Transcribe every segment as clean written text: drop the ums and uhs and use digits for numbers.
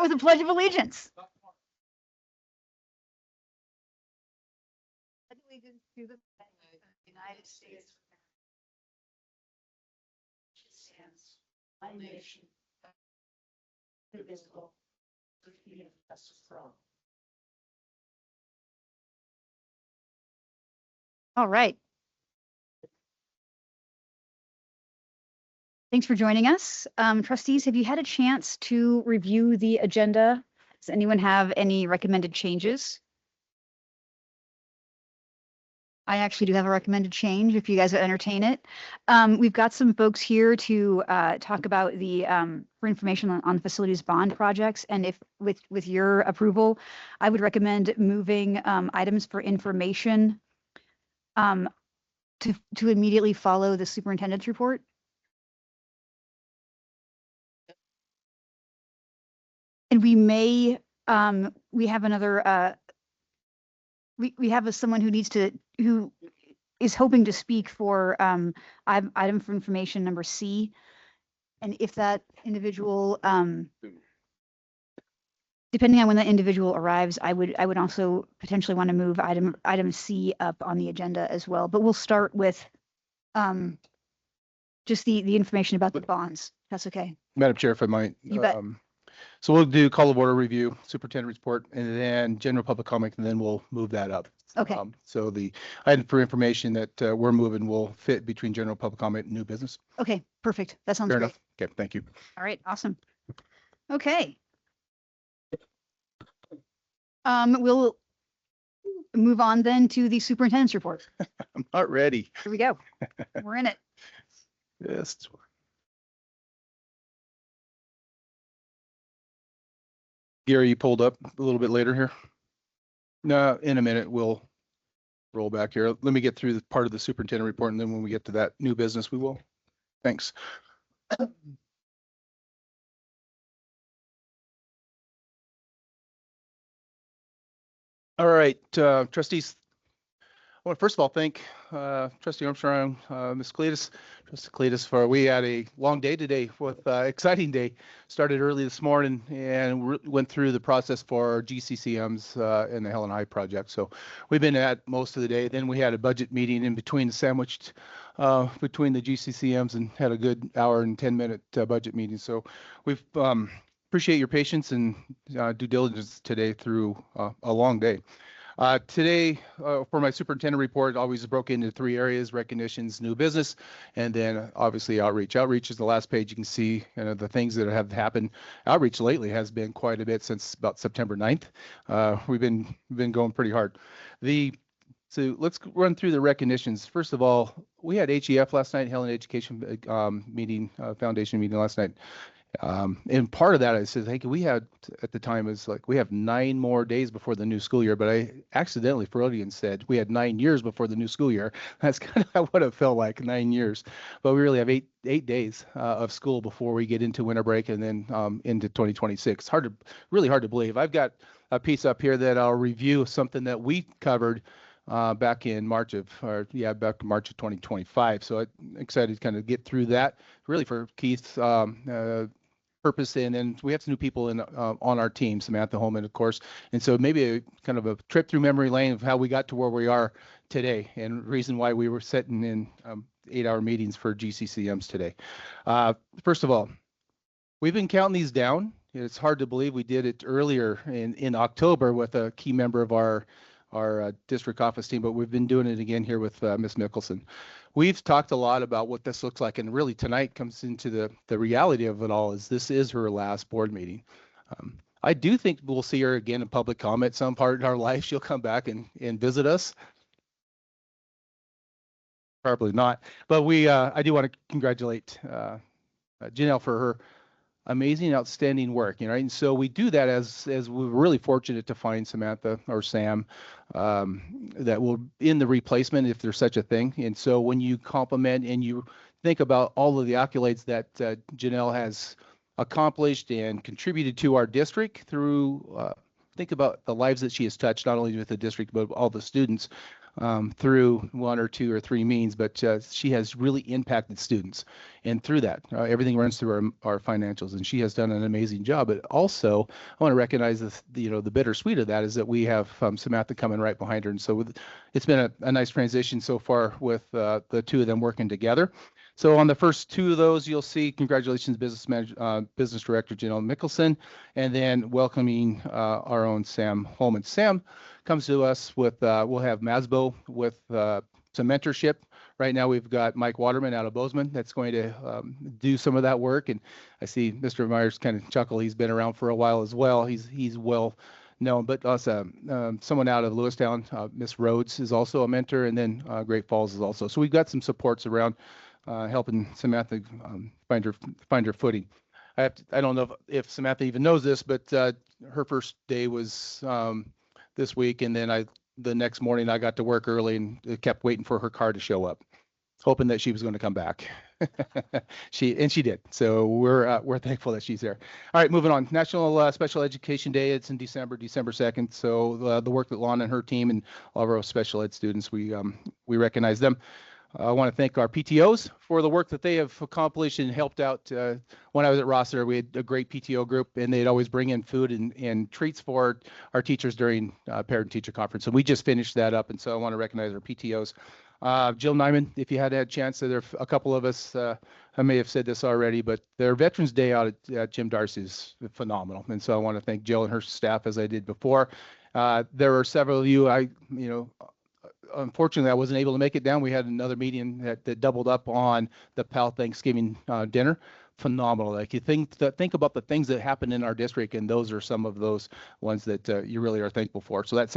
start with the Pledge of Allegiance. Allegiance to the United States. Stands one nation, indivisible, with freedom and justice for all. All right. Thanks for joining us. Trustees, have you had a chance to review the agenda? Does anyone have any recommended changes? I actually do have a recommended change if you guys would entertain it. We've got some folks here to talk about the for information on facilities bond projects. And if with your approval, I would recommend moving items for information to immediately follow the superintendent's report. And we may, we have another, we have someone who is hoping to speak for item for information number C. And if that individual, depending on when that individual arrives, I would also potentially want to move item C up on the agenda as well. But we'll start with just the information about the bonds. That's okay. Madam Chair, if I might. You bet. So we'll do call of order review, superintendent report, and then general public comment, and then we'll move that up. Okay. So the item for information that we're moving will fit between general public comment and new business. Okay, perfect. That sounds Fair great. enough. Okay, thank you. All right, awesome. Okay. We'll move on then to the superintendent's report. I'm not ready. Here we go. We're in it. Yes. Gary, you pulled up a little bit later here. No, in a minute, we'll roll back here. Let me get through the part of the superintendent report, and then when we get to that new business, we will. Thanks. All right, trustees. I want to first of all thank Trustee Armstrong, Ms. Cletus, Trustee Cletus, we had a long day today with exciting day. Started early this morning and went through the process for GCCMs and the Helen High project. So we've been at most of the day. Then we had a budget meeting in between, sandwiched between the GCCMs, and had a good hour and 10-minute budget meeting. So we've appreciate your patience and due diligence today through a long day. Today, for my superintendent report, always broke into 3 areas: recognitions, new business, and then obviously outreach. Outreach is the last page. You can see the things that have happened. Outreach lately has been quite a bit since about September 9th. We've been going pretty hard. So let's run through the recognitions. First of all, we had HEF last night, Helen Education meeting, Foundation meeting last night. And part of that, I said, hey, we had at the time is like we have 9 more days before the new school year, but I accidentally Freudian said we had 9 years before the new school year. That's kind of what it felt like, 9 years, but we really have eight days of school before we get into winter break and then into 2026. Really hard to believe. I've got a piece up here that I'll review, something that we covered back in March of 2025. So I'm excited to kind of get through that, really for Keith's purpose. And we have some new people on our team, Samantha Holman, of course. And so maybe a kind of a trip through memory lane of how we got to where we are today, and reason why we were sitting in 8-hour meetings for GCCMs today. First of all, we've been counting these down. It's hard to believe we did it earlier in October with a key member of our district office team, but we've been doing it again here with Ms. Mickelson. We've talked a lot about what this looks like, and really tonight comes into the reality of it all. Is this is her last board meeting. I do think we'll see her again in public comment some part in our life. She'll come back and visit us. Probably not, but I do want to congratulate Janelle for her amazing, outstanding work, right? And so we do that as we're really fortunate to find Samantha or Sam that will in the replacement, if there's such a thing. And so when you compliment and you think about all of the accolades that Janelle has accomplished and contributed to our district through, think about the lives that she has touched, not only with the district, but all the students. through one or two or three means, but she has really impacted students. And through that, everything runs through our financials, and she has done an amazing job. But also, I want to recognize the bittersweet of that is that we have Samantha coming right behind her. And so it's been a nice transition so far with the two of them working together. So on the first two of those, you'll see congratulations, business director Janelle Mickelson, and then welcoming our own Sam Holman. Sam comes to us with we'll have Masbo with some mentorship. Right now we've got Mike Waterman out of Bozeman that's going to do some of that work, and I see Mr. Myers kind of chuckle. He's been around for a while as well. He's well known, but also someone out of Lewistown, Miss Rhodes is also a mentor, and then Great Falls is also. So we've got some supports around helping Samantha find her footing. I don't know if Samantha even knows this, but her first day was this week, and then the next morning I got to work early and kept waiting for her car to show up, hoping that she was going to come back. She did. So we're thankful that she's there. All right, moving on. National Special Education Day. It's in December 2nd. So the work that Lon and her team and all of our special ed students, we recognize them. I want to thank our PTOs for the work that they have accomplished and helped out. When I was at Rossiter, we had a great PTO group, and they'd always bring in food and treats for our teachers during parent-teacher conference. And we just finished that up, and so I want to recognize our PTOs. Jill Nyman, if you had a chance, there are a couple of us, I may have said this already, but their Veterans Day out at Jim Darcy is phenomenal. And so I want to thank Jill and her staff as I did before. There were several of you, unfortunately, I wasn't able to make it down. We had another meeting that doubled up on the PAL Thanksgiving dinner. Phenomenal. Like you think about the things that happen in our district, and those are some of those ones that you really are thankful for. So that's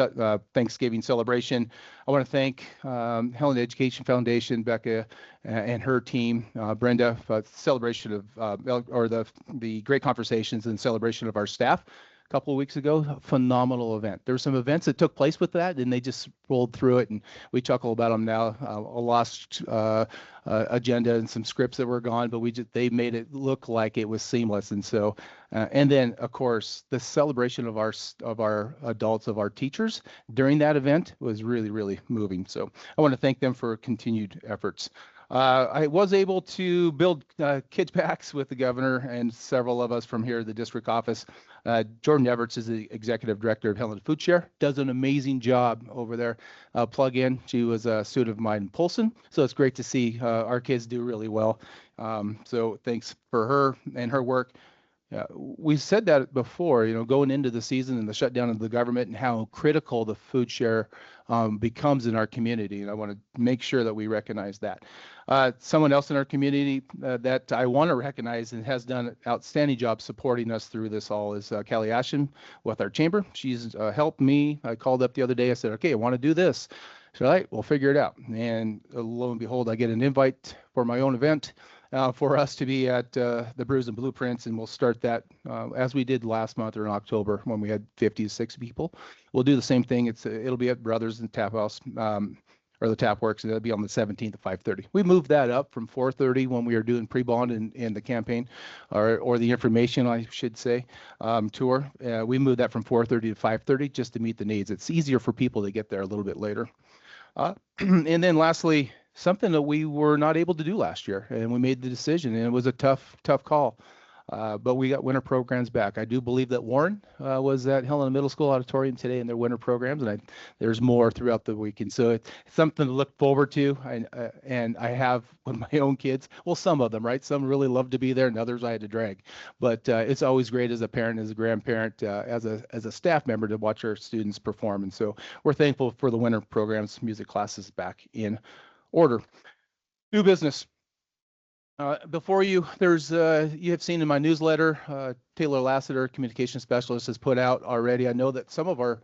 Thanksgiving celebration. I want to thank Helen Education Foundation, Becca, and her team, Brenda, celebration of or the great conversations and celebration of our staff. Couple of weeks ago, a phenomenal event. There were some events that took place with that, and they just rolled through it, and we chuckle about them now. A lost agenda and some scripts that were gone, but they made it look like it was seamless. And so, and then of course, the celebration of our adults, of our teachers during that event was really, really moving. So I want to thank them for continued efforts. I was able to build kids packs with the governor and several of us from here at the district office. Jordan Everts is the executive director of Helen Food Share, does an amazing job over there. Plug in. She was a student of mine in Polson, so it's great to see our kids do really well. So thanks for her and her work. We said that before, going into the season and the shutdown of the government and how critical the food share becomes in our community. And I want to make sure that we recognize that. Someone else in our community that I want to recognize and has done an outstanding job supporting us through this all is Kelly Ashton with our chamber. She's helped me. I called up the other day. I said, okay, I want to do this. So, all right, we'll figure it out. And lo and behold, I get an invite for my own event. For us to be at the Brews and Blueprints, and we'll start that as we did last month or in October when we had 50 to 60 people. We'll do the same thing. It'll be at Brothers and Tap House or the Tap Works, and it'll be on the 17th at 5:30. We moved that up from 4:30 when we were doing pre-bond and the campaign or the information, I should say, tour. We moved that from 4:30 to 5:30 just to meet the needs. It's easier for people to get there a little bit later. And then lastly, something that we were not able to do last year, and we made the decision, and it was a tough call. But we got winter programs back. I do believe that Warren was at Helena Middle School Auditorium today in their winter programs, and there's more throughout the weekend. So it's something to look forward to. And I have with my own kids, well, some of them, right? Some really love to be there, and others I had to drag. But it's always great as a parent, as a grandparent, as a staff member to watch our students perform. And so we're thankful for the winter programs, music classes back in order. New business. Before you, you have seen in my newsletter, Taylor Lassiter, communication specialist, has put out already. I know that some of our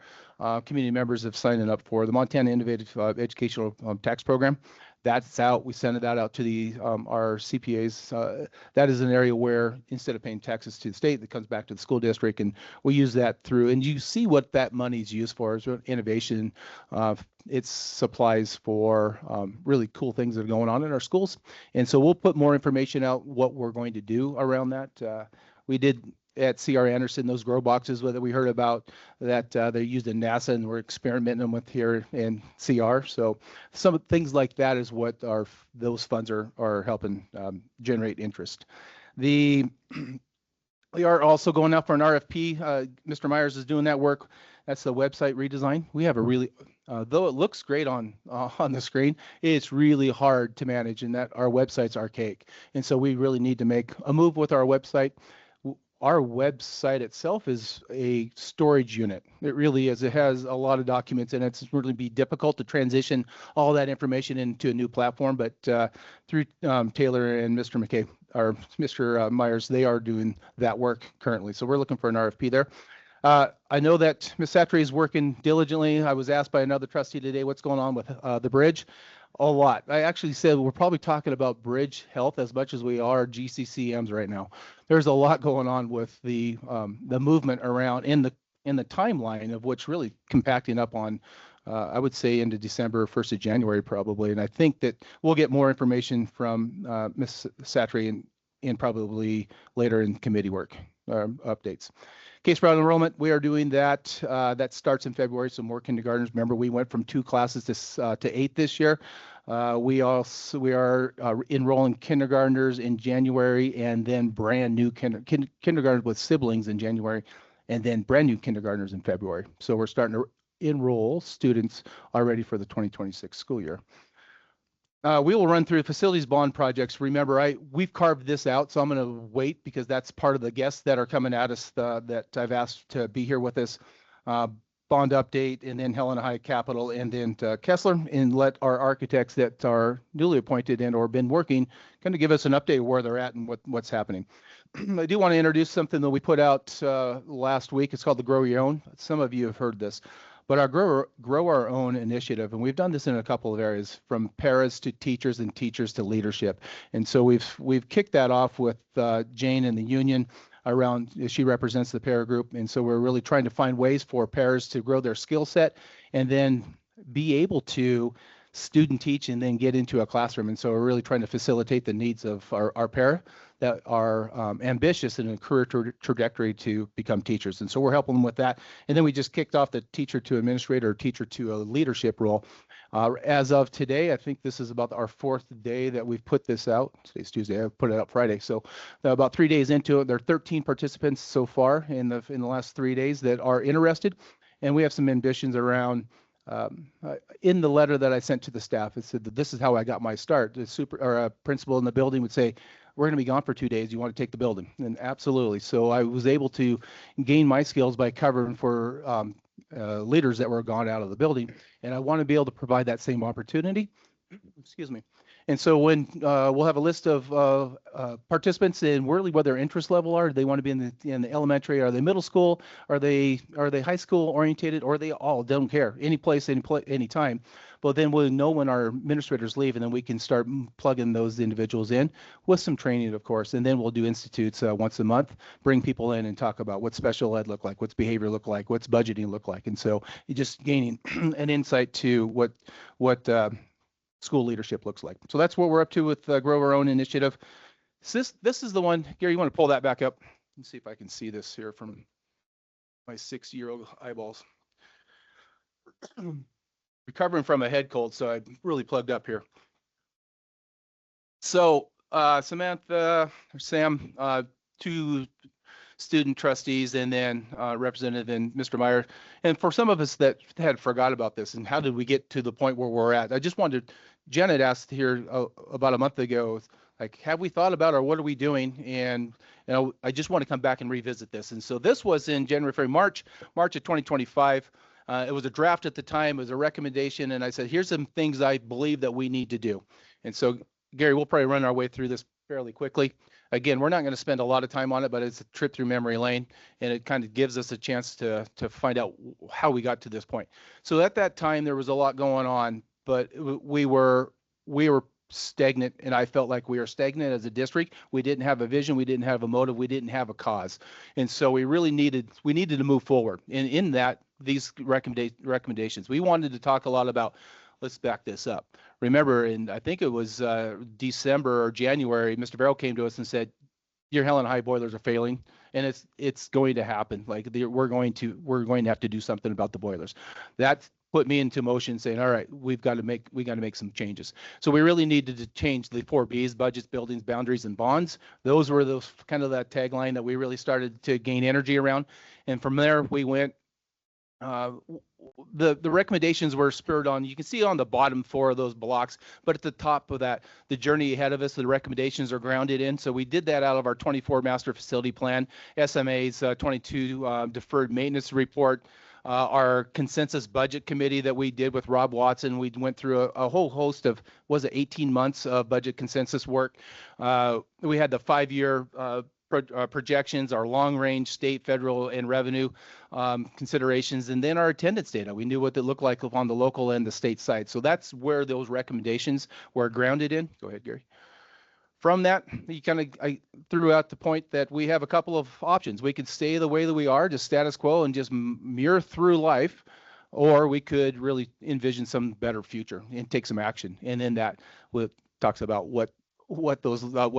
community members have signed up for the Montana Innovative Educational Tax Program. That's out. We sent that out to our CPAs. That is an area where instead of paying taxes to the state, it comes back to the school district, and we use that through. And you see what that money is used for: is innovation. It's supplies for really cool things that are going on in our schools. And so we'll put more information out what we're going to do around that. We did at C.R. Anderson, those grow boxes that we heard about that they're used in NASA and we're experimenting them with here in CR. So some things like that is what those funds are helping generate interest. We are also going out for an RFP. Mr. Myers is doing that work. That's the website redesign. We have a really, though it looks great on the screen, it's really hard to manage, and that our website's archaic. And so we really need to make a move with our website. Our website itself is a storage unit. It really is. It has a lot of documents in it. It's really be difficult to transition all that information into a new platform, but through Taylor and Mr. McKay, or Mr. Myers, they are doing that work currently. So we're looking for an RFP there. I know that Ms. Satry is working diligently. I was asked by another trustee today what's going on with the bridge. A lot. I actually said we're probably talking about bridge health as much as we are GCCMs right now. There's a lot going on with the movement around in the timeline of what's really compacting up on I would say into December, 1st of January probably. And I think that we'll get more information from Ms. Satry in probably later in committee work updates. Case Brown enrollment, we are doing that. That starts in February, so more kindergartners. Remember, we went from 2 classes to 8 this year. We are enrolling kindergartners in January, and then brand new kindergartners with siblings in January, and then brand new kindergartners in February. So we're starting to enroll students already for the 2026 school year. We will run through facilities bond projects. Remember, we've carved this out, so I'm going to wait because that's part of the guests that are coming at us that I've asked to be here with us. Bond update, and then Helena High Capital, and then Kessler, and let our architects that are newly appointed and or been working kind of give us an update of where they're at and what's happening. I do want to introduce something that we put out last week. It's called the Grow Your Own. Some of you have heard this. But our grow Our Own initiative, and we've done this in a couple of areas, from paras to teachers and teachers to leadership. And so we've kicked that off with Jane and the union around, she represents the para group. And so we're really trying to find ways for paras to grow their skill set and then be able to student teach and then get into a classroom. And so we're really trying to facilitate the needs of our para that are ambitious in a career trajectory to become teachers. And so we're helping them with that. And then we just kicked off the teacher to administrator, or teacher to a leadership role. As of today, I think this is about our 4th day that we've put this out. Today's Tuesday, I put it out Friday. So about 3 days into it, there are 13 participants so far in the last 3 days that are interested. And we have some ambitions around, in the letter that I sent to the staff, it said that this is how I got my start. The principal in the building would say, we're going to be gone for 2 days. You want to take the building? And absolutely. So I was able to gain my skills by covering for leaders that were gone out of the building. And I want to be able to provide that same opportunity. Excuse me. And so when we'll have a list of participants and really what their interest level are. Do they want to be in the elementary? Are they middle school? Are they high school orientated? Or they all don't care, any place, any time. But then we'll know when our administrators leave, and then we can start plugging those individuals in with some training, of course. And then we'll do institutes once a month, bring people in and talk about what special ed look like, what's behavior look like, what's budgeting look like. And so you're just gaining an insight to what school leadership looks like. So that's what we're up to with Grow Our Own initiative. This is the one, Gary, you want to pull that back up? Let's see if I can see this here from my 6-year-old eyeballs. Recovering from a head cold, so I'm really plugged up here. So Samantha, or Sam, 2 student trustees, and then Representative and Mr. Meyer. And for some of us that had forgot about this, and how did we get to the point where we're at? I just wanted, Janet asked here about a month ago, like, have we thought about, or what are we doing? And I just want to come back and revisit this. And so this was in January, February, March of 2025. It was a draft at the time, it was a recommendation, and I said, here's some things I believe that we need to do. And so, Gary, we'll probably run our way through this fairly quickly. Again, we're not going to spend a lot of time on it, but it's a trip through memory lane, and it kind of gives us a chance to find out how we got to this point. So at that time, there was a lot going on, but we were stagnant, and I felt like we were stagnant as a district. We didn't have a vision, we didn't have a motive, we didn't have a cause. And so we really needed to move forward. And in that, these recommendations, we wanted to talk a lot about, let's back this up. Remember, I think it was December or January, Mr. Barrow came to us and said, your Helen High boilers are failing, and it's going to happen. Like we're going to have to do something about the boilers. That put me into motion saying, all right, we got to make some changes. So we really needed to change the 4Bs: budgets, buildings, boundaries, and bonds. Those were those kind of that tagline that we really started to gain energy around. And from there we went. The recommendations were spurred on, you can see on the bottom 4 of those blocks, but at the top of that, the journey ahead of us, the recommendations are grounded in. So we did that out of our 24 master facility plan, SMA's 22 deferred maintenance report, our consensus budget committee that we did with Rob Watson. We went through a whole host of, was it 18 months of budget consensus work. We had the 5-year projections, our long-range state, federal, and revenue considerations, and then our attendance data. We knew what it looked like on the local and the state side. So that's where those recommendations were grounded in. Go ahead, Gary. From that, I threw out the point that we have a couple of options. We could stay the way that we are, just status quo, and just mirror through life, or we could really envision some better future and take some action. And then that talks about what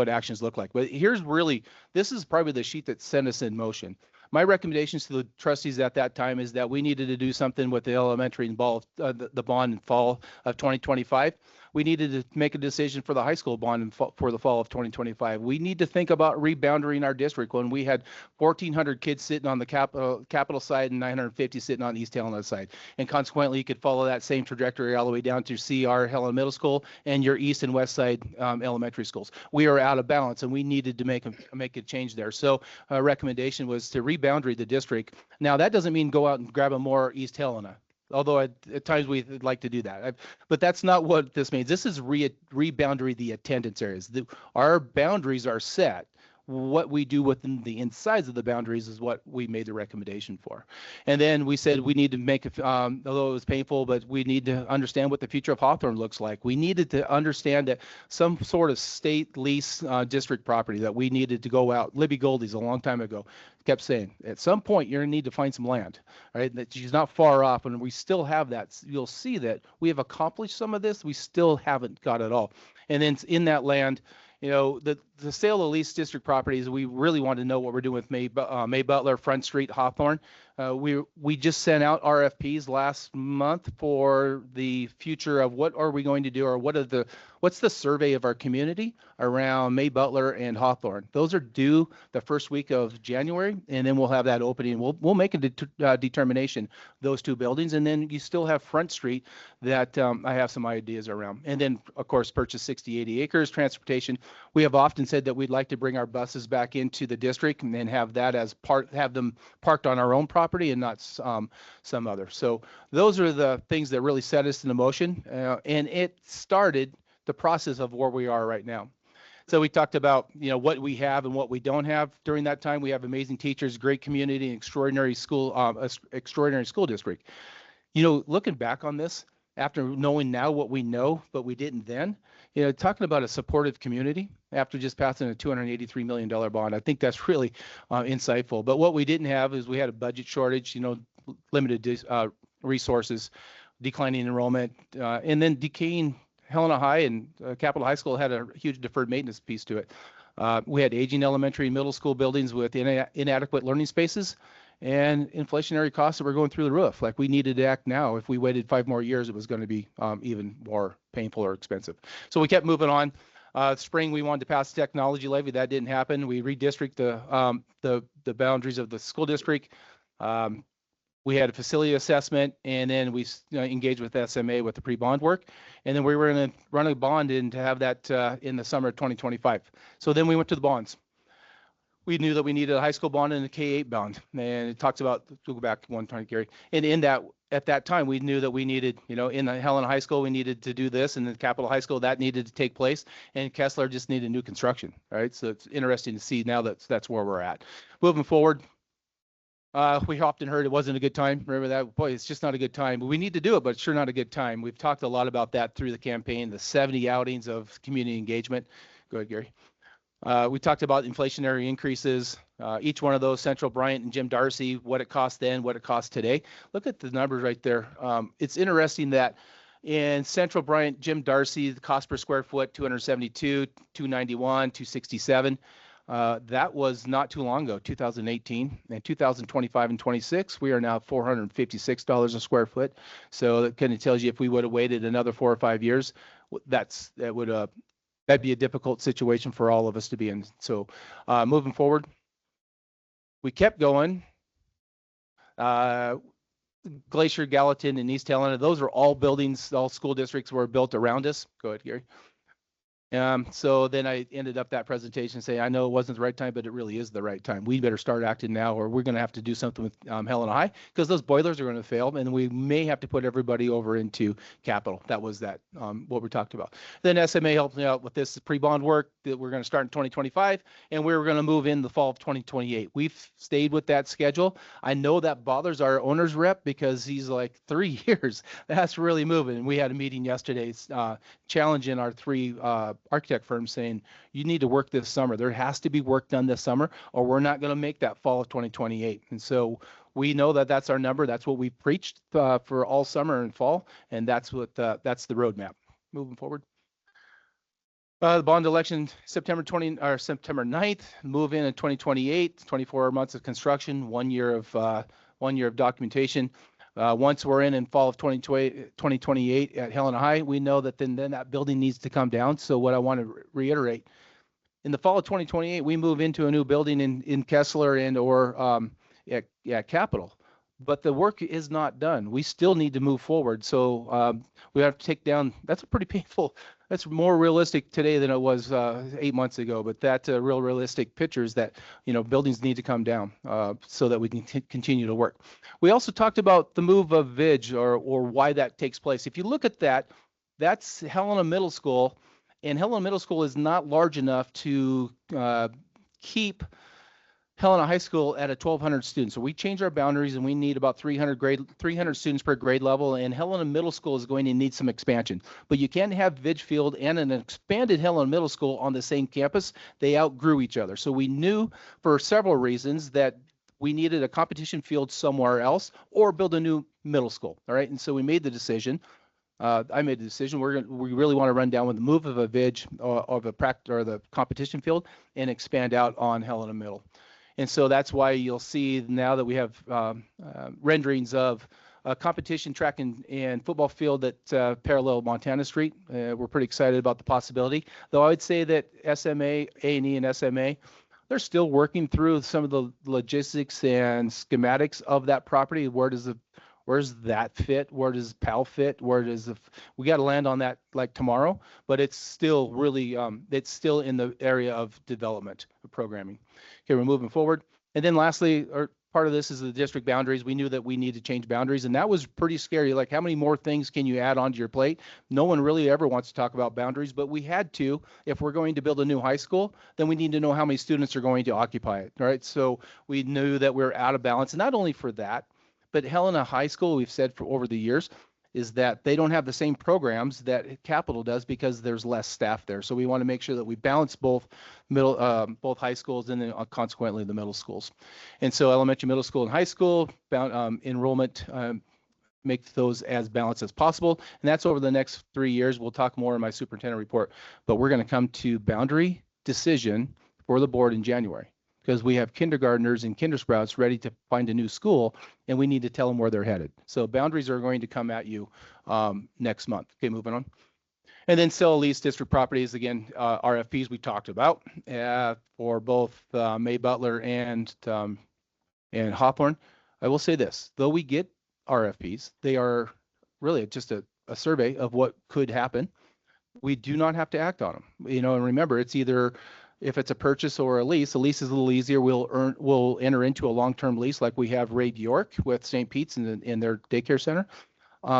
actions look like. But this is probably the sheet that sent us in motion. My recommendations to the trustees at that time is that we needed to do something with the elementary and the bond in fall of 2025. We needed to make a decision for the high school bond for the fall of 2025. We need to think about rebounding our district when we had 1,400 kids sitting on the capital side and 950 sitting on the East Helena side. And consequently, you could follow that same trajectory all the way down to see our Helena Middle School and your East and West Side elementary schools. We are out of balance, and we needed to make a change there. So a recommendation was to reboundary the district. Now, that doesn't mean go out and grab a more East Helena, although at times we'd like to do that. But that's not what this means. This is reboundary the attendance areas. Our boundaries are set. What we do within the insides of the boundaries is what we made the recommendation for. And then we said we need to make, although it was painful, but we need to understand what the future of Hawthorne looks like. We needed to understand that some sort of state lease district property that we needed to go out. Libby Goldie's a long time ago kept saying, at some point you're gonna need to find some land, right? That she's not far off, and we still have that. You'll see that we have accomplished some of this. We still haven't got it all. And then in that land, the sale of lease district properties, we really want to know what we're doing with May Butler, Front Street, Hawthorne. We just sent out RFPs last month for the future of what are we going to do, or what's the survey of our community around May Butler and Hawthorne. Those are due the first week of January, and then we'll have that opening. We'll make a determination, those 2 buildings, and then you still have Front Street that I have some ideas around. And then, of course, purchase 60-80 acres, transportation. We have often said that we'd like to bring our buses back into the district and then have that as have them parked on our own property and not some other. So those are the things that really set us into motion, and it started the process of where we are right now. So we talked about what we have and what we don't have during that time. We have amazing teachers, great community, and extraordinary school district. Looking back on this, after knowing now what we know, but we didn't then, talking about a supportive community after just passing a $283 million bond, I think that's really insightful. But what we didn't have is we had a budget shortage, limited resources, declining enrollment, and then decaying Helena High and Capitol High School had a huge deferred maintenance piece to it. We had aging elementary and middle school buildings with inadequate learning spaces and inflationary costs that were going through the roof. Like, we needed to act now. If we waited 5 more years, it was going to be even more painful or expensive. So we kept moving on. Spring, we wanted to pass the technology levy. That didn't happen. We redistrict the boundaries of the school district. We had a facility assessment, and then we engaged with SMA with the pre-bond work. And then we were going to run a bond in to have that in the summer of 2025. So then we went to the bonds. We knew that we needed a high school bond and a K-8 bond. And it talks about, we'll go back one time, Gary. And in that, at that time, we knew that we needed, in the Helena High School, we needed to do this, and in Capitol High School, that needed to take place. And Kessler just needed new construction, right? So it's interesting to see now that's where we're at. Moving forward, we often heard it wasn't a good time. Remember that? Boy, it's just not a good time. We need to do it, but it's sure not a good time. We've talked a lot about that through the campaign, the 70 outings of community engagement. Go ahead, Gary. We talked about inflationary increases. Each one of those, Central Bryant and Jim Darcy, what it cost then, what it costs today. Look at the numbers right there. It's interesting that in Central Bryant, Jim Darcy, the cost per square foot, 272, 291, 267. That was not too long ago, 2018. And 2025 and 26, we are now $456 a square foot. So that kind of tells you if we would have waited another 4 or 5 years, that'd be a difficult situation for all of us to be in. So moving forward, we kept going. Glacier, Gallatin, and East Helena, those are all buildings, all school districts were built around us. Go ahead, Gary. So then I ended up that presentation saying, I know it wasn't the right time, but it really is the right time. We better start acting now, or we're going to have to do something with Helena High, because those boilers are going to fail, and we may have to put everybody over into capital. That was what we talked about. Then SMA helped me out with this pre-bond work that we're going to start in 2025, and we were going to move in the fall of 2028. We've stayed with that schedule. I know that bothers our owner's rep because he's like 3 years. That's really moving. And we had a meeting yesterday challenging our 3 architect firms saying, you need to work this summer. There has to be work done this summer, or we're not going to make that fall of 2028. And so we know that that's our number. That's what we preached for all summer and fall. And that's the roadmap moving forward. The bond election, September 9th, move in 2028, 24 months of construction, 1 year of documentation. Once we're in fall of 2028 at Helena High, we know that then that building needs to come down. So what I want to reiterate, in the fall of 2028, we move into a new building in Kessler or at Capitol. But the work is not done. We still need to move forward. So we have to take down, that's more realistic today than it was 8 months ago, but that's a real realistic pictures that, buildings need to come down so that we can continue to work. We also talked about the move of VIG or why that takes place. If you look at that, that's Helena Middle School, and Helena Middle School is not large enough to keep Helena High School at 1,200 students. So we change our boundaries and we need about 300 students per grade level, and Helena Middle School is going to need some expansion. But you can't have Vidge Field and an expanded Helena Middle School on the same campus. They outgrew each other. So we knew for several reasons that we needed a competition field somewhere else or build a new middle school. All right. And so we made the decision. I made the decision. We really want to run down with the move of a Vidge or the competition field and expand out on Helena Middle. And so that's why you'll see now that we have renderings of a competition track and football field that parallel Montana Street. We're pretty excited about the possibility, though I would say that SMA, A&E and SMA, they're still working through some of the logistics and schematics of that property. Where's that fit? Where does PAL fit? We got to land on that like tomorrow, but it's still really, it's still in the area of development of programming. Okay, we're moving forward. And then lastly, part of this is the district boundaries. We knew that we need to change boundaries, and that was pretty scary. Like, how many more things can you add onto your plate? No one really ever wants to talk about boundaries, but we had to. If we're going to build a new high school, then we need to know how many students are going to occupy it, right? So we knew that we're out of balance, and not only for that, but Helena High School, we've said for over the years, is that they don't have the same programs that Capital does because there's less staff there. So we want to make sure that we balance both high schools and then consequently the middle schools. And so elementary, middle school, and high school enrollment, make those as balanced as possible. And that's over the next 3 years. We'll talk more in my superintendent report, but we're going to come to boundary decision for the board in January, because we have kindergartners and kindersprouts ready to find a new school, and we need to tell them where they're headed. So boundaries are going to come at you next month. Okay, moving on. And then sell lease district properties, again, RFPs we talked about for both May Butler and Hawthorne. I will say this, though we get RFPs, they are really just a survey of what could happen. We do not have to act on them. And remember, it's either, if it's a purchase or a lease is a little easier. We'll enter into a long-term lease like we have Raid York with St. Pete's in their daycare center.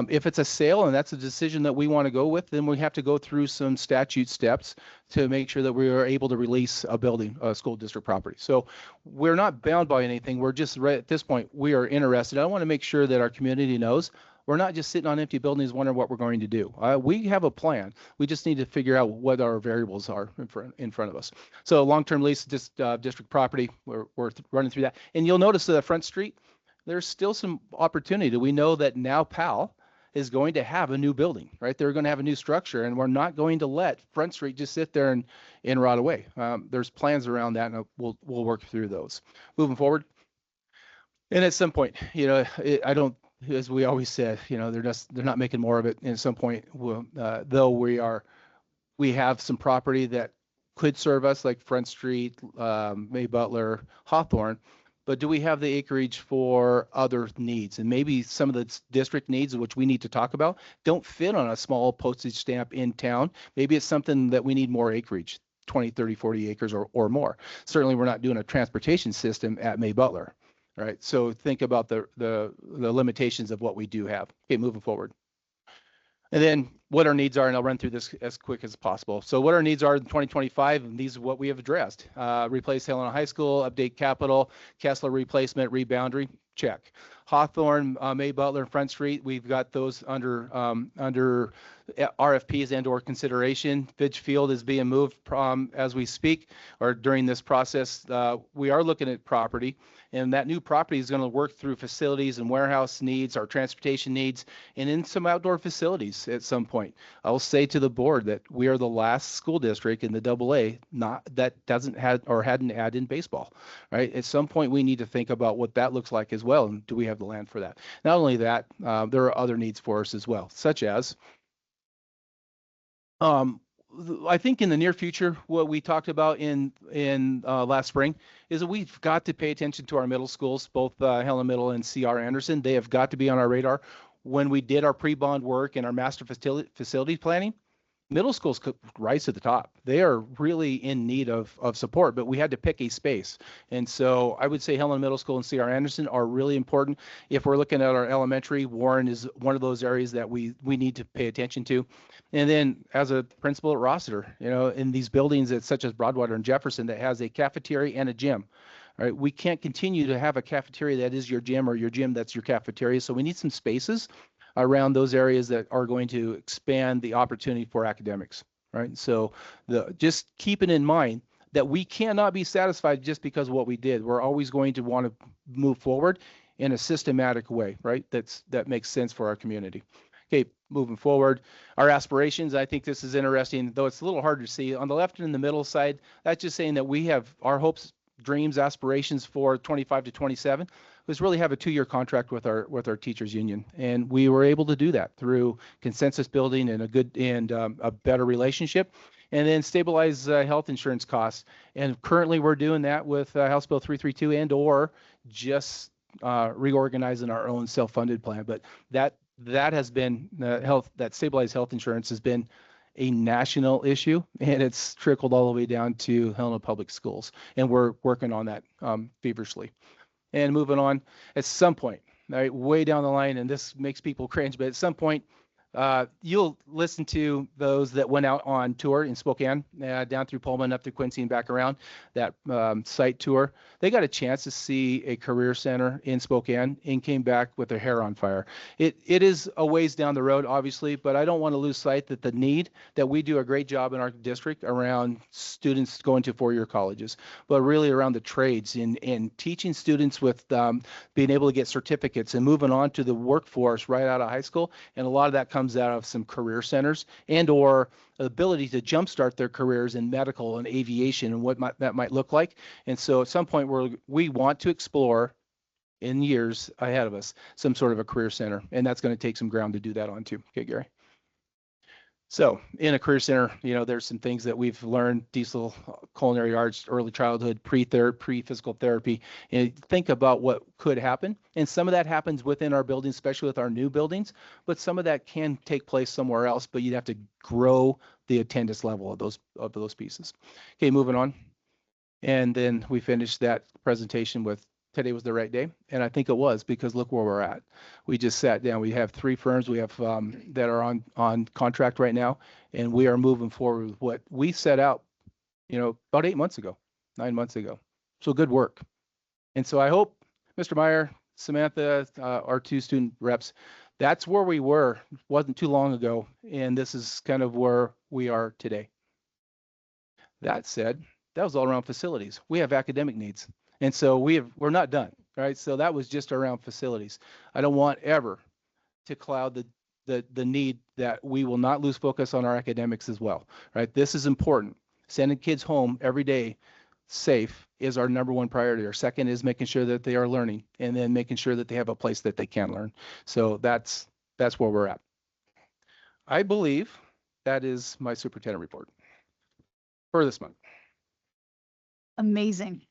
If it's a sale and that's a decision that we want to go with, then we have to go through some statute steps to make sure that we are able to release a school district property. So we're not bound by anything. We're just at this point, we are interested. I want to make sure that our community knows we're not just sitting on empty buildings wondering what we're going to do. We have a plan. We just need to figure out what our variables are in front of us. So long-term lease district property, we're running through that. And you'll notice that Front Street, there's still some opportunity. We know that now PAL is going to have a new building, right? They're going to have a new structure, and we're not going to let Front Street just sit there and rot away. There's plans around that, and we'll work through those. Moving forward. And at some point, I don't, as we always said, they're not making more of it. And at some point, though we have some property that could serve us, like Front Street, May Butler, Hawthorne, but do we have the acreage for other needs? And maybe some of the district needs, which we need to talk about, don't fit on a small postage stamp in town. Maybe it's something that we need more acreage, 20, 30, 40 acres or more. Certainly, we're not doing a transportation system at May Butler. Right. So think about the limitations of what we do have. Okay, moving forward. And then what our needs are, and I'll run through this as quick as possible. So what our needs are in 2025, and these are what we have addressed. Replace Helena High School, update capital, Kessler replacement, reboundary, check. Hawthorne, May Butler, Front Street, we've got those under RFPs and or consideration. Fitch Field is being moved as we speak, or during this process. We are looking at property, and that new property is going to work through facilities and warehouse needs, our transportation needs, and in some outdoor facilities at some point. I'll say to the board that we are the last school district in the AA that doesn't have or hadn't added in baseball, right? At some point, we need to think about what that looks like as well, and do we have the land for that? Not only that, there are other needs for us as well, such as I think in the near future, what we talked about in last spring is that we've got to pay attention to our middle schools, both Helena Middle and C.R. Anderson. They have got to be on our radar. When we did our pre-bond work and our master facility planning, middle schools could rise to the top. They are really in need of support, but we had to pick a space. And so I would say Helena Middle School and C.R. Anderson are really important. If we're looking at our elementary, Warren is one of those areas that we need to pay attention to. And then as a principal at Rossiter, in these buildings such as Broadwater and Jefferson that has a cafeteria and a gym. All right, we can't continue to have a cafeteria that is your gym or your gym that's your cafeteria. So we need some spaces around those areas that are going to expand the opportunity for academics, right? So just keeping in mind that we cannot be satisfied just because of what we did. We're always going to want to move forward in a systematic way, right? That makes sense for our community. Okay, moving forward, our aspirations, I think this is interesting, though it's a little hard to see. On the left and in the middle side, that's just saying that we have our hopes, dreams, aspirations for 25 to 27 was really have a 2-year contract with our teachers union, and we were able to do that through consensus building and a good and a better relationship, and then stabilize health insurance costs. And currently we're doing that with House Bill 332 and or just reorganizing our own self-funded plan. But that has been that stabilized health insurance has been a national issue, and it's trickled all the way down to Helena Public Schools, and we're working on that feverishly. And moving on, at some point, right, way down the line, and this makes people cringe, but at some point, you'll listen to those that went out on tour in Spokane, down through Pullman, up to Quincy and back around, that site tour. They got a chance to see a career center in Spokane and came back with their hair on fire. It is a ways down the road, obviously, but I don't want to lose sight that the need that we do a great job in our district around students going to 4-year colleges, but really around the trades and teaching students with being able to get certificates and moving on to the workforce right out of high school. And a lot of that comes out of some career centers and or ability to jumpstart their careers in medical and aviation and what that might look like. And so at some point we want to explore in years ahead of us some sort of a career center, and that's going to take some ground to do that on too. Okay, Gary. So in a career center, there's some things that we've learned: diesel, culinary arts, early childhood, pre-physical therapy. And think about what could happen. And some of that happens within our buildings, especially with our new buildings, but some of that can take place somewhere else, but you'd have to grow the attendance level of those pieces. Okay, moving on. And then we finished that presentation with today was the right day, and I think it was, because look where we're at. We just sat down. We have 3 firms we have that are on contract right now, and we are moving forward with what we set out, about 9 months ago. So good work. And so I hope, Mr. Meyer, Samantha, our 2 student reps, that's where we were. It wasn't too long ago, and this is kind of where we are today. That said, that was all around facilities. We have academic needs. And so we're not done, right? So that was just around facilities. I don't want ever to cloud the need that we will not lose focus on our academics as well, right? This is important. Sending kids home every day safe is our number one priority. Our second is making sure that they are learning, and then making sure that they have a place that they can learn. So that's where we're at. I believe that is my superintendent report for this month. Amazing.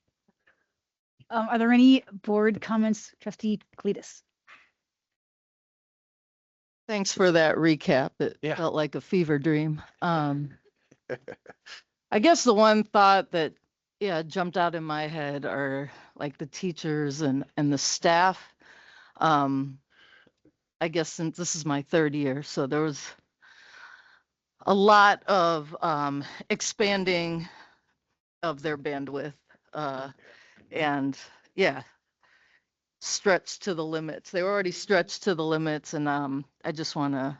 Are there any board comments, Trustee Cletus? Thanks for that recap. It Yeah. felt like a fever dream. I guess the one thought that, jumped out in my head are like the teachers and the staff. I guess since this is my third year, so there was a lot of expanding of their bandwidth, and stretched to the limits. They were already stretched to the limits, and I just want to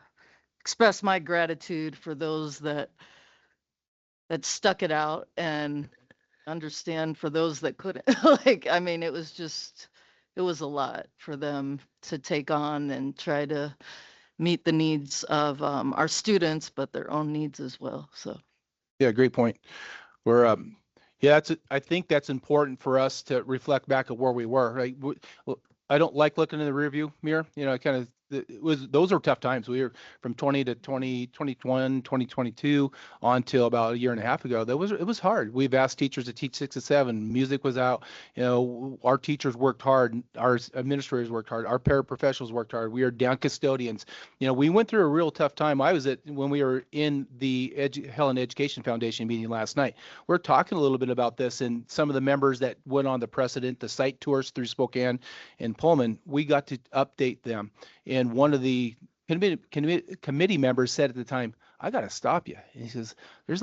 express my gratitude for those that stuck it out, and understand for those that couldn't. It was a lot for them to take on and try to meet the needs of our students, but their own needs as well. So Yeah, great point. We're I think that's important for us to reflect back at where we were. Right? I don't like looking in the rearview mirror. Those are tough times. We were from 20 to 2021, 2022 on till about a year and a half ago. It was hard. We've asked teachers to teach 6 to 7. Music was out. Our teachers worked hard. Our administrators worked hard. Our paraprofessionals worked hard. We are down custodians. We went through a real tough time. I was when we were in the Helen Education Foundation meeting last night. We're talking a little bit about this, and some of the members that went on the precedent, the site tours through Spokane and Pullman, we got to update them. And one of the committee members said at the time, "I got to stop you." And he says, there's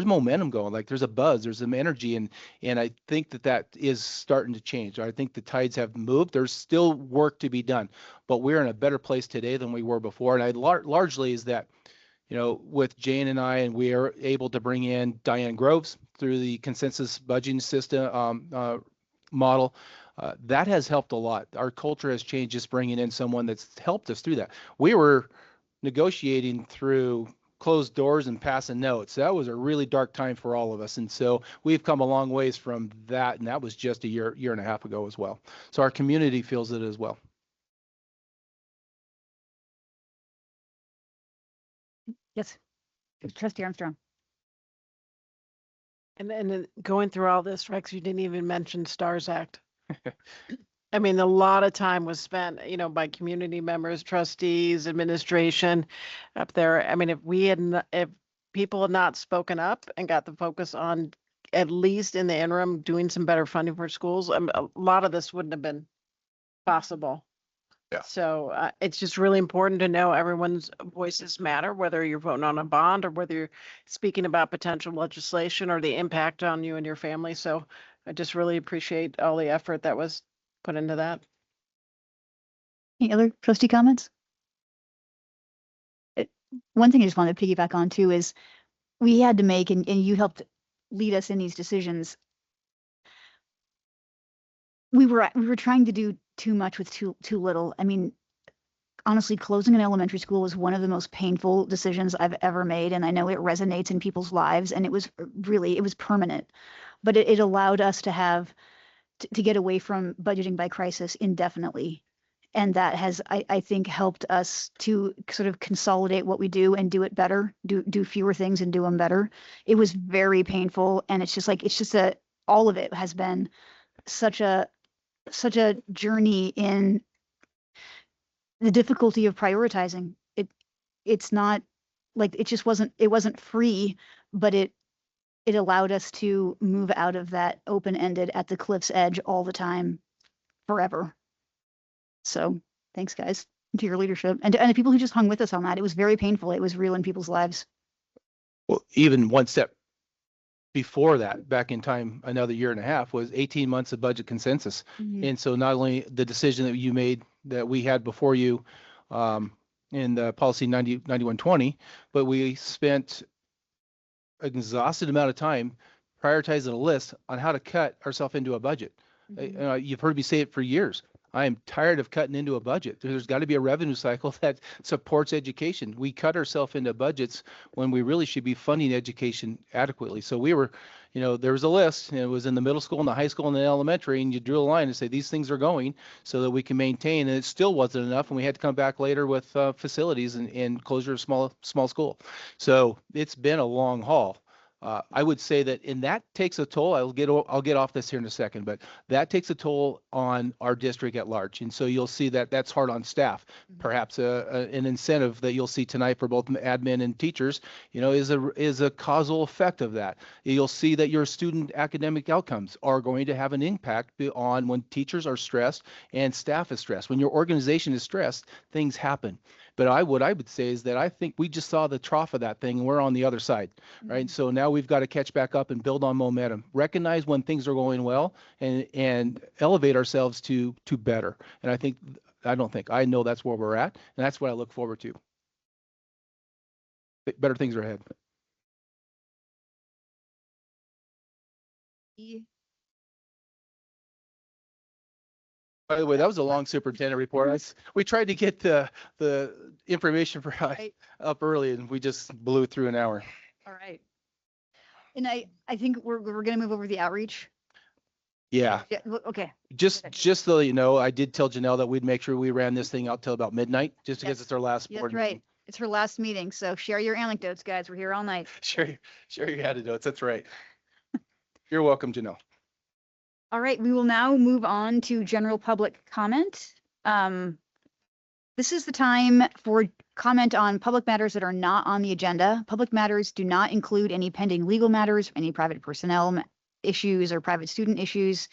momentum going, like there's a buzz, there's some energy. And I think that is starting to change. I think the tides have moved. There's still work to be done, but we're in a better place today than we were before. And largely is that, with Jane and I, and we are able to bring in Diane Groves through the consensus budgeting system model. That has helped a lot. Our culture has changed, just bringing in someone that's helped us through that. We were negotiating through closed doors and passing notes. That was a really dark time for all of us. And so we've come a long ways from that. And that was just a year and a half ago as well. So our community feels it as well. Yes, Trustee Armstrong. And then going through all this, Rex, you didn't even mention STARS Act. I mean, a lot of time was spent, by community members, trustees, administration up there. I mean, if people had not spoken up and got the focus on, at least in the interim, doing some better funding for schools, a lot of this wouldn't have been possible. Yeah. So it's just really important to know everyone's voices matter, whether you're voting on a bond or whether you're speaking about potential legislation or the impact on you and your family. So I just really appreciate all the effort that was put into that. Any other trustee comments? One thing I just wanted to piggyback on too is we had to make, and you helped lead us in these decisions. We were trying to do too much with too little. I mean, honestly, closing an elementary school was one of the most painful decisions I've ever made. And I know it resonates in people's lives, and it was permanent, but it allowed us to get away from budgeting by crisis indefinitely. And that has, I think, helped us to sort of consolidate what we do and do it better, do fewer things and do them better. It was very painful. And all of it has been such a journey in the difficulty of prioritizing. It's not like it wasn't free, but it allowed us to move out of that open-ended at the cliff's edge all the time forever. So thanks, guys, to your leadership and the people who just hung with us on that. It was very painful. It was real in people's lives. Well, even one step before that, back in time, another year and a half, was 18 months of budget consensus. Mm-hmm. And so not only the decision that you made that we had before you in the policy 9120, but we spent an exhausted amount of time prioritizing a list on how to cut ourselves into a budget. Mm-hmm. You've heard me say it for years. I am tired of cutting into a budget. There's got to be a revenue cycle that supports education. We cut ourselves into budgets when we really should be funding education adequately. So we were, there was a list, and it was in the middle school and the high school and the elementary, and you drew a line and say these things are going so that we can maintain, and it still wasn't enough, and we had to come back later with facilities and closure of small school. So it's been a long haul. I would say that, and that takes a toll. I'll get off this here in a second, but that takes a toll on our district at large. And so you'll see that that's hard on staff. Perhaps an incentive that you'll see tonight for both admin and teachers, is a causal effect of that. You'll see that your student academic outcomes are going to have an impact on when teachers are stressed and staff is stressed. When your organization is stressed, things happen. But what I would say is that I think we just saw the trough of that thing, and we're on the other side, right? So now we've got to catch back up and build on momentum, recognize when things are going well, and elevate ourselves to better. And I know that's where we're at, and that's what I look forward to. Better things are ahead. By the way, that was a long superintendent report. We tried to get the information for up early, and we just blew through an hour. All right. And I think we're going to move over the outreach. Yeah. Yeah. Okay. Just so you know, I did tell Janelle that we'd make sure we ran this thing out till about midnight, just because it's our last board That's right. meeting. It's her last meeting. So share your anecdotes, guys. We're here all night. Share your anecdotes. That's right. You're welcome, Janelle. All right, we will now move on to general public comment. This is the time for comment on public matters that are not on the agenda. Public matters do not include any pending legal matters, any private personnel issues or private student issues.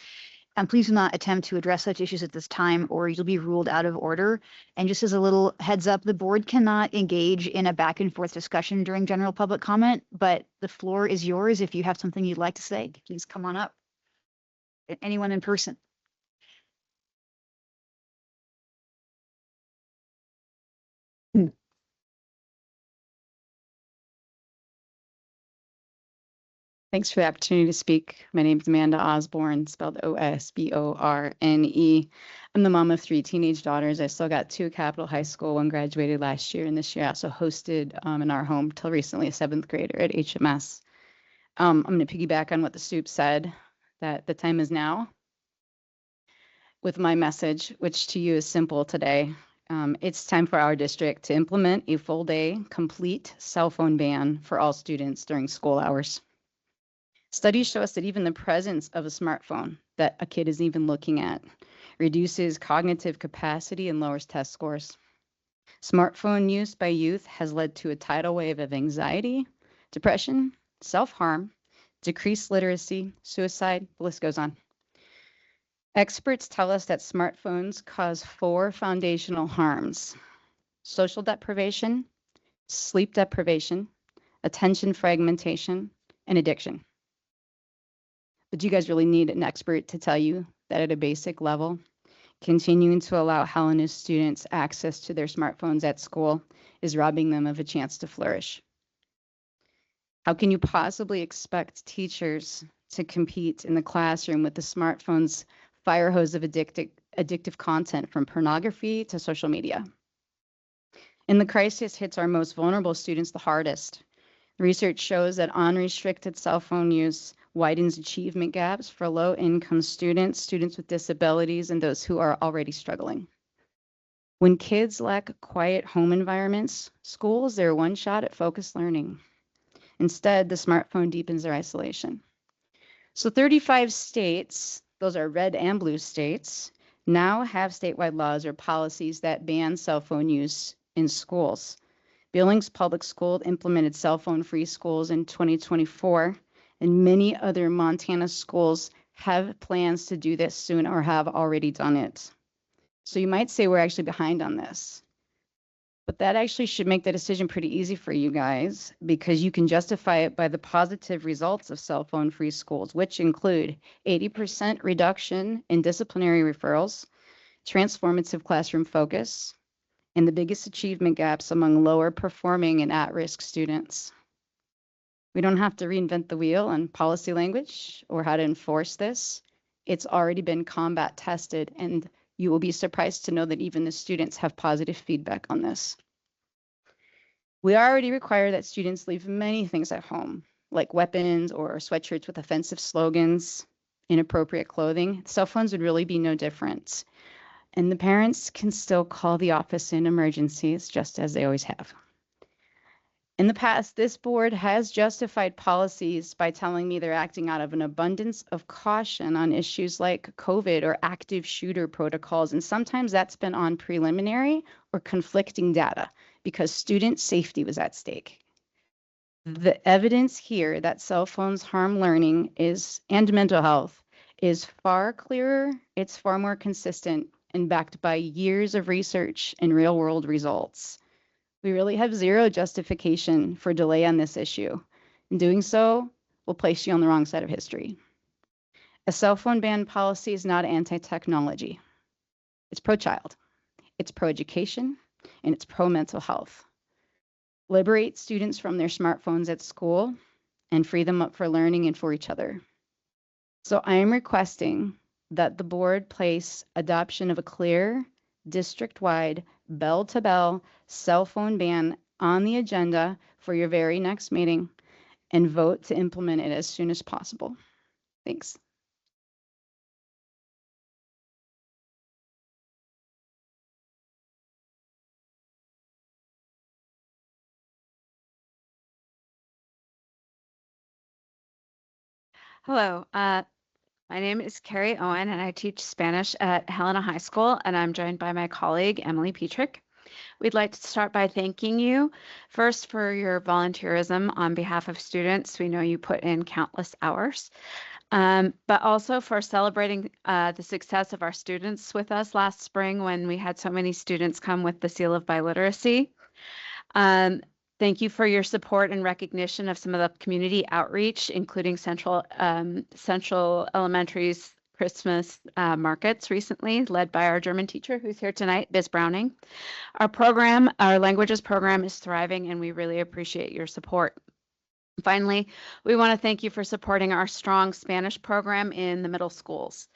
And please do not attempt to address such issues at this time, or you'll be ruled out of order. And just as a little heads up, the board cannot engage in a back and forth discussion during general public comment, but the floor is yours. If you have something you'd like to say, please come on up. Anyone in person? Thanks for the opportunity to speak. My name is Amanda Osborne, spelled Osborne. I'm the mom of 3 teenage daughters. I still got 2 at Capital High School. One graduated last year, and this year I also hosted in our home till recently a 7th grader at HMS. I'm going to piggyback on what the soup said, that the time is now, with my message, which to you is simple today. It's time for our district to implement a full day, complete cell phone ban for all students during school hours. Studies show us that even the presence of a smartphone that a kid isn't even looking at reduces cognitive capacity and lowers test scores. Smartphone use by youth has led to a tidal wave of anxiety, depression, self-harm, decreased literacy, suicide, the list goes on. Experts tell us that smartphones cause 4 foundational harms: social deprivation, sleep deprivation, attention fragmentation, and addiction. But do you guys really need an expert to tell you that at a basic level, continuing to allow Hellenist students access to their smartphones at school is robbing them of a chance to flourish? How can you possibly expect teachers to compete in the classroom with the smartphone's fire hose of addictive content, from pornography to social media? And the crisis hits our most vulnerable students the hardest. Research shows that unrestricted cell phone use widens achievement gaps for low-income students, students with disabilities, and those who are already struggling. When kids lack quiet home environments, schools, they're one shot at focused learning. Instead, the smartphone deepens their isolation. So 35 states, those are red and blue states, now have statewide laws or policies that ban cell phone use in schools. Billings Public School implemented cell phone-free schools in 2024, and many other Montana schools have plans to do this soon or have already done it. So you might say we're actually behind on this, but that actually should make the decision pretty easy for you guys, because you can justify it by the positive results of cell phone-free schools, which include 80% reduction in disciplinary referrals, transformative classroom focus, and the biggest achievement gaps among lower performing and at-risk students. We don't have to reinvent the wheel on policy language or how to enforce this. It's already been combat tested, and You will be surprised to know that even the students have positive feedback on this. We already require that students leave many things at home, like weapons or sweatshirts with offensive slogans, inappropriate clothing. Cell phones would really be no different. And the parents can still call the office in emergencies, just as they always have. In the past, this board has justified policies by telling me they're acting out of an abundance of caution on issues like COVID or active shooter protocols. And sometimes that's been on preliminary or conflicting data because student safety was at stake. The evidence here that cell phones harm learning and mental health is far clearer, it's far more consistent, and backed by years of research and real world results. We really have zero justification for delay on this issue. In doing so, will place you on the wrong side of history. A cell phone ban policy is not anti-technology. It's pro-child, it's pro-education, and it's pro-mental health. Liberate students from their smartphones at school and free them up for learning and for each other. So I am requesting that the board place adoption of a clear, district-wide, bell-to-bell cell phone ban on the agenda for your very next meeting and vote to implement it as soon as possible. Thanks. Hello, my name is Carrie Owen and I teach Spanish at Helena High School, and I'm joined by my colleague, Emily Petrick. We'd like to start by thanking you first for your volunteerism on behalf of students. We know you put in countless hours, but also for celebrating the success of our students with us last spring when we had so many students come with the Seal of Biliteracy. Thank you for your support and recognition of some of the community outreach, including Central Elementary's Christmas markets recently, led by our German teacher who's here tonight, Biz Browning. Our languages program is thriving, and we really appreciate your support. Finally, we want to thank you for supporting our strong Spanish program in the middle schools.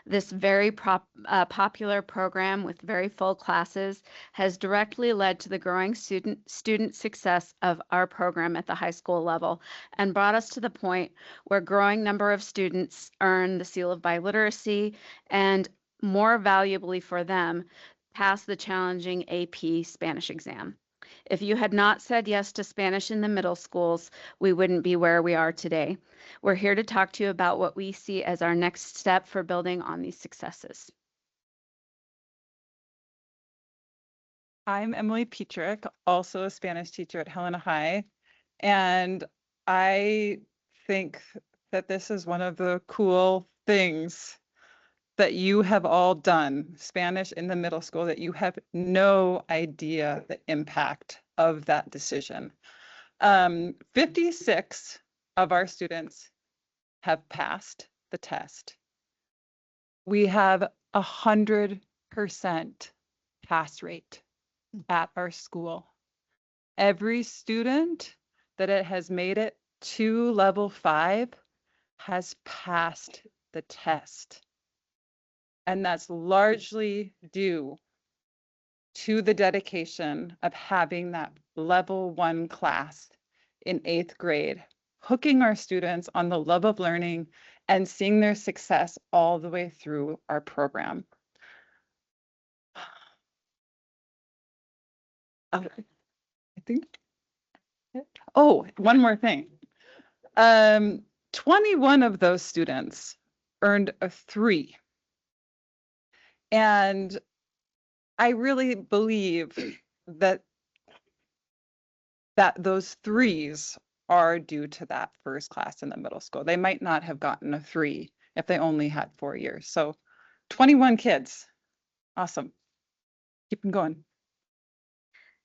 This very popular program with very full classes has directly led to the growing student success of our program at the high school level and brought us to the point where a growing number of students earn the Seal of Biliteracy and, more valuably for them, pass the challenging AP Spanish exam. If you had not said yes to Spanish in the middle schools, we wouldn't be where we are today. We're here to talk to you about what we see as our next step for building on these successes. I'm Emily Petrick, also a Spanish teacher at Helena High, and I think that this is one of the cool things that you have all done, Spanish in the middle school, that you have no idea the impact of that decision. 56 of our students have passed the test. We have 100% pass rate at our school. Every student that has made it to level 5 has passed the test. And that's largely due to the dedication of having that level 1 class in 8th grade, hooking our students on the love of learning and seeing their success all the way through our program. I think, oh, one more thing. 21 of those students earned a 3. And I really believe that those 3s are due to that first class in the middle school. They might not have gotten a 3 if they only had 4 years. So 21 kids. Awesome. Keep them going.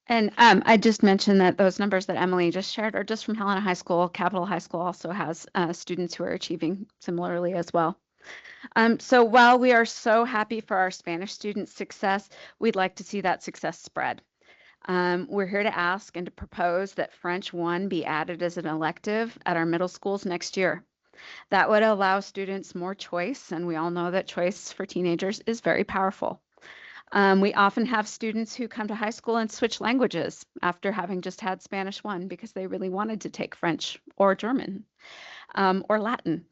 And I just mentioned that those numbers that Emily just shared are just from Helena High School. Capitol High School also has students who are achieving similarly as well. So while we are so happy for our Spanish students' success, we'd like to see that success spread. We're here to ask and to propose that French 1 be added as an elective at our middle schools next year. That would allow students more choice, and we all know that choice for teenagers is very powerful. We often have students who come to high school and switch languages after having just had Spanish 1 because they really wanted to take French or German or Latin.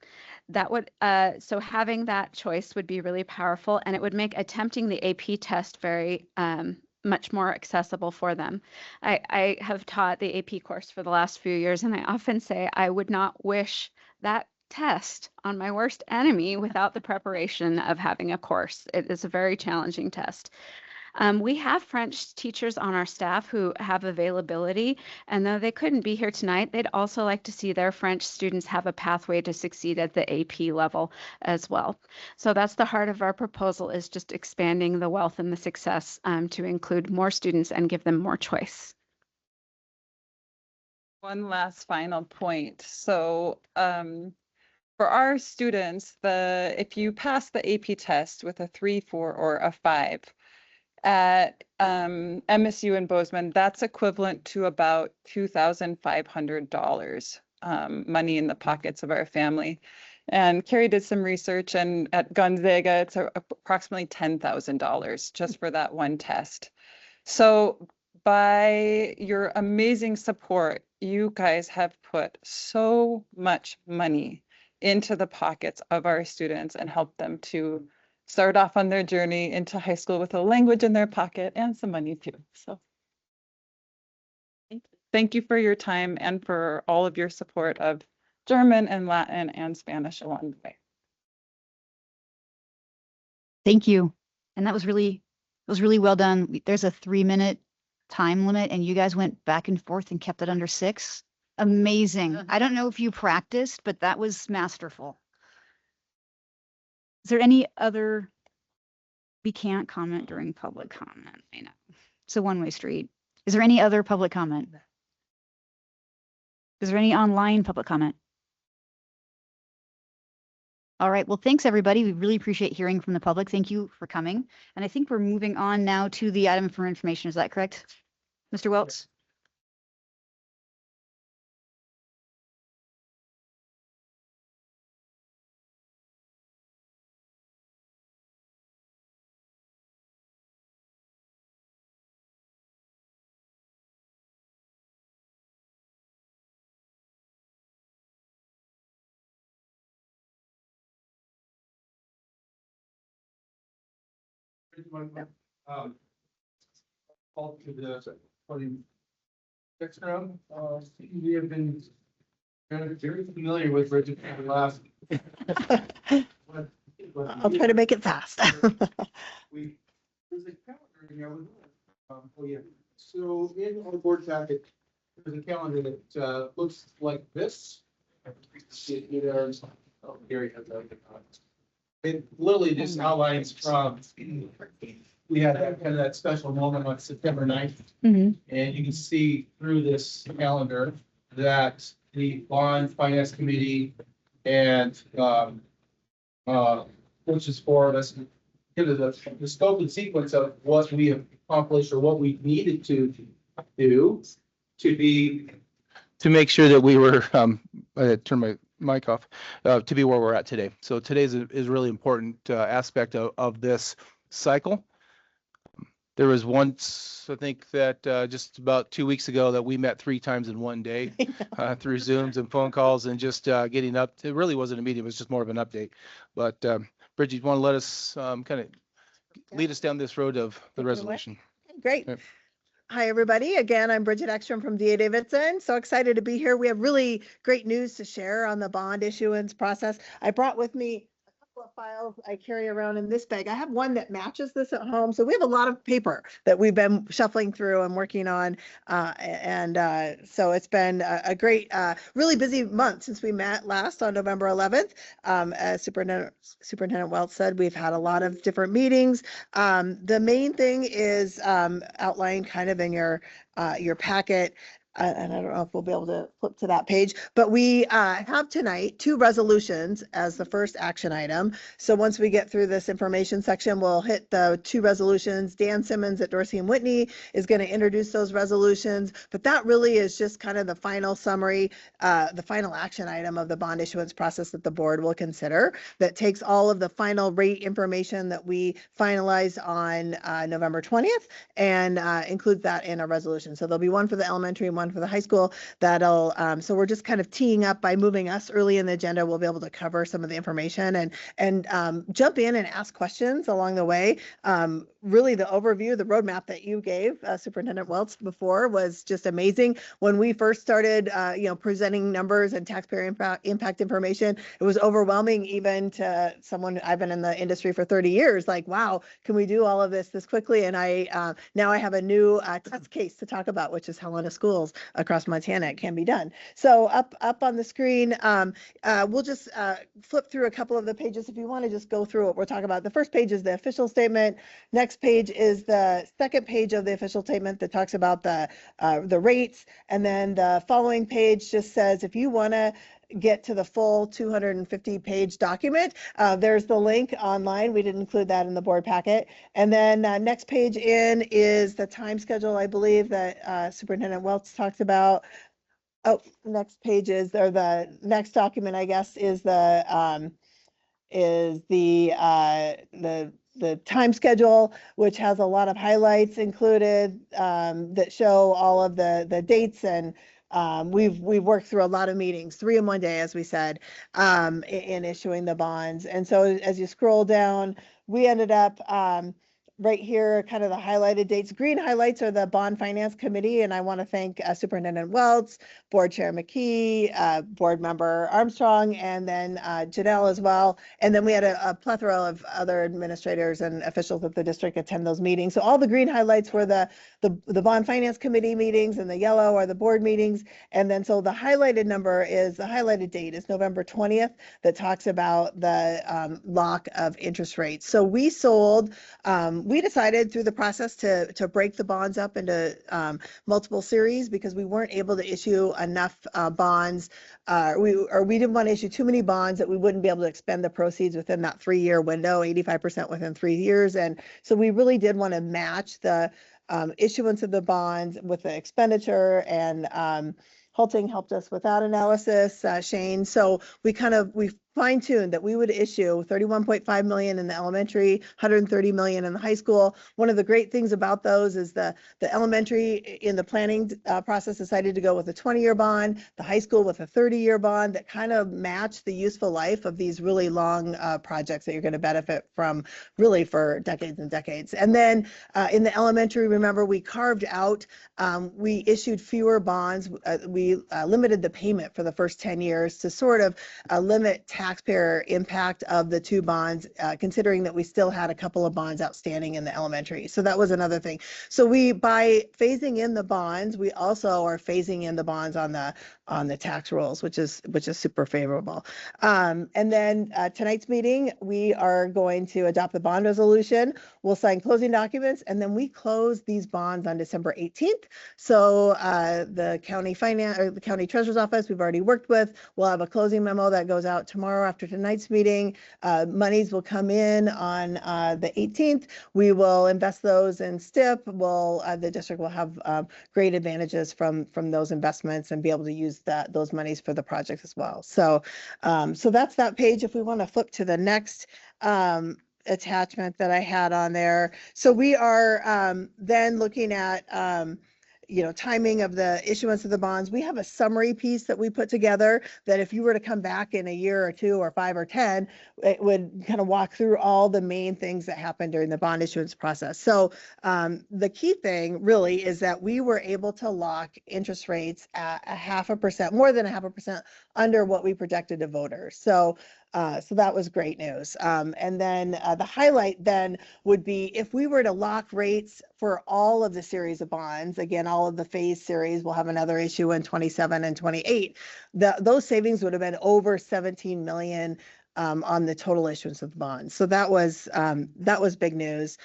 That would so having that choice would be really powerful, and it would make attempting the AP test very much more accessible for them. I have taught the AP course for the last few years, and I often say I would not wish that test on my worst enemy without the preparation of having a course. It is a very challenging test. We have French teachers on our staff who have availability, and though they couldn't be here tonight, they'd also like to see their French students have a pathway to succeed at the AP level as well. So that's the heart of our proposal, is just expanding the wealth and the success to include more students and give them more choice. One last final point. So for our students, if you pass the AP test with a 3, 4, or a 5, at MSU in Bozeman, that's equivalent to about $2,500 money in the pockets of our family. And Carrie did some research, and at Gonzaga, it's approximately $10,000 just for that one test. So by your amazing support, you guys have put so much money into the pockets of our students and helped them to start off on their journey into high school with a language in their pocket and some money too. So thank you for your time and for all of your support of German and Latin and Spanish along the way. Thank you. And that was really well done. There's a 3-minute time limit, and you guys went back and forth and kept it under 6. Amazing. I don't know if you practiced, but that was masterful. Is there any other? We can't comment during public comment. I know. It's a one-way street. Is there any other public comment? Is there any online public comment? All right. Well, thanks, everybody. We really appreciate hearing from the public. Thank you for coming. And I think we're moving on now to the item for information. Is that correct, Mr. Welts? Call to the next round. We have been very familiar with Bridget for the last. I'll try to make it fast. There's a calendar in here. Oh yeah. So in our board packet, there's a calendar that looks like this. Oh, Gary has that. It literally just outlines from, we had that kind of that special moment on September 9th. Mm-hmm. And you can see through this calendar that the bond finance committee and which is for us, give it the scope and sequence of what we have accomplished or what we needed to do to make sure that we were I turned my mic off to be where we're at today. So today's is a really important aspect of this cycle. There was once, I think that just about 2 weeks ago that we met 3 times in one day through Zooms and phone calls and just getting up. It really wasn't a meeting, it was just more of an update. But Bridget, you want to let us kind of lead us down this road of the resolution? Great. Yep. Hi, everybody. Again, I'm Bridget Ekstrom from D.A. Davidson. So excited to be here. We have really great news to share on the bond issuance process. I brought with me a couple of files I carry around in this bag. I have one that matches this at home. So we have a lot of paper that we've been shuffling through and working on. So it's been a great, really busy month since we met last on November 11th. As Superintendent Welch said, we've had a lot of different meetings. The main thing is outlined kind of in your packet. and I don't know if we'll be able to flip to that page, but we have tonight 2 resolutions as the first action item. So once we get through this information section, we'll hit the 2 resolutions. Dan Simmons at Dorsey and Whitney is going to introduce those resolutions, but that really is just kind of the final summary, the final action item of the bond issuance process that the board will consider, that takes all of the final rate information that we finalized on November 20th and includes that in a resolution. So there'll be one for the elementary and one for the high school. That'll so we're just kind of teeing up by moving us early in the agenda. We'll be able to cover some of the information and jump in and ask questions along the way. Really, the overview, the roadmap that you gave Superintendent Welch before was just amazing. When we first started, presenting numbers and taxpayer impact information, it was overwhelming even to someone. I've been in the industry for 30 years. Like, wow, can we do all of this quickly? And I now I have a new test case to talk about, which is how in schools across Montana it can be done. So up on the screen, we'll just flip through a couple of the pages if you want to just go through what we're talking about. The first page is the official statement. Next page is the second page of the official statement that talks about the rates, and then the following page just says if you want to get to the full 250-page document, there's the link online. We didn't include that in the board packet. And then next page in is the time schedule, I believe, that Superintendent Welch talked about. Oh, next page is, or the next document, I guess, is the time schedule, which has a lot of highlights included that show all of the dates, and we've worked through a lot of meetings, 3 in one day, as we said, in issuing the bonds. And so as you scroll down, we ended up right here, kind of the highlighted dates. Green highlights are the Bond Finance Committee, and I want to thank Superintendent Welch, Board Chair McKee, Board Member Armstrong, and then Janelle as well. And then we had a plethora of other administrators and officials of the district attend those meetings. So all the green highlights were the Bond Finance Committee meetings, and the yellow are the board meetings. And then so the highlighted number is, the highlighted date is November 20th, that talks about the lock of interest rates. So we sold, we decided through the process to break the bonds up into multiple series because we weren't able to issue enough bonds. We didn't want to issue too many bonds that we wouldn't be able to expend the proceeds within that 3-year window, 85% within 3 years. And so we really did want to match the issuance of the bonds with the expenditure, and Halting helped us with that analysis, Shane. So we fine-tuned that we would issue $31.5 million in the elementary, $130 million in the high school. One of the great things about those is the elementary in the planning process decided to go with a 20-year bond, the high school with a 30-year bond that kind of matched the useful life of these really long projects that you're going to benefit from really for decades and decades. And then in the elementary, remember, we carved out, we issued fewer bonds. We limited the payment for the first 10 years to sort of limit taxpayer impact of the 2 bonds, considering that we still had a couple of bonds outstanding in the elementary. So that was another thing. So by phasing in the bonds, we also are phasing in the bonds on the tax rolls, which is super favorable. And then tonight's meeting, we are going to adopt the bond resolution. We'll sign closing documents, and then we close these bonds on December 18th. So the county the county treasurer's office we've already worked with, we'll have a closing memo that goes out tomorrow after tonight's meeting. Monies will come in on the 18th. We will invest those in STIP. The district will have great advantages from those investments and be able to use those monies for the project as well. So so that's that page. If we want to flip to the next attachment that I had on there. So we are then looking at timing of the issuance of the bonds. We have a summary piece that we put together that if you were to come back in a year or 2 or 5 or 10, it would kind of walk through all the main things that happened during the bond issuance process. So the key thing really is that we were able to lock interest rates at 0.5%, more than 0.5% under what we projected to voters. So that was great news. And then the highlight then would be if we were to lock rates for all of the series of bonds, again, all of the phase series, we'll have another issue in 27 and 28. Those savings would have been over 17 million on the total issuance of bonds. So that was big news.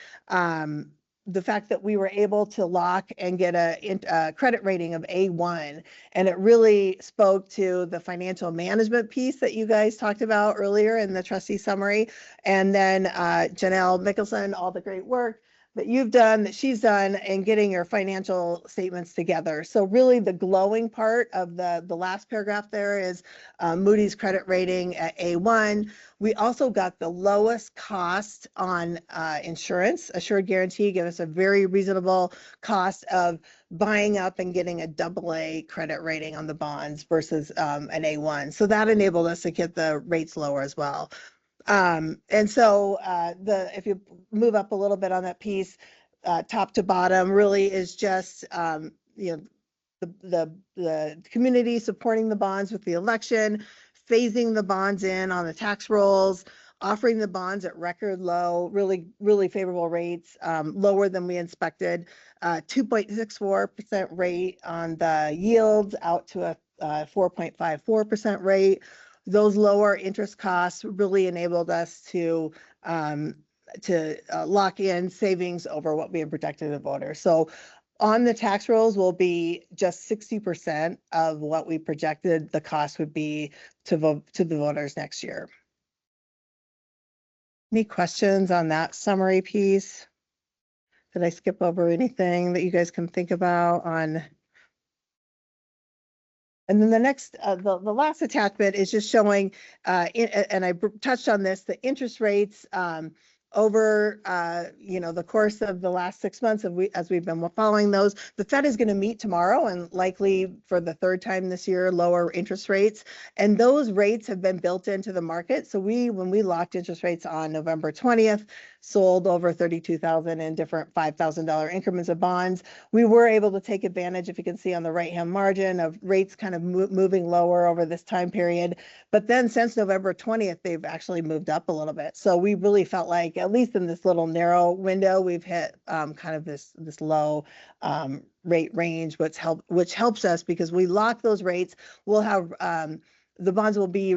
the fact that we were able to lock and get a credit rating of A1. And it really spoke to the financial management piece that you guys talked about earlier in the trustee summary. And then Janelle Mickelson, all the great work that you've done, that she's done in getting your financial statements together. So really the glowing part of the last paragraph there is Moody's credit rating at A1. We also got the lowest cost on insurance. Assured Guarantee gave us a very reasonable cost of buying up and getting a AA credit rating on the bonds versus an A1. So that enabled us to get the rates lower as well. And so if you move up a little bit on that piece, top to bottom really is just, you know, the community supporting the bonds with the election, phasing the bonds in on the tax rolls, offering the bonds at record low, really favorable rates, lower than we expected, 2.64% rate on the yields out to a 4.54% rate. Those lower interest costs really enabled us to lock in savings over what we had projected to voters. So on the tax rolls will be just 60% of what we projected the cost would be to the voters next year. Any questions on that summary piece? Did I skip over anything that you guys can think about on? And then the next, the last attachment is just showing, and I touched on this, the interest rates over, you know, the course of the last 6 months as we've been following those. The Fed is going to meet tomorrow and likely for the third time this year, lower interest rates. And those rates have been built into the market. So when we locked interest rates on November 20th, sold over 32,000 in different $5,000 increments of bonds. We were able to take advantage, if you can see on the right-hand margin, of rates kind of moving lower over this time period. But then since November 20th, they've actually moved up a little bit. So we really felt like, at least in this little narrow window, we've hit kind of this low rate range, which helps us because we lock those rates. We'll have the bonds will be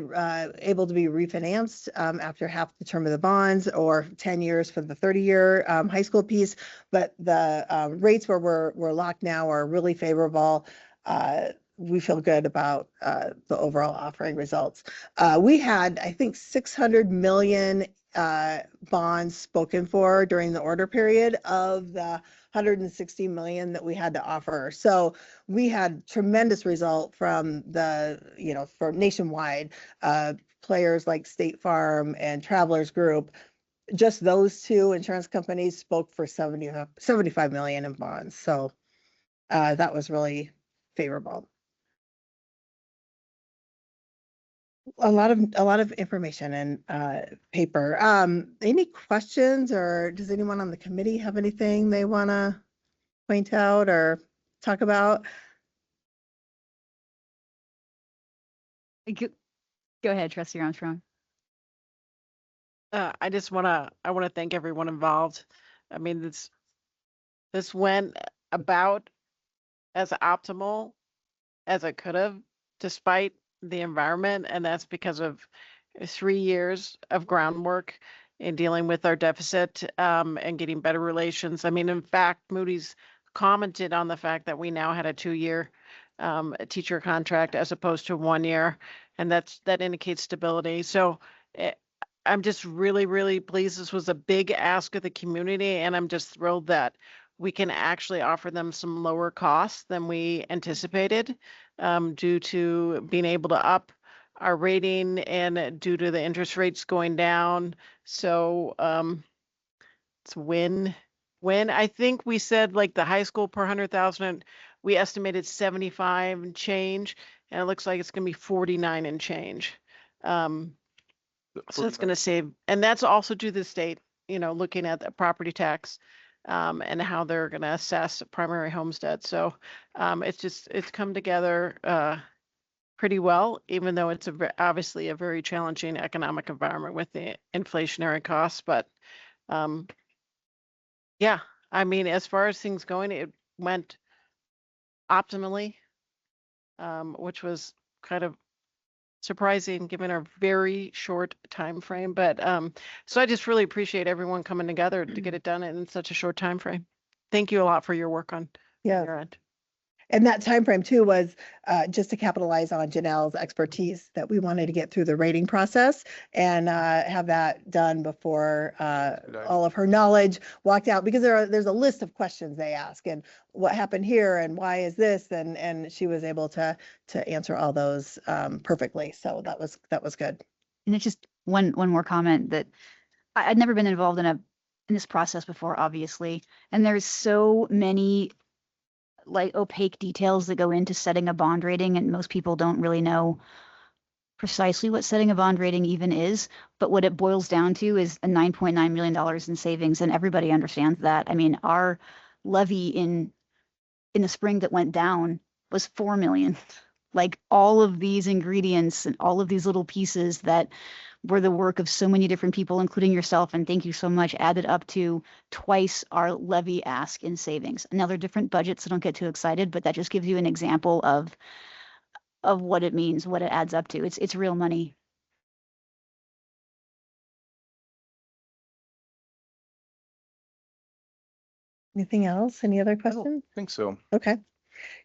able to be refinanced after half the term of the bonds, or 10 years for the 30-year high school piece. But the rates where we're locked now are really favorable. We feel good about the overall offering results. We had, I think, 600 million bonds spoken for during the order period of the 160 million that we had to offer. So we had tremendous result from the, you know, for nationwide players like State Farm and Travelers Group. Just those two insurance companies spoke for 75 million in bonds. So that was really favorable. A lot of information and paper. Any questions, or does anyone on the committee have anything they want to point out or talk about? Go ahead, Trustee Armstrong. I want to thank everyone involved. I mean, this went about as optimal as it could have, despite the environment, and that's because of 3 years of groundwork in dealing with our deficit and getting better relations. I mean, in fact, Moody's commented on the fact that we now had a 2-year teacher contract as opposed to 1 year, and that indicates stability. So I'm just really pleased. This was a big ask of the community, and I'm just thrilled that we can actually offer them some lower costs than we anticipated due to being able to up our rating and due to the interest rates going down. So it's win. I think we said like the high school per 100,000, we estimated 75 and change, and it looks like it's going to be 49 and change. So it's going to save, and that's also due to the state, you know, looking at the property tax and how they're going to assess primary homestead. So it's come together pretty well, even though it's obviously a very challenging economic environment with the inflationary costs. But yeah, I mean, as far as things going, it went optimally, which was kind of surprising given our very short time frame. But so I just really appreciate everyone coming together to get it done in such a short time frame. thank you a lot for your work on Yeah. your end. And that time frame too was just to capitalize on Janelle's expertise, that we wanted to get through the rating process and have that done before all of her knowledge walked out, because there's a list of questions they ask, and what happened here and why is this, and she was able to answer all those perfectly. So that was good. And it's just one more comment that I'd never been involved in this process before, obviously. And there's so many like opaque details that go into setting a bond rating, and most people don't really know precisely what setting a bond rating even is. But what it boils down to is a $9.9 million in savings, and everybody understands that. I mean, our levy in the spring that went down was $4 million. Like all of these ingredients and all of these little pieces that were the work of so many different people, including yourself, and thank you so much, added up to twice our levy ask in savings. Now they're different budgets, so don't get too excited, but that just gives you an example of what it means, what it adds up to. It's real money. Anything else? Any other I don't questions? think so. Okay,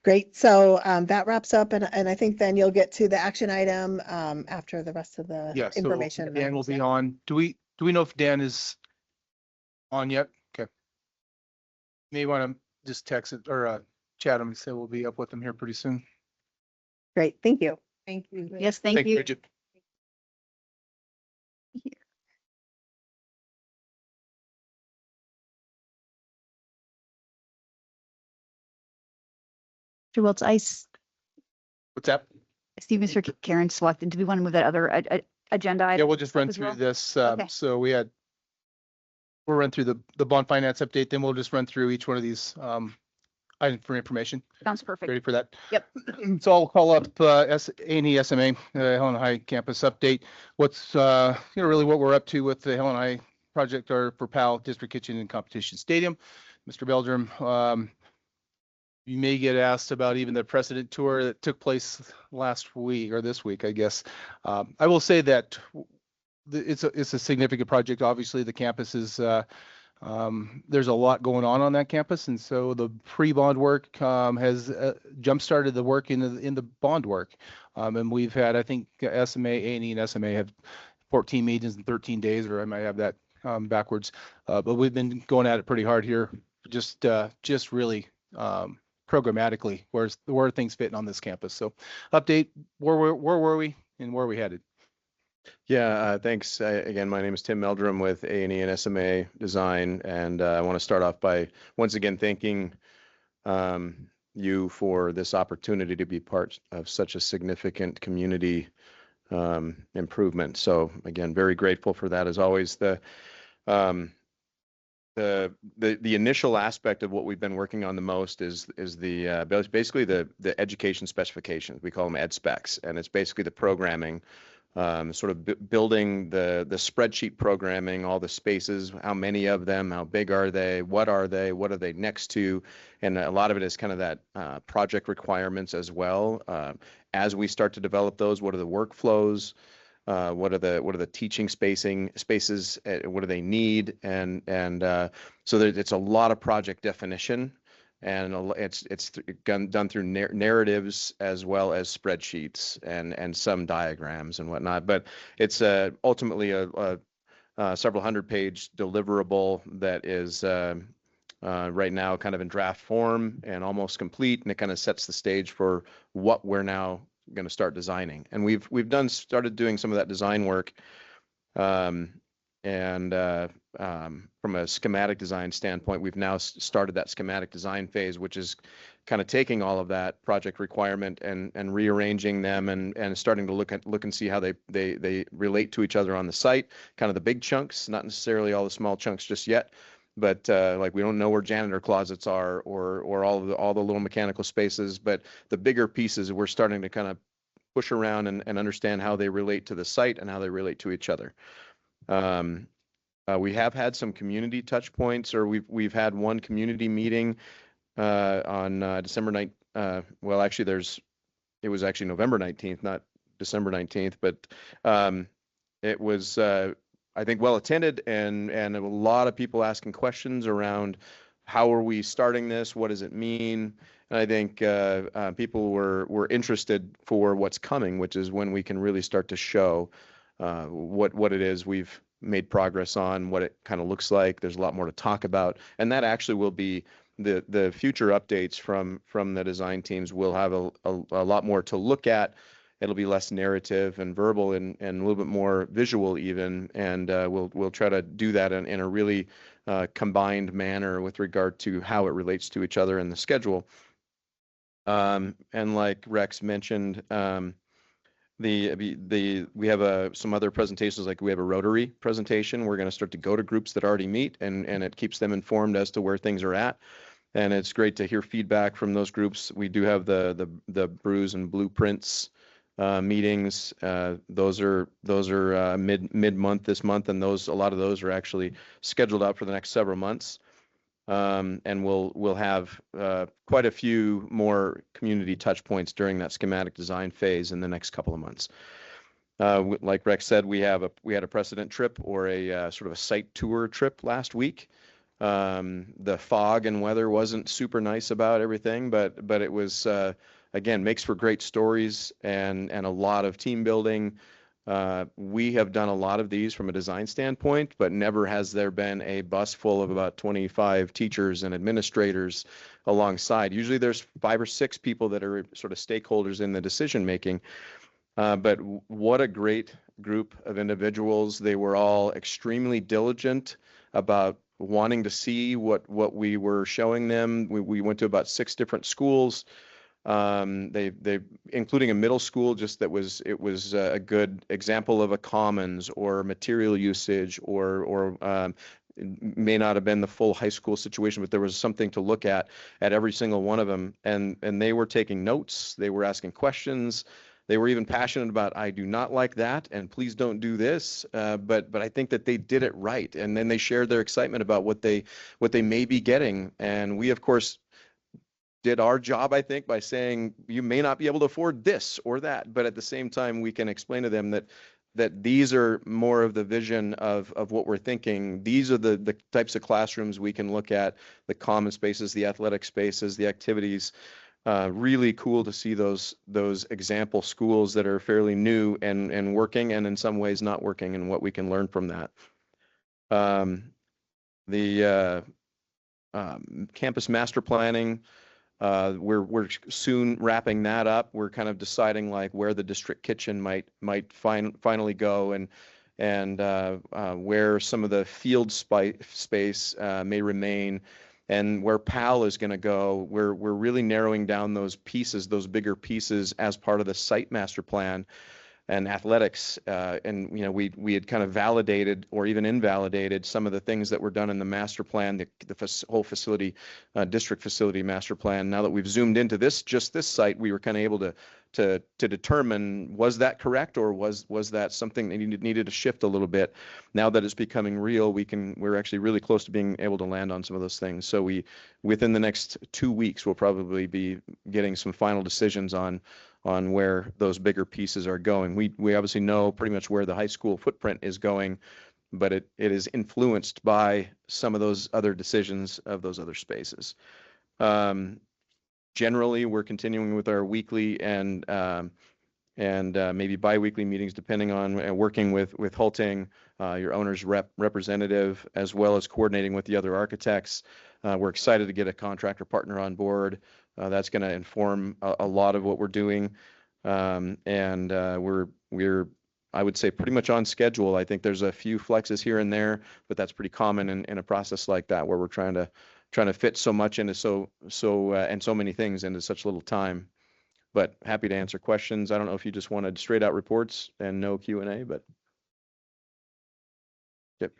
great. So that wraps up, and I think then you'll get to the action item after the rest of the Yeah, so information. Dan will be on. Do we know if Dan is on yet? Okay. May want to just text it or chat him and say we'll be up with him here pretty soon. Great, thank you. Thank you. Yes, thank Thanks, you. Bridget. Mr. Wiltz, What's that? see Mr. Karen just walked in. Do we want to move that other agenda Yeah, item? we'll just run as through well? this. Okay. So we'll run through the bond finance update, then we'll just run through each one of these items for information. Sounds perfect. Ready for that? Yep. So I'll call up A&E SMA, Helen High Campus Update. What's really what we're up to with the Helen High project or for PAL District Kitchen and Competition Stadium. Mr. Beldrum, you may get asked about even the precedent tour that took place last week or this week, I guess. I will say that it's a significant project. Obviously, the campus is there's a lot going on that campus, and so the pre-bond work has jump-started the work in the bond work. And we've had, I think, SMA, A&E, and SMA have 14 meetings in 13 days, or I might have that backwards. But we've been going at it pretty hard here, just really programmatically, where are things fitting on this campus. So update, where were we and where are we headed? Yeah, thanks. Again, my name is Tim Meldrum with A&E and SMA Design, and I want to start off by once again thanking you for this opportunity to be part of such a significant community improvement. So again, very grateful for that as always. The initial aspect of what we've been working on the most is basically the education specifications. We call them ed specs, and it's basically the programming. Sort of building the spreadsheet programming, all the spaces, how many of them, how big are they, what are they next to, and a lot of it is kind of that project requirements as well. As we start to develop those, what are the workflows, what are the teaching spaces, what do they need, and so it's a lot of project definition. And it's done through narratives as well as spreadsheets and some diagrams and whatnot. But it's ultimately a several hundred-page deliverable that is right now kind of in draft form and almost complete, and it kind of sets the stage for what we're now going to start designing. And we've started doing some of that design work. From a schematic design standpoint, we've now started that schematic design phase, which is kind of taking all of that project requirement and rearranging them and starting to look and see how they relate to each other on the site, kind of the big chunks, not necessarily all the small chunks just yet. But like we don't know where janitor closets are or all the little mechanical spaces, but the bigger pieces we're starting to kind of push around and understand how they relate to the site and how they relate to each other. We have had some community touch points, or we've had one community meeting on December 9th. Well, actually, it was actually November 19th, not December 19th, but it was I think well attended and a lot of people asking questions around how are we starting this? What does it mean? And I think people were interested for what's coming, which is when we can really start to show what it is we've made progress on, what it kind of looks like. There's a lot more to talk about, and that actually will be the future updates from the design teams. Will have a lot more to look at. It'll be less narrative and verbal and a little bit more visual even, and we'll try to do that in a really combined manner with regard to how it relates to each other in the schedule. And like Rex mentioned, we have some other presentations, like we have a Rotary presentation. We're going to start to go to groups that already meet, and it keeps them informed as to where things are at. And it's great to hear feedback from those groups. We do have the Brews and Blueprints meetings. Those are mid-month this month, and a lot of those are actually scheduled out for the next several months. And we'll have quite a few more community touch points during that schematic design phase in the next couple of months. Like Rex said, we had a precedent trip, or a sort of a site tour trip last week. The fog and weather wasn't super nice about everything, but it was again, makes for great stories and a lot of team building. We have done a lot of these from a design standpoint, but never has there been a bus full of about 25 teachers and administrators alongside. Usually there's 5 or 6 people that are sort of stakeholders in the decision making. But what a great group of individuals. They were all extremely diligent about wanting to see what we were showing them. We went to about 6 different schools. They including a middle school, just it was a good example of a commons or material usage, or it may not have been the full high school situation, but there was something to look at every single one of them. And they were taking notes. They were asking questions. They were even passionate about, I do not like that, and please don't do this. But I think that they did it right. And then they shared their excitement about what they may be getting. And we, of course, did our job, I think, by saying you may not be able to afford this or that, but at the same time, we can explain to them that these are more of the vision of what we're thinking. These are the types of classrooms we can look at, the common spaces, the athletic spaces, the activities. Really cool to see those example schools that are fairly new and working, and in some ways not working, and what we can learn from that. The campus master planning. We're soon wrapping that up. We're kind of deciding like where the district kitchen might finally go, and where some of the field space may remain, and where PAL is going to go. We're really narrowing down those pieces, those bigger pieces, as part of the site master plan. And athletics, and we had kind of validated or even invalidated some of the things that were done in the master plan, the whole facility, district facility master plan. Now that we've zoomed into this site, we were kind of able to determine, was that correct, or was that something that needed to shift a little bit? Now that it's becoming real, we're actually really close to being able to land on some of those things. So within the next 2 weeks, we'll probably be getting some final decisions on where those bigger pieces are going. We obviously know pretty much where the high school footprint is going, but it is influenced by some of those other decisions of those other spaces. Generally, we're continuing with our weekly and maybe bi-weekly meetings, depending on working with Hulting, your owner's representative, as well as coordinating with the other architects. We're excited to get a contractor partner on board. That's going to inform a lot of what we're doing. And we're, I would say, pretty much on schedule. I think there's a few flexes here and there, but that's pretty common in a process like that, where we're trying to fit so much into so many things into such little time. But happy to answer questions. I don't know if you just wanted straight out reports and no Q&A, but. Yep.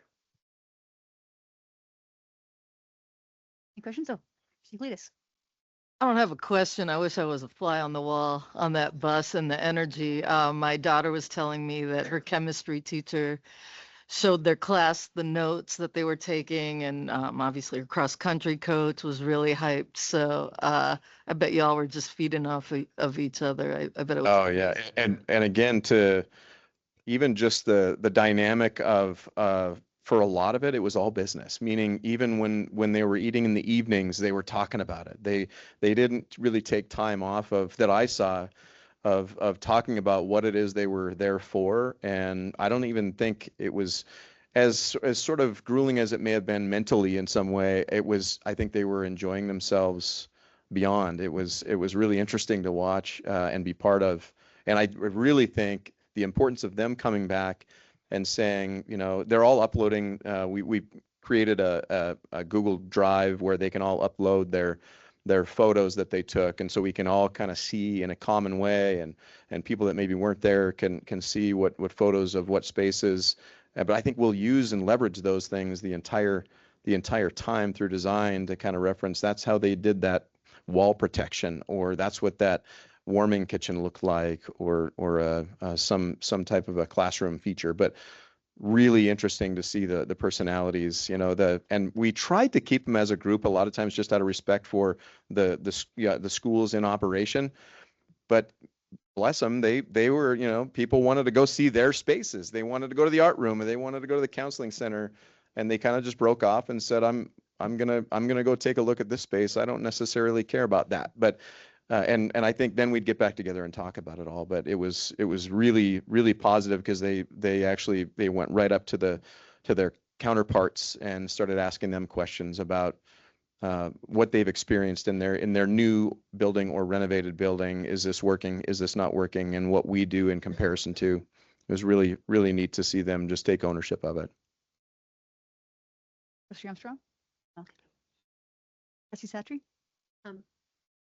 Any questions? Oh, Cletus. I don't have a question. I wish I was a fly on the wall on that bus and the energy. My daughter was telling me that her chemistry teacher showed their class the notes that they were taking, and obviously her cross country coach was really hyped. So I bet y'all were just feeding off of each other. I bet it was. Oh yeah, and again, to even just the dynamic of for a lot of it, it was all business, meaning even when they were eating in the evenings, they were talking about it. They didn't really take time off of that I saw of talking about what it is they were there for. And I don't even think it was as sort of grueling as it may have been mentally in some way. I think they were enjoying themselves beyond. It was really interesting to watch and be part of. And I really think the importance of them coming back and saying, they're all uploading. We created a Google Drive where they can all upload their photos that they took, and so we can all kind of see in a common way, and people that maybe weren't there can see what photos of what spaces. But I think we'll use and leverage those things the entire time through design to kind of reference. That's how they did that wall protection, or that's what that warming kitchen looked like, or some type of a classroom feature. But really interesting to see the personalities, and we tried to keep them as a group a lot of times just out of respect for the schools in operation. But bless them, they were, people wanted to go see their spaces. They wanted to go to the art room, or they wanted to go to the counseling center, and they kind of just broke off and said, I'm gonna go take a look at this space. I don't necessarily care about that. But and I think then we'd get back together and talk about it all. But it was really, really positive, because they went right up to their counterparts and started asking them questions about what they've experienced in their new building or renovated building. Is this working? Is this not working? And what we do in comparison to. It was really, really neat to see them just take ownership of it. Trustee Armstrong? No. Trustee Satry?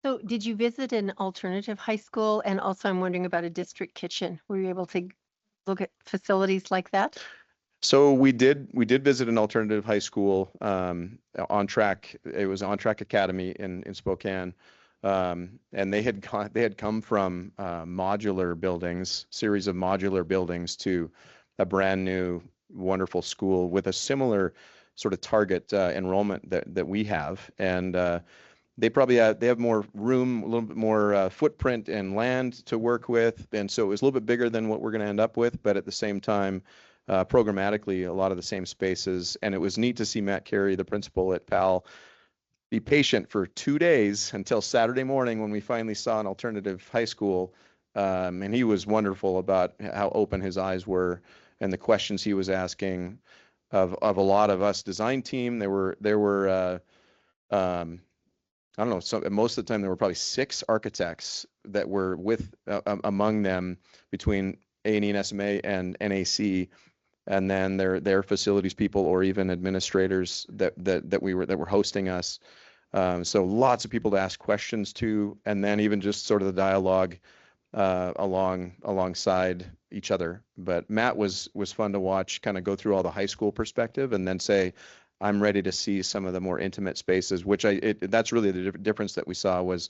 So did you visit an alternative high school? And also I'm wondering about a district kitchen. Were you able to look at facilities like that? So we did visit an alternative high school, On Track. It was On Track Academy in Spokane. And they had come from modular buildings, series of modular buildings, to a brand new, wonderful school with a similar sort of target enrollment that we have. And they probably have more room, a little bit more footprint and land to work with. And so it was a little bit bigger than what we're going to end up with, but at the same time, programmatically, a lot of the same spaces. And it was neat to see Matt Carey, the principal at PAL, be patient for 2 days until Saturday morning when we finally saw an alternative high school. And he was wonderful about how open his eyes were and the questions he was asking of a lot of us design team. There were I don't know, so most of the time there were probably 6 architects that were with among them, between A&E and SMA and NAC, and then their facilities people, or even administrators that were hosting us. So lots of people to ask questions to, and then even just sort of the dialogue alongside each other. But Matt was fun to watch, kind of go through all the high school perspective, and then say, I'm ready to see some of the more intimate spaces, which that's really the difference that we saw, was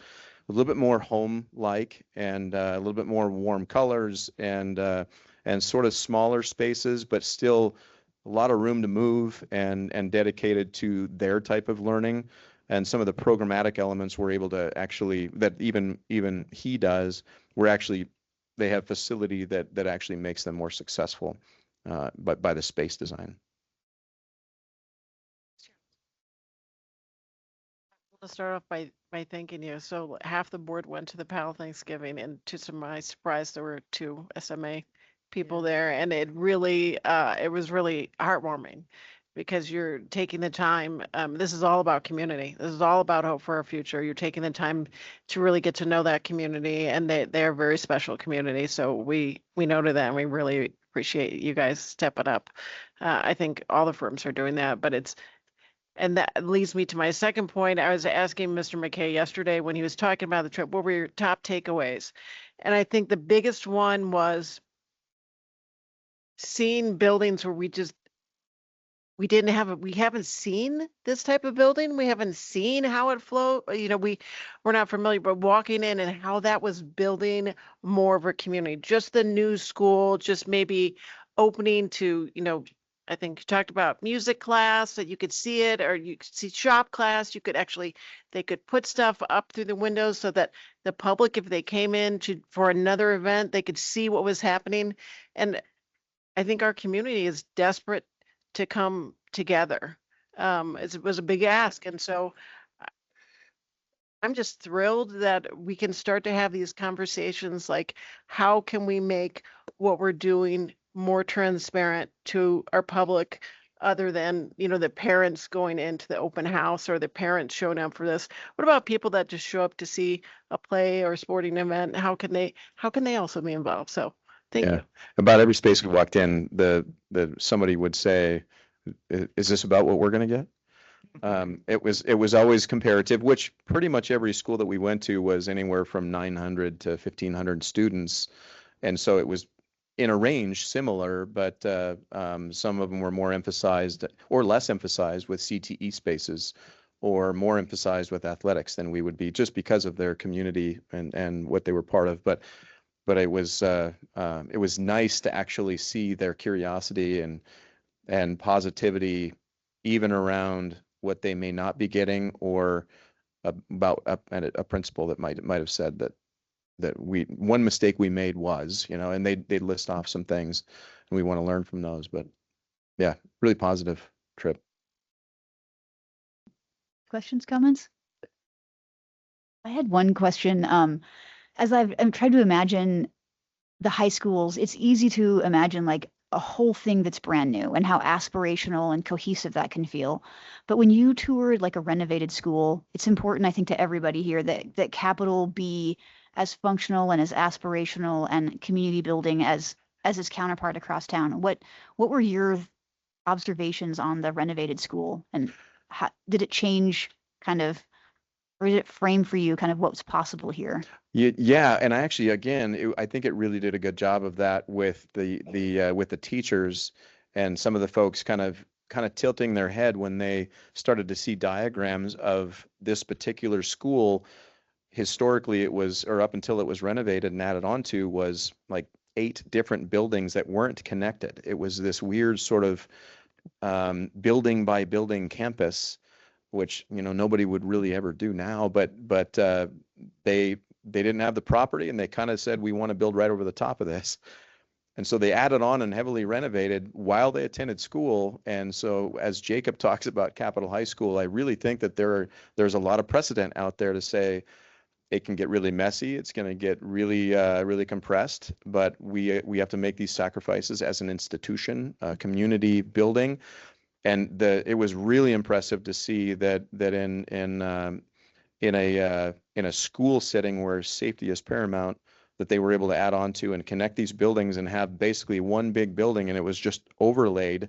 a little bit more home-like, and a little bit more warm colors, and sort of smaller spaces, but still a lot of room to move, and dedicated to their type of learning. And some of the programmatic elements we're able to actually, that even he does, they have facility that actually makes them more successful, but by the space design. I'll start off by thanking you. So half the board went to the PAL Thanksgiving, and to my surprise, there were 2 SMA people there, and it was really heartwarming, because you're taking the time. This is all about community. This is all about hope for our future. You're taking the time to really get to know that community, and they're a very special community. So we noted that, and we really appreciate you guys stepping up. I think all the firms are doing that, but and that leads me to my second point. I was asking Mr. McKay yesterday when he was talking about the trip, what were your top takeaways? And I think the biggest one was seeing buildings where we haven't seen this type of building. We haven't seen how it flowed. We're not familiar, but walking in and how that was building more of a community, just the new school, just maybe opening to, I think you talked about music class, that you could see it, or you could see shop class. They could put stuff up through the windows so that the public, if they came in for another event, they could see what was happening. And I think our community is desperate to come together. It was a big ask. And so I'm just thrilled that we can start to have these conversations like, how can we make what we're doing more transparent to our public, other than, the parents going into the open house or the parents showing up for this? What about people that just show up to see a play or sporting event? How can they also be involved? So thank Yeah. you. About every space we walked in, somebody would say, is this about what we're going to get? It was always comparative, which pretty much every school that we went to was anywhere from 900 to 1,500 students. And so it was in a range similar, but some of them were more emphasized or less emphasized with CTE spaces, or more emphasized with athletics than we would be, just because of their community and what they were part of. But it was nice to actually see their curiosity and positivity, even around what they may not be getting, or about a principal that might have said that one mistake we made was, and they'd list off some things, and we want to learn from those. But yeah, really positive trip. Questions, comments? I had one question. As I'm trying to imagine the high schools, it's easy to imagine like a whole thing that's brand new and how aspirational and cohesive that can feel. But when you toured like a renovated school, it's important, I think, to everybody here that Capital be as functional and as aspirational and community building as its counterpart across town. What were your observations on the renovated school, and how did it change kind of, or did it frame for you kind of what's possible here? Yeah, and actually, again, I think it really did a good job of that with the teachers and some of the folks kind of tilting their head when they started to see diagrams of this particular school. Historically, it was, or up until it was renovated and added onto, was like 8 different buildings that weren't connected. It was this weird sort of building by building campus, which nobody would really ever do now. But they didn't have the property, and they kind of said, we want to build right over the top of this. And so they added on and heavily renovated while they attended school. And so as Jacob talks about Capital High School, I really think that there's a lot of precedent out there to say it can get really messy. It's going to get really, really compressed, but we have to make these sacrifices as an institution, community building. And it was really impressive to see that in a school setting where safety is paramount, that they were able to add on to and connect these buildings and have basically one big building, and it was just overlaid.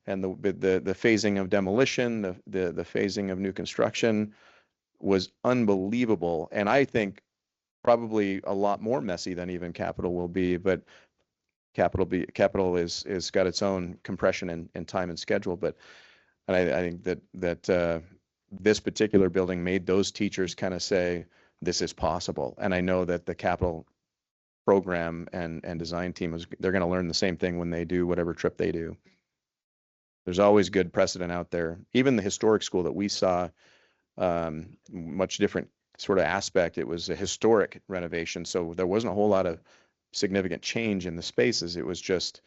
And the phasing of demolition, the phasing of new construction was unbelievable. And I think probably a lot more messy than even Capital will be, but Capital is got its own compression and time and schedule. And I think that this particular building made those teachers kind of say, this is possible. And I know that the Capital program and design team they're going to learn the same thing when they do whatever trip they do. There's always good precedent out there. Even the historic school that we saw, much different sort of aspect. It was a historic renovation, so there wasn't a whole lot of significant change in the spaces. It was just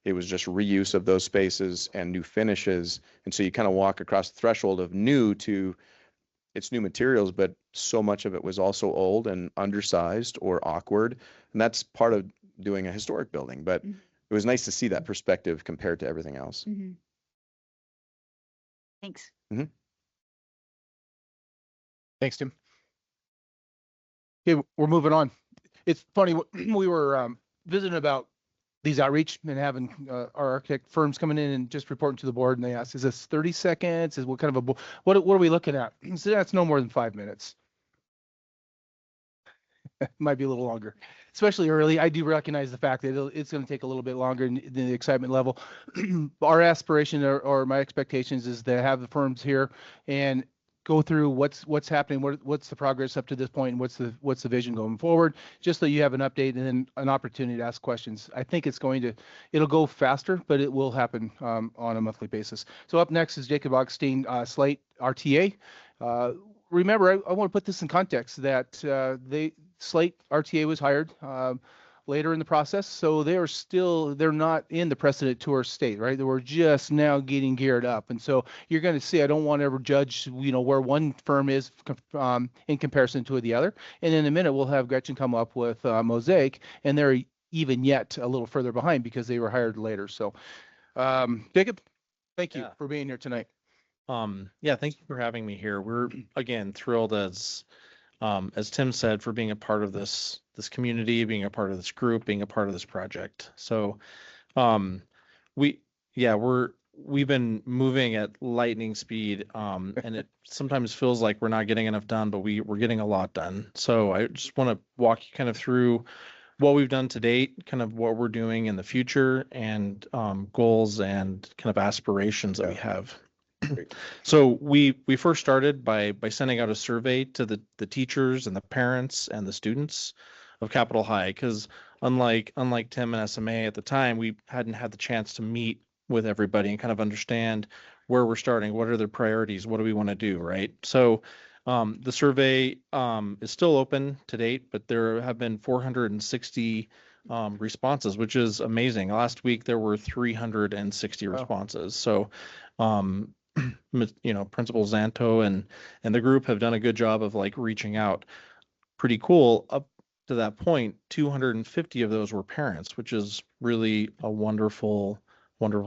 reuse of those spaces and new finishes. And so you kind of walk across the threshold of new to it's new materials, but so much of it was also old and undersized or awkward. And that's part of doing a historic building. But it was nice to see that perspective compared to everything else. Mm-hmm. Thanks. Mm-hmm. Thanks, Tim. Okay, we're moving on. It's funny, we were visiting about these outreach and having our architect firms coming in and just reporting to the board, and they asked, is this 30 seconds? Is what kind of what are we looking at? So that's no more than 5 minutes. Might be a little longer, especially early. I do recognize the fact that it's going to take a little bit longer in the excitement level. Our aspiration or my expectations is to have the firms here and go through what's happening, what's the progress up to this point, and what's the vision going forward, just so you have an update and then an opportunity to ask questions. I think it'll go faster, but it will happen on a monthly basis. So up next is Jacob Augustine, Slate RTA. Remember, I want to put this in context that Slate RTA was hired later in the process. So they're not in the precedent tour state, right? We're just now getting geared up. And so you're going to see, I don't want to ever judge, where one firm is in comparison to the other. And in a minute, we'll have Gretchen come up with Mosaic, and they're even yet a little further behind because they were hired later. So Jacob, thank you Yeah. for being here tonight. Yeah, thank you for having me here. We're again thrilled as Tim said, for being a part of this community, being a part of this group, being a part of this project. So we've been moving at lightning speed, and it sometimes feels like we're not getting enough done, but we're getting a lot done. So I just want to walk you kind of through what we've done to date, kind of what we're doing in the future, and goals and kind of aspirations that we have. So we first started by sending out a survey to the teachers and the parents and the students of Capitol High, because unlike Tim and SMA at the time, we hadn't had the chance to meet with everybody and kind of understand where we're starting, what are their priorities, what do we want to do, right? So the survey is still open to date, but there have been 460 responses, which is amazing. Last week there were 360 responses. So Principal Zanto and the group have done a good job of like reaching out. Pretty cool. Up to that point, 250 of those were parents, which is really a wonderful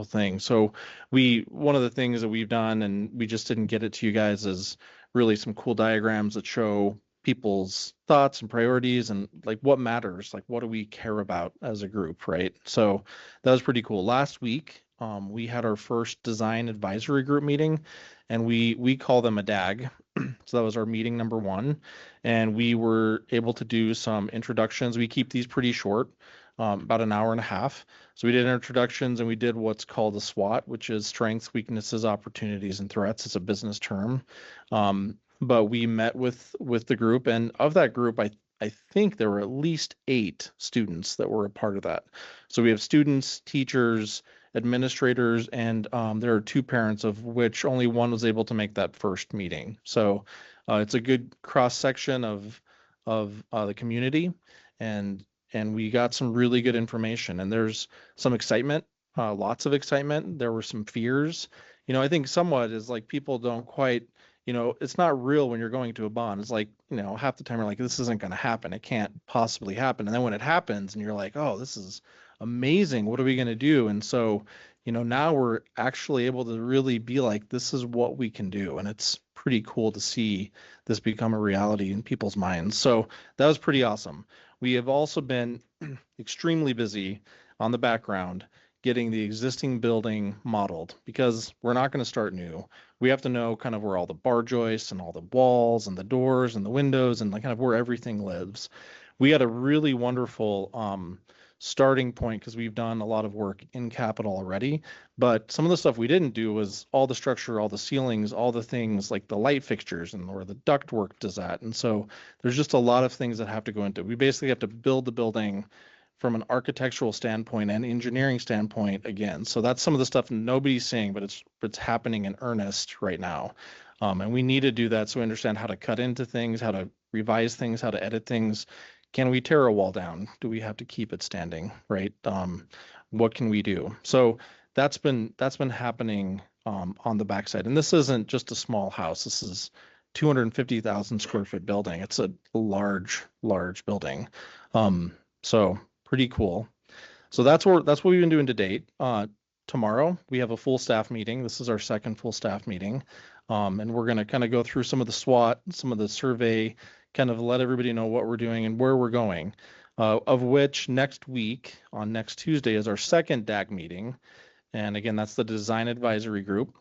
thing. So one of the things that we've done, and we just didn't get it to you guys, is really some cool diagrams that show people's thoughts and priorities and like what matters, like what do we care about as a group, right? So that was pretty cool. Last week, we had our first design advisory group meeting, and we call them a DAG. So that was our meeting number 1, and we were able to do some introductions. We keep these pretty short, about an hour and a half. So we did introductions, and we did what's called a SWOT, which is strengths, weaknesses, opportunities, and threats. It's a business term. But we met with the group, and of that group, I think there were at least 8 students that were a part of that. So we have students, teachers, administrators, and there are 2 parents, of which only one was able to make that first meeting. So it's a good cross section of the community, and we got some really good information. And there's some excitement, lots of excitement. There were some fears. I think somewhat is like people don't quite. It's not real when you're going to a bond. It's like, half the time you're like, this isn't going to happen. It can't possibly happen. And then when it happens and you're like, oh, this is amazing. What are we going to do? And so, now we're actually able to really be like, this is what we can do. And it's pretty cool to see this become a reality in people's minds. So that was pretty awesome. We have also been extremely busy on the background getting the existing building modeled, because we're not going to start new. We have to know kind of where all the bar joists and all the walls and the doors and the windows and like kind of where everything lives. We had a really wonderful starting point because we've done a lot of work in Capitol already, but some of the stuff we didn't do was all the structure, all the ceilings, all the things like the light fixtures and where the duct work does that. And so there's just a lot of things that have to go into it. We basically have to build the building from an architectural standpoint and engineering standpoint again. So that's some of the stuff nobody's seeing, but it's happening in earnest right now. And we need to do that so we understand how to cut into things, how to revise things, how to edit things. Can we tear a wall down? Do we have to keep it standing, right? What can we do? So that's been happening on the backside. And this isn't just a small house. This is 250,000 square foot building. It's a large building. So pretty cool. So that's what we've been doing to date. Tomorrow we have a full staff meeting. This is our second full staff meeting. And we're going to kind of go through some of the SWOT, some of the survey, kind of let everybody know what we're doing and where we're going, of which next week on next Tuesday is our second DAG meeting. And again, that's the design advisory group.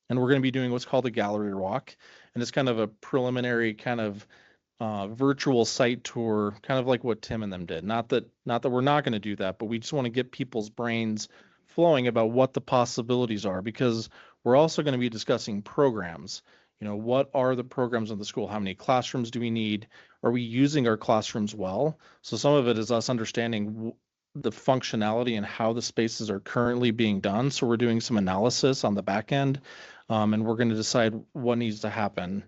And we're going to be doing what's called a gallery walk. And it's kind of a preliminary kind of virtual site tour, kind of like what Tim and them did. Not that we're not going to do that, but we just want to get people's brains flowing about what the possibilities are, because we're also going to be discussing programs. What are the programs in the school? How many classrooms do we need? Are we using our classrooms well? So some of it is us understanding the functionality and how the spaces are currently being done. So we're doing some analysis on the back end, and we're going to decide what needs to happen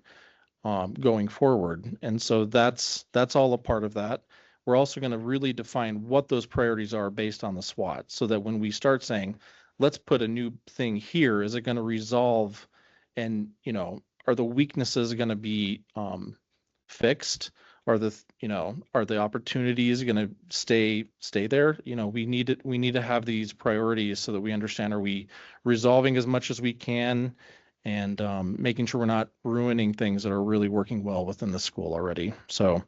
going forward. And so that's all a part of that. we're also going to really define what those priorities are based on the SWOT, so that when we start saying, let's put a new thing here, is it going to resolve, and, you know, are the weaknesses going to be fixed? Are the opportunities going to stay there? You know, we need to have these priorities so that we understand, are we resolving as much as we can, and making sure we're not ruining things that are really working well within the school already. So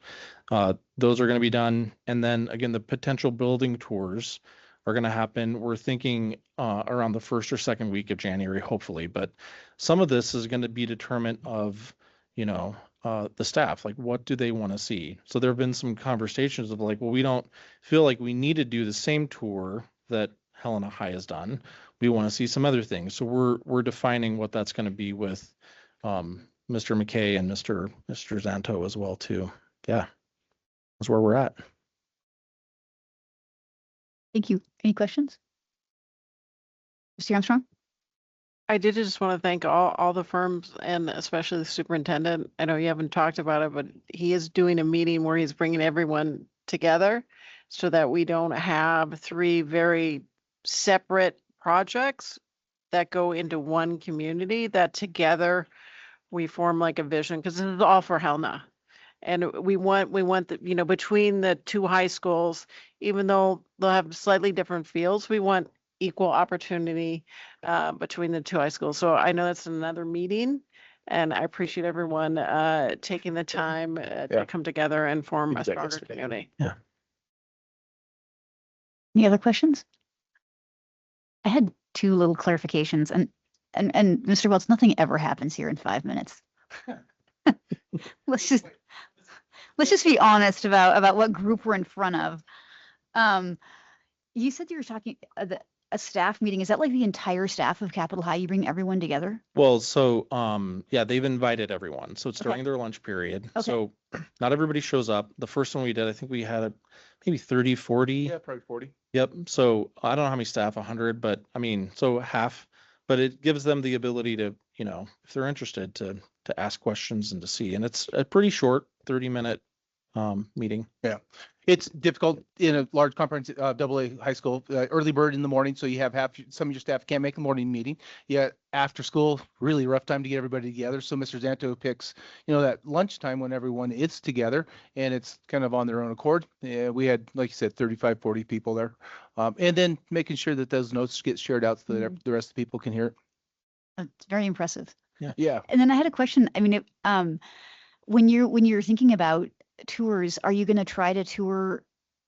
those are going to be done. And then again, the potential building tours are going to happen. We're thinking around the first or second week of January, hopefully. But some of this is going to be determinant of, you know, the staff, like what do they want to see? So there have been some conversations of like, well, we don't feel like we need to do the same tour that Helena High has done. We want to see some other things. So we're defining what that's going to be with Mr. McKay and Mr. Zanto as well too. Yeah, that's where we're at. Thank you. Any questions? Mr. Armstrong? I did just want to thank all the firms and especially the superintendent. I know you haven't talked about it, but he is doing a meeting where he's bringing everyone together so that we don't have three very separate projects that go into one community, that together we form like a vision, because this is all for Helena. And we want the, you know, between the two high schools, even though they'll have slightly different fields, we want equal opportunity between the two high schools. So I know that's another meeting, and I appreciate everyone taking the time to come together and form a stronger community. Yeah. Any other questions? I had two little clarifications, and Mr. Welts, nothing ever happens here in 5 minutes. Let's just be honest about what group we're in front of. You said you were talking a staff meeting. Is that like the entire staff of Capitol High? You bring everyone together? Well, so yeah, they've invited everyone. So it's Okay. during their lunch period. Okay. So not everybody shows up. The first one we did, I think we had maybe 30, 40. Yeah, probably 40. Yep. So I don't know how many staff, 100, but I mean, so half, but it gives them the ability to, you know, if they're interested, to ask questions and to see. And it's a pretty short 30-minute meeting. Yeah, it's difficult in a large comprehensive AA high school, early bird in the morning. So you have some of your staff can't make the morning meeting. Yeah, after school, really rough time to get everybody together. So Mr. Zanto picks, you know, that lunchtime when everyone is together and it's kind of on their own accord. Yeah, we had, like you said, 35, 40 people there. And then making sure that those notes get shared out so that the rest of the people can hear it. It's very impressive. Yeah. And then I had a question. I mean, when you're thinking about tours, are you going to try to tour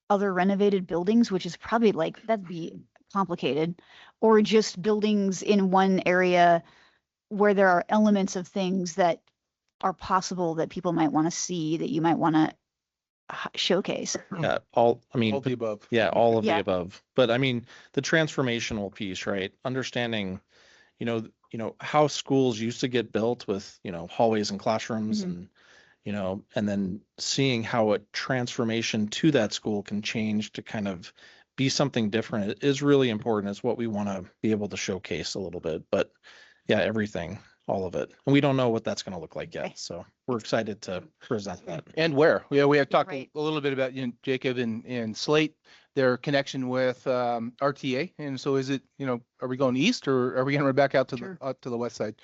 other renovated buildings, which is probably like, that'd be complicated, or just buildings in one area where there are elements of things that are possible that people might want to see, that you might want to showcase? Yeah, all All of the above. Yeah, all of Yeah. the above. But I mean, the transformational piece, right? Understanding, you know, how schools used to get built with, you know, hallways and classrooms and, you know, and then seeing how a transformation to that school can change to kind of be something different is really important. Is what we want to be able to showcase a little bit. But yeah, everything, all of it. And we don't know what that's going to look like yet. Okay. So we're excited to present that. And where? Yeah, we have talked Right. a little bit about, you know, Jacob and Slate, their connection with RTA. And so is it, you know, are we going east or are we going to run back out to Sure. the west side?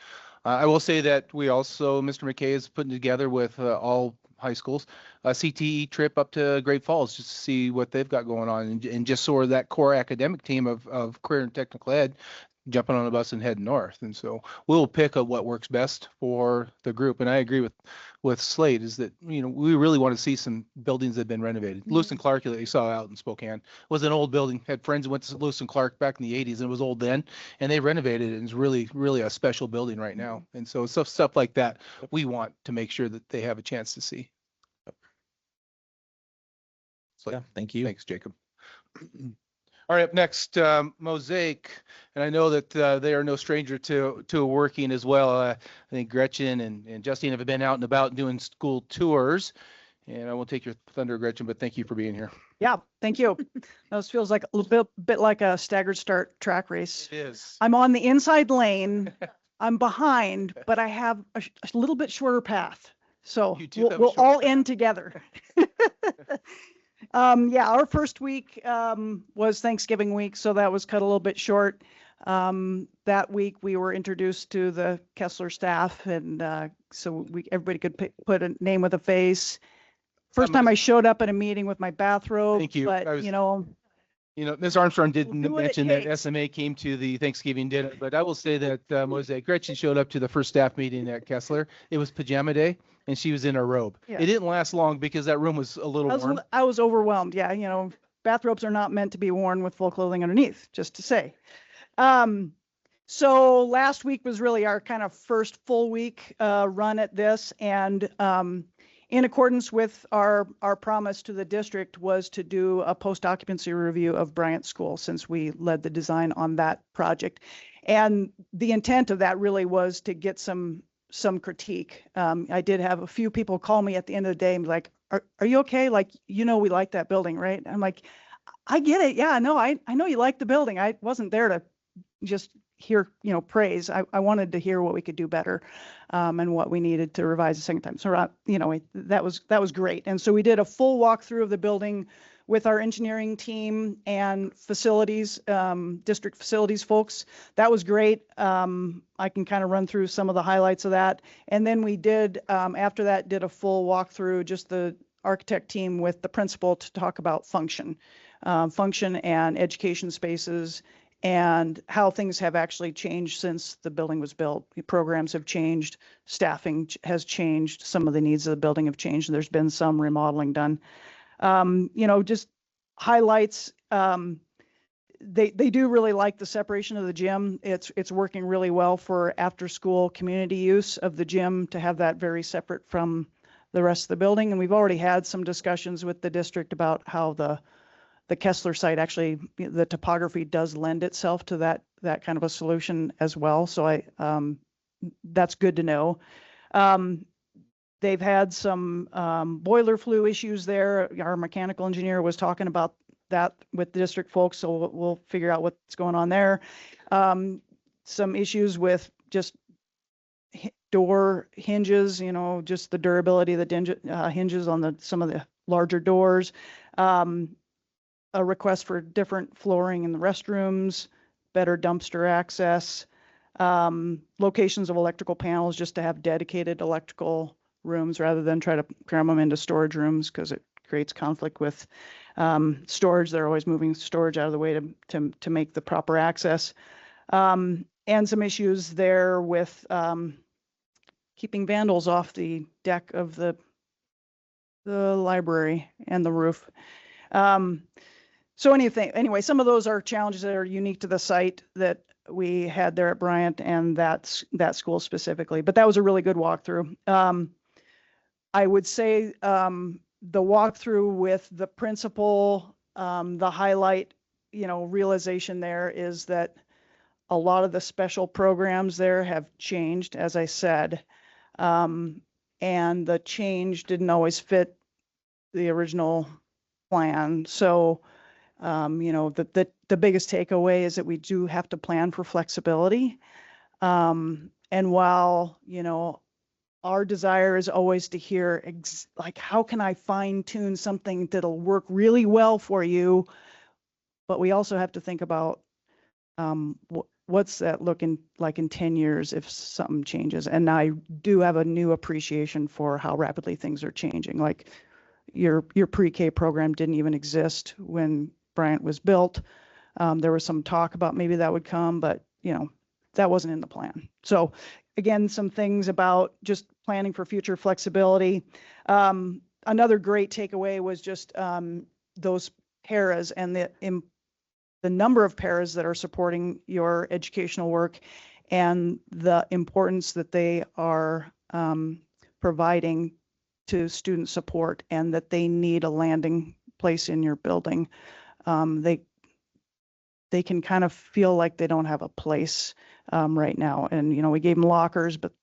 I will say that we also, Mr. McKay is putting together with all high schools a CTE trip up to Great Falls just to see what they've got going on, and just sort of that core academic team of career and technical ed jumping on a bus and heading north. And so we'll pick what works best for the group. And I agree with Slate is that, you know, we really want to see some buildings that have been renovated. Lewis and Clark, that you saw out in Spokane, was an old building. Had friends who went to Lewis and Clark back in the 80s, and it was old then, and they renovated it, and it's really, really a special building right now. And so stuff like that, we want to make sure that they have a chance to see. So, Yeah, thank you. thanks, Jacob. All right, up next, Mosaic, and I know that they are no stranger to working as well. I think Gretchen and Justine have been out and about doing school tours, and I won't take your thunder, Gretchen, but thank you for being here. Yeah, thank you. This feels like a little bit like a staggered start track race. It is. I'm on the inside lane. I'm behind, but I have a little bit shorter path. So You do have a we'll short all end together. Yeah, our first week was Thanksgiving week, so that was cut a little bit short. That week we were introduced to the Kessler staff, and so everybody could put a name with a face. First time I showed up at a meeting with my bathrobe. Thank you. But Ms. Armstrong didn't do what it mention that takes. SMA came to the Thanksgiving dinner, but I will say that was that Gretchen showed up to the first staff meeting at Kessler. It was pajama day, and she was in her robe. Yeah. It didn't last long because that room was a little warm. I was overwhelmed. Yeah, bathrobes are not meant to be worn with full clothing underneath, just to say. So last week was really our kind of first full week run at this, and in accordance with our promise to the district was to do a post-occupancy review of Bryant School, since we led the design on that project. And the intent of that really was to get some critique. I did have a few people call me at the end of the day and be like, are you okay? Like, we like that building, right? I'm like, I get it. Yeah, no, I know you like the building. I wasn't there to just hear, praise. I wanted to hear what we could do better, and what we needed to revise the second time. So, that was great. And so we did a full walkthrough of the building with our engineering team and facilities, district facilities folks. That was great. I can kind of run through some of the highlights of that. And then we did, after that, did a full walkthrough, just the architect team with the principal, to talk about function and education spaces, and how things have actually changed since the building was built. Programs have changed, staffing has changed, some of the needs of the building have changed. There's been some remodeling done. Just highlights. They do really like the separation of the gym. It's working really well for after school community use of the gym, to have that very separate from the rest of the building. And we've already had some discussions with the district about how the Kessler site, actually, the topography does lend itself to that kind of a solution as well. So that's good to know. They've had some boiler flue issues there. Our mechanical engineer was talking about that with the district folks, so we'll figure out what's going on there. Some issues with just door hinges, just the durability of the hinges on some of the larger doors. A request for different flooring in the restrooms, better dumpster access, locations of electrical panels, just to have dedicated electrical rooms rather than try to cram them into storage rooms, because it creates conflict with storage. They're always moving storage out of the way to make the proper access. And some issues there with keeping vandals off the deck of the library and the roof. So anyway, some of those are challenges that are unique to the site that we had there at Bryant and that school specifically. But that was a really good walkthrough. I would say the walkthrough with the principal, the highlight, realization there is that a lot of the special programs there have changed, as I said, and the change didn't always fit the original plan. So the biggest takeaway is that we do have to plan for flexibility. And while, our desire is always to hear how can I fine tune something that'll work really well for you, but we also have to think about what's that looking like in 10 years if something changes. And I do have a new appreciation for how rapidly things are changing. Like your pre-K program didn't even exist when Bryant was built. There was some talk about maybe that would come, but that wasn't in the plan. So again, some things about just planning for future flexibility. Another great takeaway was just those paras and the number of paras that are supporting your educational work, and the importance that they are providing to student support, and that they need a landing place in your building. They can kind of feel like they don't have a place right now. And, we gave them lockers, but,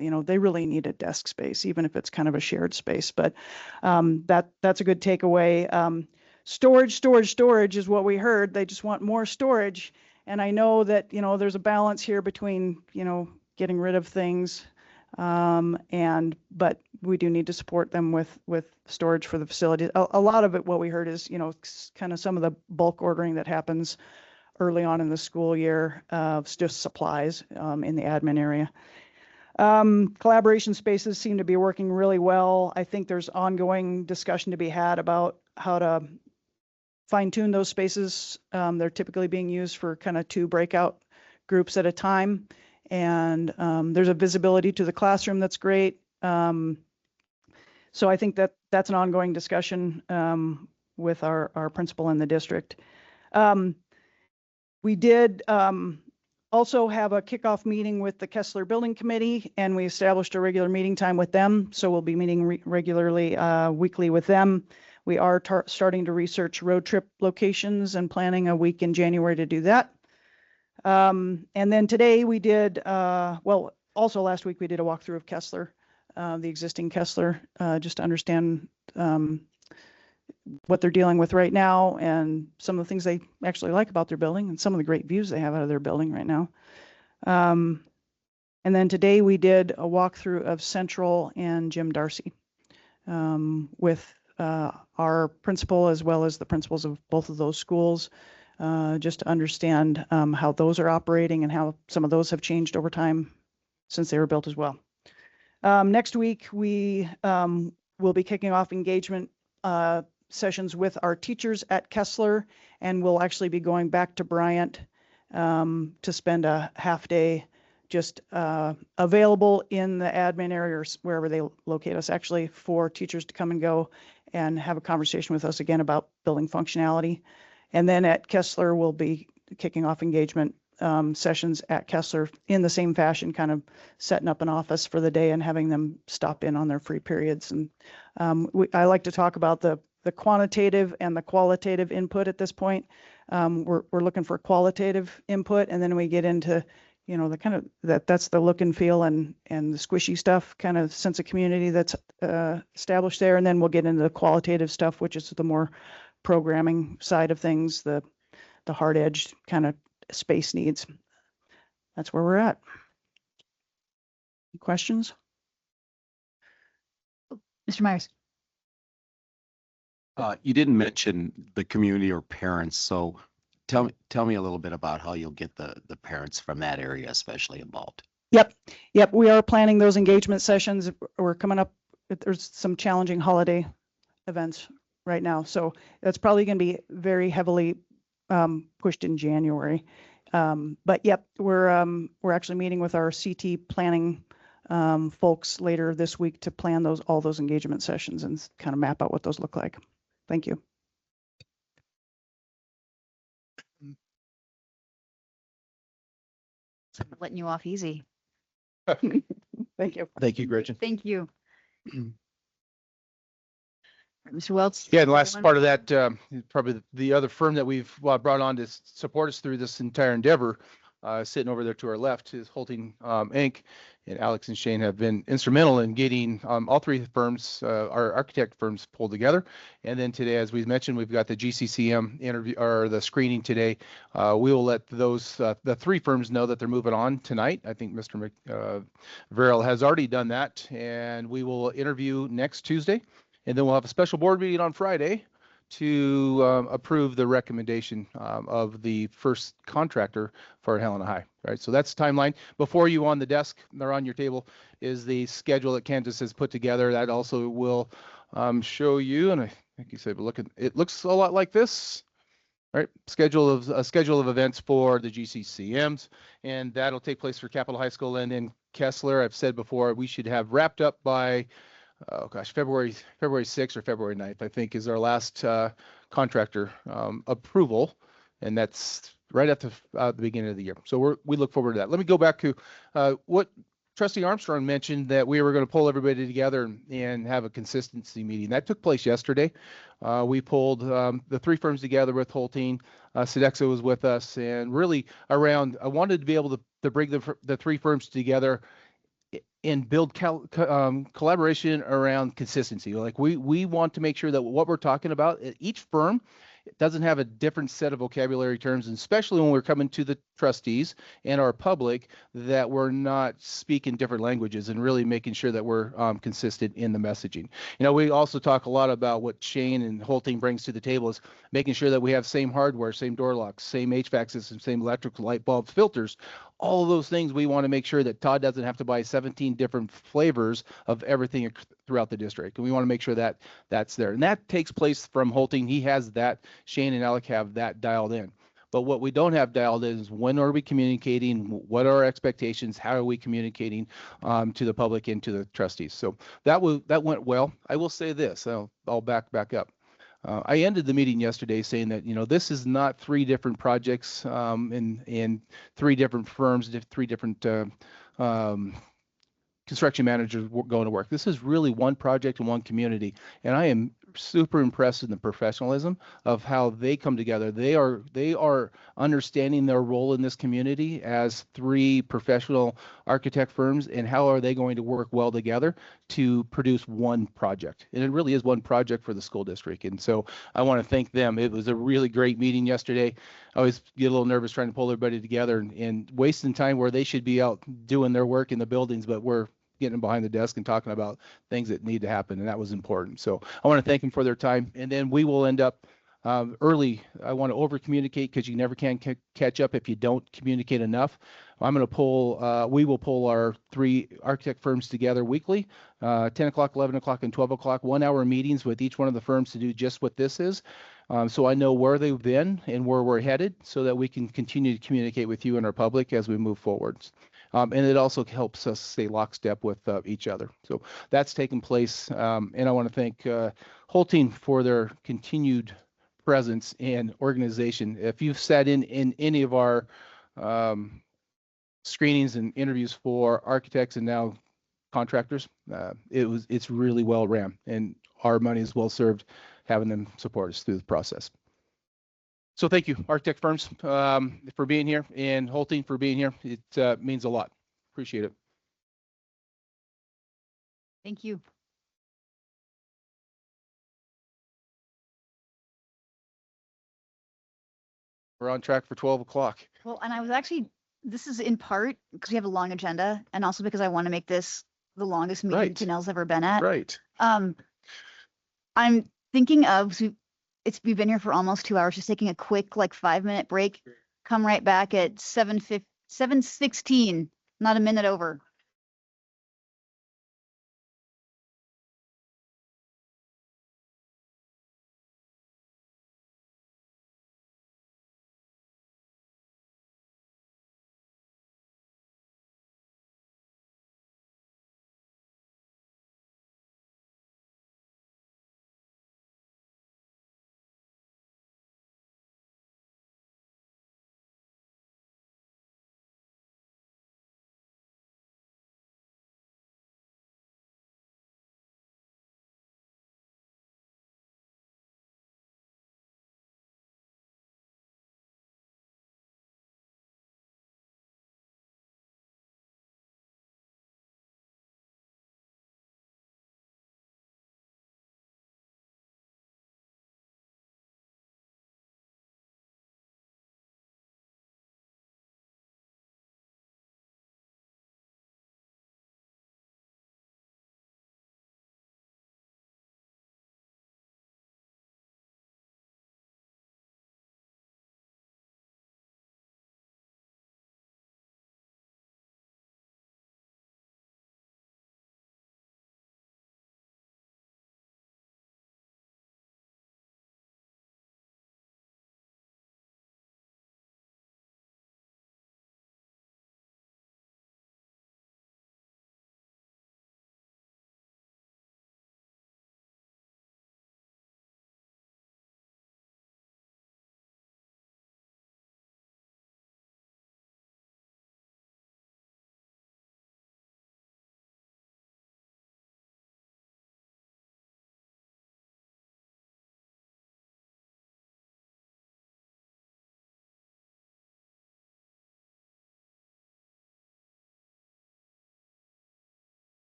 they really need a desk space, even if it's kind of a shared space. But that's a good takeaway. Storage is what we heard. They just want more storage. And I know that, there's a balance here between, getting rid of things But we do need to support them with storage for the facility. A lot of it, what we heard is, kind of some of the bulk ordering that happens early on in the school year, just supplies in the admin area. Collaboration spaces seem to be working really well. I think there's ongoing discussion to be had about how to fine tune those spaces. They're typically being used for kind of 2 breakout groups at a time. And there's a visibility to the classroom that's great. So I think that's an ongoing discussion with our principal in the district. We did also have a kickoff meeting with the Kessler Building Committee, and we established a regular meeting time with them. So we'll be meeting regularly, weekly with them. We are starting to research road trip locations and planning a week in January to do that. And then today we did, also last week we did a walkthrough of Kessler, the existing Kessler, just to understand what they're dealing with right now and some of the things they actually like about their building and some of the great views they have out of their building right now. And then today we did a walkthrough of Central and Jim Darcy with our principal as well as the principals of both of those schools, just to understand how those are operating and how some of those have changed over time since they were built as well. Next week, we will be kicking off engagement sessions with our teachers at Kessler, and we'll actually be going back to Bryant to spend a half day just available in the admin area or wherever they locate us, actually, for teachers to come and go and have a conversation with us again about building functionality. And then at Kessler, we'll be kicking off engagement sessions at Kessler in the same fashion, kind of setting up an office for the day and having them stop in on their free periods. And I like to talk about the quantitative and the qualitative input at this point. We're looking for qualitative input, and then we get into, the kind of that's the look and feel and the squishy stuff, kind of sense of community that's established there. And then we'll get into the qualitative stuff, which is the more programming side of things, the hard edged kind of space needs. That's where we're at. Any questions? Mr. Myers. You didn't mention the community or parents, so tell me a little bit about how you'll get the parents from that area especially involved. Yep. We are planning those engagement sessions. We're coming up. There's some challenging holiday events right now, so that's probably going to be very heavily pushed in January. But yep, we're actually meeting with our CT planning folks later this week to plan all those engagement sessions and kind of map out what those look like. Thank you. Letting you off easy. Thank you. Thank you, Gretchen. Thank you. Mr. Welch? Yeah, and the last part of that, probably the other firm that we've brought on to support us through this entire endeavor, sitting over there to our left, is Holting Inc. And Alex and Shane have been instrumental in getting all 3 firms, our architect firms, pulled together. And then today, as we mentioned, we've got the GCCM interview or the screening today. We will let those the 3 firms know that they're moving on tonight. I think Mr. Verrill has already done that, and we will interview next Tuesday. And then we'll have a special board meeting on Friday to approve the recommendation of the first contractor for Helena High. Right, so that's the timeline. Before you on the desk or on your table is the schedule that Candace has put together. That also will show you, and I think you said, but look, it looks a lot like this. Right, a schedule of events for the GCCMs, and that'll take place for Capitol High School and in Kessler. I've said before we should have wrapped up by February 6th or February 9th, I think, is our last contractor approval, and that's right at the beginning of the year. So we look forward to that. Let me go back to what Trustee Armstrong mentioned, that we were going to pull everybody together and have a consistency meeting. That took place yesterday. We pulled the 3 firms together with Holting. Sodexo was with us, and really I wanted to be able to bring the 3 firms together and build collaboration around consistency. Like we want to make sure that what we're talking about, each firm it doesn't have a different set of vocabulary terms, and especially when we're coming to the trustees and our public, that we're not speaking different languages and really making sure that we're consistent in the messaging. You know, we also talk a lot about what Shane and Holting brings to the table is making sure that we have same hardware, same door locks, same HVAC system, same electrical light bulbs, filters, all of those things. We want to make sure that Todd doesn't have to buy 17 different flavors of everything throughout the district. And we want to make sure that that's there. And that takes place from Holting. He has that. Shane and Alec have that dialed in. But what we don't have dialed in is when are we communicating? What are our expectations? How are we communicating to the public and to the trustees? So that went well. I will say this. I'll back up. I ended the meeting yesterday saying that, you know, this is not 3 different projects in 3 different firms, 3 different construction managers going to work. This is really one project in one community. And I am super impressed in the professionalism of how they come together. They are understanding their role in this community as 3 professional architect firms, and how are they going to work well together to produce one project. And it really is one project for the school district. And so I want to thank them. It was a really great meeting yesterday. I always get a little nervous trying to pull everybody together and wasting time where they should be out doing their work in the buildings, but we're getting behind the desk and talking about things that need to happen. And that was important. So I want to thank them for their time. And then we will end up early. I want to over communicate because you never can catch up if you don't communicate enough. I'm going to we will pull our 3 architect firms together weekly, 10 o'clock, 11 o'clock, and 12 o'clock, 1-hour meetings with each one of the firms to do just what this is. So I know where they've been and where we're headed so that we can continue to communicate with you and our public as we move forwards. And it also helps us stay lockstep with each other. So that's taken place. And I want to thank Holting for their continued presence and organization. If you've sat in any of our screenings and interviews for architects and now contractors, it's really well ran, and our money is well served having them support us through the process. So thank you, architect firms, for being here, and Holting for being here. It means a lot. Appreciate it. Thank you. We're on track for 12 o'clock. Well, and I was actually, this is in part because we have a long agenda, and also because I want to make this the longest meeting Right. Janelle's ever been at. Right. I'm thinking of, we've been here for almost 2 hours, just taking a quick 5-minute break, come right back at 7:16, not a minute over.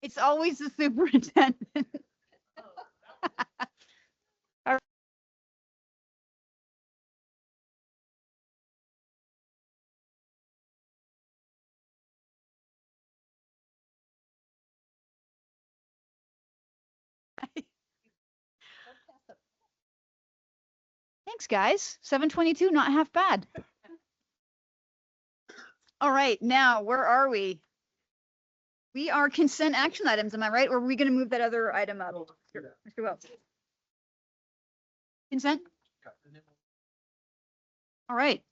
It's always the superintendent. Thanks, guys. 7:22, not half bad. All right, now where are we? We are consent action items, am I right? Or are we going to move that other item up? Mr. Wells. Consent? All right.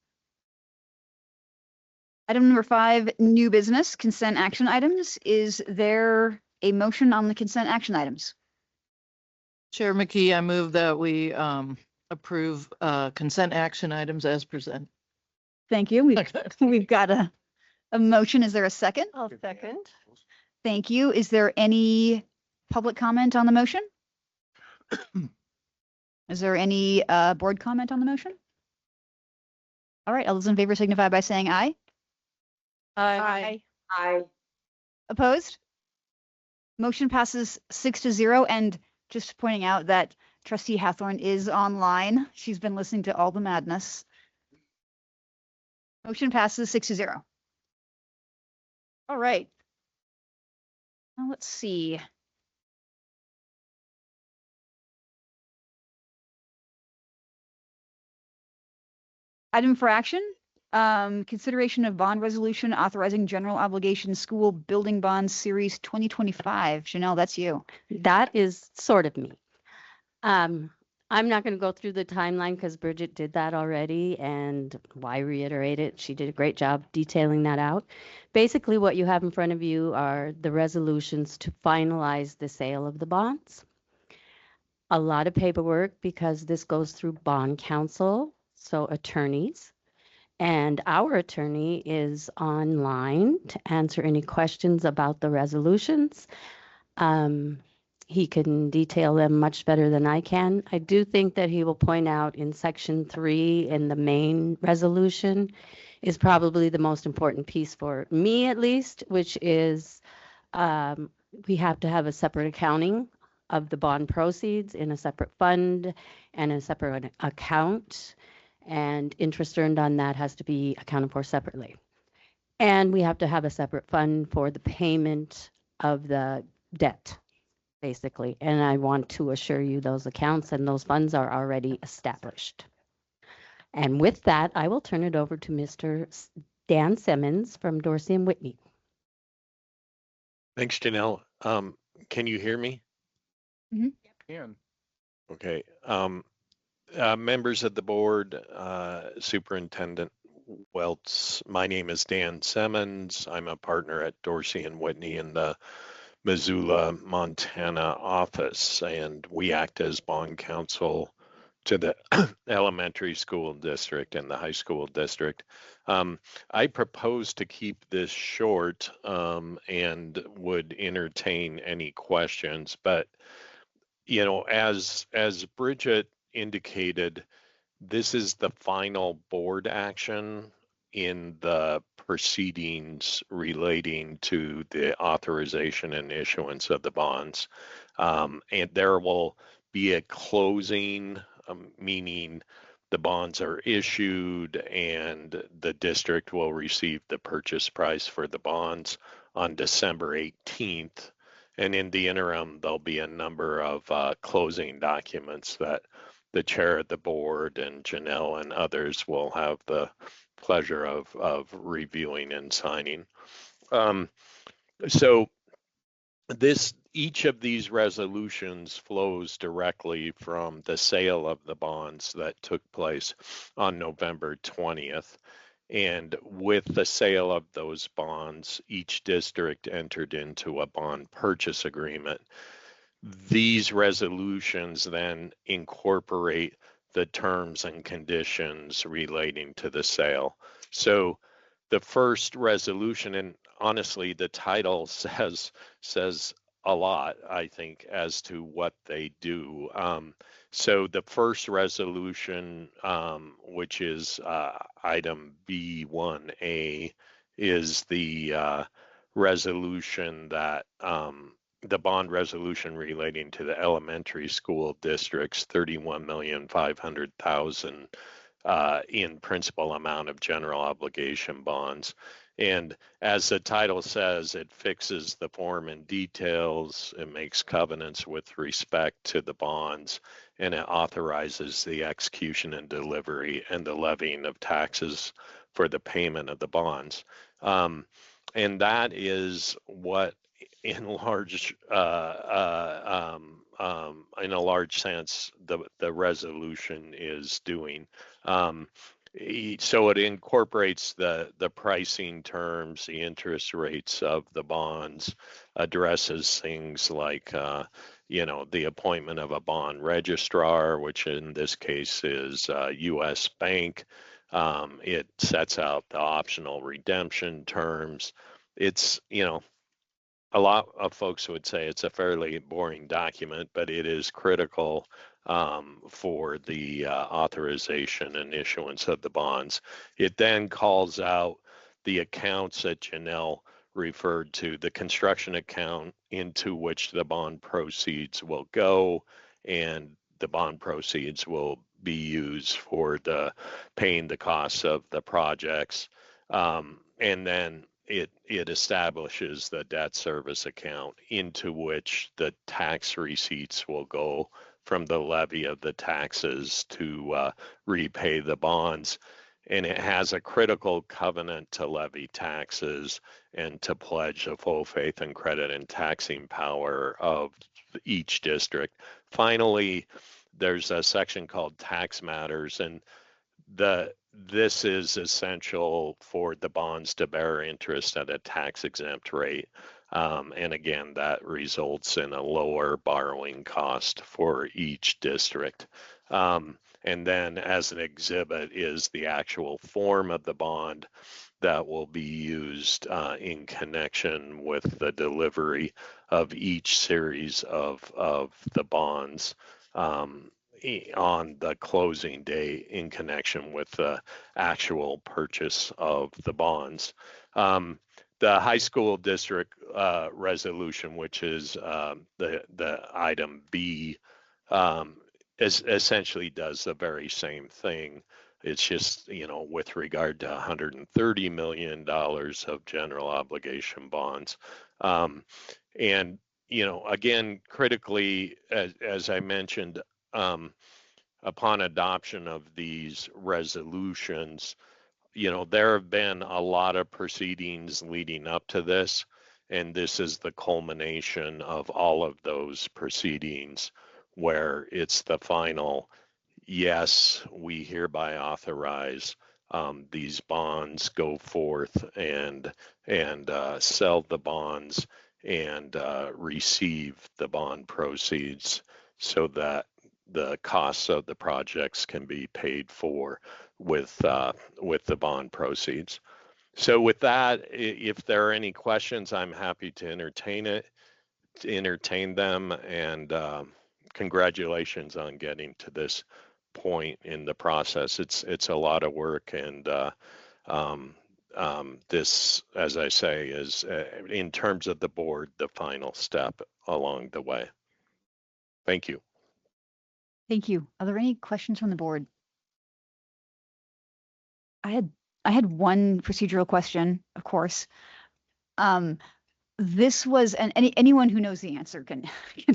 Item number 5, new business, consent action items. Is there a motion on the consent action items? Chair McKee, I move that we approve consent action items as presented. Thank you. We've got a motion. Is there a second? I'll second. Thank you. Is there any public comment on the motion? Is there any board comment on the motion? All right, all those in favor signify by saying aye. Aye. Aye. Opposed? Motion passes 6-0. And just pointing out that Trustee Hathorn is online. She's been listening to all the madness. Motion passes 6-0. All right. Now let's see. Item for action, consideration of bond resolution authorizing general obligation school building bonds series 2025. Janelle, that's you. That is sort of me. I'm not going to go through the timeline because Bridget did that already, and why reiterate it? She did a great job detailing that out. Basically, what you have in front of you are the resolutions to finalize the sale of the bonds. A lot of paperwork because this goes through bond counsel, so attorneys. And our attorney is online to answer any questions about the resolutions. He can detail them much better than I can. I do think that he will point out in section 3 in the main resolution is probably the most important piece for me at least, which is we have to have a separate accounting of the bond proceeds in a separate fund and a separate account, and interest earned on that has to be accounted for separately. And we have to have a separate fund for the payment of the debt, basically. And I want to assure you those accounts and those funds are already established. And with that, I will turn it over to Mr. Dan Simmons from Dorsey and Whitney. Thanks, Janelle. Can you hear me? Can. Okay. Members of the board, Superintendent Welts, my name is Dan Simmons. I'm a partner at Dorsey and Whitney in the Missoula, Montana office, and we act as bond counsel to the elementary school district and the high school district. I propose to keep this short and would entertain any questions, but you know, as Bridget indicated, this is the final board action in the proceedings relating to the authorization and issuance of the bonds. And there will be a closing, meaning the bonds are issued and the district will receive the purchase price for the bonds on December 18th. And in the interim, there'll be a number of closing documents that the chair of the board and Janelle and others will have the pleasure of reviewing and signing. So each of these resolutions flows directly from the sale of the bonds that took place on November 20th. And with the sale of those bonds, each district entered into a bond purchase agreement. These resolutions then incorporate the terms and conditions relating to the sale. So the first resolution, and honestly, the title says a lot, I think, as to what they do. So the first resolution, which is item B1A, is the resolution that the bond resolution relating to the elementary school districts, 31,500,000 in principal amount of general obligation bonds. And as the title says, it fixes the form and details, it makes covenants with respect to the bonds, and it authorizes the execution and delivery and the levying of taxes for the payment of the bonds. And that is what in a large sense the resolution is doing. So it incorporates the pricing terms, the interest rates of the bonds, addresses things like the appointment of a bond registrar, which in this case is U.S. Bank. It sets out the optional redemption terms. It's, a lot of folks would say it's a fairly boring document, but it is critical for the authorization and issuance of the bonds. It then calls out the accounts that Janelle referred to, the construction account into which the bond proceeds will go, and the bond proceeds will be used for the paying the costs of the projects. And then it establishes the debt service account into which the tax receipts will go from the levy of the taxes to repay the bonds. And it has a critical covenant to levy taxes and to pledge the full faith and credit and taxing power of each district. Finally, there's a section called tax matters, and this is essential for the bonds to bear interest at a tax exempt rate. And again, that results in a lower borrowing cost for each district. And then as an exhibit is the actual form of the bond that will be used in connection with the delivery of each series of the bonds on the closing day in connection with the actual purchase of the bonds. The high school district resolution, which is the item B, essentially does the very same thing. It's just, with regard to $130 million of general obligation bonds. And, again, critically, as I mentioned, upon adoption of these resolutions, there have been a lot of proceedings leading up to this, and this is the culmination of all of those proceedings where it's the final, yes, we hereby authorize these bonds, go forth and sell the bonds and receive the bond proceeds so that the costs of the projects can be paid for with the bond proceeds. So with that, if there are any questions, I'm happy to entertain them, and congratulations on getting to this point in the process. It's a lot of work, and this, as I say, is in terms of the board, the final step along the way. Thank you. Thank you. Are there any questions from the board? I had one procedural question, of course. This was, and anyone who knows the answer can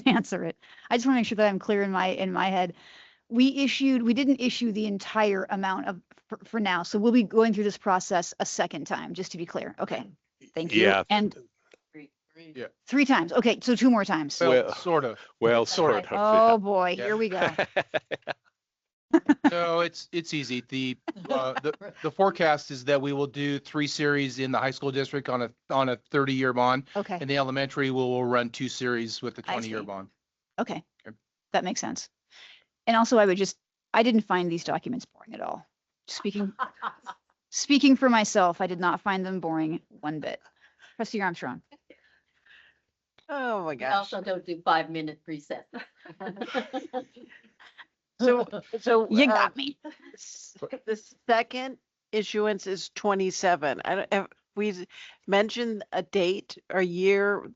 answer it. I just want to make sure that I'm clear in my head. We didn't issue the entire amount of for now, so we'll be going through this process a second time, just to be clear. Okay, thank you. Yeah. And Yeah. 3 times. Okay, so 2 more times. Well, sort of. Well, sort of. Oh boy, Yeah. here we go. So it's easy. The forecast is that we will do 3 series in the high school district on a 30-year bond. Okay. In the elementary, we'll run 2 series with the I 20-year see. bond. Okay, Okay. that makes sense. And also, I didn't find these documents boring at all. Speaking for myself, I did not find them boring one bit. Trustee Armstrong. Oh my We gosh. also don't do 5-minute recess. So You got me. the second issuance is 27. I don't have we mentioned a date or year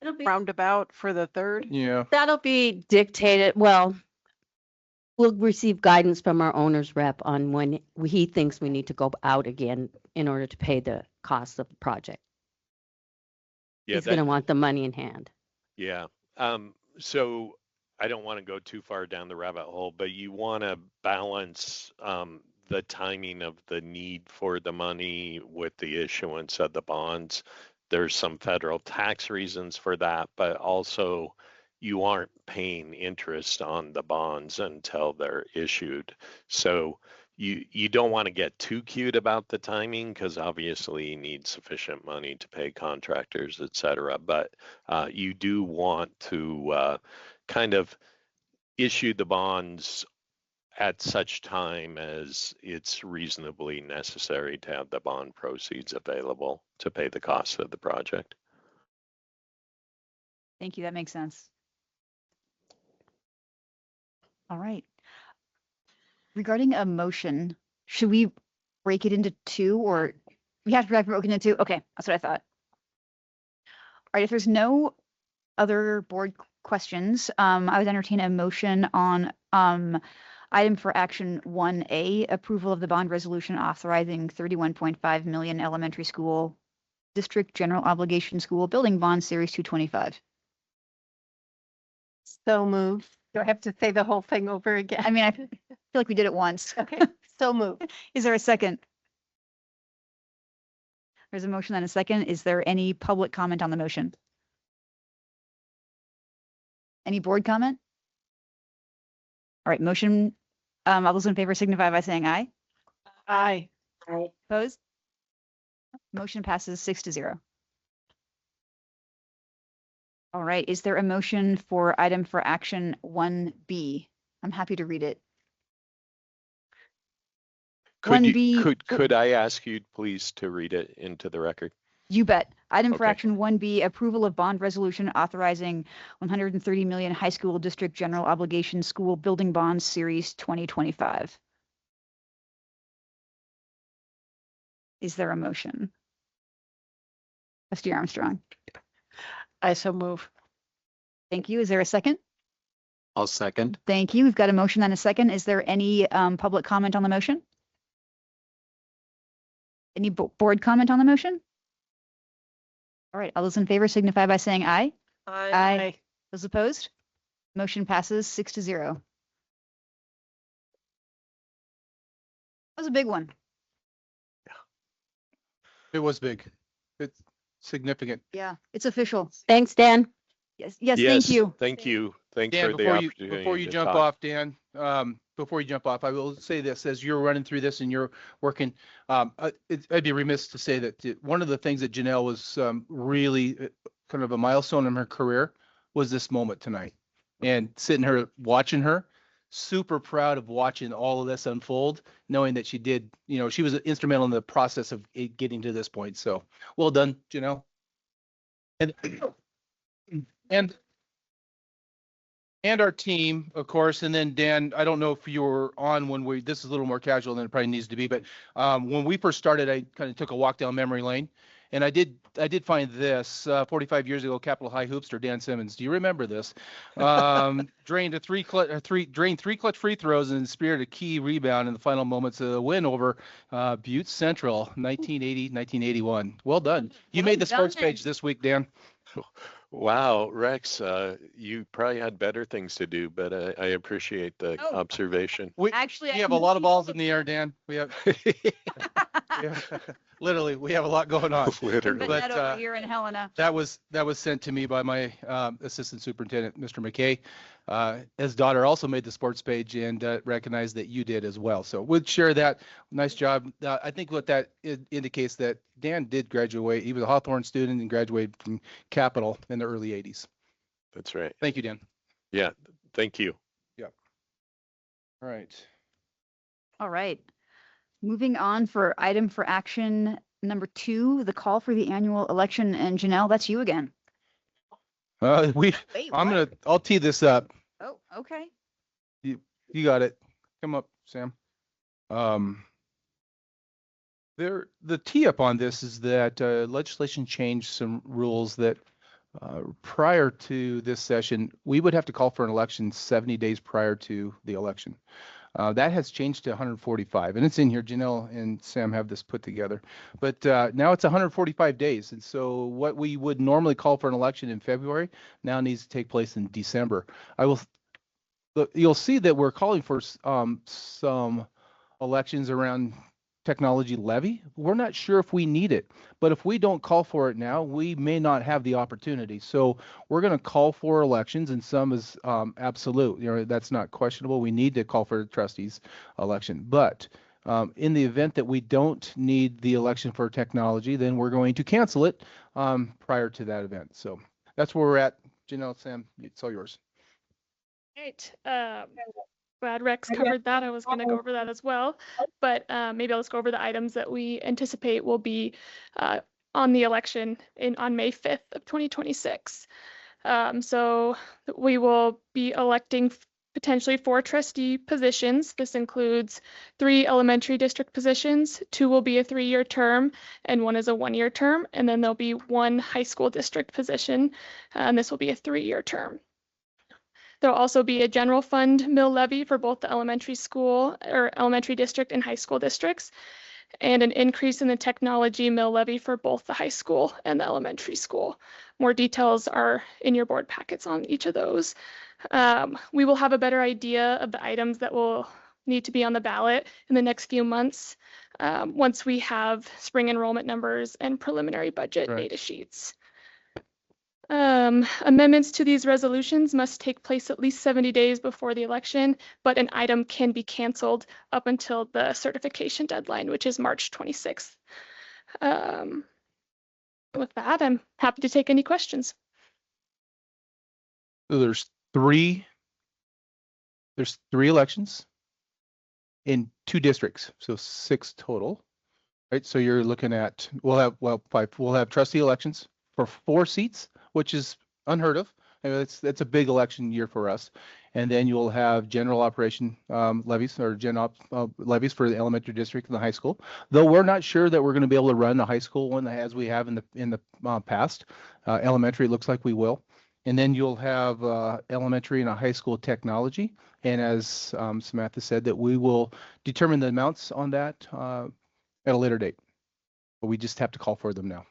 It'll be, Roundabout for the 3rd. Yeah. that'll be dictated, well, we'll receive guidance from our owner's rep on when he thinks we need to go out again in order to pay the cost of the project. Yeah, He's gonna want the money in hand. yeah. So I don't want to go too far down the rabbit hole, but you want to balance the timing of the need for the money with the issuance of the bonds. There's some federal tax reasons for that, but also you aren't paying interest on the bonds until they're issued. So you don't want to get too cute about the timing because obviously you need sufficient money to pay contractors, et cetera. But you do want to kind of issue the bonds at such time as it's reasonably necessary to have the bond proceeds available to pay the cost of the project. Thank you. That makes sense. All right. Regarding a motion, should we break it into two, or we have to break it into two? Okay, that's what I thought. All right, if there's no other board questions, I would entertain a motion on item for action 1A, approval of the bond resolution authorizing 31.5 million elementary school district general obligation school building bond series 225. So moved. Do I have to say the whole thing over again? I mean, I feel like we did it once. Okay, so moved. Is there a second? There's a motion and a second. Is there any public comment on the motion? Any board comment? All right, motion, all those in favor signify by saying aye. Aye. Opposed? Motion passes 6-0. All right, is there a motion for item for action 1B? I'm happy to read it. Could 1B. could I ask you please to read it into the record? You bet. Item for Okay. action 1B, approval of bond resolution authorizing 130 million high school district general obligation school building bonds series 2025. Is there a motion? Trustee Armstrong. I so move. Thank you. Is there a second? I'll second. Thank you. We've got a motion and a second. Is there any public comment on the motion? Any board comment on the motion? All right, all those in favor signify by saying aye. Aye. Those opposed? Motion passes 6-0. That was a big one. It was big. It's significant. Yeah, it's official. Thanks, Dan. Yes, thank you. Thank you. Thanks Dan, for the before you, opportunity. before you to jump talk. off, Dan, before you jump off, I will say this, as you're running through this and you're working, I'd be remiss to say that one of the things that Janelle was really kind of a milestone in her career was this moment tonight. And sitting here, watching her, super proud of watching all of this unfold, knowing that she did, she was instrumental in the process of it getting to this point. So well done, Janelle. And our team, of course, and then Dan, I don't know if you were on when this is a little more casual than it probably needs to be, but when we first started, I kind of took a walk down memory lane, and I did find this 45 years ago, Capitol High hoopster Dan Simmons. Do you remember this? Drained three clutch free throws and speared a key rebound in the final moments of the win over Butte Central, 1980-1981. Well done. You made the sports page this week, Dan. Wow, Rex, you probably had better things to do, but I appreciate the observation. We Actually, have a lot of balls in the air, Dan. We have literally, we have a lot going on. Literally. But over here in Helena. That was sent to me by my assistant superintendent, Mr. McKay. His daughter also made the sports page and recognized that you did as well. So we'll share that. Nice job. I think what that indicates that Dan did graduate. He was a Hawthorne student and graduated from Capital in the early 80s. That's right. Thank you, Dan. Yeah, thank you. Yeah. All right. All right. Moving on for item for action number 2, the call for the annual election. And Janelle, that's you again. Wait, I'll tee this up. Oh, okay. You got it. Come up, Sam. The tee up on this is that legislation changed some rules that prior to this session, we would have to call for an election 70 days prior to the election. That has changed to 145, and it's in here. Janelle and Sam have this put together, but now it's 145 days. And so what we would normally call for an election in February now needs to take place in December. You'll see that we're calling for some elections around technology levy. We're not sure if we need it, but if we don't call for it now, we may not have the opportunity. So we're going to call for elections, and some is absolute. You know, that's not questionable. We need to call for the trustees election, but in the event that we don't need the election for technology, then we're going to cancel it prior to that event. So that's where we're at. Janelle, Sam, it's all yours. Right. Glad Rex covered that. I was going to go over that as well, but maybe I'll just go over the items that we anticipate will be on the election on May 5th of 2026. So we will be electing potentially 4 trustee positions. This includes 3 elementary district positions. 2 will be a 3-year term, and 1 is a 1-year term. And then there'll be 1 high school district position, and this will be a 3-year term. There'll also be a general fund mill levy for both the elementary school or elementary district and high school districts, and an increase in the technology mill levy for both the high school and the elementary school. More details are in your board packets on each of those. We will have a better idea of the items that will need to be on the ballot in the next few months once we have spring enrollment numbers and preliminary budget data sheets. Amendments to these resolutions must take place at least 70 days before the election, but an item can be canceled up until the certification deadline, which is March 26th. With that, I'm happy to take any questions. So there's three elections in 2 districts, so 6 total, right? So you're looking at, we'll have trustee elections for 4 seats, which is unheard of. I mean, that's a big election year for us. And then you'll have general operation levies or levies for the elementary district and the high school. Though we're not sure that we're going to be able to run the high school one as we have in the past. Elementary, it looks like we will. And then you'll have elementary and a high school technology. And as Samantha said, that we will determine the amounts on that at a later date. But we just have to call for them now.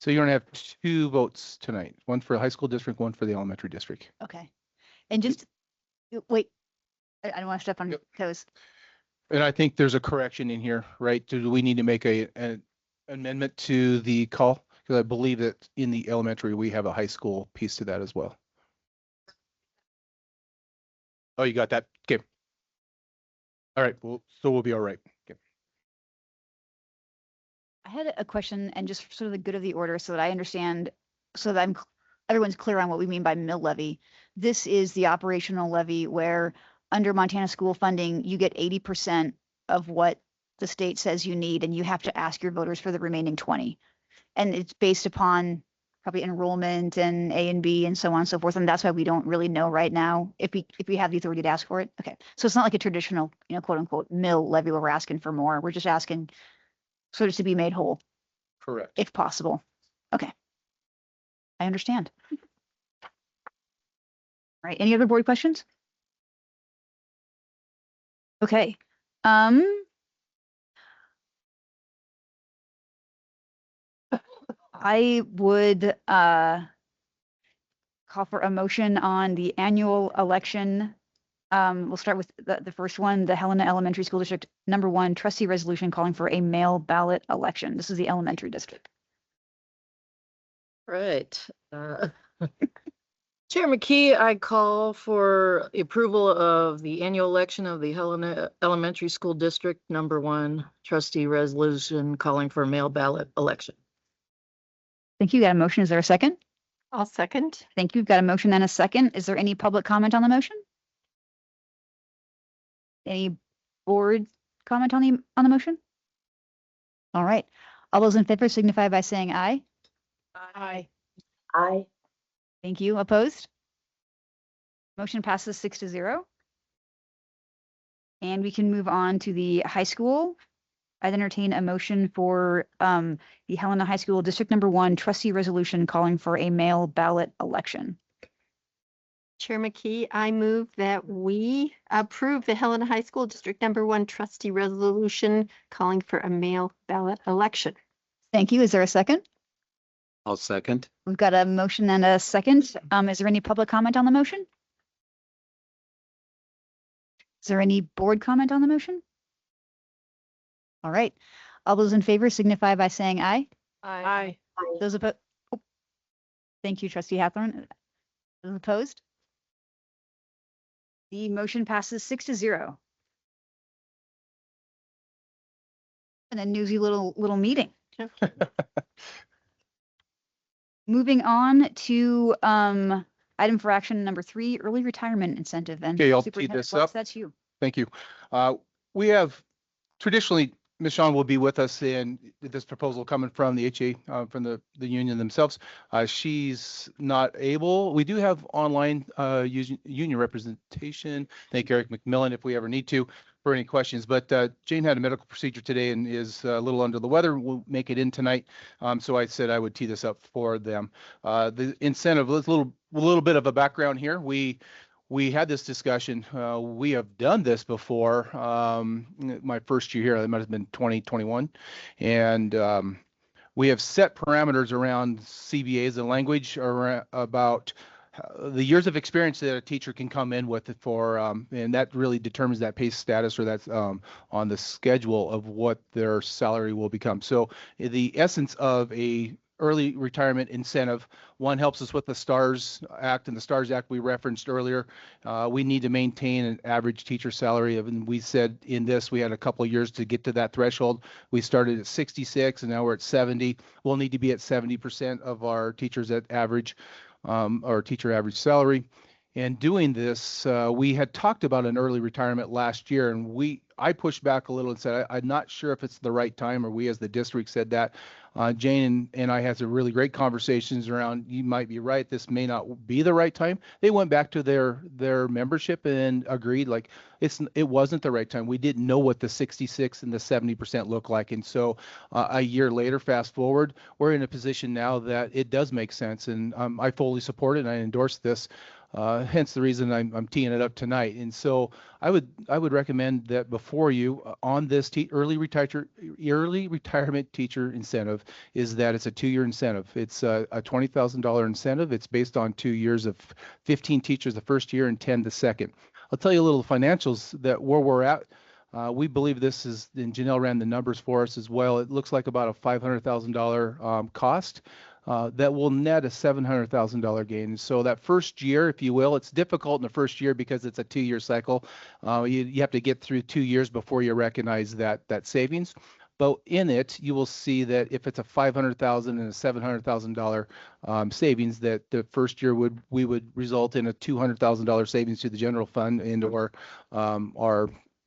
So you're going to have 2 votes tonight, 1 for the high school district, 1 for the elementary district. Okay. And just wait, I don't want to step on your toes. And I think there's a correction in here, right? Do we need to make an amendment to the call? Because I believe that in the elementary, we have a high school piece to that as well. Oh, you got that? Okay. All right. Well, so we'll be all right. Okay. I had a question, and just sort of the good of the order, so that I understand, so that everyone's clear on what we mean by mill levy. This is the operational levy where under Montana school funding, you get 80% of what the state says you need, and you have to ask your voters for the remaining 20. And it's based upon probably enrollment and A and B and so on and so forth. And that's why we don't really know right now if we have the authority to ask for it. Okay. So it's not like a traditional, quote unquote mill levy where we're asking for more. We're just asking sort of to be made whole. Correct. If possible. Okay. I understand. All right. Any other board questions? Okay. I would call for a motion on the annual election. We'll start with the first one, the Helena Elementary School District #1 trustee resolution calling for a mail ballot election. This is the elementary district. Right. Chair McKee, I call for approval of the annual election of the Helena Elementary School District #1 trustee resolution calling for a mail ballot election. Thank you. Got a motion. Is there a second? I'll second. Thank you. Got a motion and a second. Is there any public comment on the motion? Any board comment on the motion? All right. All those in favor signify by saying aye. Aye. Aye. Thank you. Opposed? Motion passes 6-0. And we can move on to the high school I'd entertain a motion for the Helena High School District Number 1 trustee resolution calling for a mail ballot election. Chair McKee, I move that we approve the Helena High School District Number 1 trustee resolution calling for a mail ballot election. Thank you. Is there a second? I'll second. We've got a motion and a second. Is there any public comment on the motion? Is there any board comment on the motion? All right. All those in favor signify by saying aye. Aye. Those opposed? Thank you, Trustee Hathorn. Those opposed? The motion passes 6-0. And a newsy little meeting. Moving on to item for action number 3, early retirement incentive. And Okay, I'll tee Superintendent this Welch, up. that's you. Thank you. We have traditionally, Ms. Shawn will be with us in this proposal coming from the HA, from the union themselves. She's not able. We do have online union representation. Thank Eric McMillan if we ever need to for any questions. But Jane had a medical procedure today and is a little under the weather. We'll make it in tonight. So I said I would tee this up for them. The incentive, a little bit of a background here. We had this discussion. We have done this before. My first year here, it might have been 2021. And we have set parameters around CBAs and language about the years of experience that a teacher can come in with it for, and that really determines that pay status, or that's on the schedule of what their salary will become. So the essence of a early retirement incentive, one helps us with the STARS Act, and the STARS Act we referenced earlier. We need to maintain an average teacher salary of, and we said in this, we had a couple of years to get to that threshold. We started at 66 and now we're at 70. We'll need to be at 70% of our teachers at average, our teacher average salary. And doing this, we had talked about an early retirement last year, and I pushed back a little and said, I'm not sure if it's the right time, or we as the district said that. Jane and I had some really great conversations around, you might be right, this may not be the right time. They went back to their membership and agreed like it wasn't the right time. We didn't know what the 66 and the 70% look like. And so a year later, fast forward, we're in a position now that it does make sense. And I fully support it and I endorse this. Hence the reason I'm teeing it up tonight. And so I would recommend that before you on this early retirement teacher incentive is that it's a 2-year incentive. It's a $20,000 incentive. It's based on 2 years of 15 teachers the first year and 10 the second. I'll tell you a little financials that where we're at. We believe this is, and Janelle ran the numbers for us as well. It looks like about a $500,000 cost. That will net a $700,000 gain. So that first year, if you will, it's difficult in the first year because it's a 2-year cycle. You have to get through 2 years before you recognize that savings. But in it, you will see that if it's a $500,000 and a $700,000 savings, that the first year we would result in a $200,000 savings to the general fund and or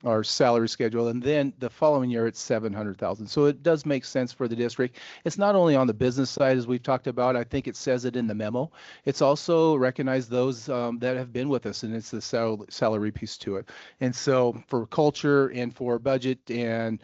our salary schedule, and then the following year it's $700,000. So it does make sense for the district. It's not only on the business side, as we've talked about. I think it says it in the memo. It's also recognized those that have been with us, and it's the salary piece to it. And so for culture and for budget and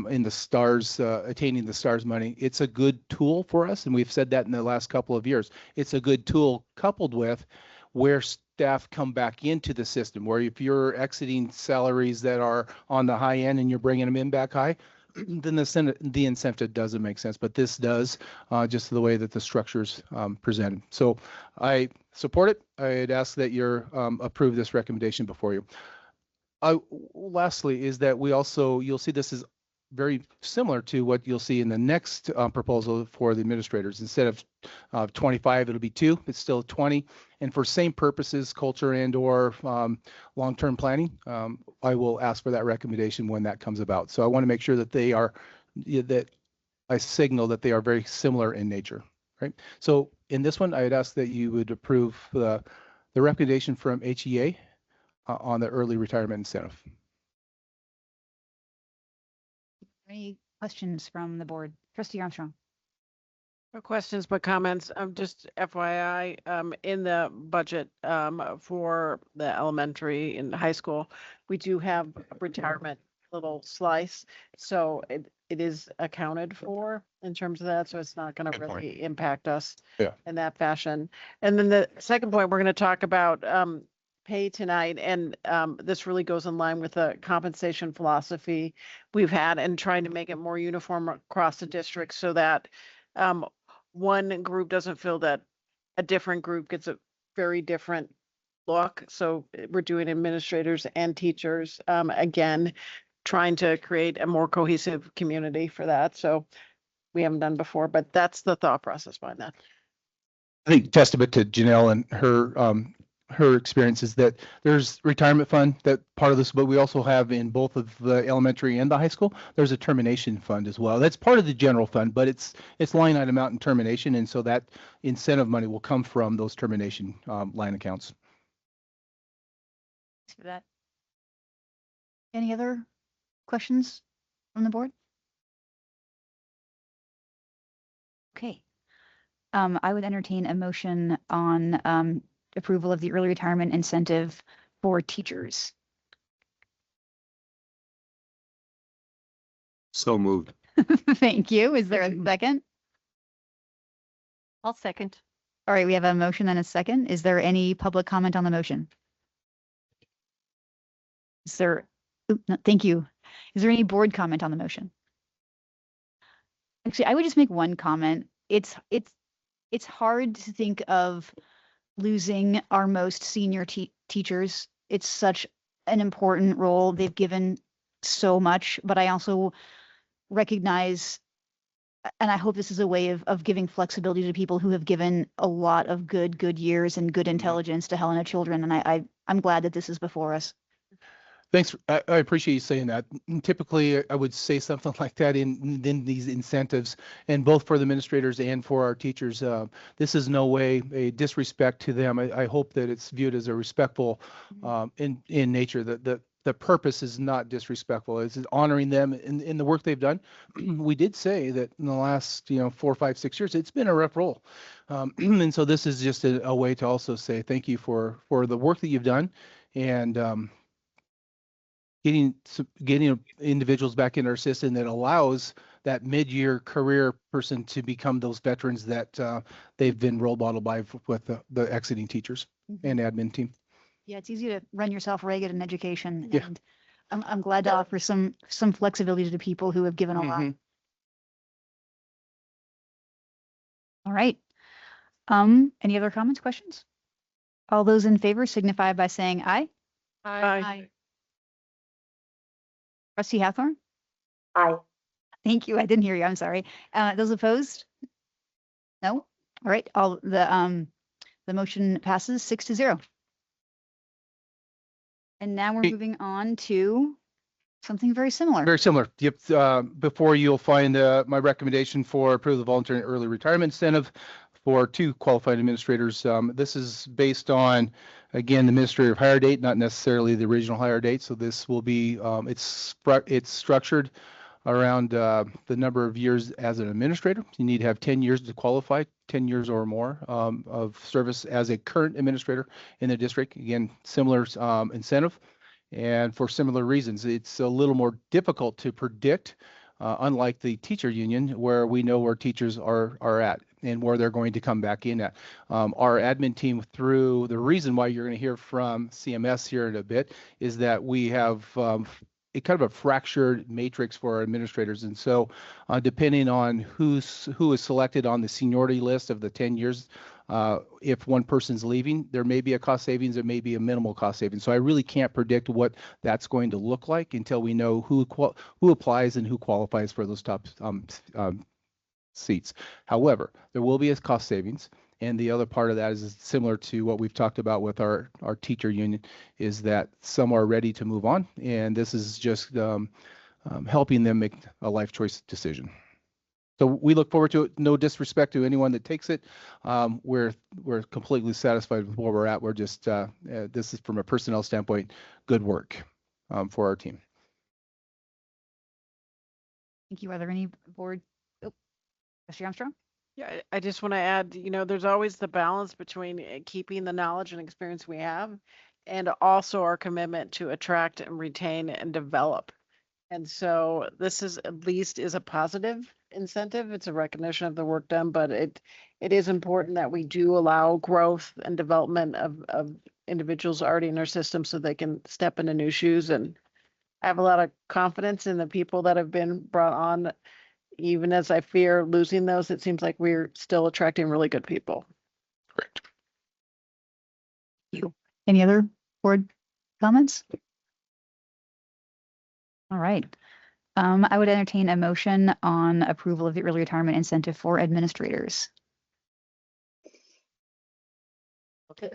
in the STARS, attaining the STARS money, it's a good tool for us, and we've said that in the last couple of years. It's a good tool coupled with where staff come back into the system, where if you're exiting salaries that are on the high end and you're bringing them in back high, then the incentive doesn't make sense. But this does, just the way that the structure's presented. So I support it. I'd ask that you approve this recommendation before you. Lastly, is that you'll see this is very similar to what you'll see in the next proposal for the administrators. Instead of 25, it'll be 2. It's still 20. And for same purposes, culture and or long-term planning, I will ask for that recommendation when that comes about. So I want to make sure that that I signal that they are very similar in nature, right? So in this one, I'd ask that you would approve the recommendation from HEA on the early retirement incentive. Any questions from the board? Trustee Armstrong. No questions, but comments. Just FYI, in the budget for the elementary and high school, we do have a retirement little slice. So it is accounted for in terms of that, so it's not going to Good point. really impact us Yeah. in that fashion. And then the second point, we're going to talk about pay tonight, and this really goes in line with the compensation philosophy we've had and trying to make it more uniform across the district so that one group doesn't feel that a different group gets a very different look. So we're doing administrators and teachers, again, trying to create a more cohesive community for that. So we haven't done before, but that's the thought process behind that. I think testament to Janelle and her experience is that there's retirement fund that part of this, but we also have in both of the elementary and the high school, there's a termination fund as well. That's part of the general fund, but it's line item out in termination. And so that incentive money will come from those termination line accounts. Thanks for that. Any other questions from the board? Okay. I would entertain a motion on approval of the early retirement incentive for teachers. So moved. Thank you. Is there a second? I'll second. All right, we have a motion and a second. Is there any public comment on the motion? Is there, no, thank you. Is there any board comment on the motion? Actually, I would just make one comment. It's hard to think of losing our most senior teachers. It's such an important role. They've given so much, but I also recognize, and I hope this is a way of giving flexibility to people who have given a lot of good years and good intelligence to Helena children. And I'm glad that this is before us. Thanks. I appreciate you saying that. Typically, I would say something like that in these incentives, and both for the administrators and for our teachers. This is no way a disrespect to them. I hope that it's viewed as a respectful in nature. The purpose is not disrespectful. It's honoring them in the work they've done. We did say that in the last 4, 5, 6 years, it's been a rough role, and so this is just a way to also say thank you for the work that you've done, and getting individuals back in our system that allows that mid-year career person to become those veterans that they've been role modeled by with the exiting teachers and admin team. Yeah, it's easy to run yourself ragged in education, Yeah. and I'm glad to offer some flexibility to people who have given a lot. All right. Any other comments, questions? All those in favor signify by saying aye. Aye. Trustee Hathorn? Aye. Thank you. I didn't hear you. I'm sorry. Those opposed? No? All right. All the motion passes 6-0. And now we're moving on to something very similar. Very similar. Yep. Before you'll find my recommendation for approve the voluntary early retirement incentive for 2 qualified administrators. This is based on, again, the administrative hire date, not necessarily the original hire date. So this will be, it's structured around the number of years as an administrator. You need to have 10 years to qualify, 10 years or more of service as a current administrator in the district. Again, similar incentive. And for similar reasons, it's a little more difficult to predict, unlike the teacher union, where we know where teachers are at and where they're going to come back in at. Our admin team, through the reason why you're going to hear from CMS here in a bit, is that we have a kind of a fractured matrix for our administrators. And so depending on who is selected on the seniority list of the 10 years, if one person's leaving, there may be a cost savings, there may be a minimal cost savings. So I really can't predict what that's going to look like until we know who applies and who qualifies for those top seats. However, there will be a cost savings. And the other part of that is similar to what we've talked about with our teacher union, is that some are ready to move on. And this is just helping them make a life choice decision. So we look forward to it. No disrespect to anyone that takes it. We're completely satisfied with where we're at. We're just, this is from a personnel standpoint, good work for our team. Thank you. Are there any board? Oh, Trustee Armstrong? Yeah, I just want to add, there's always the balance between keeping the knowledge and experience we have and also our commitment to attract and retain and develop. And so this is at least is a positive incentive. It's a recognition of the work done, but it is important that we do allow growth and development of individuals already in our system so they can step into new shoes. And I have a lot of confidence in the people that have been brought on. Even as I fear losing those, it seems like we're still attracting really good people. Any other board comments? All right. I would entertain a motion on approval of the early retirement incentive for administrators. Okay.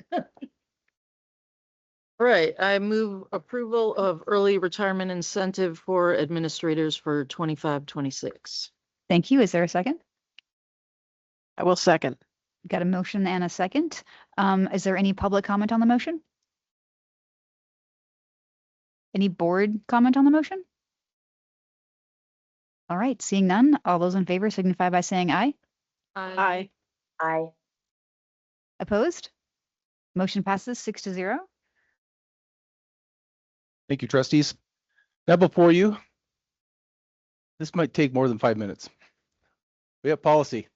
All right, I move approval of early retirement incentive for administrators for 25-26. Thank you. Is there a second? I will second. Got a motion and a second. Is there any public comment on the motion? Any board comment on the motion? All right, seeing none, all those in favor signify by saying aye. Aye. Aye. Opposed? Motion passes 6-0. Thank you, trustees. Now before you, this might take more than 5 minutes. We have policy,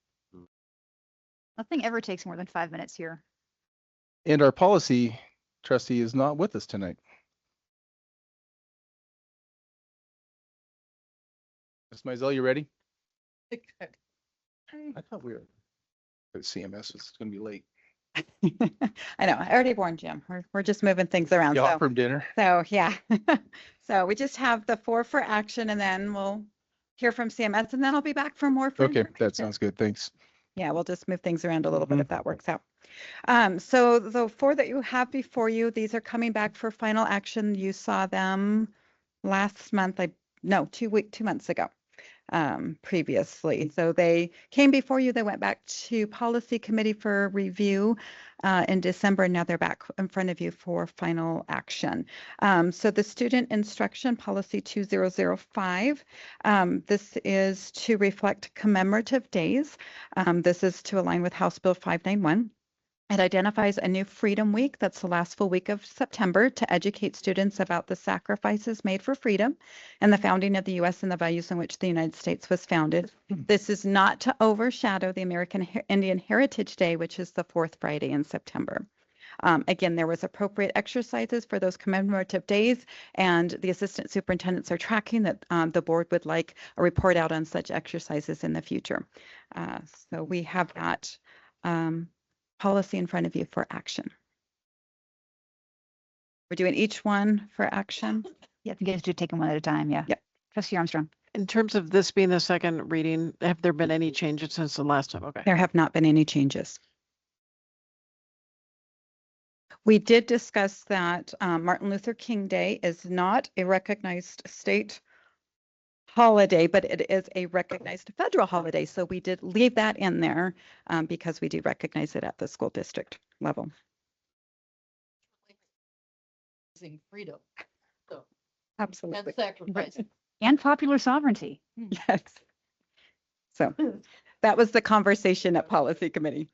Nothing ever takes more than 5 minutes here. and our policy trustee is not with us tonight. Ms. Mizell, you ready? I thought we were, CMS was going to be late. I know, I already warned Jim. We're just moving things around. You So, off from dinner? so yeah. So we just have the 4 for action and then we'll hear from CMS and then I'll be back for more. For Okay, that information. sounds good. Thanks. Yeah, we'll just move things around a little bit if that works out. So the 4 that you have before you, these are coming back for final action. You saw them last month, 2 months ago, previously. So they came before you, they went back to policy committee for review in December, and now they're back in front of you for final action. So the student instruction policy 2005, this is to reflect commemorative days. This is to align with House Bill 591. It identifies a new Freedom Week, that's the last full week of September, to educate students about the sacrifices made for freedom and the founding of the U.S. and the values in which the United States was founded. This is not to overshadow the American Indian Heritage Day, which is the 4th Friday in September. Again, there was appropriate exercises for those commemorative days, and the assistant superintendents are tracking that the board would like a report out on such exercises in the future. So we have that policy in front of you for action. We're doing each one for action. Yeah, you guys do take them one at a time. Yeah. Yep. Trustee Armstrong. In terms of this being the second reading, have there been any changes since the last time? Okay. There have not been any changes. We did discuss that Martin Luther King Day is not a recognized state holiday, but it is a recognized federal holiday. So we did leave that in there because we do recognize it at the school district level. Freedom. So, Absolutely. and sacrifice. And popular sovereignty. Yes. So that was the conversation at policy committee.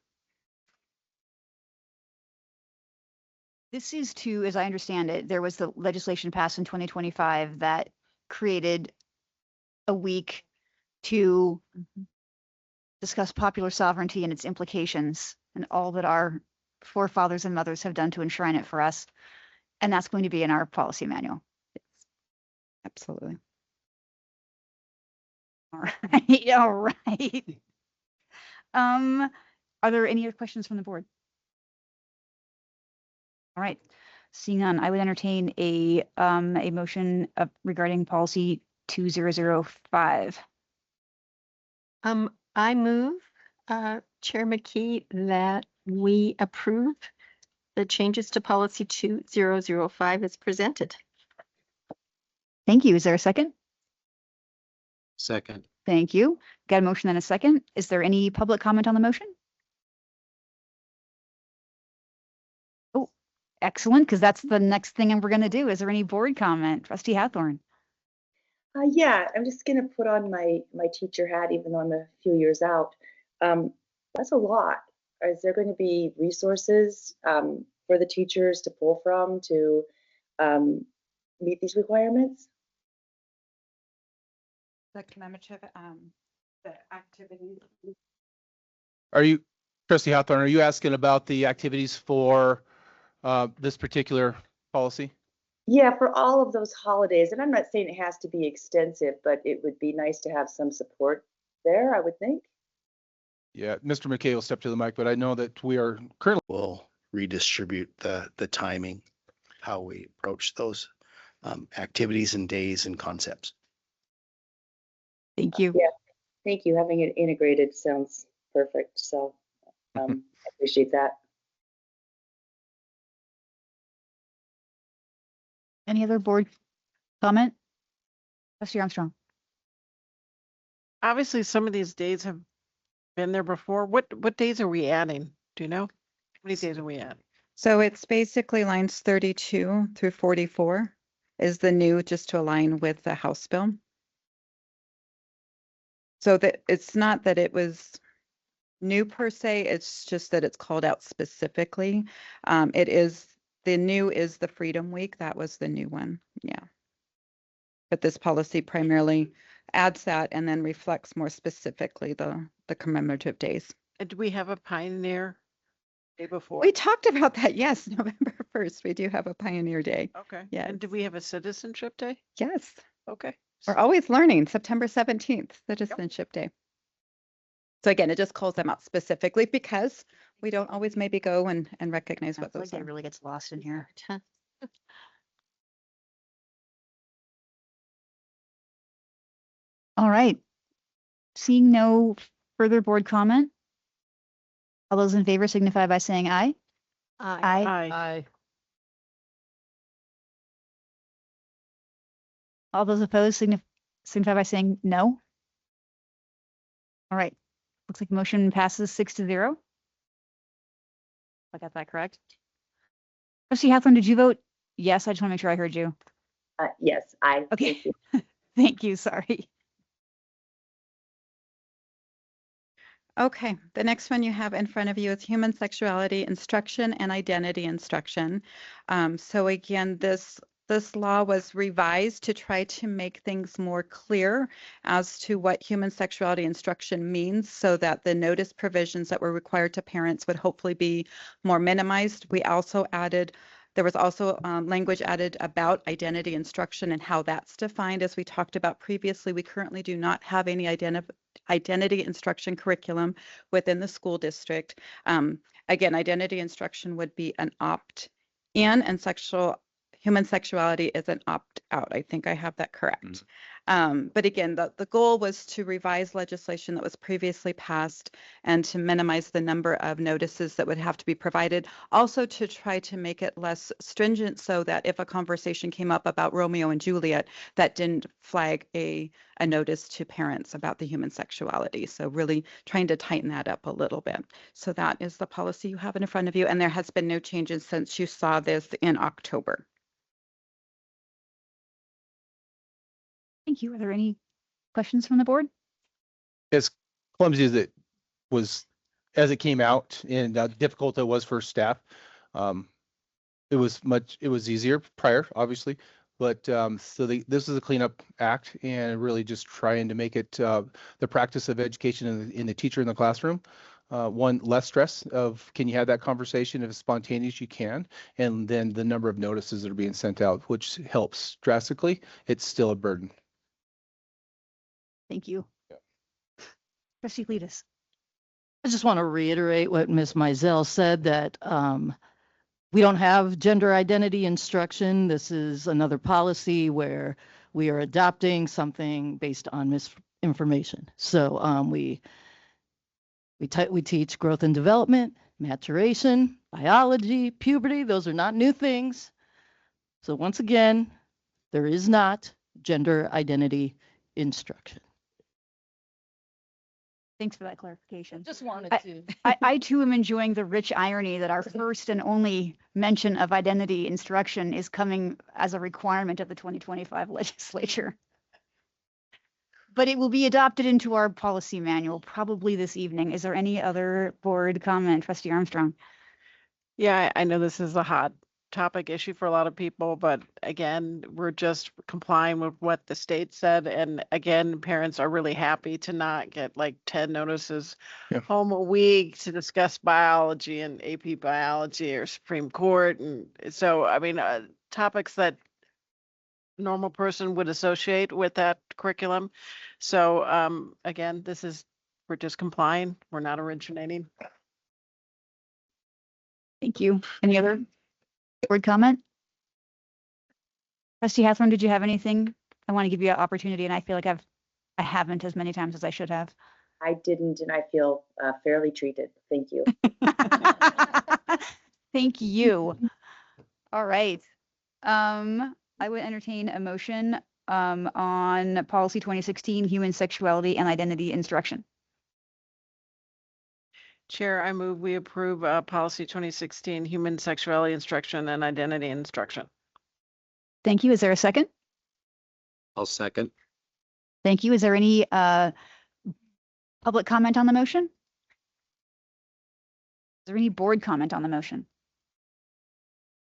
This is to, as I understand it, there was the legislation passed in 2025 that created a week to discuss popular sovereignty and its implications and all that our forefathers and mothers have done to enshrine it for us. And that's going to be in our policy manual. Absolutely. All right. All right. Are there any other questions from the board? All right. Seeing none, I would entertain a motion regarding policy 2005. I move, Chair McKee, that we approve the changes to policy 2005 as presented. Thank you. Is there a second? Second. Thank you. Got a motion and a second. Is there any public comment on the motion? Oh, excellent, because that's the next thing we're going to do. Is there any board comment? Trustee Hathorn. Yeah, I'm just going to put on my teacher hat, even though I'm a few years out. That's a lot. Is there going to be resources for the teachers to pull from to meet these requirements? the commemorative, the activities. Are you, Trustee Hawthorne, are you asking about the activities for this particular policy? Yeah, for all of those holidays, and I'm not saying it has to be extensive, but it would be nice to have some support there, I would think. Yeah, Mr. McKay will step to the mic, but I know that we are currently. We'll redistribute the timing, how we approach those activities and days and concepts. Thank you. Yeah, thank you. Having it integrated sounds perfect. So I appreciate that. Any other board comment? Trustee Armstrong. Obviously, some of these days have been there before. What days are we adding? Do you know? How many days are we adding? So it's basically lines 32 through 44 is the new, just to align with the House bill. So that it's not that it was new per se, it's just that it's called out specifically. It is, the new is the Freedom Week. That was the new one. Yeah. But this policy primarily adds that and then reflects more specifically the commemorative days. Do we have a Pioneer Day before? We talked about that. Yes, November 1st, we do have a Pioneer Day. Okay. Yeah. And do we have a Citizenship Day? Yes. Okay. We're always learning. September 17th, Citizenship Day. So again, it just calls them out specifically because we don't always maybe go and recognize what those It are. really gets lost in here. All right. Seeing no further board comment. All those in favor signify by saying aye. Aye. Aye. All those opposed signify by saying no. All right. Looks like motion passes 6-0. I got that correct. Trustee Hathorn, did you vote yes? I just want to make sure I heard you. Yes, I. Okay. Thank you. Sorry. Okay, the next one you have in front of you is human sexuality instruction and identity instruction. So again, this law was revised to try to make things more clear as to what human sexuality instruction means so that the notice provisions that were required to parents would hopefully be more minimized. We also added, there was also language added about identity instruction and how that's defined. As we talked about previously, we currently do not have any identity instruction curriculum within the school district. Again, identity instruction would be an opt-in and human sexuality is an opt-out. I think I have that correct. But again, the goal was to revise legislation that was previously passed and to minimize the number of notices that would have to be provided. Also to try to make it less stringent so that if a conversation came up about Romeo and Juliet, that didn't flag a notice to parents about the human sexuality. So really trying to tighten that up a little bit. So that is the policy you have in front of you. And there has been no changes since you saw this in October. Thank you. Are there any questions from the board? As clumsy as it was, as it came out and difficult it was for staff, it was easier prior, obviously, but this is a cleanup act and really just trying to make it the practice of education in the teacher in the classroom. One, less stress of can you have that conversation if it's spontaneous, you can, and then the number of notices that are being sent out, which helps drastically. It's still a burden. Thank you. Trustee Cletus. I just want to reiterate what Ms. Mizell said, that we don't have gender identity instruction. This is another policy where we are adopting something based on misinformation. So we teach growth and development, maturation, biology, puberty. Those are not new things. So once again, there is not gender identity instruction. Thanks for that clarification. Just wanted to. I too am enjoying the rich irony that our first and only mention of identity instruction is coming as a requirement of the 2025 legislature. But it will be adopted into our policy manual probably this evening. Is there any other board comment? Trustee Armstrong. Yeah, I know this is a hot topic issue for a lot of people, but again, we're just complying with what the state said. And again, parents are really happy to not get like 10 notices Yeah. home a week to discuss biology and AP biology or Supreme Court. And so, I mean, topics that normal person would associate with that curriculum. So again, we're just complying. We're not originating. Thank you. Any other board comment? Trustee Hathorn, did you have anything? I want to give you an opportunity, and I feel like I haven't as many times as I should have. I didn't, and I feel fairly treated. Thank you. Thank you. All right. I would entertain a motion on policy 2016, human sexuality and identity instruction. Chair, I move we approve policy 2016, human sexuality instruction and identity instruction. Thank you. Is there a second? I'll second. Thank you. Is there any public comment on the motion? Is there any board comment on the motion?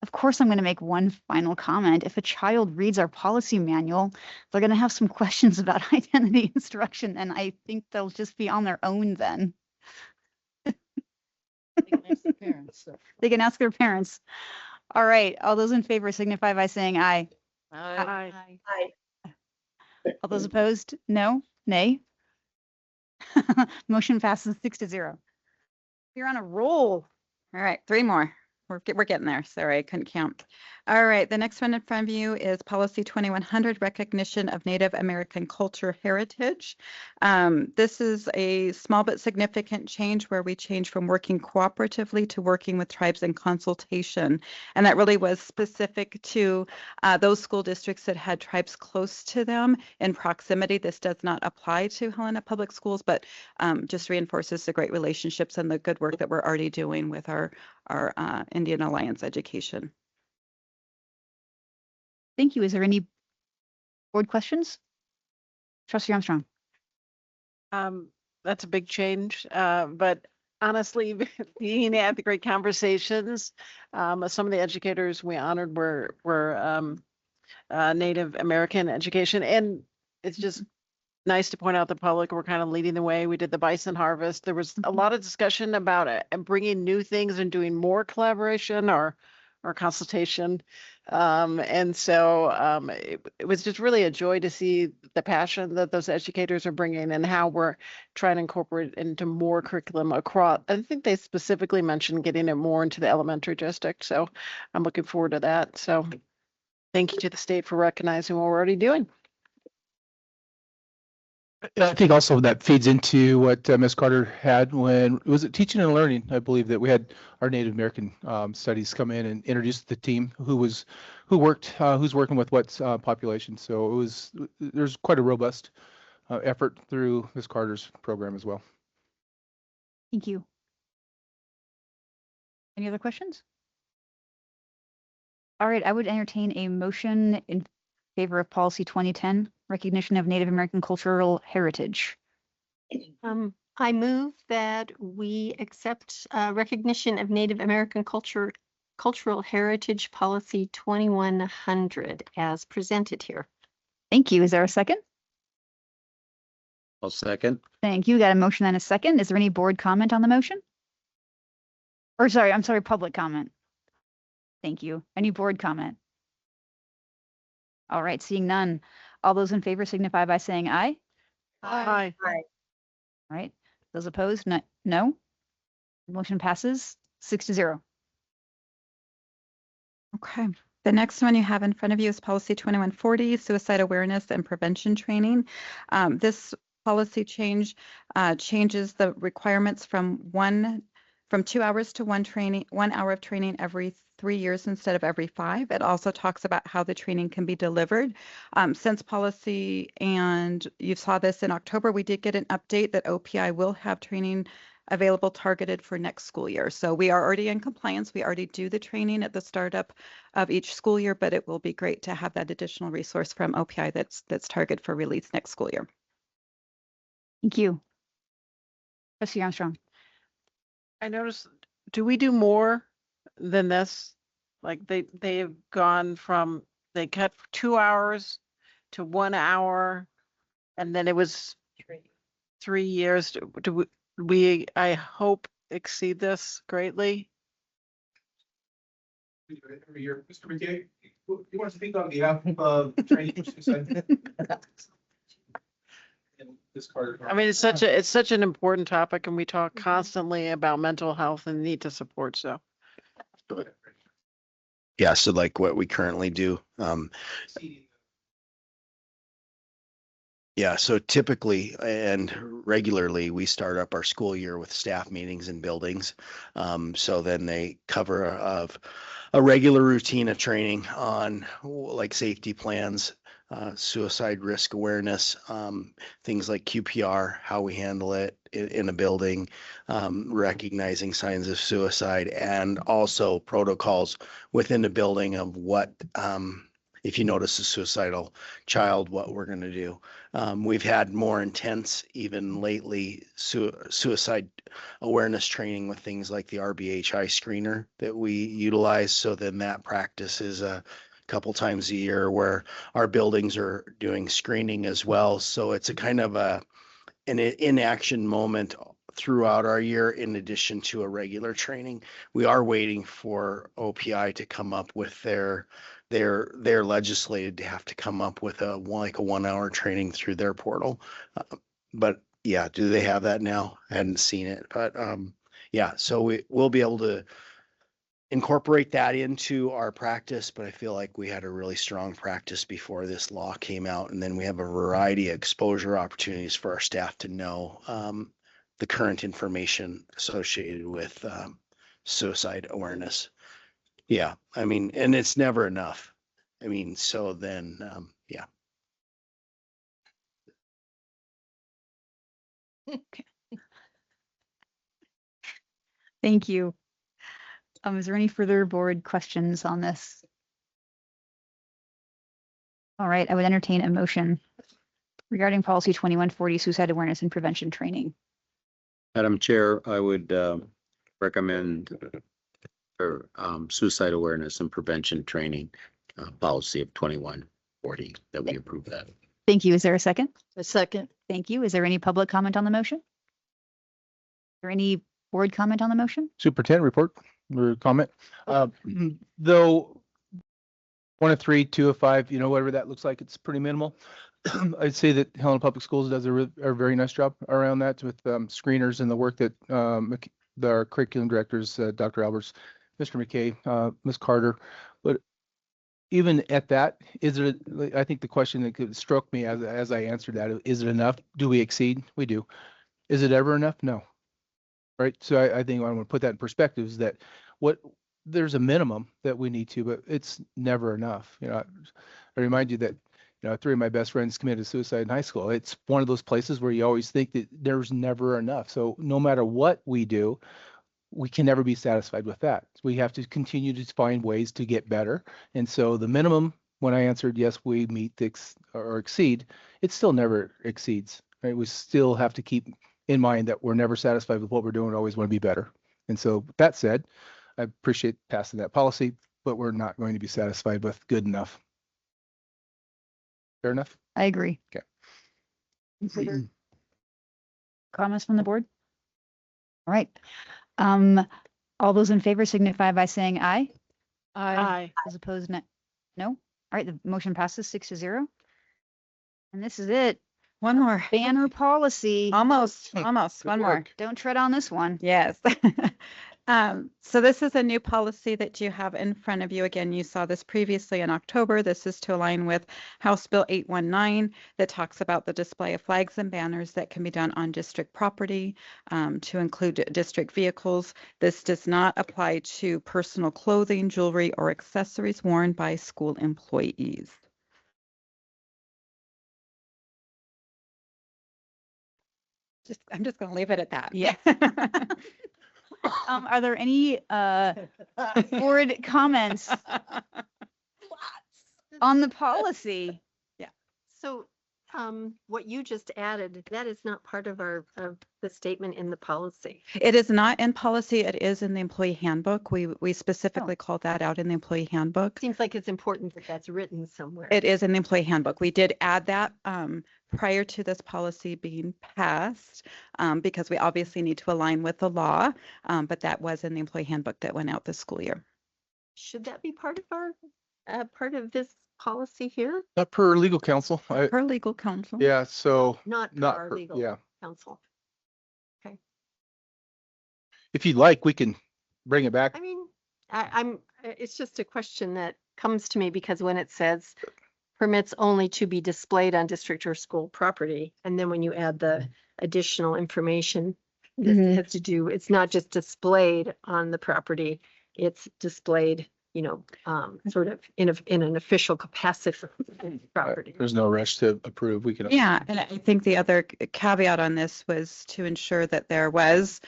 Of course, I'm going to make one final comment. If a child reads our policy manual, they're going to have some questions about identity instruction, and I think they'll just be on their own then. They can ask their parents. So. They can ask their parents. All right. All those in favor signify by saying aye. Aye. Aye. All those opposed? No? Nay? Motion passes 6-0. You're on a roll. All right, 3 more. We're getting there. Sorry, I couldn't count. All right, the next one in front of you is policy 2100, recognition of Native American culture heritage. This is a small but significant change where we change from working cooperatively to working with tribes in consultation. And that really was specific to those school districts that had tribes close to them in proximity. This does not apply to Helena Public Schools, but just reinforces the great relationships and the good work that we're already doing with our Indian Alliance education. Thank you. Is there any board questions? Trustee Armstrong. That's a big change, but honestly, being at the great conversations, some of the educators we honored were Native American education, and it's just nice to point out the public we're kind of leading the way. We did the bison harvest. There was a lot of discussion about it and bringing new things and doing more collaboration or consultation. And so it was just really a joy to see the passion that those educators are bringing and how we're trying to incorporate into more curriculum across. I think they specifically mentioned getting it more into the elementary district. So I'm looking forward to that. So thank you to the state for recognizing what we're already doing. I think also that feeds into what Ms. Carter had when, was it teaching and learning? I believe that we had our Native American studies come in and introduce the team who's working with what population. So there's quite a robust effort through Ms. Carter's program as well. Thank you. Any other questions? All right, I would entertain a motion in favor of policy 2010, recognition of Native American cultural heritage. I move that we accept recognition of Native American cultural heritage policy 2100 as presented here. Thank you. Is there a second? I'll second. Thank you. Got a motion and a second. Is there any board comment on the motion? Or sorry, I'm sorry, public comment. Thank you. Any board comment? All right, seeing none. All those in favor signify by saying aye. Aye. Aye. All right. Those opposed, no. Motion passes 6-0. Okay. The next one you have in front of you is policy 2140, suicide awareness and prevention training. This policy change changes the requirements from 2 hours to 1 hour of training every 3 years instead of every 5. It also talks about how the training can be delivered. Since policy, and you saw this in October, we did get an update that OPI will have training available targeted for next school year. So we are already in compliance. We already do the training at the startup of each school year, but it will be great to have that additional resource from OPI that's targeted for release next school year. Thank you. Trustee Armstrong. I noticed, do we do more than this Like they've gone from, they cut 2 hours to 1 hour, and then it was 3 years. Do we, I hope, exceed this greatly? Every year, Mr. McKay, you want to speak on behalf of training for suicide? I mean, it's such an important topic, and we talk constantly about mental health and need to support, so. Yeah, so like what we currently do. Yeah, so typically and regularly, we start up our school year with staff meetings in buildings. So then they cover of a regular routine of training on like safety plans, suicide risk awareness, things like QPR, how we handle it in a building, recognizing signs of suicide, and also protocols within the building of what, if you notice a suicidal child, what we're going to do. We've had more intense, even lately, suicide awareness training with things like the RBHI screener that we utilize. So then that practice is a couple times a year where our buildings are doing screening as well. So it's a kind of an in-action moment throughout our year, in addition to a regular training. We are waiting for OPI to come up with they're legislated to have to come up with a 1 hour training through their portal. But yeah, do they have that now? I hadn't seen it, but yeah, so we'll be able to incorporate that into our practice, but I feel like we had a really strong practice before this law came out. And then we have a variety of exposure opportunities for our staff to know the current information associated with suicide awareness. Yeah, I mean, and it's never enough. I mean, so then, yeah. Thank you. Is there any further board questions on this? All right, I would entertain a motion regarding policy 2140, suicide awareness and prevention training. Madam Chair, I would recommend for suicide awareness and prevention training policy of 2140 that we approve that. Thank you. Is there a second? A second. Thank you. Is there any public comment on the motion? Is there any board comment on the motion? Superintendent report or comment. Though 1 of 3, 2 of 5, whatever that looks like, it's pretty minimal. I'd say that Helena Public Schools does a very nice job around that with screeners and the work that our curriculum directors, Dr. Alberts, Mr. McKay, Ms. Carter. But even at that, I think the question that struck me as I answered that, is it enough? Do we exceed? We do. Is it ever enough? No. Right. So I think I want to put that in perspective is that there's a minimum that we need to, but it's never enough. I remind you that 3 of my best friends committed suicide in high school. It's one of those places where you always think that there's never enough. So no matter what we do, we can never be satisfied with that. We have to continue to find ways to get better. And so the minimum, when I answered yes, we meet or exceed, it still never exceeds. Right? We still have to keep in mind that we're never satisfied with what we're doing. Always want to be better. And so that said, I appreciate passing that policy, but we're not going to be satisfied with good enough. Fair enough? I agree. Okay. Comments from the board? All right. All those in favor signify by saying aye. Aye. As opposed, no? All right, the motion passes 6-0. And this is it. One more. Banner policy. Almost. One more. Don't tread on this one. Yes. So this is a new policy that you have in front of you. Again, you saw this previously in October. This is to align with House Bill 819 that talks about the display of flags and banners that can be done on district property to include district vehicles. This does not apply to personal clothing, jewelry, or accessories worn by school employees. I'm just going to leave it at that. Yeah. Are there any board comments on the policy? So What you just added, that is not part of of the statement in the policy. It is not in policy. It is in the employee handbook. We specifically called that out in the employee handbook. Seems like it's important that that's written somewhere. It is in the employee handbook. We did add that prior to this policy being passed because we obviously need to align with the law. But that was in the employee handbook that went out this school year. Should that be part of part of this policy here? Not per legal counsel. Per legal counsel. Yeah, so. Not Not our per- legal yeah. counsel. Okay. If you'd like, we can bring it back. I mean, it's just a question that comes to me because when it says permits only to be displayed on district or school property, and then when you add the additional information, this has to do, it's not just displayed on the property, it's displayed, sort of in an official capacity for property. There's no rush to approve. We can. Yeah, and I think the other caveat on this was to ensure that there was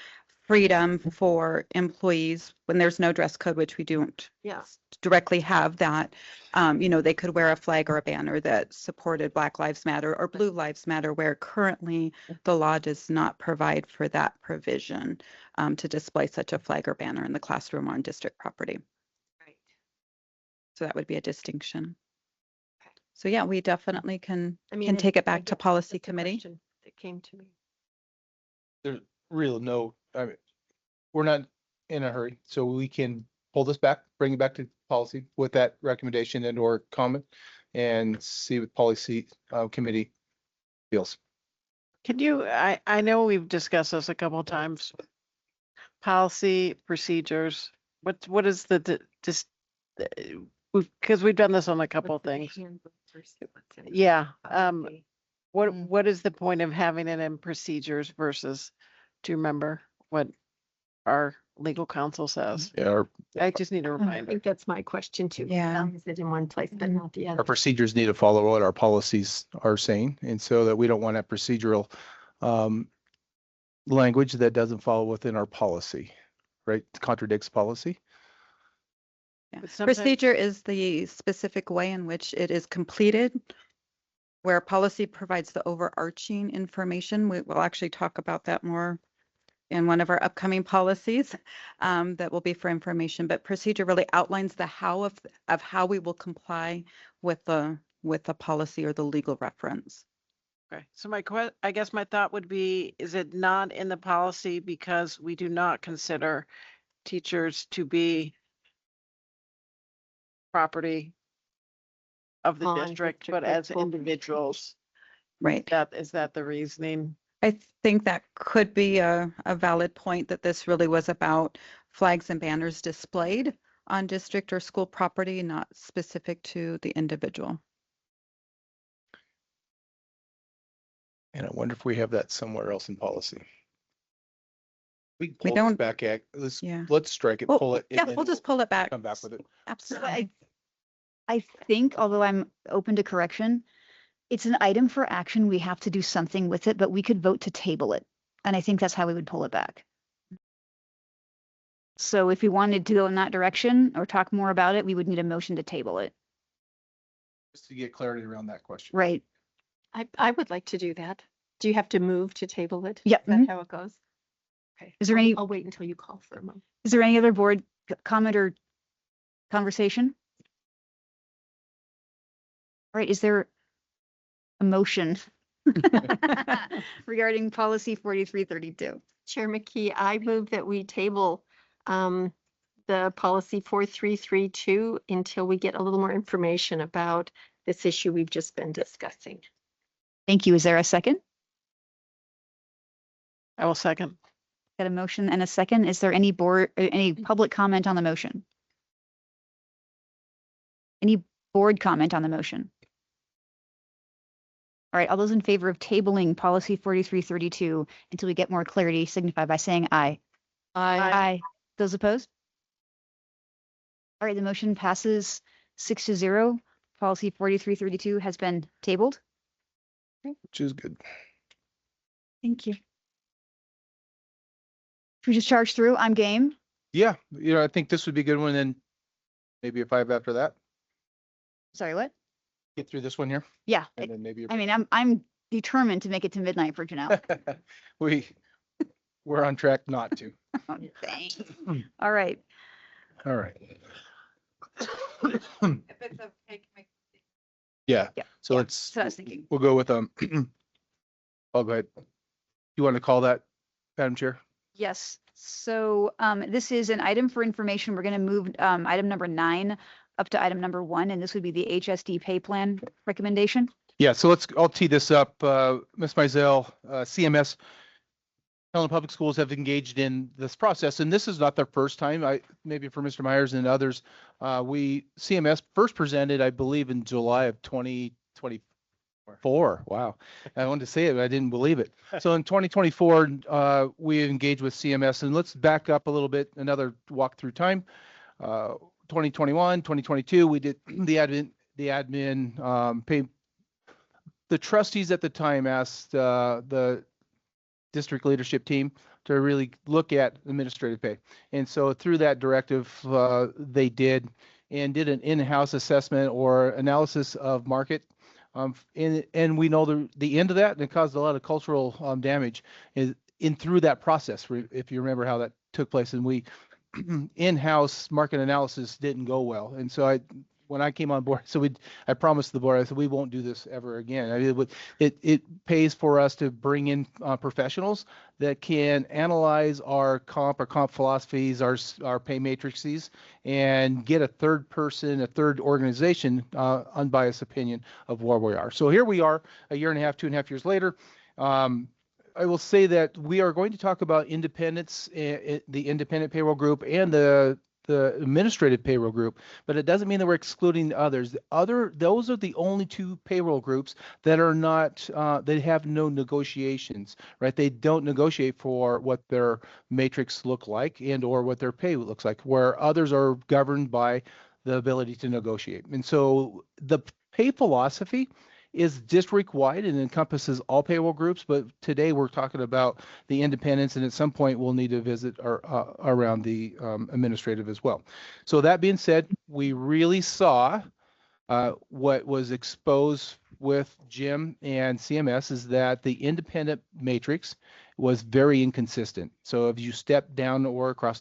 freedom for employees when there's no dress code, which we don't Yeah. directly have that. They could wear a flag or a banner that supported Black Lives Matter or Blue Lives Matter, where currently the law does not provide for that provision to display such a flag or banner in the classroom on district property. Right. So that would be a distinction. So yeah, we definitely can I take it back guess to policy that's a committee. question that came to me. There's real no, I mean, we're not in a hurry, so we can pull this back, bring it back to policy with that recommendation and or comment and see what policy committee feels. Can you, I know we've discussed this a couple of times. Policy, procedures, what is just, because we've done this on a couple of things. Yeah, what is the point of having it in procedures versus, do you remember what our legal counsel says? Yeah, I just need a I reminder. think that's my question too. Yeah. Is it in one place but not the our other? procedures need to follow what our policies are saying, and so that we don't want that procedural language that doesn't follow within our policy, right? Contradicts policy. Yeah. But sometimes- Procedure is the specific way in which it is completed, where policy provides the overarching information. We will actually talk about that more in one of our upcoming policies that will be for information, but procedure really outlines the how of how we will comply with the policy or the legal reference. Okay, so I guess my thought would be, is it not in the policy because we do not consider teachers to be property of the On district, district but or as school. individuals? Right. Is that the reasoning? I think that could be a valid point, that this really was about flags and banners displayed on district or school property, not specific to the individual. And I wonder if we have that somewhere else in policy. We can We pull this don't- back, Yeah. let's strike it, Well, pull it. and yeah, then we'll just pull it back. Come back with it. Absolutely. I think, although I'm open to correction, it's an item for action. We have to do something with it, but we could vote to table it. And I think that's how we would pull it back. So if we wanted to go in that direction or talk more about it, we would need a motion to table it. Just to get clarity around that question. Right. I would like to do that. Do you have to move to table it? Yep, Is that mhm. how it goes? Okay. Is there any- I'll wait until you call for a moment. Is there any other board comment or conversation? All right, is there a motion regarding policy 4332? Chair McKee, I move that we table the policy 4332 until we get a little more information about this issue we've just been discussing. Thank you. Is there a second? I will second. Got a motion and a second. Is there any any public comment on the motion? Any board comment on the motion? All right, all those in favor of tabling policy 4332 until we get more clarity signify by saying aye. Aye. Those opposed? All right, the motion passes 6-0. Policy 4332 has been tabled. Which is good. Thank you. Should we just charge through? I'm game. Yeah, I think this would be a good one, and maybe a 5 after that. Sorry, what? get through this one here? Yeah, And then maybe I mean, I'm determined to make it to midnight for Janelle. we're on track not to. Oh, thanks. All right. All right. If it's okay, Yeah. Yeah, So yeah. let's, So I was thinking. we'll go with, oh, go ahead. You want to call that, Madam Chair? Yes, so this is an item for information. We're going to move item number 9 up to item number 1, and this would be the HSD pay plan recommendation. Yeah, so I'll tee this up. Ms. Mizell, CMS, Pelham Public Schools have engaged in this process, and this is not their first time. Maybe for Mr. Myers and others, CMS first presented, I believe, in July of 2024. Wow. I wanted to say it, but I didn't believe it. So in 2024, we engaged with CMS, and let's back up a little bit, another walk through time. 2021, 2022, we did the admin pay. The trustees at the time asked the district leadership team to really look at administrative pay. And so through that directive, they did an in-house assessment or analysis of market. And we know the end of that, and it caused a lot of cultural damage through that process, if you remember how that took place. And we in-house market analysis didn't go well. And so when I came on board, I promised the board, I said, we won't do this ever again. I mean, it pays for us to bring in professionals that can analyze our comp philosophies, our pay matrices, and get a third organization, unbiased opinion of where we are. So here we are, a year and a half, 2.5 years later. I will say that we are going to talk about independence, the independent payroll group and the administrative payroll group, but it doesn't mean that we're excluding the others. Those are the only 2 payroll groups that are not, they have no negotiations, right? They don't negotiate for what their matrix look like and or what their pay looks like, where others are governed by the ability to negotiate. And so the pay philosophy is district-wide and encompasses all payroll groups, but today we're talking about the independents, and at some point we'll need to visit around the administrative as well. So that being said, we really saw what was exposed with Jim and CMS is that the independent matrix was very inconsistent. So if you step down or across,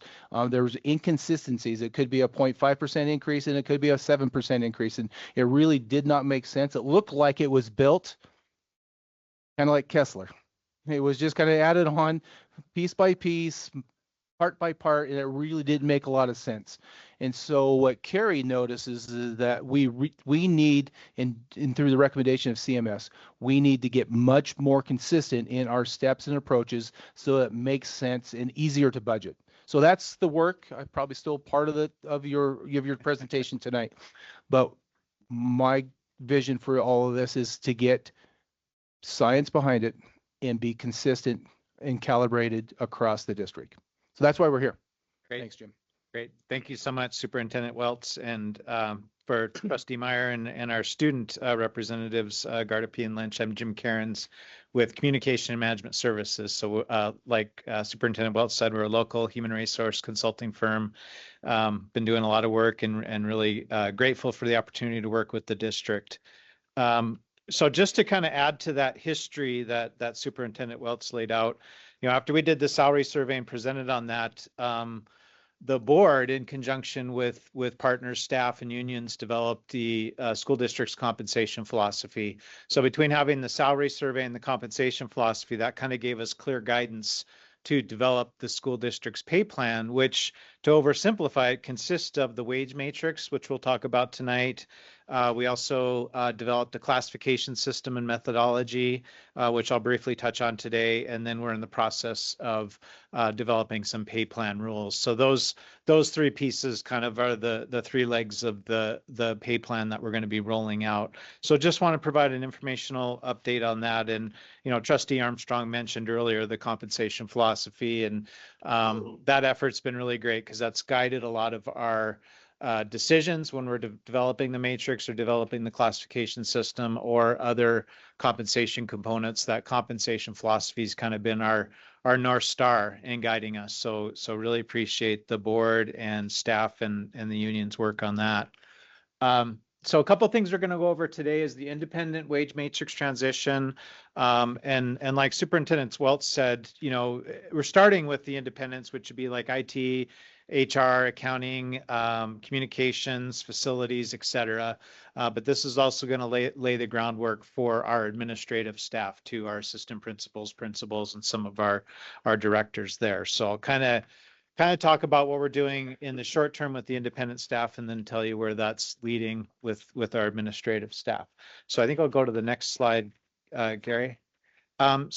there was inconsistencies. It could be a 0.5% increase and it could be a 7% increase. And it really did not make sense. It looked like it was built kind of like Kessler. It was just kind of added on piece by piece, part by part, and it really didn't make a lot of sense. And so what Carrie notices is that we need, and through the recommendation of CMS, we need to get much more consistent in our steps and approaches so it makes sense and easier to budget. So that's the work. I'm probably still part of your presentation tonight, but my vision for all of this is to get science behind it and be consistent and calibrated across the district. So that's why we're here. Great. Thanks, Jim. Great. Thank you so much, Superintendent Welts, and for Trustee Meyer and our student representatives, Garda P. and Lynch. I'm Jim Cairns with Communication and Management Services. So like Superintendent Welts said, we're a local human resource consulting firm. Been doing a lot of work and really grateful for the opportunity to work with the district. So just to kind of add to that history that Superintendent Welts laid out, after we did the salary survey and presented on that, the board, in conjunction with partners, staff, and unions, developed the school district's compensation philosophy. So between having the salary survey and the compensation philosophy, that kind of gave us clear guidance to develop the school district's pay plan, which, to oversimplify it, consists of the wage matrix, which we'll talk about tonight. We also developed a classification system and methodology, which I'll briefly touch on today. And then we're in the process of developing some pay plan rules. So those 3 pieces kind of are the 3 legs of the pay plan that we're going to be rolling out. So just want to provide an informational update on that. And, Trustee Armstrong mentioned earlier the compensation philosophy, and that effort's been really great because that's guided a lot of our decisions when we're developing the matrix or developing the classification system or other compensation components. That compensation philosophy has kind of been our North Star in guiding us. So really appreciate the board and staff and the union's work on that. So a couple things we're going to go over today is the independent wage matrix transition. And like Superintendent Welch said, you know, we're starting with the independents, which would be like IT, HR, accounting, communications, facilities, et cetera. But this is also going to lay the groundwork for our administrative staff too, our assistant principals, and some of our directors there. So I'll kind of talk about what we're doing in the short term with the independent staff, and then tell you where that's leading with our administrative staff. So I think I'll go to the next slide, Gary. Some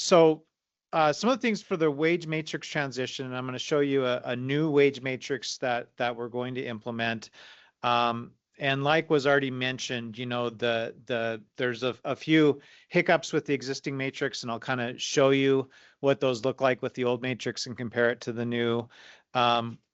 of the things for the wage matrix transition, and I'm going to show you a new wage matrix that we're going to implement. And like was already mentioned, you know, there's a few hiccups with the existing matrix, and I'll kind of show you what those look like with the old matrix and compare it to the new.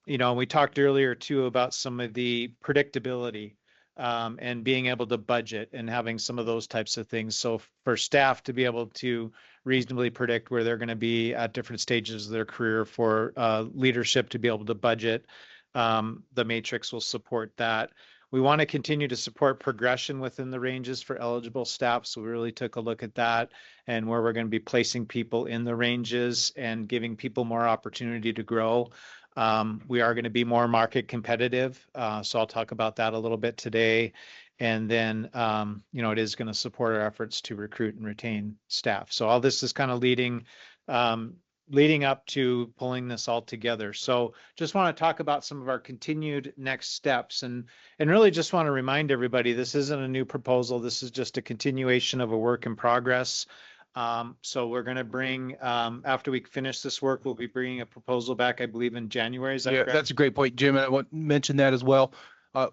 You know, we talked earlier too about some of the predictability and being able to budget and having some of those types of things. So for staff to be able to reasonably predict where they're going to be at different stages of their career, for leadership to be able to budget, the matrix will support that. We want to continue to support progression within the ranges for eligible staff. So we really took a look at that and where we're going to be placing people in the ranges and giving people more opportunity to grow. We are going to be more market competitive. So I'll talk about that a little bit today. And then, you know, it is going to support our efforts to recruit and retain staff. So all this is kind of leading up to pulling this all together. So just want to talk about some of our continued next steps, and really just want to remind everybody, this isn't a new proposal. This is just a continuation of a work in progress. So we're going to bring, after we finish this work, we'll be bringing a proposal back, I believe, in January. Is that correct? That's a great point, Jim. And I want to mention that as well.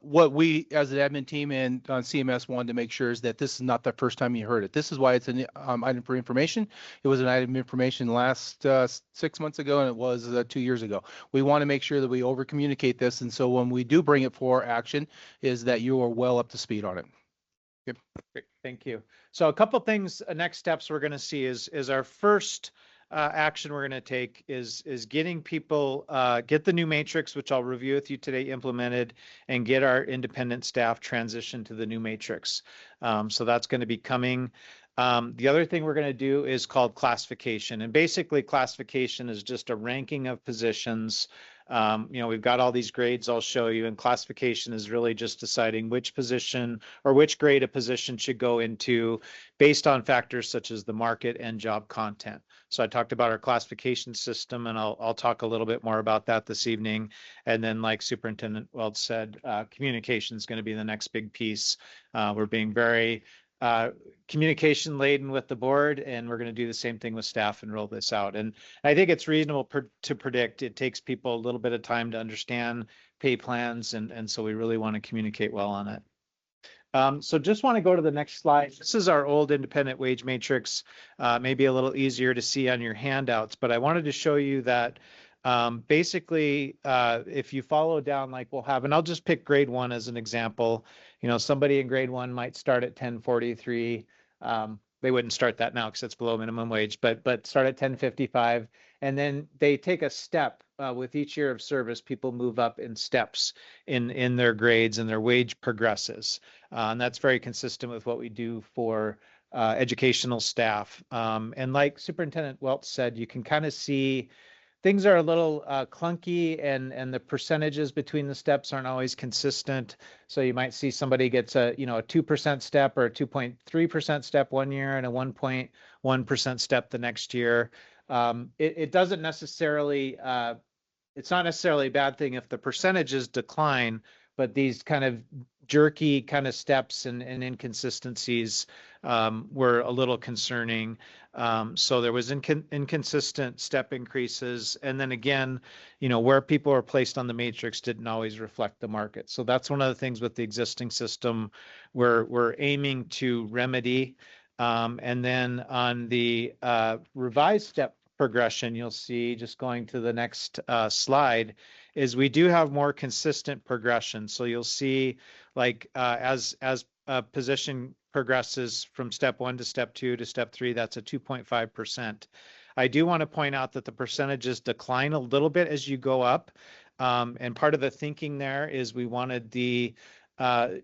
What we as an admin team and CMS wanted to make sure is that this is not the first time you heard it. This is why it's an item for information. It was an item of information last 6 months ago, and it was 2 years ago. We want to make sure that we over communicate this, and so when we do bring it for action, is that you are well up to speed on it. Yep. Great. Thank you. So a couple things, next steps we're going to see is our first action we're going to take is getting people, get the new matrix, which I'll review with you today, implemented, and get our independent staff transitioned to the new matrix. So that's going to be coming. The other thing we're going to do is called classification. And basically classification is just a ranking of positions. You know, we've got all these grades I'll show you, and classification is really just deciding which position or which grade a position should go into based on factors such as the market and job content. So I talked about our classification system, and I'll talk a little bit more about that this evening. And then, like Superintendent Welch said, communication is going to be the next big piece. We're being very communication laden with the board, and we're going to do the same thing with staff and roll this out. And I think it's reasonable to predict it takes people a little bit of time to understand pay plans, and so we really want to communicate well on it. So just want to go to the next slide. This is our old independent wage matrix, maybe a little easier to see on your handouts, but I wanted to show you that basically, if you follow down, like we'll have, and I'll just pick grade 1 as an example. You know, somebody in grade 1 might start at 1043. They wouldn't start that now because it's below minimum wage, but start at 1055, and then they take a step with each year of service. People move up in steps in their grades, and their wage progresses, and that's very consistent with what we do for educational staff. And like Superintendent Welch said, you can kind of see things are a little clunky, and the percentages between the steps aren't always consistent. So you might see somebody gets a 2% step or a 2.3% step one year and a 1.1% step the next year. It doesn't necessarily, it's not necessarily a bad thing if the percentages decline, but these kind of jerky kind of steps and inconsistencies were a little concerning. So there was inconsistent step increases. And then again, where people are placed on the matrix didn't always reflect the market. So that's one of the things with the existing system we're aiming to remedy. And then on the revised step progression, you'll see, just going to the next slide, is we do have more consistent progression. So you'll see, like as a position progresses from step 1 to step 2 to step 3, that's a 2.5%. I do want to point out that the percentages decline a little bit as you go up. And part of the thinking there is we wanted the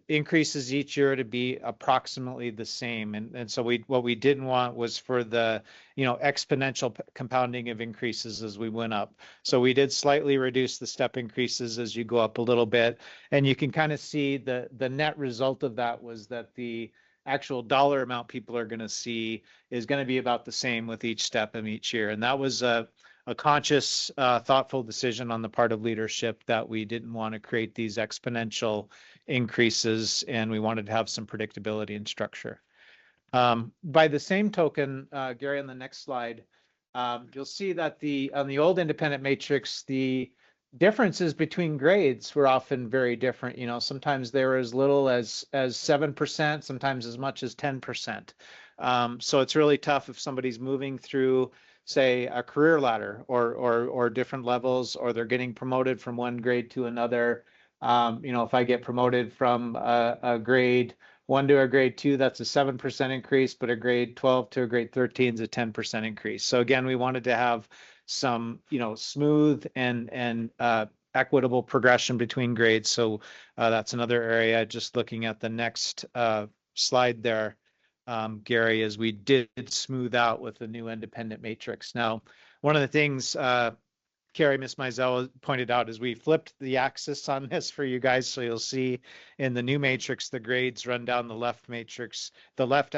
increases each year to be approximately the same. And so what we didn't want was for the, exponential compounding of increases as we went up. So we did slightly reduce the step increases as you go up a little bit. And you can kind of see the net result of that was that the actual dollar amount people are going to see is going to be about the same with each step of each year. And that was a conscious, thoughtful decision on the part of leadership that we didn't want to create these exponential increases, and we wanted to have some predictability and structure. By the same token, Gary, on the next slide, you'll see that on the old independent matrix, the differences between grades were often very different. Sometimes they were as little as 7%, sometimes as much as 10%. So it's really tough if somebody's moving through, say, a career ladder or different levels, or they're getting promoted from one grade to another. If I get promoted from a grade 1 to a grade 2, that's a 7% increase, but a grade 12 to a grade 13 is a 10% increase. So again, we wanted to have some, smooth and equitable progression between grades. So that's another area. Just looking at the next slide there, Gary, as we did smooth out with the new independent matrix. Now, one of the things Carrie, Ms. Mizell pointed out is we flipped the axis on this for you guys. So you'll see in the new matrix, the grades run down the left matrix, the left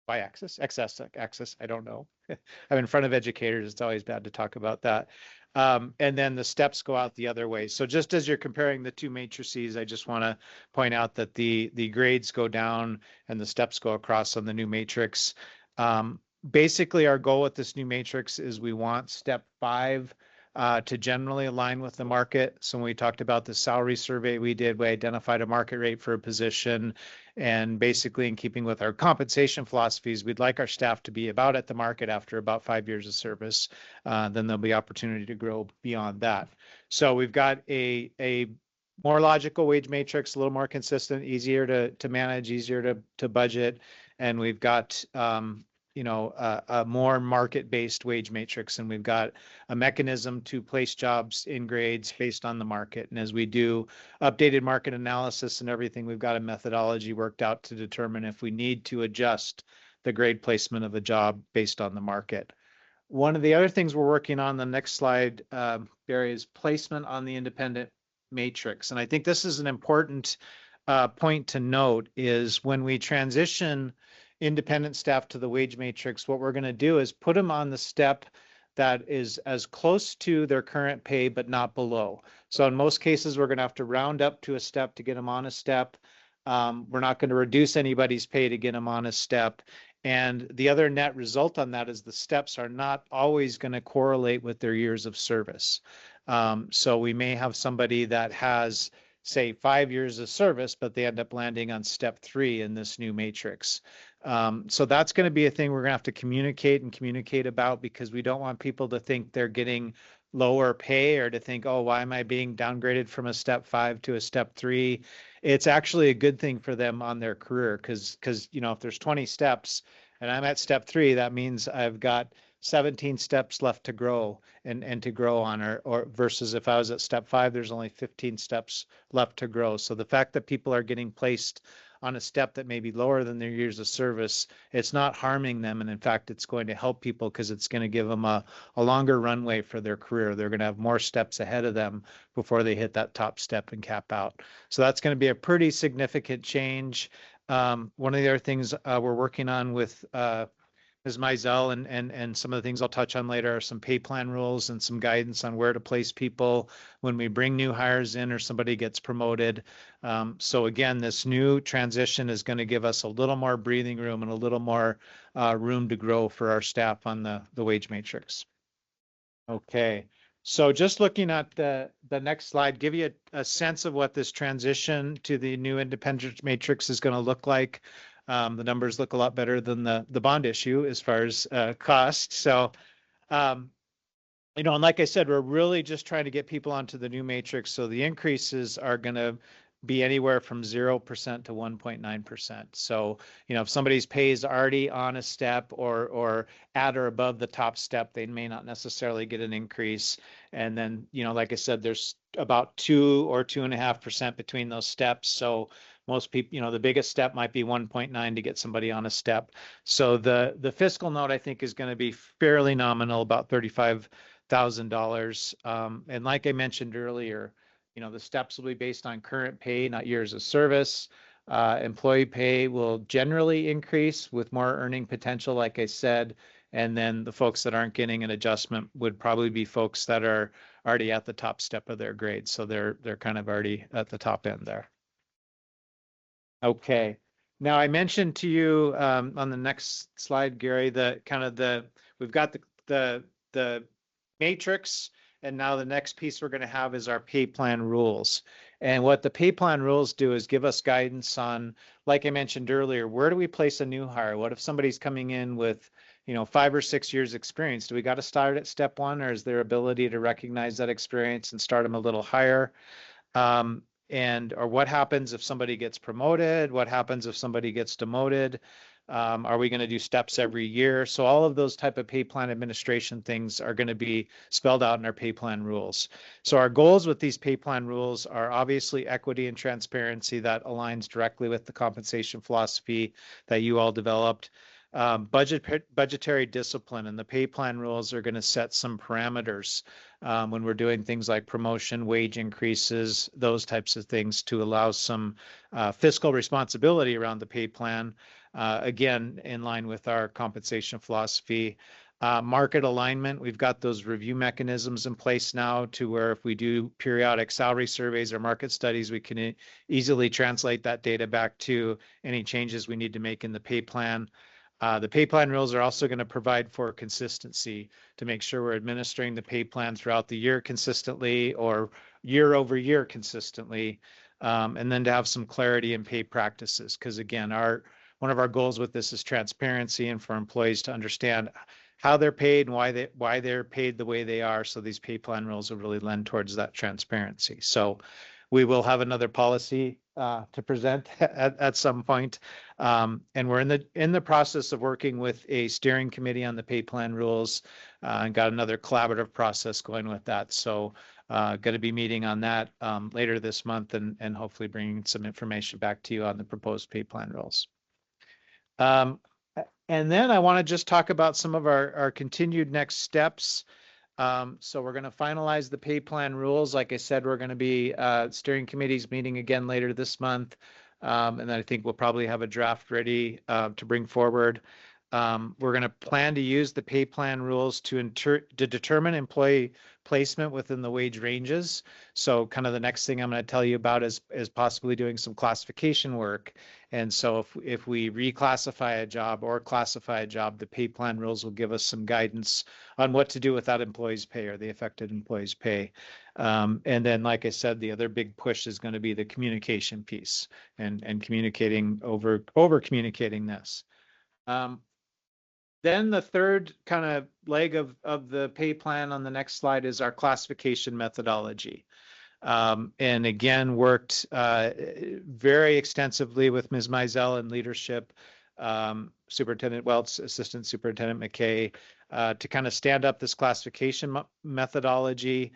y-axis, x-axis, I don't know. I'm in front of educators. It's always bad to talk about that. And then the steps go out the other way. So just as you're comparing the two matrices, I just want to point out that the grades go down and the steps go across on the new matrix. Basically, our goal with this new matrix is we want step 5 to generally align with the market. So when we talked about the salary survey we did, we identified a market rate for a position, and basically in keeping with our compensation philosophies, we'd like our staff to be about at the market after about 5 years of service. Then there'll be opportunity to grow beyond that. So we've got a more logical wage matrix, a little more consistent, easier to manage, easier to budget, and we've got a more market-based wage matrix, and we've got a mechanism to place jobs in grades based on the market. And as we do updated market analysis and everything, we've got a methodology worked out to determine if we need to adjust the grade placement of a job based on the market. One of the other things we're working on the next slide, Barry, is placement on the independent matrix. And I think this is an important point to note, is when we transition independent staff to the wage matrix, what we're going to do is put them on the step that is as close to their current pay, but not below. So in most cases, we're going to have to round up to a step to get them on a step. We're not going to reduce anybody's pay to get them on a step. And the other net result on that is the steps are not always going to correlate with their years of service. So we may have somebody that has, say, 5 years of service, but they end up landing on step 3 in this new matrix. So that's going to be a thing we're going to have to communicate about, because we don't want people to think they're getting lower pay or to think, oh, why am I being downgraded from a step 5 to a step 3? It's actually a good thing for them on their career, because if there's 20 steps and I'm at step 3, that means I've got 17 steps left to grow and to grow on, or versus if I was at step 5, there's only 15 steps left to grow. So the fact that people are getting placed on a step that may be lower than their years of service, it's not harming them. And in fact, it's going to help people, because it's going to give them a longer runway for their career. They're going to have more steps ahead of them before they hit that top step and cap out. So that's going to be a pretty significant change. One of the other things we're working on with Ms. Mizell and some of the things I'll touch on later are some pay plan rules and some guidance on where to place people when we bring new hires in or somebody gets promoted. So again, this new transition is going to give us a little more breathing room and a little more room to grow for our staff on the wage matrix. Okay, so just looking at the next slide, give you a sense of what this transition to the new independent matrix is going to look like. The numbers look a lot better than the bond issue as far as cost. So, and like I said, we're really just trying to get people onto the new matrix. So the increases are going to be anywhere from 0% to 1.9%. So, if somebody's pay is already on a step or at or above the top step, they may not necessarily get an increase. And then, like I said, there's about 2 or 2.5% between those steps. So most people, the biggest step might be 1.9 to get somebody on a step. So the fiscal note, I think, is going to be fairly nominal, about $35,000. And like I mentioned earlier, the steps will be based on current pay, not years of service. Employee pay will generally increase with more earning potential, like I said. And then the folks that aren't getting an adjustment would probably be folks that are already at the top step of their grade. So they're kind of already at the top end there. Okay. Now I mentioned to you on the next slide, Gary, we've got the matrix, and now the next piece we're going to have is our pay plan rules. And what the pay plan rules do is give us guidance on, like I mentioned earlier, where do we place a new hire? What if somebody's coming in with 5 or 6 years experience? Do we got to start at step 1, or is there ability to recognize that experience and start them a little higher? Or what happens if somebody gets promoted? What happens if somebody gets demoted? Are we going to do steps every year? So all of those type of pay plan administration things are going to be spelled out in our pay plan rules. So our goals with these pay plan rules are obviously equity and transparency that aligns directly with the compensation philosophy that you all developed. Budgetary discipline, and the pay plan rules are going to set some parameters when we're doing things like promotion, wage increases, those types of things, to allow some fiscal responsibility around the pay plan, again, in line with our compensation philosophy. Market alignment, we've got those review mechanisms in place now to where if we do periodic salary surveys or market studies, we can easily translate that data back to any changes we need to make in the pay plan. The pay plan rules are also going to provide for consistency to make sure we're administering the pay plan throughout the year consistently or year over year consistently, and then to have some clarity in pay practices. Because again, one of our goals with this is transparency, and for employees to understand how they're paid and why they're paid the way they are. So these pay plan rules will really lend towards that transparency. So we will have another policy to present at some point. And we're in the process of working with a steering committee on the pay plan rules, and got another collaborative process going with that. So going to be meeting on that later this month, and hopefully bringing some information back to you on the proposed pay plan rules. And then I want to just talk about some of our continued next steps. So we're going to finalize the pay plan rules. Like I said, we're going to be steering committees meeting again later this month. And then I think we'll probably have a draft ready to bring forward. We're going to plan to use the pay plan rules to determine employee placement within the wage ranges. So kind of the next thing I'm going to tell you about is possibly doing some classification work. And so if we reclassify a job or classify a job, the pay plan rules will give us some guidance on what to do with that employee's pay or the affected employee's pay. And then, like I said, the other big push is going to be the communication piece and communicating over communicating this. Then the third kind of leg of the pay plan on the next slide is our classification methodology. And again, worked very extensively with Ms. Mizell and leadership, Superintendent Welts, Assistant Superintendent McKay, to kind of stand up this classification methodology.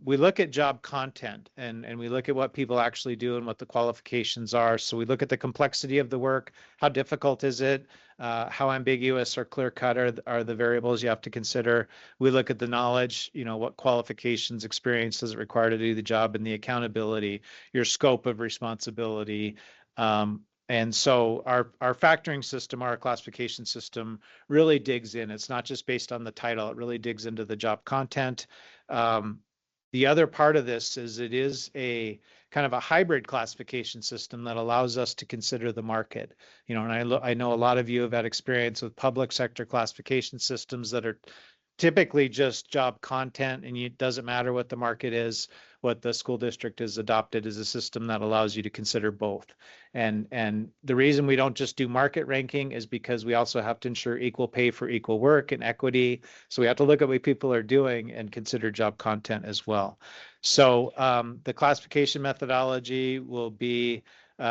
We look at job content and we look at what people actually do and what the qualifications are. So we look at the complexity of the work. How difficult is it? How ambiguous or clear cut are the variables you have to consider? We look at the knowledge, what qualifications, experience does it require to do the job, and the accountability, your scope of responsibility. And so our factoring system, our classification system, really digs in. It's not just based on the title. It really digs into the job content. The other part of this is it is a kind of a hybrid classification system that allows us to consider the market. And I know a lot of you have had experience with public sector classification systems that are typically just job content, and it doesn't matter what the market is. What the school district has adopted is a system that allows you to consider both. And the reason we don't just do market ranking is because we also have to ensure equal pay for equal work and equity. So we have to look at what people are doing and consider job content as well. So the classification methodology will be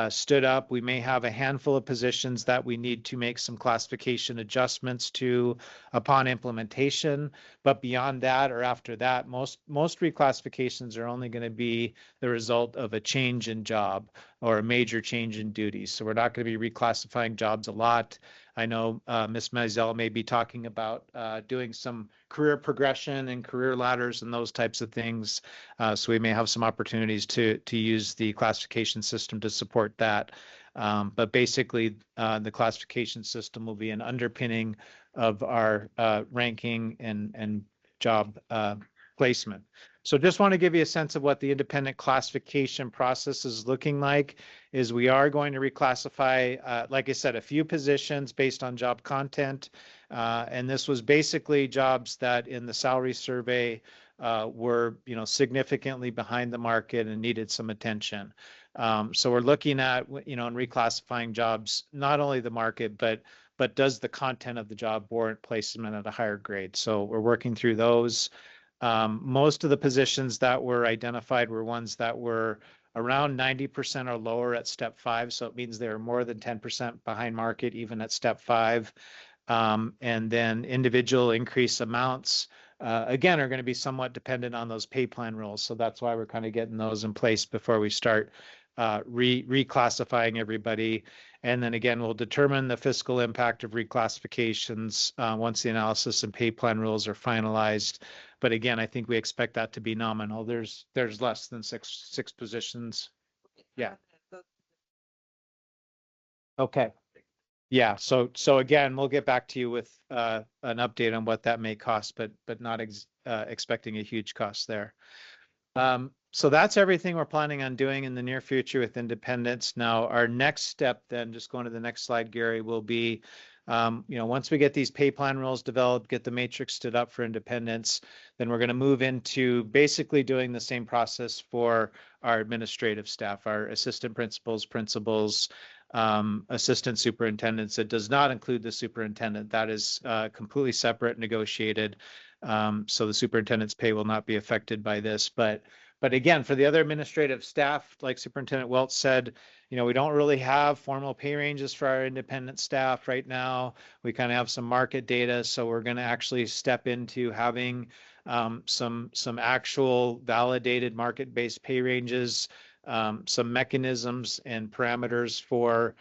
stood up. We may have a handful of positions that we need to make some classification adjustments to upon implementation. But beyond that or after that, most reclassifications are only going to be the result of a change in job or a major change in duties. So we're not going to be reclassifying jobs a lot. I know Ms. Mizell may be talking about doing some career progression and career ladders and those types of things. So we may have some opportunities to use the classification system to support that. But basically, the classification system will be an underpinning of our ranking and job placement. So just want to give you a sense of what the independent classification process is looking like. Is we are going to reclassify, like I said, a few positions based on job content. And this was basically jobs that in the salary survey were, significantly behind the market and needed some attention. So we're looking at, and reclassifying jobs, not only the market, but does the content of the job warrant placement at a higher grade? So we're working through those. Most of the positions that were identified were ones that were around 90% or lower at step 5. So it means they were more than 10% behind market, even at step 5. And then individual increase amounts, again, are going to be somewhat dependent on those pay plan rules. So that's why we're kind of getting those in place before we start reclassifying everybody. And then again, we'll determine the fiscal impact of reclassifications once the analysis and pay plan rules are finalized. But again, I think we expect that to be nominal. There's less than six positions. Yeah. Okay. Yeah. So again, we'll get back to you with an update on what that may cost, but not expecting a huge cost there. So that's everything we're planning on doing in the near future with independence. Now, our next step then, just going to the next slide, Gary, will be, once we get these pay plan rules developed, get the matrix stood up for independence, then we're going to move into basically doing the same process for our administrative staff, our assistant principals, assistant superintendents. It does not include the superintendent. That is completely separate, negotiated. So the superintendent's pay will not be affected by this. But again, for the other administrative staff, like Superintendent Welch said, we don't really have formal pay ranges for our independent staff right now. We kind of have some market data. So we're going to actually step into having some actual validated market-based pay ranges, some mechanisms and parameters for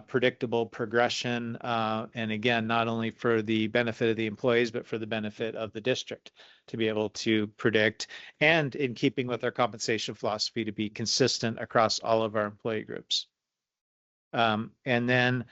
predictable progression. And again, not only for the benefit of the employees, but for the benefit of the district to be able to predict, and in keeping with our compensation philosophy, to be consistent across all of our employee groups. And then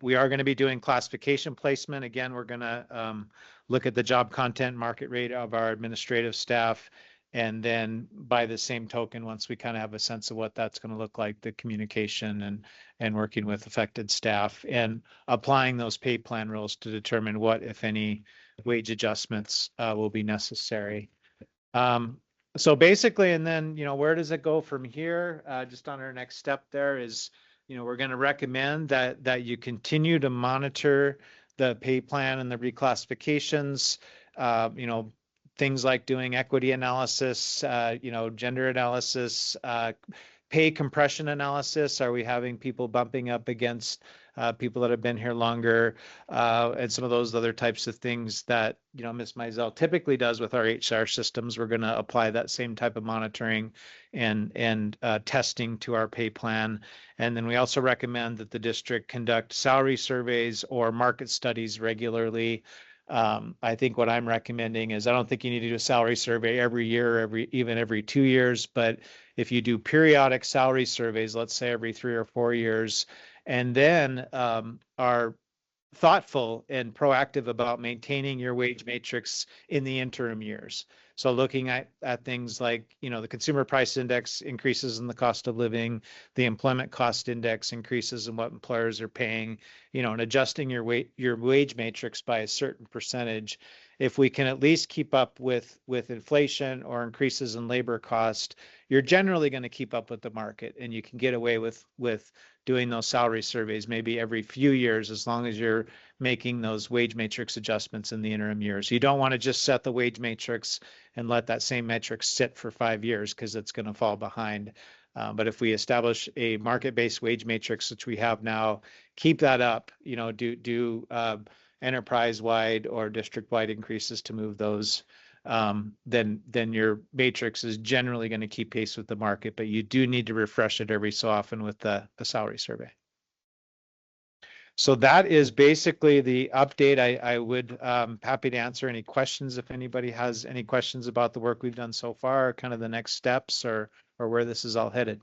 we are going to be doing classification placement. Again, we're going to look at the job content market rate of our administrative staff. And then by the same token, once we kind of have a sense of what that's going to look like, the communication and working with affected staff and applying those pay plan rules to determine what, if any, wage adjustments will be necessary. So basically, and then, where does it go from here? Just on our next step there is, we're going to recommend that you continue to monitor the pay plan and the reclassifications, things like doing equity analysis, gender analysis, pay compression analysis. Are we having people bumping up against people that have been here longer, and some of those other types of things that, Ms. Mizell typically does with our HR systems. We're going to apply that same type of monitoring and testing to our pay plan. And then we also recommend that the district conduct salary surveys or market studies regularly. I think what I'm recommending is, I don't think you need to do a salary survey every year, even every 2 years, but if you do periodic salary surveys, let's say every 3 or 4 years, and then are thoughtful and proactive about maintaining your wage matrix in the interim years. So looking at things like, the consumer price index increases in the cost of living, the employment cost index increases in what employers are paying, and adjusting your wage matrix by a certain percentage. if we can at least keep up with inflation or increases in labor cost, you're generally going to keep up with the market, and you can get away with doing those salary surveys maybe every few years, as long as you're making those wage matrix adjustments in the interim years. You don't want to just set the wage matrix and let that same metric sit for 5 years, because it's going to fall behind. But if we establish a market-based wage matrix, which we have now, keep that up, do enterprise-wide or district-wide increases to move those, then your matrix is generally going to keep pace with the market, but you do need to refresh it every so often with the salary survey. So that is basically the update. I would happy to answer any questions if anybody has any questions about the work we've done so far, kind of the next steps or where this is all headed.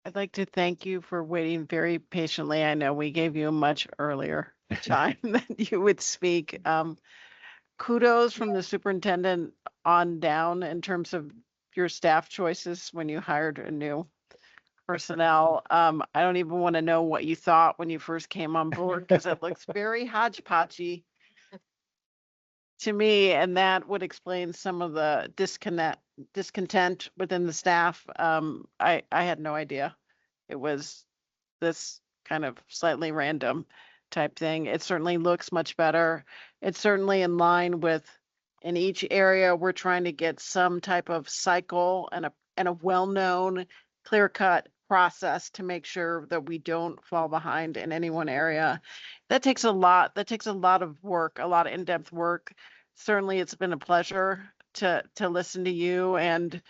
I'd like to thank you for waiting very patiently. I know we gave you a much earlier time that you would speak. Kudos from the superintendent on down in terms of your staff choices when you hired a new personnel. I don't even want to know what you thought when you first came on board, because it looks very hodgepodgey to me, and that would explain some of the discontent within the staff. I had no idea it was this kind of slightly random type thing. It certainly looks much better. It's certainly in line with, in each area, we're trying to get some type of cycle and a well-known, clear-cut process to make sure that we don't fall behind in any one area. That takes a lot of work, a lot of in-depth work. Certainly it's been a pleasure to listen to you, and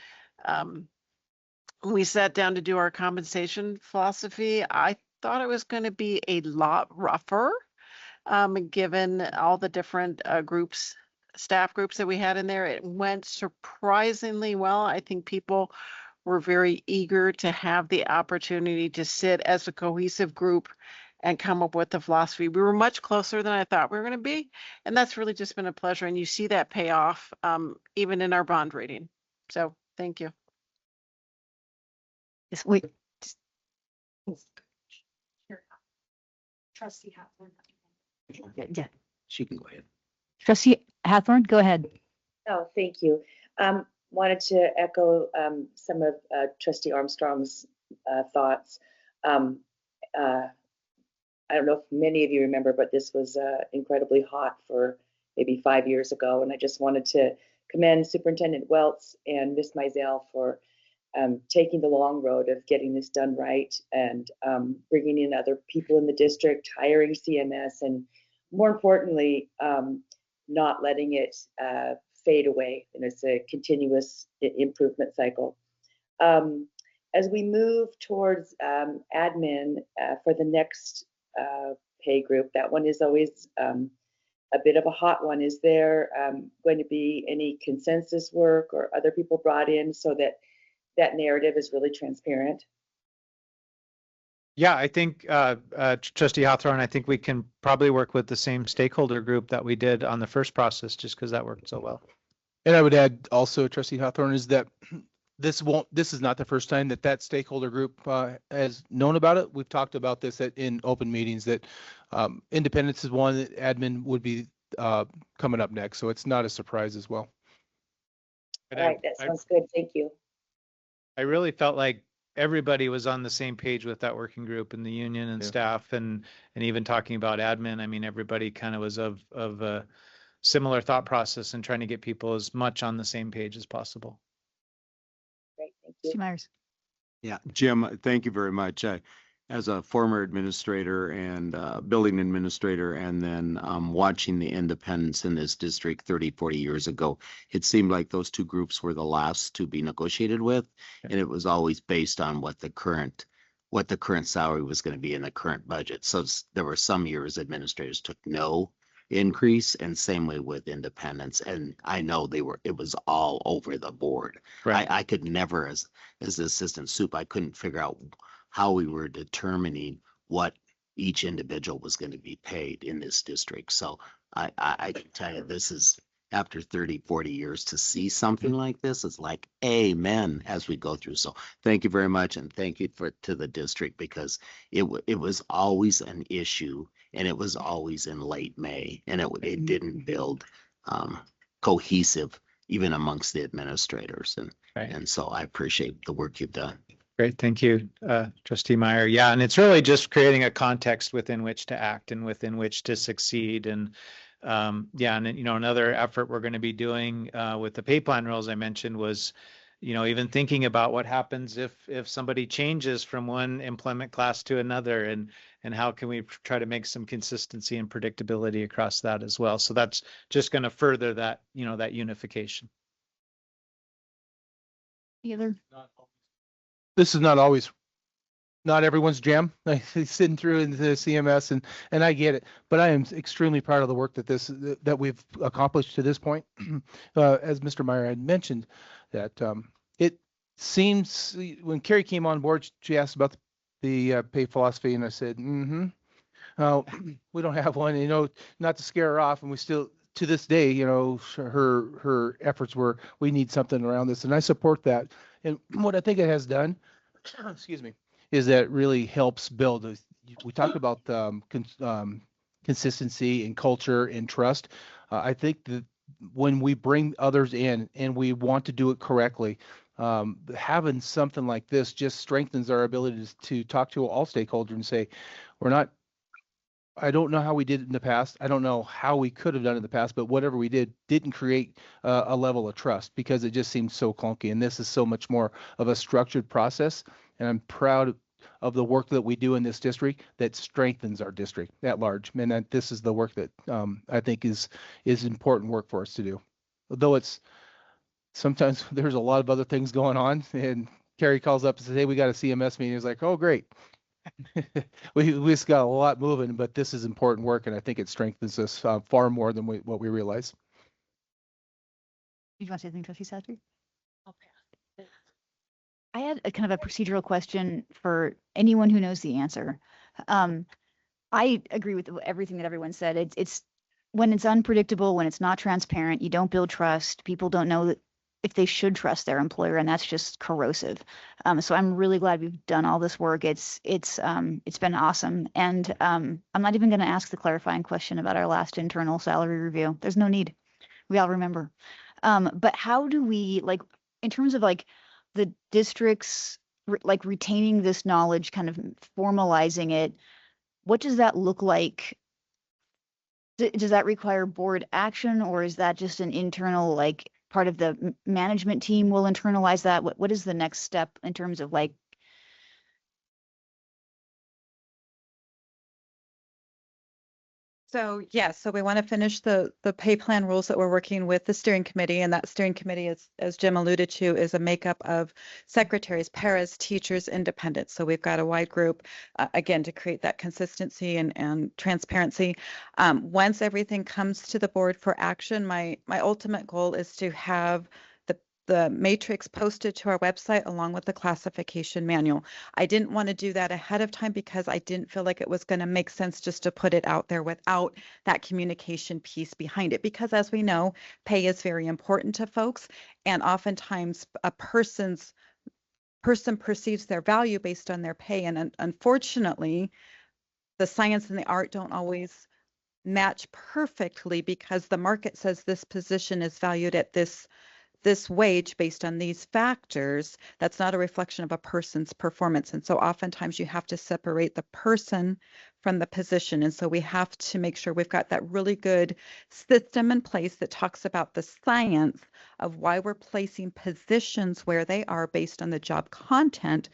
we sat down to do our compensation philosophy. I thought it was going to be a lot rougher, given all the different staff groups that we had in there. It went surprisingly well. I think people were very eager to have the opportunity to sit as a cohesive group and come up with the philosophy. We were much closer than I thought we were going to be, and that's really just been a pleasure. And you see that pay off even in our bond rating. So thank you. Yes, wait. Trustee Hathorn. Yeah. She can go ahead. Trustee Hathorn, go ahead. Oh, thank you. Wanted to echo some of Trustee Armstrong's thoughts. I don't know if many of you remember, but this was incredibly hot for maybe 5 years ago. And I just wanted to commend Superintendent Welts and Ms. Mizell for taking the long road of getting this done right, and bringing in other people in the district, hiring CMS, and more importantly, not letting it fade away. And it's a continuous improvement cycle. As we move towards admin for the next pay group, that one is always a bit of a hot one. Is there going to be any consensus work or other people brought in so that that narrative is really transparent? Yeah, I think Trustee Hawthorne, I think we can probably work with the same stakeholder group that we did on the first process, just because that worked so well. And I would add also, Trustee Hawthorne, is that this is not the first time that stakeholder group has known about it. We've talked about this in open meetings, that independence is one, that admin would be coming up next. So it's not a surprise as well. All right, that sounds good. Thank you. I really felt like everybody was on the same page with that working group, and the union and staff, and even talking about admin. I mean, everybody kind of was of a similar thought process and trying to get people as much on the same page as possible. Great, thank you. Mr. Myers. Yeah, Jim, thank you very much. As a former administrator and building administrator, and then watching the independence in this district 30, 40 years ago, it seemed like those two groups were the last to be negotiated with. And it was always based on what the current salary was going to be in the current budget. So there were some years administrators took no increase, and same way with independents. And I know it was all over the board. Right. I could never, as the assistant soup, I couldn't figure out how we were determining what each individual was going to be paid in this district. So I can tell you, this is, after 30, 40 years, to see something like this is like amen as we go through. So thank you very much, and thank you to the district, because it was always an issue, and it was always in late May, and it didn't build cohesive, even amongst the administrators. Right. And so I appreciate the work you've done. Great, thank you, Trustee Meyer. Yeah, and it's really just creating a context within which to act and within which to succeed. And yeah, and you know, another effort we're going to be doing with the pay plan rules I mentioned was, you know, even thinking about what happens if somebody changes from one employment class to another, and how can we try to make some consistency and predictability across that as well. So that's just going to further that, you know, that unification. Either. This is not everyone's jam. Like sitting through into the CMS, and I get it, but I am extremely proud of the work that we've accomplished to this point. As Mr. Meyer had mentioned, that it seems when Carrie came on board, she asked about the pay philosophy, and I said, we don't have one. You know, not to scare her off, and we still. To this day, you know, her efforts were, we need something around this, and I support that. And what I think it has done, excuse me, is that it really helps build. We talked about consistency and culture and trust. I think that when we bring others in and we want to do it correctly, having something like this just strengthens our ability to talk to all stakeholders and say, I don't know how we did it in the past. I don't know how we could have done it in the past, but whatever we did didn't create a level of trust because it just seemed so clunky. And this is so much more of a structured process. And I'm proud of the work that we do in this district that strengthens our district at large. And that this is the work that I think is important work for us to do. Although it's sometimes there's a lot of other things going on, and Carrie calls up and says, hey, we got a CMS meeting. It's like, oh, great. we just got a lot moving, but this is important work, and I think it strengthens us far more than what we realize. Did you want to say anything, Trustee Satry? I had a kind of a procedural question for anyone who knows the answer. I agree with everything that everyone said. It's when it's unpredictable, when it's not transparent, you don't build trust. People don't know that if they should trust their employer, and that's just corrosive. So I'm really glad we've done all this work. It's been awesome. And I'm not even going to ask the clarifying question about our last internal salary review. There's no need. We all remember. But how do we, like, in terms of like the districts, like retaining this knowledge, kind of formalizing it, what does that look like? Does that require board action, or is that just an internal, like, part of the management team will internalize that? What is the next step in terms of like? So yes, so we want to finish the pay plan rules that we're working with the steering committee, and that steering committee is, as Jim alluded to, is a makeup of secretaries, paras, teachers, independents. So we've got a wide group, again, to create that consistency and transparency. Once everything comes to the board for action, my ultimate goal is to have the matrix posted to our website along with the classification manual. I didn't want to do that ahead of time because I didn't feel like it was going to make sense just to put it out there without that communication piece behind it. Because as we know, pay is very important to folks, and oftentimes a person perceives their value based on their pay. And unfortunately, the science and the art don't always match perfectly because the market says this position is valued at this wage based on these factors. That's not a reflection of a person's performance. And so oftentimes you have to separate the person from the position. And so we have to make sure we've got that really good system in place that talks about the science of why we're placing positions where they are based on the job content,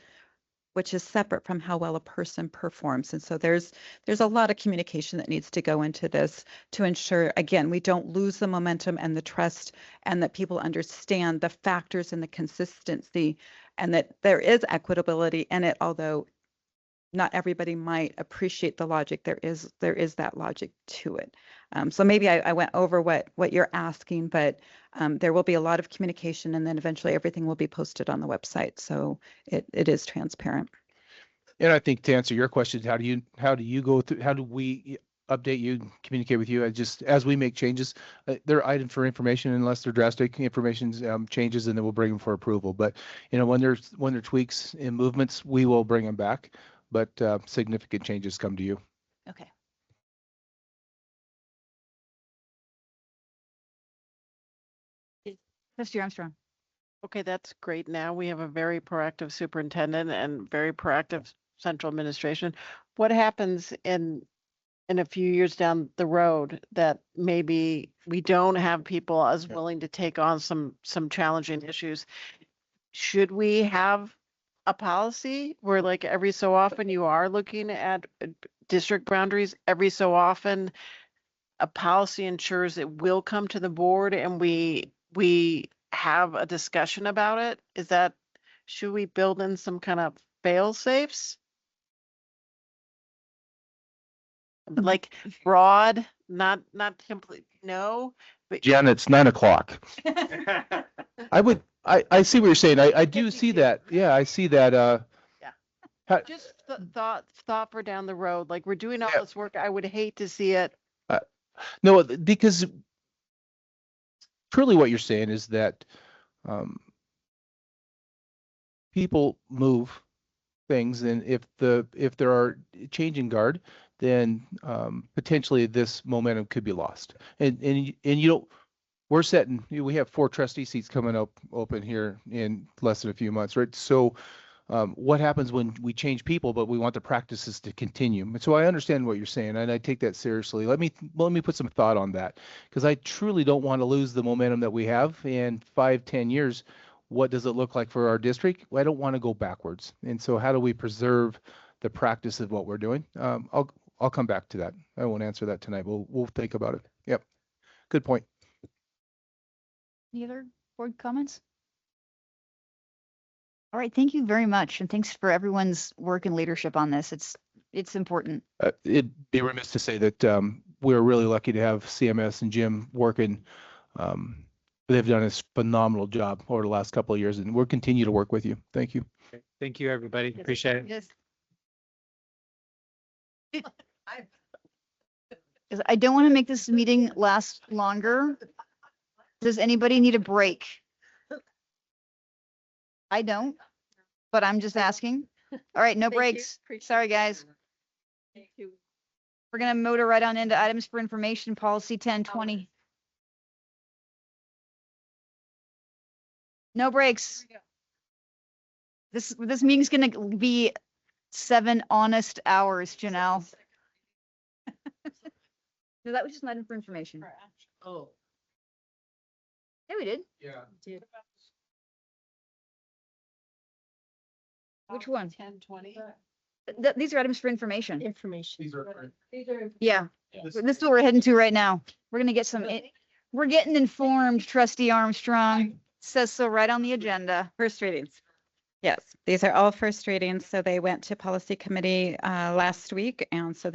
which is separate from how well a person performs. And so there's a lot of communication that needs to go into this to ensure, again, we don't lose the momentum and the trust, and that people understand the factors and the consistency, and that there is equitability in it, although not everybody might appreciate the logic. There is that logic to it. So maybe I went over what you're asking, but there will be a lot of communication, and then eventually everything will be posted on the website. So it is transparent. And I think to answer your question, how do you go through, how do we update you, communicate with you? As we make changes, they're items for information unless they're drastic information changes, and then we'll bring them for approval. But when there's tweaks and movements, we will bring them back. But significant changes come to you. Okay. Trustee Armstrong. Okay, that's great. Now we have a very proactive superintendent and very proactive central administration. What happens in a few years down the road that maybe we don't have people as willing to take on some challenging issues? Should we have a policy where like every so often you are looking at district boundaries, every so often a policy ensures it will come to the board and we have a discussion about it? Should we build in some kind of fail safes? Like broad, not complete, no, but Jen, it's 9 o'clock. I see what you're saying. I do see that. Yeah, I see that. just thought for down the road, like we're doing all this work. I would hate to see it. No, because truly what you're saying is that people move things, and if there are changing guard, then potentially this momentum could be lost. And you know, we have 4 trustee seats coming up open here in less than a few months, right? So what happens when we change people, but we want the practices to continue? And so I understand what you're saying, and I take that seriously. Let me put some thought on that, because I truly don't want to lose the momentum that we have in 5-10 years. What does it look like for our district? Well, I don't want to go backwards. And so how do we preserve the practice of what we're doing? I'll come back to that. I won't answer that tonight. We'll think about it. Yep. Good point. Any other board comments? All right, thank you very much. And thanks for everyone's work and leadership on this. It's important. It'd be remiss to say that we're really lucky to have CMS and Jim working. They've done a phenomenal job over the last couple of years, and we'll continue to work with you. Thank you. Thank you, everybody. Appreciate it. Yes. I don't want to make this meeting last longer. Does anybody need a break? I don't, but I'm just asking. All right, no Thank you. breaks. Appreciate Sorry, guys. Thank you. We're gonna motor right on into items for information, policy 1020. No breaks. This meeting's gonna be 7 honest hours, Janelle. No, that was just an item for information. Oh. Yeah, we did. Yeah. Which one? 10:20. These are items for information. Information. Yeah, this is what we're heading to right now. We're gonna get we're getting informed, Trustee Armstrong. Says so right on the agenda. First readings. Yes, these are all first readings. So they went to policy committee last week. And so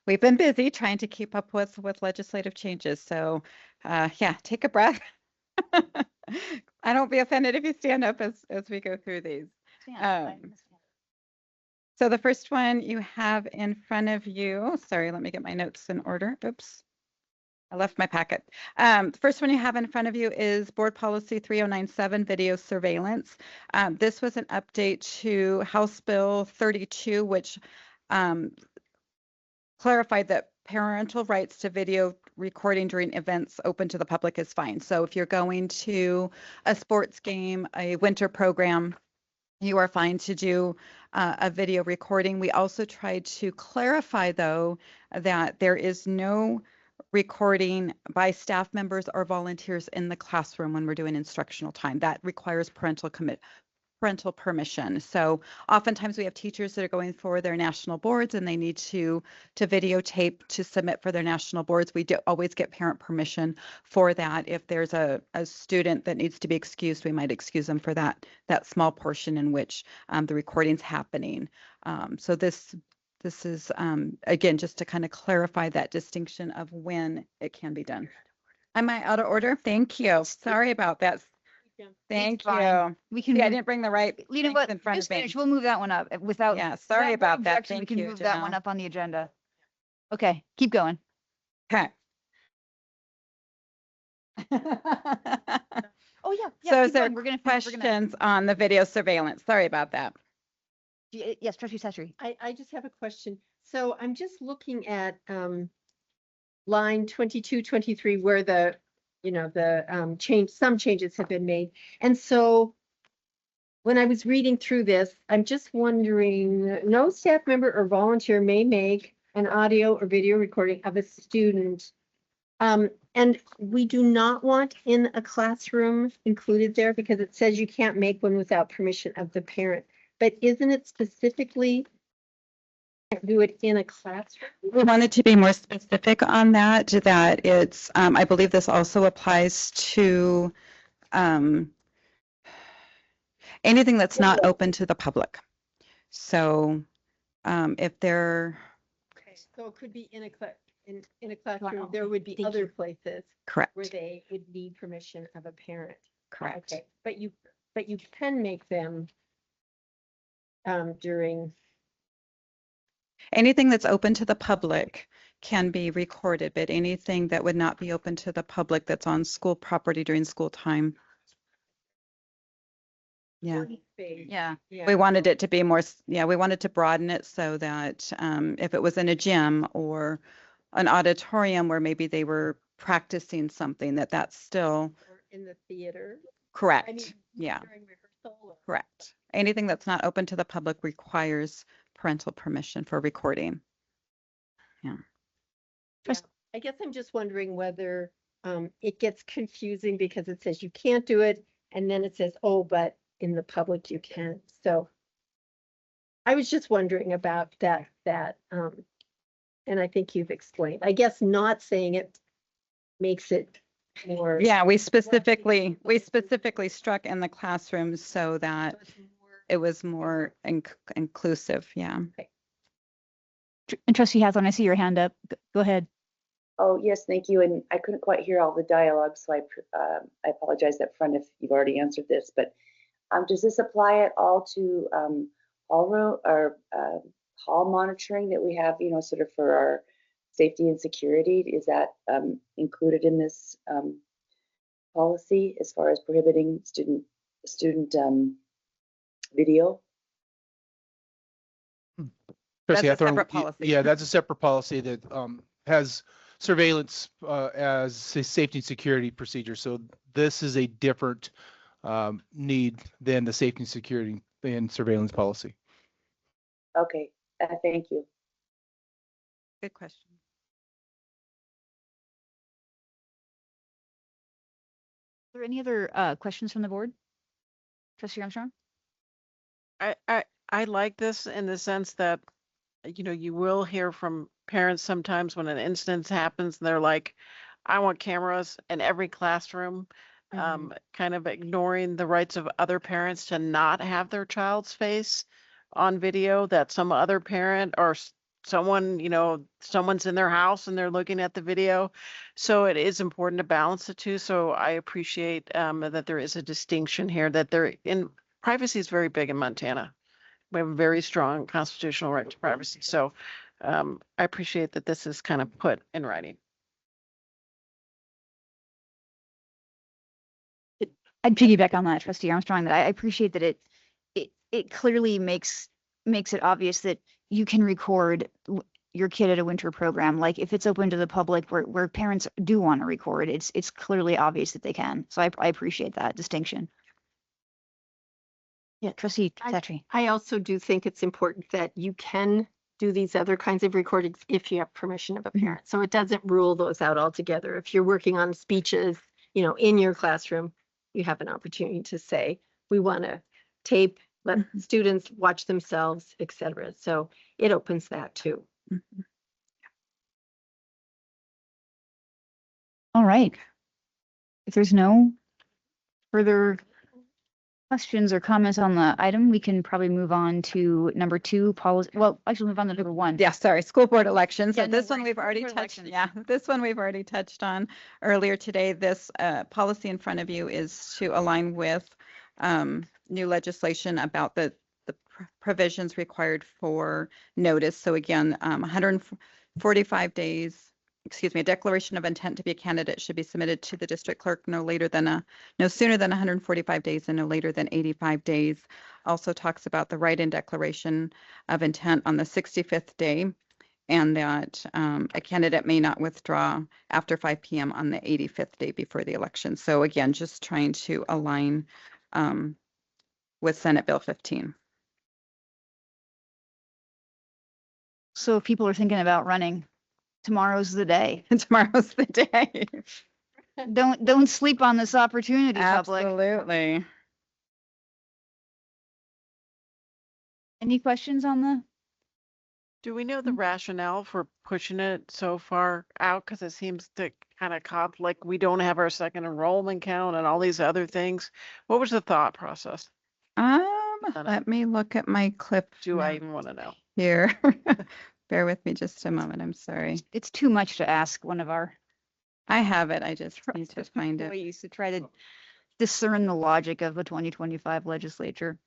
we've been busy trying to keep up with legislative changes. So yeah, take a breath. I don't be offended if you stand up as we go through these. So the first one you have in front of you, sorry, let me get my notes in order. Oops. I left my packet. The first one you have in front of you is Board Policy 3097, Video Surveillance. This was an update to House Bill 32, which clarified that parental rights to video recording during events open to the public is fine. So if you're going to a sports game, a winter program, you are fine to do a video recording. We also tried to clarify, though, that there is no recording by staff members or volunteers in the classroom when we're doing instructional time. That requires parental permission. So oftentimes we have teachers that are going for their national boards and they need to videotape to submit for their national boards. We do always get parent permission for that. If there's a student that needs to be excused, we might excuse them for that small portion in which the recording's happening. So this is, again, just to kind of clarify that distinction of when it can be done. Am I out of order? Thank you. Sorry about that. Thank you. We can. See, I didn't bring the right You know what? in front Just of me. finish. We'll move that one up without. Yeah, sorry without about that. objection, Thank we can you, move that one Janelle. up on the agenda. Okay, keep going. Okay. Oh, yeah. So is keep there going. We're gonna questions on the video surveillance? Sorry about that. Yes, Trustee Sastry. I just have a question. So I'm just looking at line 22, 23, where the you know, the some changes have been made. And so when I was reading through this, I'm just wondering, no staff member or volunteer may make an audio or video recording of a student. And we do not want in a classroom included there because it says you can't make one without permission of the parent. But isn't it specifically do it in a classroom? We wanted to be more specific on that, that it's, I believe this also applies to anything that's not open to the public. So if they're Okay, so it could be in a in a classroom, there would be other places correct, where they would need permission of a parent. correct. Okay, but you can make them during. Anything that's open to the public can be recorded, but anything that would not be open to the public that's on school property during school time. Yeah. Yeah. We wanted it to be more, we wanted to broaden it so that if it was in a gym or an auditorium where maybe they were practicing something, that's still Or in the theater. correct. I mean, Yeah, during rehearsal. Or, correct. Anything that's not open to the public requires parental permission for recording. Yeah. yeah. I guess I'm just wondering whether it gets confusing because it says you can't do it, and then it says, oh, but in the public you can. So I was just wondering about that, and I think you've explained. I guess not saying it makes it more. Yeah, we specifically struck in the classrooms so that it was more inclusive. Yeah. And Trustee Hathorn, I see your hand up. Go ahead. Oh, yes, thank you. And I couldn't quite hear all the dialogue, so I apologize up front if you've already answered this. But does this apply at all to hall room or hall monitoring that we have, you know, sort of for our safety and security? Is that included in this policy as far as prohibiting student video? Trustee That's a Hathorn, separate policy. Yeah, that's a separate policy that has surveillance as a safety and security procedure. So this is a different need than the safety and security and surveillance policy. Okay, thank you. Good question. Are there any other questions from the board? Trustee Armstrong? I like this in the sense that, you know, you will hear from parents sometimes when an incident happens and they're like, I want cameras in every classroom, kind of ignoring the rights of other parents to not have their child's face on video, that some other parent or someone, you know, someone's in their house and they're looking at the video. So it is important to balance the two. So I appreciate that there is a distinction here, that privacy is very big in Montana. We have a very strong constitutional right to privacy. So I appreciate that this is kind of put in writing. I'd piggyback on that, Trustee Armstrong, that I appreciate that it clearly makes it obvious that you can record your kid at a winter program. Like if it's open to the public where parents do want to record, it's clearly obvious that they can. So I appreciate that distinction. Yeah, Trustee Satry. I also do think it's important that you can do these other kinds of recordings if you have permission of a parent. So it doesn't rule those out altogether. If you're working on speeches, you know, in your classroom, you have an opportunity to say, we want to tape, let students watch themselves, et cetera. So it opens that too. All right. If there's no further questions or comments on the item, we can probably move on to number 2, policy. Well, actually move on to number 1. Yeah, sorry, school board elections. Yeah, So no this one worries. we've already School board touched. elections. Yeah, this one we've already touched on earlier today. This policy in front of you is to align with new legislation about the provisions required for notice. So again, 145 days. Excuse me, a declaration of intent to be a candidate should be submitted to the district clerk no sooner than 145 days and no later than 85 days. Also talks about the write-in declaration of intent on the 65th day. and that a candidate may not withdraw after 5 p.m. on the 85th day before the election. So again, just trying to align with Senate Bill 15. So if people are thinking about running, tomorrow's the day. Tomorrow's the day. Don't sleep on this opportunity, public. Absolutely. Any questions on the? Do we know the rationale for pushing it so far out? Because it seems to kind of conflict. We don't have our second enrollment count and all these other things. What was the thought process? Let me look at my clip. Do I even want to know? Here? Bear with me just a moment. I'm sorry. It's too much to ask one of our I have it. I just need to find it. employees to try to discern the logic of the 2025 legislature.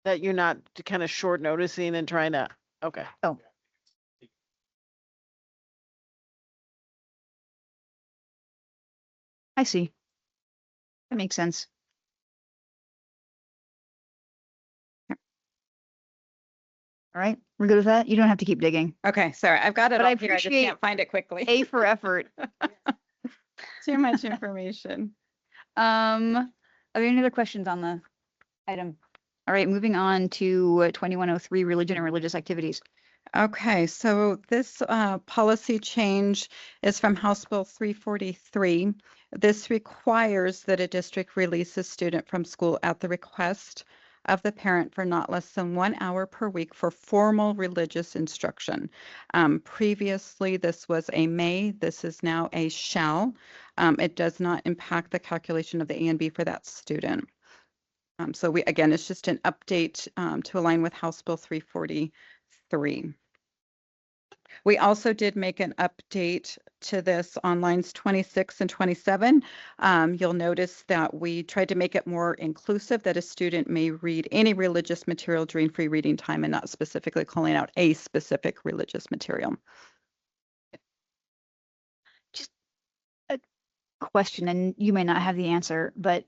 That you're not kind of short noticing and trying to, okay. Oh. I see. That makes sense. All right, we're good with that? You don't have to keep digging. Okay, sorry. I've got it But I all here. I just appreciate can't find it quickly. A for effort. Too much information. Are there any other questions on the item? All right, moving on to 2103, religion and religious activities. Okay, so this policy change is from House Bill 343. This requires that a district release a student from school at the request of the parent for not less than 1 hour per week for formal religious instruction. Previously, this was a may, this is now a shall. It does not impact the calculation of the A and B for that student. So again, it's just an update to align with House Bill 343. We also did make an update to this on lines 26 and 27. You'll notice that we tried to make it more inclusive, that a student may read any religious material during free reading time and not specifically calling out a specific religious material. Just a question, and you may not have the answer, but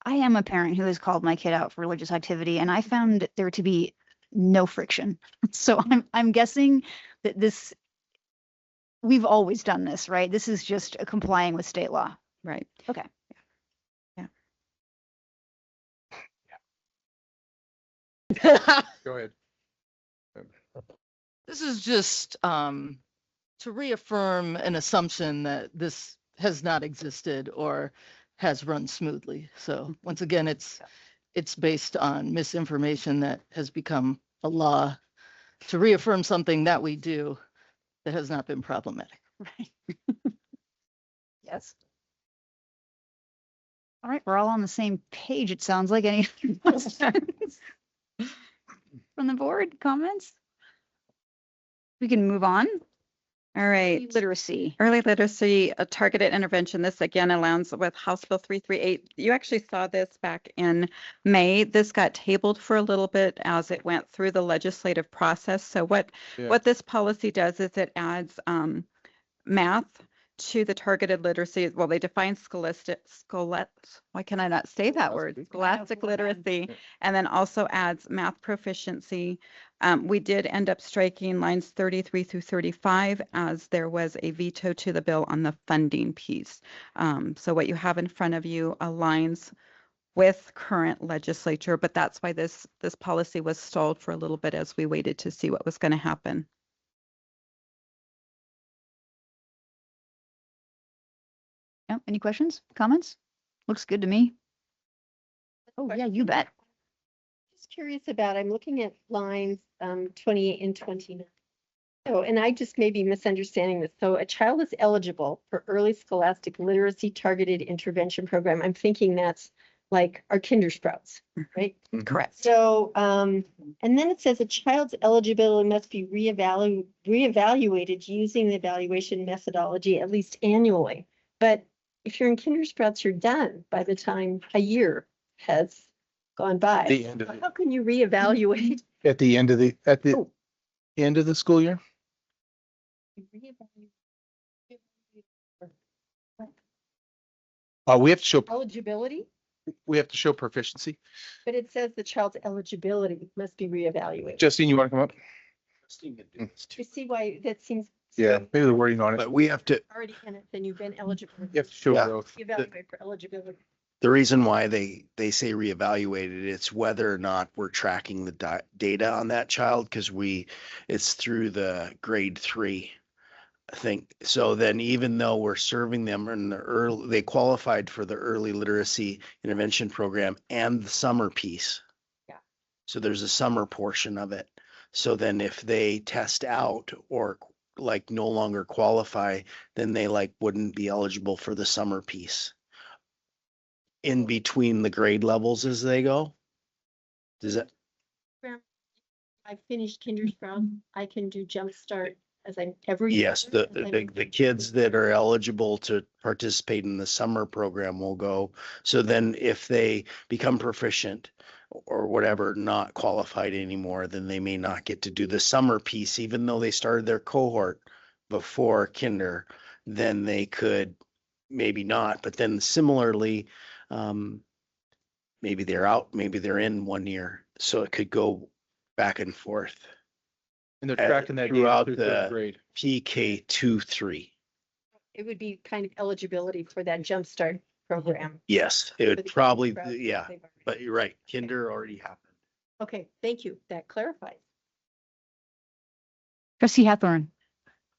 I am a parent who has called my kid out for religious activity, and I found there to be no friction. So I'm guessing that we've always done this, right? This is just complying with state law. Right. Okay. Yeah. Go ahead. This is just to reaffirm an assumption that this has not existed or has run smoothly. So once again, it's based on misinformation that has become a law to reaffirm something that we do that has not been problematic. Right. Yes. All right, we're all on the same page, it sounds like. Any questions from the board, comments? We can move on. All right. Literacy. Early literacy, a targeted intervention. This again aligns with House Bill 338. You actually saw this back in May. This got tabled for a little bit as it went through the legislative process. So what this policy does is it adds math to the targeted literacy. Well, they define why can I not say that word? Scholastic literacy, and then also adds math proficiency. We did end up striking lines 33 through 35 as there was a veto to the bill on the funding piece. So what you have in front of you aligns with current legislature, but that's why this policy was stalled for a little bit as we waited to see what was going to happen. Yeah, any questions, comments? Looks good to me. Oh, yeah, you bet. Just curious about, I'm looking at lines 28 and 29. So, and I just may be misunderstanding this. So a child is eligible for early scholastic literacy targeted intervention program. I'm thinking that's like our Kindersprouts, right? Correct. So, and then it says a child's eligibility must be reevaluated using the evaluation methodology at least annually. But if you're in Kindersprouts, you're done by the time a year has gone by. The end of it. How can you reevaluate? At the end of the end of the school year? We have to show Eligibility? we have to show proficiency. But it says the child's eligibility must be reevaluated. Justine, you want to come up? You see why that seems Yeah, maybe the wording on it. But we have to, already in it, then you've been eligible. You have to show Yeah. growth. Evaluate for eligibility. the reason why they say reevaluated, it's whether or not we're tracking the data on that child, because it's through the grade 3 thing. So then even though we're serving them in the early, they qualified for the early literacy intervention program and the summer piece. Yeah. So there's a summer portion of it. So then if they test out or like no longer qualify, then they like wouldn't be eligible for the summer piece in between the grade levels as they go. Does that? I finished Kindergarten. I can do Jumpstart as I'm every. Yes, year, the kids that are eligible to participate in the summer program will go. So then if they become proficient or whatever, not qualified anymore, then they may not get to do the summer piece, even though they started their cohort before kinder, then they could maybe not. But then similarly, maybe they're out, maybe they're in 1 year. So it could go back and forth. And they're tracking that data throughout through the third grade. PK 2-3. It would be kind of eligibility for that Jumpstart program. Yes, it For would the probably, Kindergarten, yeah, they've already- but you're right. Kinder already happened. Okay, thank you. That clarifies. Trustee Hathorn.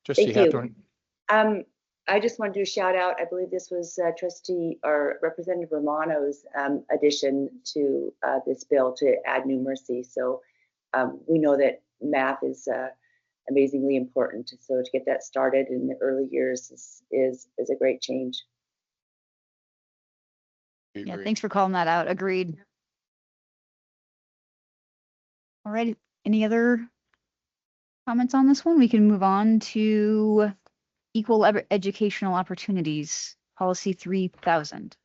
Trustee Thank you. Hathorn. I just want to do a shout out. I believe this was trustee or Representative Romano's addition to this bill to add numeracy. So we know that math is amazingly important. So to get that started in the early years is a great change. Yeah, thanks for calling that out. Agreed. All right, any other comments on this one? We can move on to equal educational opportunities, policy 3000.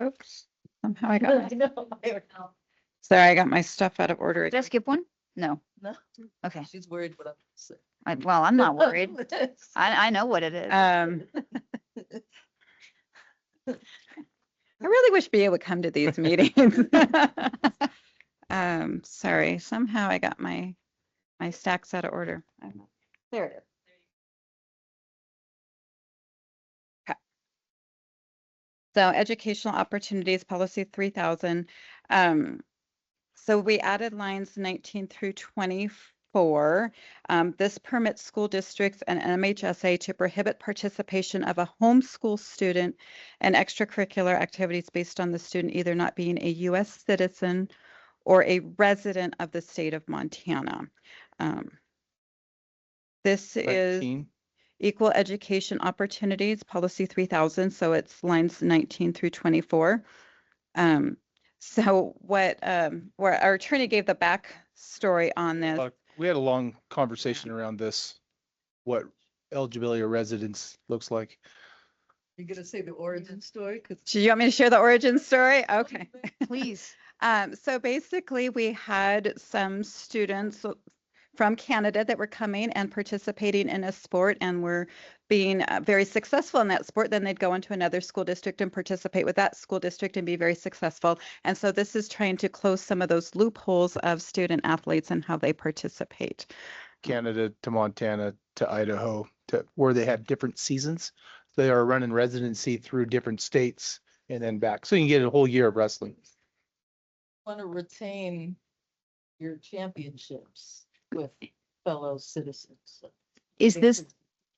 Oops, somehow I got, I know, I don't know. sorry, I got my stuff out of order. Did I skip one? No. No. Okay. She's worried what I'm saying. Well, I'm not worried. I know what it is. I really wish BA would come to these meetings. Sorry, somehow I got my stacks out of order. There it is. Okay. So educational opportunities, policy 3000. So we added lines 19 through 24. This permits school districts and MHSA to prohibit participation of a homeschool student in extracurricular activities based on the student either not being a U.S. citizen or a resident of the state of Montana. This is 19. equal education opportunities, policy 3000. So it's lines 19 through 24. So what where our attorney gave the backstory on this. We had a long conversation around this, what eligibility or residence looks like. You gonna say the origin story? 'Cause Do you want me to share the origin story? Okay. Please. So basically we had some students from Canada that were coming and participating in a sport and were being very successful in that sport. Then they'd go into another school district and participate with that school district and be very successful. And so this is trying to close some of those loopholes of student athletes and how they participate. Canada to Montana to Idaho to where they have different seasons. They are running residency through different states and then back. So you can get a whole year of wrestling. Want to retain your championships with fellow citizens. Is this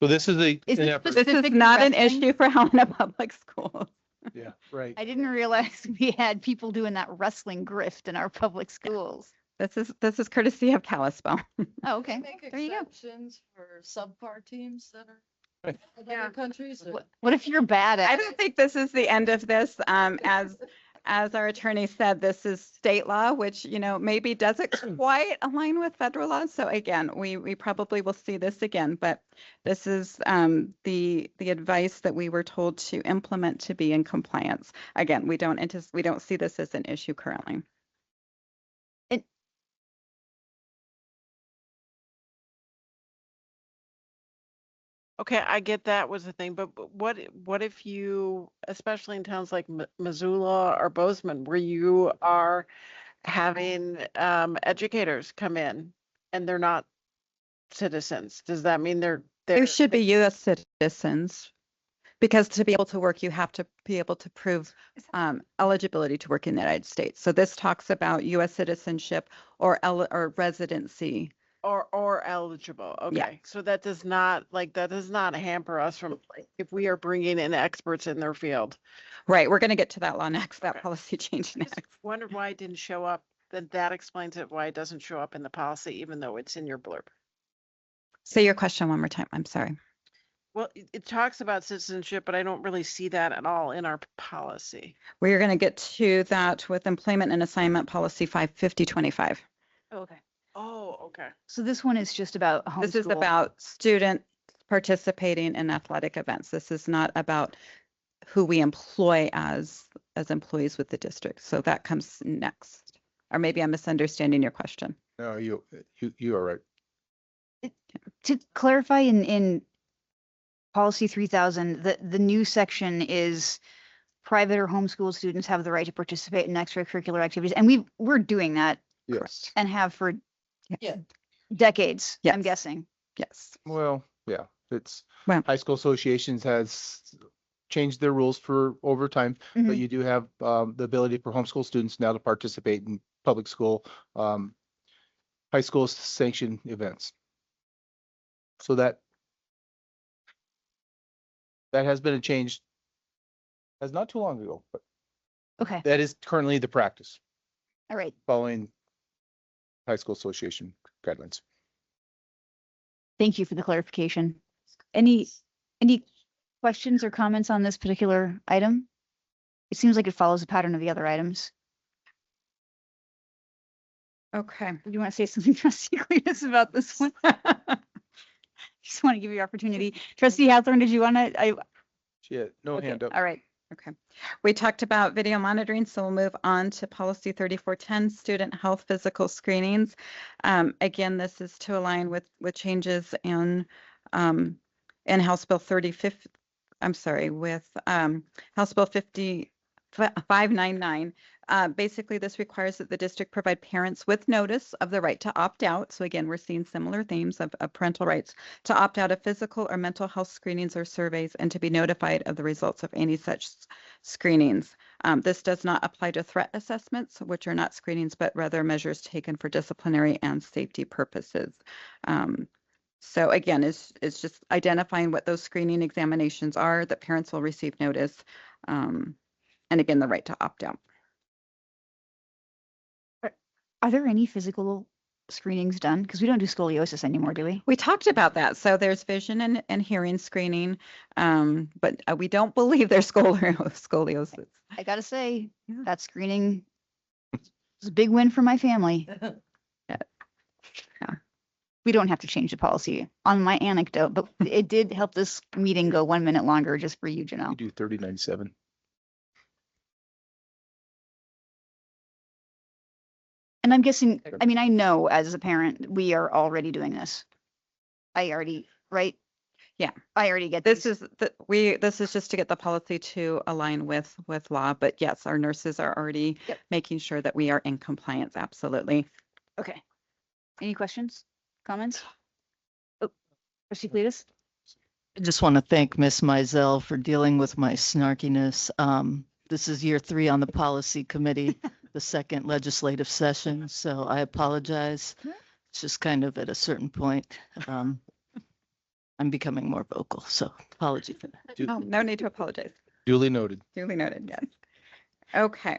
So this is a. Is an this effort- This is Specific not an wrestling? issue for Helena Public Schools. Yeah, right. I didn't realize we had people doing that wrestling grift in our public schools. This is courtesy of Kalispell. Oh, okay. Make There you go. exceptions for subpar teams that are in other countries. or- What if you're bad I at don't think this is the end of this. As our attorney said, this is state law, which, you know, maybe doesn't quite align with federal law. So again, we probably will see this again, but this is the advice that we were told to implement to be in compliance. Again, we don't see this as an issue currently. Okay, I get that was the thing, but what if you, especially in towns like Missoula or Bozeman, where you are having educators come in and they're not citizens? Does that mean They should be U.S. citizens, because to be able to work, you have to be able to prove eligibility to work in the United States. So this talks about U.S. citizenship or residency. or eligible? Okay, so that does not hamper us from if we are bringing in experts in their field. Right, we're going to get to that law next, that policy change next. Wondered why it didn't show up. Then that explains it, why it doesn't show up in the policy, even though it's in your blurb. Say your question one more time. I'm sorry. Well, it talks about citizenship, but I don't really see that at all in our policy. We're going to get to that with employment and assignment policy 55025. Okay. Oh, okay. So this one is just about homeschool. This is about students participating in athletic events. This is not about who we employ as employees with the district. So that comes next. Or maybe I'm misunderstanding your question. No, you are right. To clarify, in policy 3000, the new section is private or homeschool students have the right to participate in extracurricular activities. And we're doing that. Yes. And have for decades, I'm Yes. guessing. Yes. Well, yeah, it's Well- high school associations has changed their rules for over time, Mhm. but you do have the ability for homeschool students now to participate in public school, high school sanctioned events. So that has been a change as not too long ago, but Okay. that is currently the practice All right. following high school association guidelines. Thank you for the clarification. Any questions or comments on this particular item? It seems like it follows the pattern of the other items. Okay. Do you want to say something, Trustee Cletus, about this one? Just want to give you opportunity. Trustee Hathorn, did you want to? Yeah, no hand up. All right. Okay. We talked about video monitoring, so we'll move on to policy 3410, student health physical screenings. Again, this is to align with changes in House Bill 3050. I'm sorry, with House Bill 599. Basically, this requires that the district provide parents with notice of the right to opt out. So again, we're seeing similar themes of parental rights to opt out of physical or mental health screenings or surveys and to be notified of the results of any such screenings. This does not apply to threat assessments, which are not screenings, but rather measures taken for disciplinary and safety purposes. So again, it's just identifying what those screening examinations are, that parents will receive notice. And again, the right to opt out. Are there any physical screenings done? Because we don't do scoliosis anymore, do we? We talked about that. So there's vision and hearing screening, but we don't believe there's scoliosis. I gotta say, that screening is a big win for my family. Yeah. We don't have to change the policy on my anecdote, but it did help this meeting go 1 minute longer just for you, Janelle. You do 3097. And I'm guessing, I mean, I know as a parent, we are already doing this. Right? Yeah. I already get This these. this is just to get the policy to align with law, but yes, our nurses are already making sure that we are in compliance. Absolutely. Okay. Any questions, comments? Oh, Trustee Cletus? I just want to thank Ms. Mizell for dealing with my snarkiness. This is year 3 on the policy committee, the second legislative session, so I apologize. It's just kind of at a certain point, I'm becoming more vocal, so apology for that. Oh, no need to apologize. Duly noted. Duly noted, yes. Okay.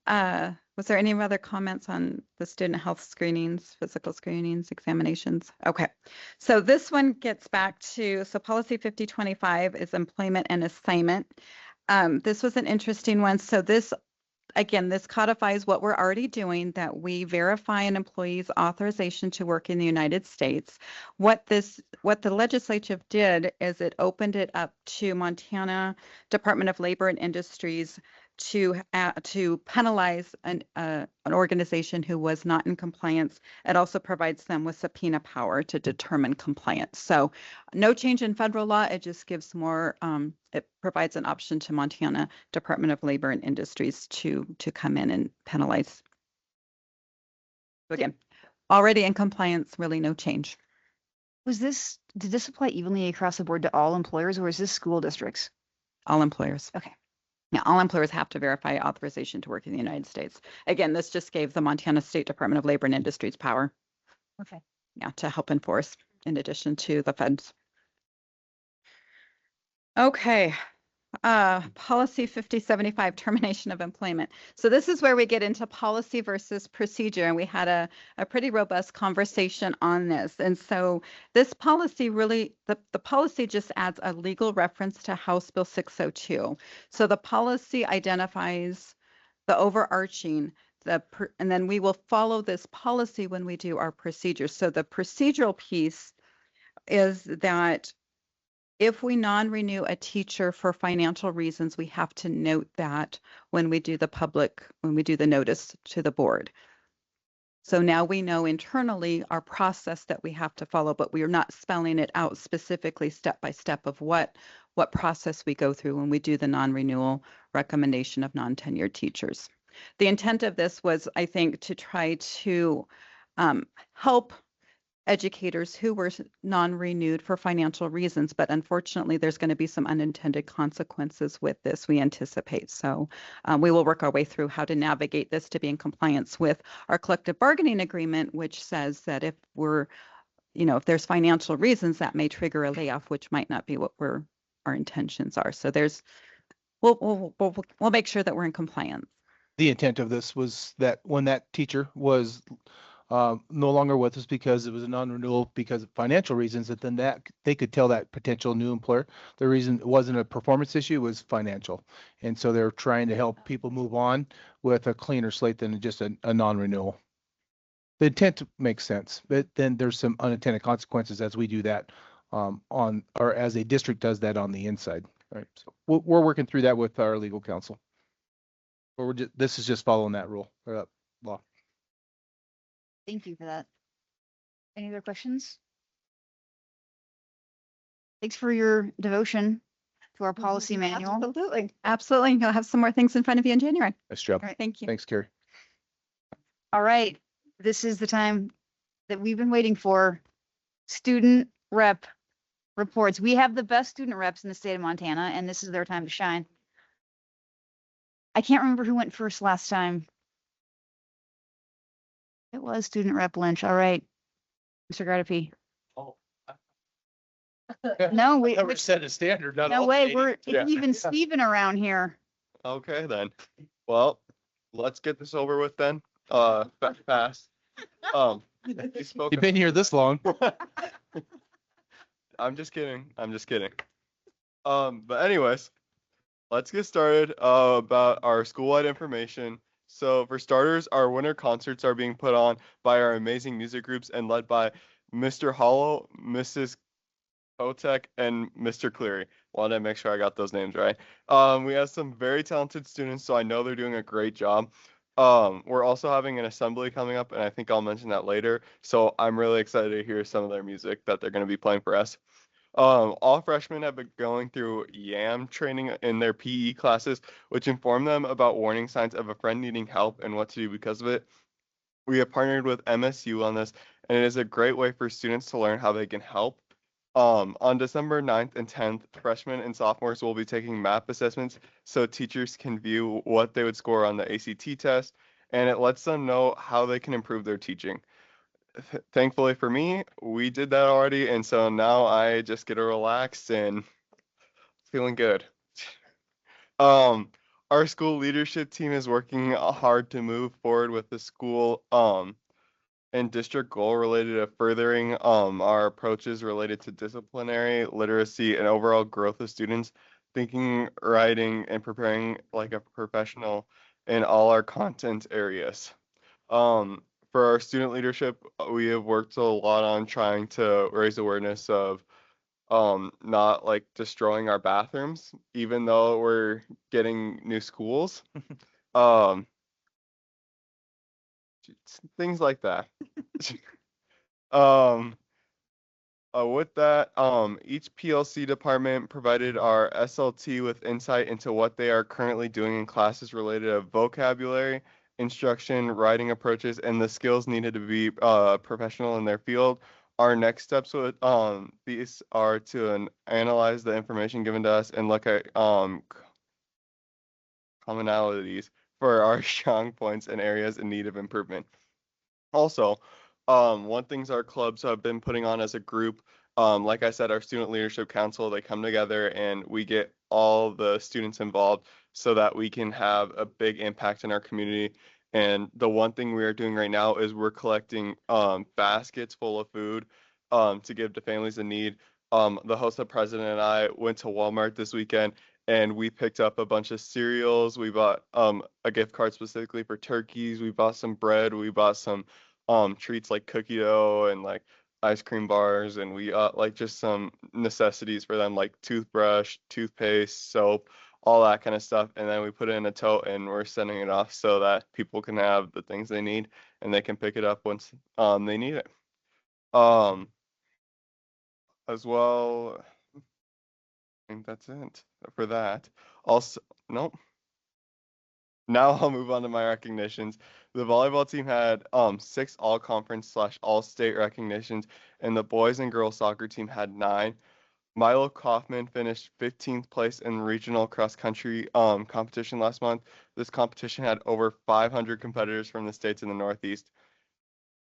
Was there any other comments on the student health screenings, physical screenings, examinations? Okay. So this one gets back to, so policy 5025 is employment and assignment. This was an interesting one. So this, again, this codifies what we're already doing, that we verify an employee's authorization to work in the United States. What the legislature did is it opened it up to Montana Department of Labor and Industries to penalize an organization who was not in compliance. It also provides them with subpoena power to determine compliance. So no change in federal law. It just gives more, it provides an option to Montana Department of Labor and Industries to come in and penalize. So again, already in compliance, really no change. Did this apply evenly across the board to all employers, or is this school districts? All employers. Okay. Now, all employers have to verify authorization to work in the United States. Again, this just gave the Montana State Department of Labor and Industries power. Okay. Yeah, to help enforce in addition to the feds. Okay. Policy 5075, termination of employment. So this is where we get into policy versus procedure, and we had a pretty robust conversation on this. And so this policy really, the policy just adds a legal reference to House Bill 602. So the policy identifies the overarching, and then we will follow this policy when we do our procedures. So the procedural piece is that if we non-renew a teacher for financial reasons, we have to note that when we do the notice to the board. So now we know internally our process that we have to follow, but we are not spelling it out specifically step by step of what process we go through when we do the non-renewal recommendation of non-tenured teachers. The intent of this was, I think, to try to help educators who were non-renewed for financial reasons, but unfortunately there's going to be some unintended consequences with this, we anticipate. So we will work our way through how to navigate this to be in compliance with our collective bargaining agreement, which says that if if there's financial reasons that may trigger a layoff, which might not be what our intentions are. So we'll make sure that we're in compliance. The intent of this was that when that teacher was no longer with us because it was a non-renewal because of financial reasons, that then that they could tell that potential new employer the reason it wasn't a performance issue, was financial. And so they're trying to help people move on with a cleaner slate than just a non-renewal. The intent makes sense, but then there's some unintended consequences as we do that or as a district does that on the inside. Right. So we're working through that with our legal counsel. This is just following that rule or law. Thank you for that. Any other questions? Thanks for your devotion to our policy manual. Absolutely. Absolutely. You'll have some more things in front of you in January. Nice job. All right. Thank you. Thanks, Carrie. All right. This is the time that we've been waiting for. Student rep reports. We have the best student reps in the state of Montana, and this is their time to shine. I can't remember who went first last time. It was student rep Lynch. All right. Mr. Gardapi. Oh. No, we never set a standard. Not no all way. Canadians. It's even Steven around here. Okay, then. Well, let's get this over with then. Fast. You've been here this long. I'm just kidding. But anyways, let's get started about our school-wide information. So for starters, our winter concerts are being put on by our amazing music groups and led by Mr. Hollow, Mrs. Kotek, and Mr. Cleary. Wanted to make sure I got those names right. We have some very talented students, so I know they're doing a great job. We're also having an assembly coming up, and I think I'll mention that later. So I'm really excited to hear some of their music that they're going to be playing for us. All freshmen have been going through YAM training in their PE classes, which inform them about warning signs of a friend needing help and what to do because of it. We have partnered with MSU on this, and it is a great way for students to learn how they can help. On December 9th and 10th, freshmen and sophomores will be taking MAP assessments so teachers can view what they would score on the ACT test, and it lets them know how they can improve their teaching. Thankfully for me, we did that already, and so now I just get to relax and feeling good. Our school leadership team is working hard to move forward with the school and district goal related to furthering our approaches related to disciplinary, literacy, and overall growth of students, thinking, writing, and preparing like a professional in all our content areas. For our student leadership, we have worked a lot on trying to raise awareness of not like destroying our bathrooms, even though we're getting new schools. Um, things like that. Um, with that, each PLC department provided our SLT with insight into what they are currently doing in classes related to vocabulary, instruction, writing approaches, and the skills needed to be professional in their field. Our next steps with these are to analyze the information given to us and look at commonalities for our strong points and areas in need of improvement. Also, one things our clubs have been putting on as a group, like I said, our student leadership council, they come together and we get all the students involved so that we can have a big impact in our community. And the one thing we are doing right now is we're collecting baskets full of food to give to families in need. The HOSA president and I went to Walmart this weekend and we picked up a bunch of cereals. We bought a gift card specifically for turkeys. We bought some bread. We bought some treats like cookie dough and like ice cream bars, and we like just some necessities for them like toothbrush, toothpaste, soap, all that kind of stuff. And then we put it in a tote and we're sending it off so that people can have the things they need and they can pick it up once they need it. As well, I think that's it for that. Also, nope. Now I'll move on to my recognitions. The volleyball team had 6 all-conference / all-state recognitions, and the boys and girls soccer team had 9. Milo Kaufman finished 15th place in regional cross-country competition last month. This competition had over 500 competitors from the states in the Northeast.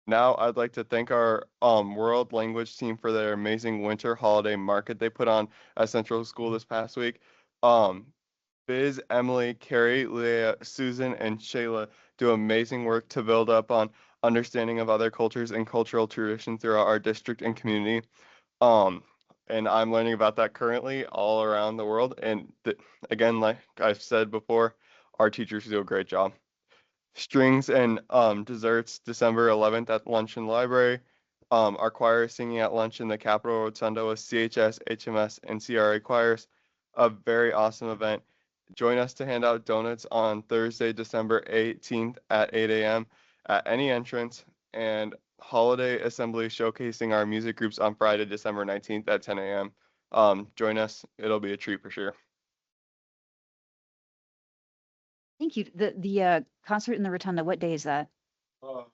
Now I'd like to thank our world language team for their amazing winter holiday market they put on at Central School this past week. Biz, Emily, Carrie, Leah, Susan, and Shayla do amazing work to build up on understanding of other cultures and cultural traditions throughout our district and community. And I'm learning about that currently all around the world. And again, like I've said before, our teachers do a great job. Strings and desserts, December 11th at lunch in the library. Our choir is singing at lunch in the Capitol Rotunda with CHS, HMS, and CRA choirs. A very awesome event. Join us to hand out donuts on Thursday, December 18th at 8 a.m. at any entrance, and holiday assembly showcasing our music groups on Friday, December 19th at 10 a.m. Join us. It'll be a treat for sure. Thank you. The concert in the Rotunda, what day is that? The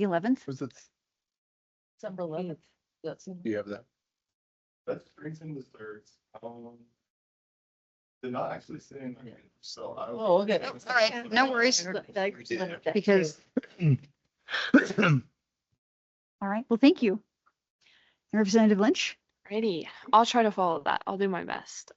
11th? Was it? December 11th. That's Do you have that? That's drinks and desserts. Did not actually say anything, so I. Oh, okay. All right, no worries. Because. All right, well, thank you. Representative Lynch? Alrighty, I'll try to follow that. I'll do my best.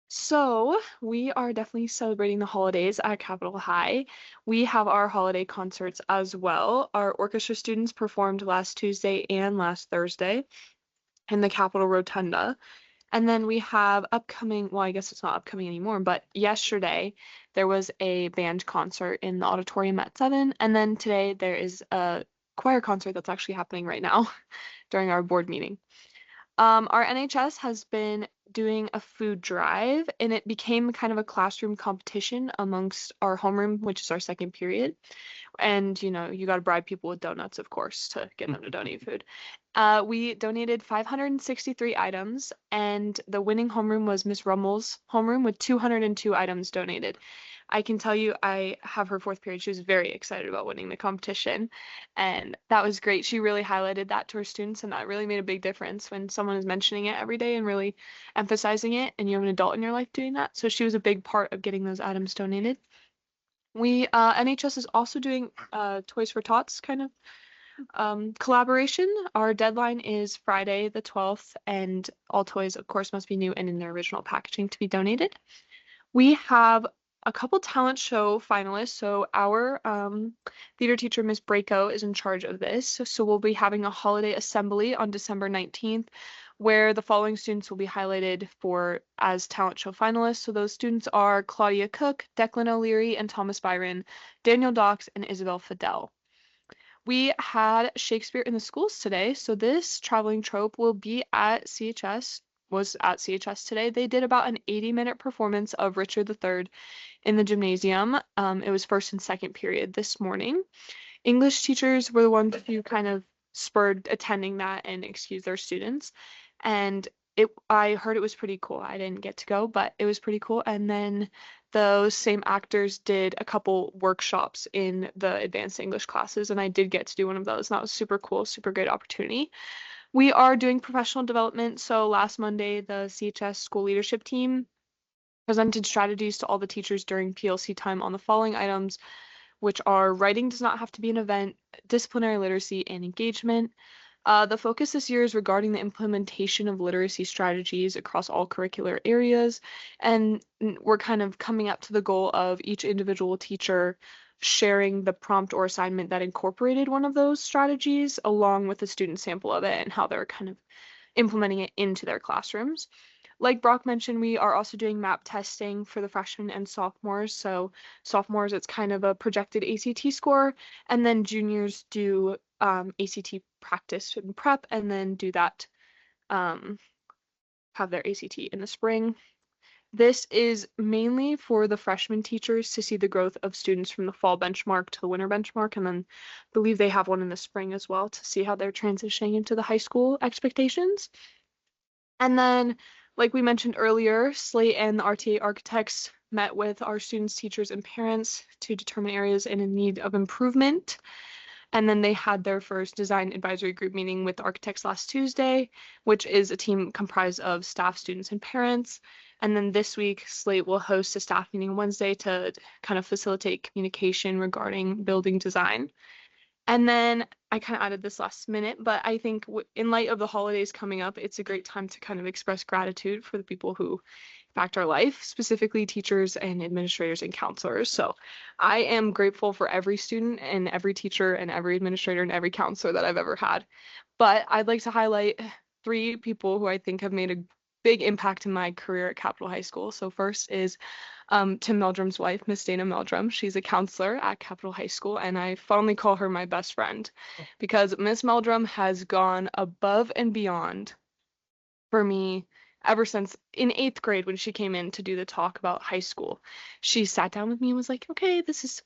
So we are definitely celebrating the holidays at Capitol High. We have our holiday concerts as well. Our orchestra students performed last Tuesday and last Thursday in the Capitol Rotunda. And then we have upcoming, well, I guess it's not upcoming anymore, but yesterday there was a band concert in the auditorium at 7. And then today there is a choir concert that's actually happening right now during our board meeting. Our NHS has been doing a food drive, and it became kind of a classroom competition amongst our homeroom, which is our second period. And, you know, you got to bribe people with donuts, of course, to get them to donate food. We donated 563 items, and the winning homeroom was Miss Rummel's homeroom with 202 items donated. I can tell you, I have her 4th period. She was very excited about winning the competition, and that was great. She really highlighted that to her students, and that really made a big difference when someone is mentioning it every day and really emphasizing it, and you have an adult in your life doing that. So she was a big part of getting those items donated. We NHS is also doing Toys for Tots kind of collaboration. Our deadline is Friday the 12th, and all toys, of course, must be new and in their original packaging to be donated. We have a couple talent show finalists. So our theater teacher, Miss Braco, is in charge of this. So we'll be having a holiday assembly on December 19th, where the following students will be highlighted for as talent show finalists. So those students are Claudia Cook, Declan O'Leary, and Thomas Byron, Daniel Docks, and Isabel Fidel. We had Shakespeare in the schools today. So this traveling trope will be at CHS, was at CHS today. They did about an 80-minute performance of Richard III in the gymnasium. It was first and second period this morning. English teachers were the ones who kind of spurred attending that and excused their students. And I heard it was pretty cool. I didn't get to go, but it was pretty cool. And then those same actors did a couple workshops in the advanced English classes, and I did get to do one of those. And that was super cool, super great opportunity. We are doing professional development. So last Monday, the CHS school leadership team presented strategies to all the teachers during PLC time on the following items, which are writing does not have to be an event, disciplinary literacy, and engagement. The focus this year is regarding the implementation of literacy strategies across all curricular areas, and we're kind of coming up to the goal of each individual teacher sharing the prompt or assignment that incorporated one of those strategies along with a student sample of it and how they're kind of implementing it into their classrooms. Like Brock mentioned, we are also doing MAP testing for the freshmen and sophomores. So sophomores, it's kind of a projected ACT score, and then juniors do ACT practice and prep, and then do that, have their ACT in the spring. This is mainly for the freshman teachers to see the growth of students from the fall benchmark to the winter benchmark, and then I believe they have one in the spring as well to see how they're transitioning into the high school expectations. And then, like we mentioned earlier, Slate and the RTA architects met with our students, teachers, and parents to determine areas in need of improvement. And then they had their first design advisory group meeting with the architects last Tuesday, which is a team comprised of staff, students, and parents. And then this week, Slate will host a staff meeting Wednesday to kind of facilitate communication regarding building design. And then I kind of added this last minute, but I think in light of the holidays coming up, it's a great time to kind of express gratitude for the people who impact our life, specifically teachers and administrators and counselors. So I am grateful for every student and every teacher and every administrator and every counselor that I've ever had. But I'd like to highlight 3 people who I think have made a big impact in my career at Capitol High School. So first is Tim Meldrum's wife, Miss Dana Meldrum. She's a counselor at Capitol High School, and I fondly call her my best friend because Miss Meldrum has gone above and beyond for me ever since in 8th grade when she came in to do the talk about high school. She sat down with me and was like, okay, this is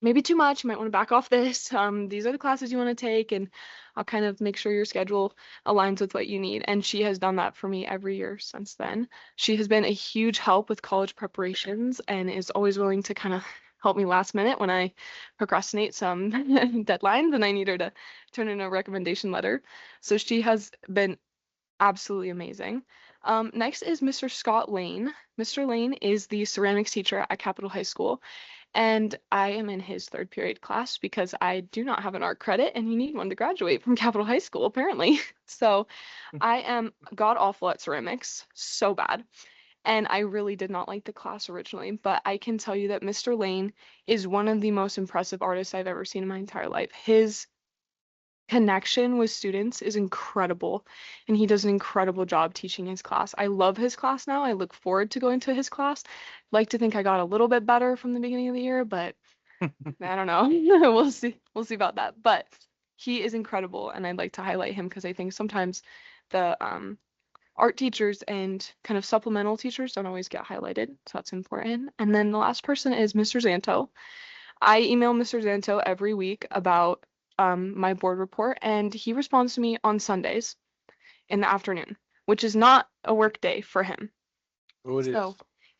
maybe too much. You might want to back off this. These are the classes you want to take, and I'll kind of make sure your schedule aligns with what you need. And she has done that for me every year since then. She has been a huge help with college preparations and is always willing to kind of help me last minute when I procrastinate some deadlines and I need her to turn in a recommendation letter. So she has been absolutely amazing. Next is Mr. Scott Lane. Mr. Lane is the ceramics teacher at Capitol High School. And I am in his 3rd period class because I do not have an art credit and you need one to graduate from Capitol High School, apparently. So I am god awful at ceramics, so bad. And I really did not like the class originally, but I can tell you that Mr. Lane is one of the most impressive artists I've ever seen in my entire life. His connection with students is incredible, and he does an incredible job teaching his class. I love his class now. I look forward to going to his class. Like to think I got a little bit better from the beginning of the year, but I don't know. We'll see about that. But he is incredible, and I'd like to highlight him because I think sometimes the art teachers and kind of supplemental teachers don't always get highlighted, so that's important. And then the last person is Mr. Zanto. I email Mr. Zanto every week about my board report, and he responds to me on Sundays in the afternoon, which is not a work day for him. Oh, it is.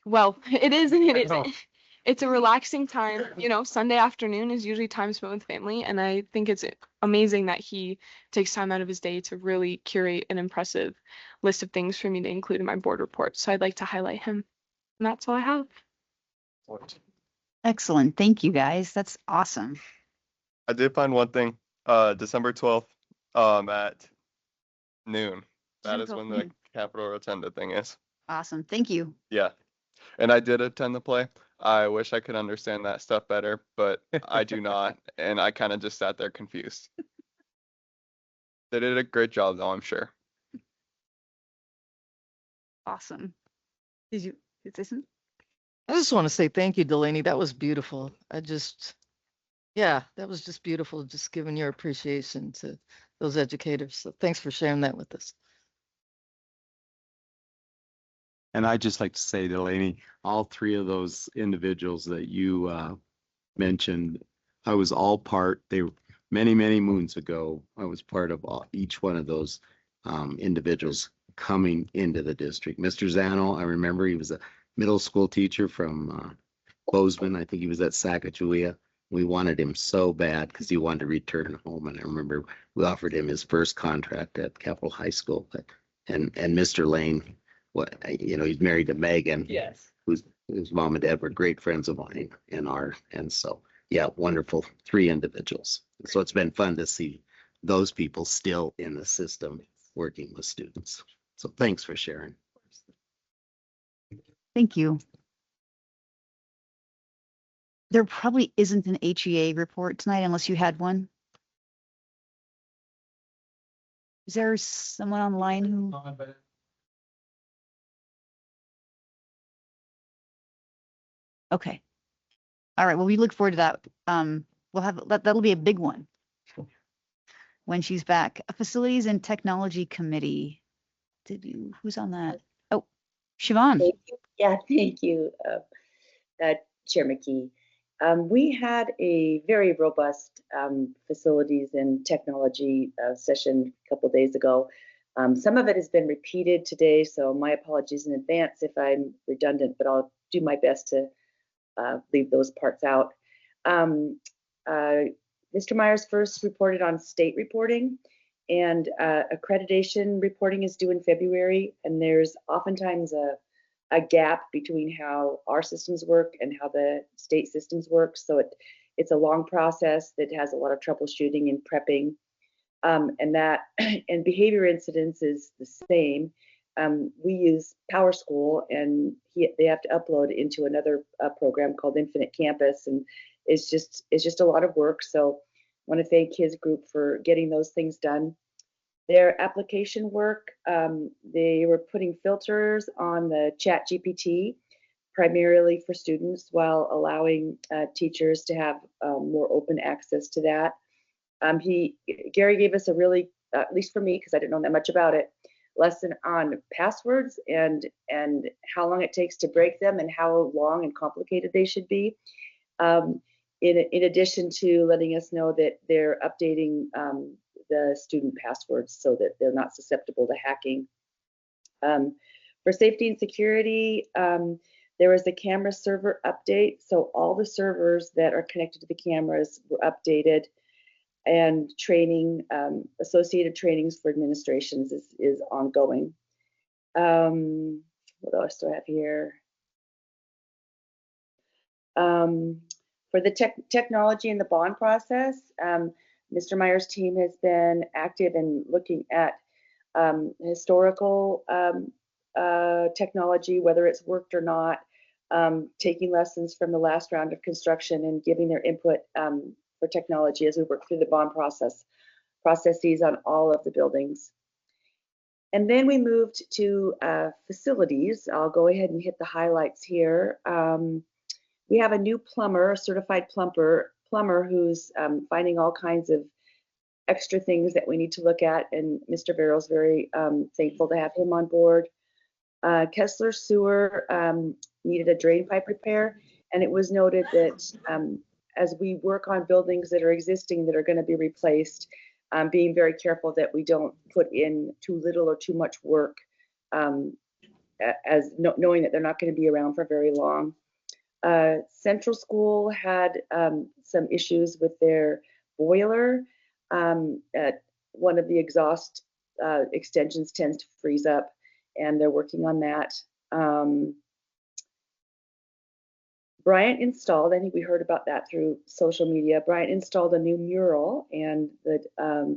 Well, it is and it I know. isn't. It's a relaxing time. Sunday afternoon is usually time spent with family, and I think it's amazing that he takes time out of his day to really curate an impressive list of things for me to include in my board report. So I'd like to highlight him. And that's all I have. Excellent. Thank you, guys. That's awesome. I did find one thing, December 12th, at noon. That is when the Capitol Rotunda thing is. Awesome. Thank you. Yeah. And I did attend the play. I wish I could understand that stuff better, but I do not. And I kind of just sat there confused. They did a great job, though, I'm sure. Awesome. Did you say something? I just want to say thank you, Delaney. That was beautiful. Yeah, that was just beautiful, just giving your appreciation to those educators. So thanks for sharing that with us. And I'd just like to say, Delaney, all three of those individuals that you mentioned, I was all part, they were many, many moons ago, I was part of each one of those individuals coming into the district. Mr. Zano, I remember he was a middle school teacher from Bozeman. I think he was at Sacagawea. We wanted him so bad because he wanted to return home. And I remember we offered him his first contract at Capitol High School. And Mr. Lane, he's married to Megan. Yes. Whose mom and dad were great friends of mine and so, yeah, wonderful three individuals. So it's been fun to see those people still in the system working with students. So thanks for sharing. Thank you. There probably isn't an HEA report tonight unless you had one. Is there someone online who? Okay. All right. Well, we look forward to that. We'll have that'll be a big one when she's back. Facilities and Technology Committee. Who's on that? Oh, Siobhan. Thank you. Yeah, thank you, Chair McKee. We had a very robust facilities and technology session a couple days ago. Some of it has been repeated today, so my apologies in advance if I'm redundant, but I'll do my best to leave those parts out. Mr. Myers first reported on state reporting, and accreditation reporting is due in February, and there's oftentimes a gap between how our systems work and how the state systems work. So it's a long process that has a lot of troubleshooting and prepping, and behavior incidents is the same. We use PowerSchool, and they have to upload into another program called Infinite Campus, and it's just a lot of work. So I want to thank his group for getting those things done. Their application work, they were putting filters on the ChatGPT, primarily for students, while allowing teachers to have more open access to that. Gary gave us a really, at least for me, because I didn't know that much about it, lesson on passwords and how long it takes to break them and how long and complicated they should be. In addition to letting us know that they're updating the student passwords so that they're not susceptible to hacking. For safety and security, there was a camera server update. So all the servers that are connected to the cameras were updated, and training, associated trainings for administrations is ongoing. What else do I have here? For the technology and the bond process, Mr. Myers' team has been active in looking at historical technology, whether it's worked or not, taking lessons from the last round of construction and giving their input for technology as we work through the bond processes on all of the buildings. And then we moved to facilities. I'll go ahead and hit the highlights here. We have a new plumber, a certified plumber who's finding all kinds of extra things that we need to look at, and Mr. Barrow's very thankful to have him on board. Kessler Sewer needed a drain pipe repair, and it was noted that as we work on buildings that are existing that are going to be replaced, being very careful that we don't put in too little or too much work, knowing that they're not going to be around for very long. Central School had some issues with their boiler. One of the exhaust extensions tends to freeze up, and they're working on that. Bryant installed, I think we heard about that through social media, Bryant installed a new mural, and the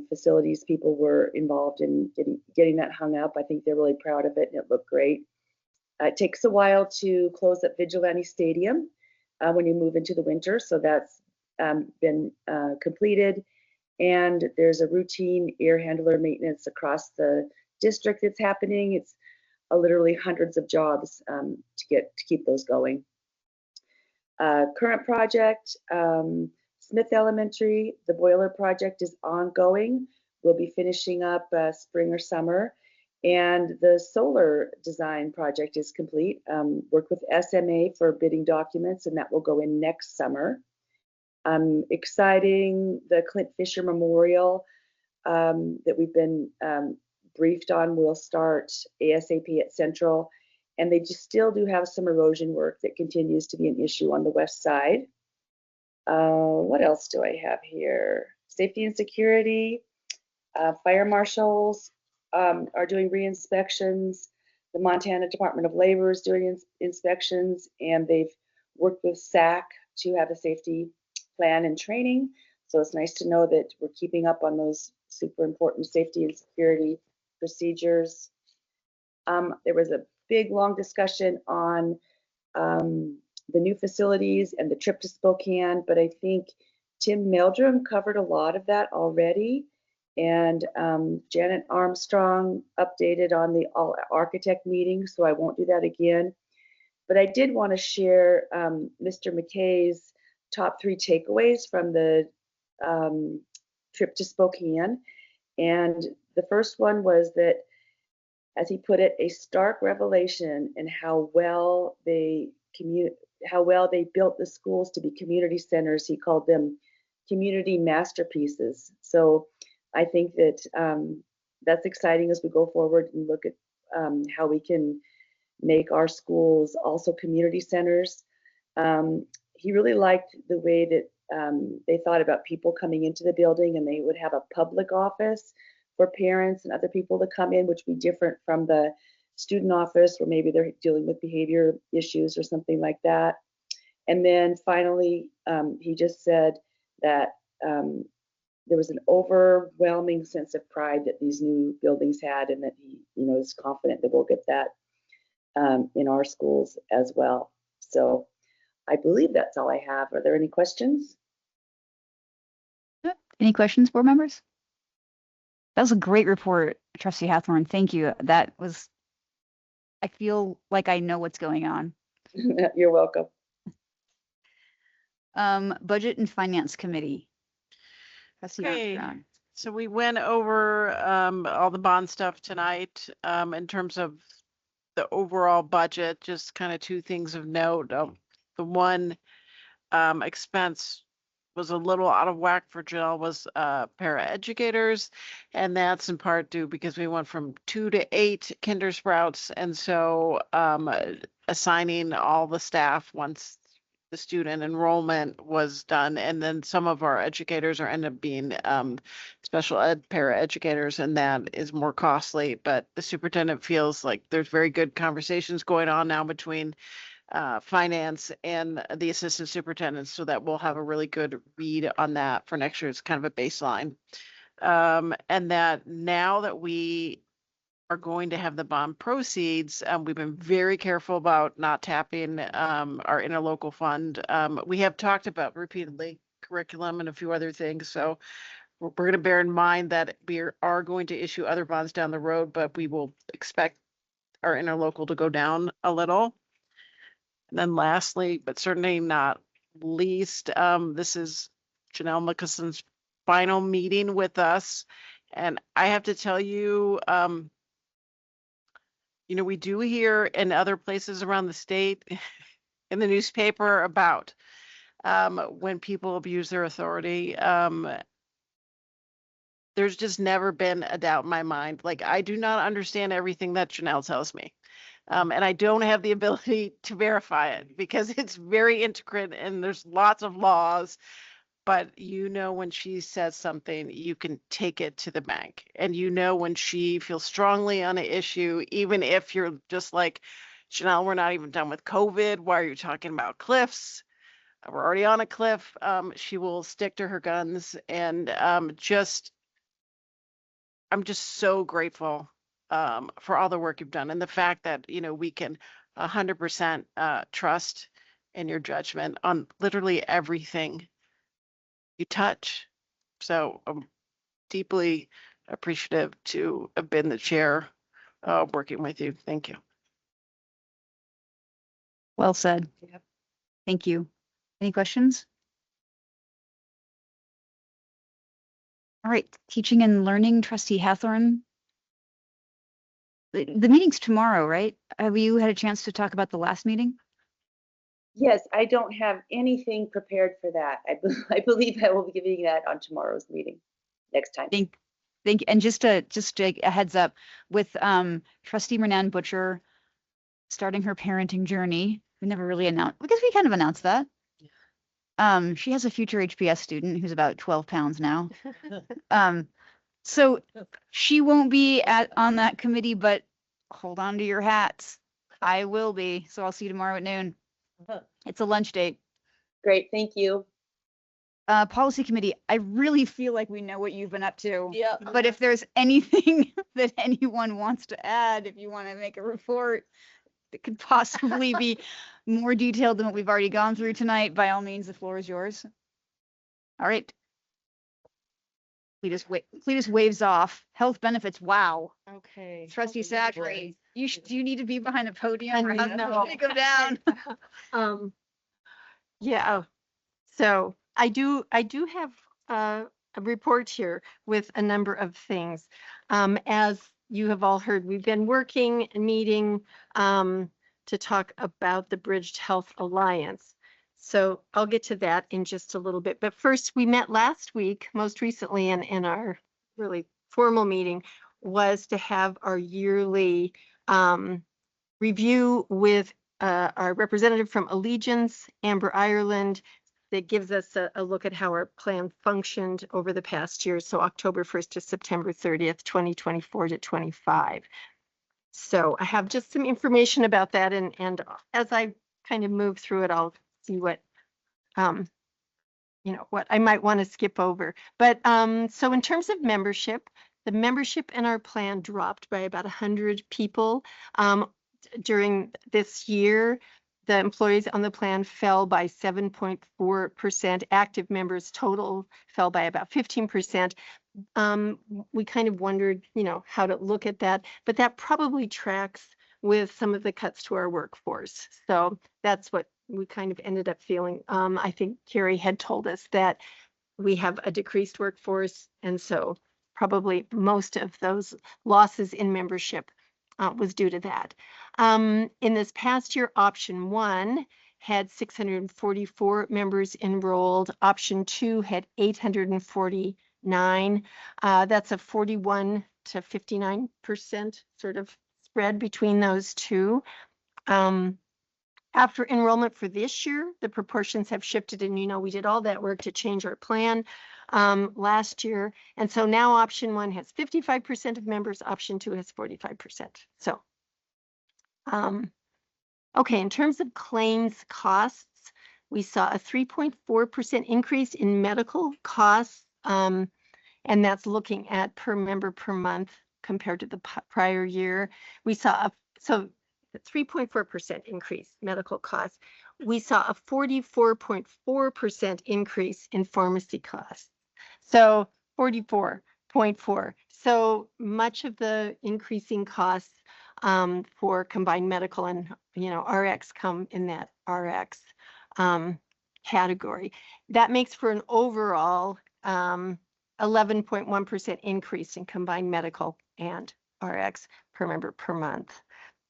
facilities people were involved in getting that hung up. I think they're really proud of it, and it looked great. It takes a while to close up Vigilante Stadium when you move into the winter, so that's been completed. And there's a routine air handler maintenance across the district that's happening. It's literally hundreds of jobs to keep those going. Current project, Smith Elementary, the boiler project is ongoing. We'll be finishing up spring or summer. And the solar design project is complete. Worked with SMA for bidding documents, and that will go in next summer. Exciting, the Clint Fisher Memorial that we've been briefed on will start ASAP at Central. And they just still do have some erosion work that continues to be an issue on the west side. What else do I have here? Safety and security, fire marshals are doing re-inspections. The Montana Department of Labor is doing inspections, and they've worked with SAC to have a safety plan and training. So it's nice to know that we're keeping up on those super important safety and security procedures. There was a big, long discussion on the new facilities and the trip to Spokane, but I think Tim Meldrum covered a lot of that already. And Janet Armstrong updated on the all architect meeting, so I won't do that again. But I did want to share Mr. McKay's top 3 takeaways from the trip to Spokane. And the first one was that, as he put it, a stark revelation in how well they built the schools to be community centers. He called them community masterpieces. So I think that that's exciting as we go forward and look at how we can make our schools also community centers. He really liked the way that they thought about people coming into the building, and they would have a public office for parents and other people to come in, which would be different from the student office where maybe they're dealing with behavior issues or something like that. And then finally, he just said that there was an overwhelming sense of pride that these new buildings had, and that he, is confident that we'll get that in our schools as well. So I believe that's all I have. Are there any questions? Any questions, board members? That was a great report, Trustee Hathorn. Thank you. That was, I feel like I know what's going on. You're welcome. Budget and Finance Committee. Trustee Okay, Armstrong. so we went over all the bond stuff tonight in terms of the overall budget. Just kind of 2 things of note. The one expense was a little out of whack for Jill was paraeducators, and that's in part due because we went from 2 to 8 kinder sprouts, and so assigning all the staff once the student enrollment was done, and then some of our educators are end up being special ed paraeducators, and that is more costly. But the superintendent feels like there's very good conversations going on now between finance and the assistant superintendent, so that we'll have a really good read on that for next year. It's kind of a baseline. And that now that we are going to have the bond proceeds, we've been very careful about not tapping our interlocal fund. We have talked about repeatedly curriculum and a few other things, so we're going to bear in mind that we are going to issue other bonds down the road, but we will expect our interlocal to go down a little. And then lastly, but certainly not least, this is Janelle Mickelsen's final meeting with us. And I have to tell you, we do hear in other places around the state in the newspaper about when people abuse their authority. There's just never been a doubt in my mind. Like, I do not understand everything that Janelle tells me. And I don't have the ability to verify it because it's very intricate and there's lots of laws. But when she says something, you can take it to the bank. And when she feels strongly on an issue, even if you're just like, Janelle, we're not even done with COVID. Why are you talking about cliffs? We're already on a cliff. She will stick to her guns. And I'm just so grateful for all the work you've done, and the fact that we can 100% trust in your judgment on literally everything you touch. So I'm deeply appreciative to have been the chair working with you. Thank you. Well said. Thank you. Any questions? All right, teaching and learning, trustee Hathorn. The meeting's tomorrow, right? Have you had a chance to talk about the last meeting? Yes, I don't have anything prepared for that. I believe I will be giving that on tomorrow's meeting, next time. Thank you. And just a heads up with trustee Renan Butcher starting her parenting journey. We never really announced, because we kind of announced that. She has a future HPS student who's about 12 pounds now. So she won't be on that committee, but hold on to your hats. I will be. So I'll see you tomorrow at noon. It's a lunch date. Great, thank you. Policy committee, I really feel like we know what you've been up to. Yeah. But if there's anything that anyone wants to add, if you want to make a report that could possibly be more detailed than what we've already gone through tonight, by all means, the floor is yours. All right. Cletus waves off. Health benefits, wow. Okay. Trustee Sackery, do you need to be behind a podium or I how know. to go down? Yeah, so I do have a report here with a number of things. As you have all heard, we've been working and meeting to talk about the Bridged Health Alliance. So I'll get to that in just a little bit. But first, we met last week, most recently in our really formal meeting, was to have our yearly review with our representative from Allegiance, Amber Ireland, that gives us a look at how our plan functioned over the past year. So October 1st to September 30th, 2024 to 25. So I have just some information about that. And as I kind of move through it, I'll see what, what I might want to skip over. But so in terms of membership, the membership in our plan dropped by about 100 people. During this year, the employees on the plan fell by 7.4%. Active members total fell by about 15%. We kind of wondered, how to look at that, but that probably tracks with some of the cuts to our workforce. So that's what we kind of ended up feeling. I think Carrie had told us that we have a decreased workforce, and so probably most of those losses in membership was due to that. In this past year, option 1 had 644 members enrolled. Option 2 had 849. That's a 41 to 59% sort of spread between those two. After enrollment for this year, the proportions have shifted, and we did all that work to change our plan last year. And so now option 1 has 55% of members, option 2 has 45%. So, okay, in terms of claims costs, we saw a 3.4% increase in medical costs, and that's looking at per member per month compared to the prior year. We saw a 3.4% increase medical costs. We saw a 44.4% increase in pharmacy costs. So 44.4. So much of the increasing costs for combined medical and RX come in that RX category. That makes for an overall 11.1% increase in combined medical and RX per member per month.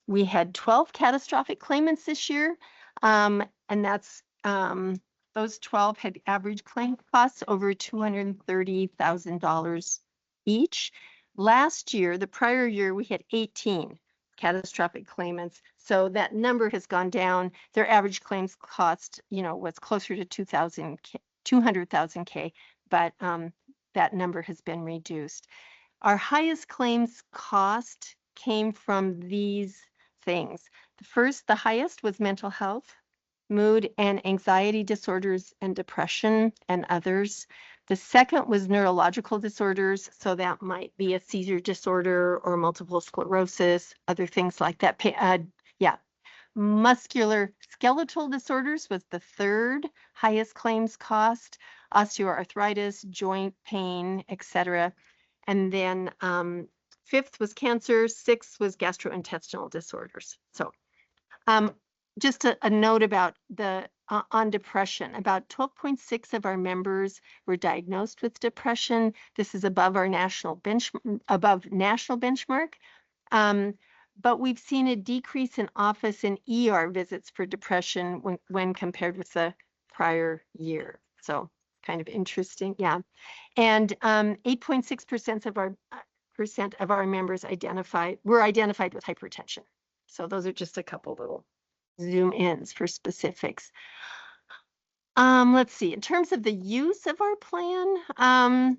We had 12 catastrophic claimants this year, and that's those 12 had average claim costs over $230,000 each. Last year, the prior year, we had 18 catastrophic claimants, so that number has gone down. Their average claims cost, was closer to $200,000, but that number has been reduced. Our highest claims cost came from these things. The highest was mental health, mood and anxiety disorders, and depression and others. The second was neurological disorders, so that might be a seizure disorder or multiple sclerosis, other things like that. Muscular skeletal disorders was the third highest claims cost, osteoarthritis, joint pain, etc. And then fifth was cancer, sixth was gastrointestinal disorders. So just a note about the on depression. About 12.6 of our members were diagnosed with depression. This is above our national benchmark. But we've seen a decrease in office and ER visits for depression when compared with the prior year. So kind of interesting, yeah. And 8.6% of our members were identified with hypertension. So those are just a couple little zoom ins for specifics. Let's see, in terms of the use of our plan,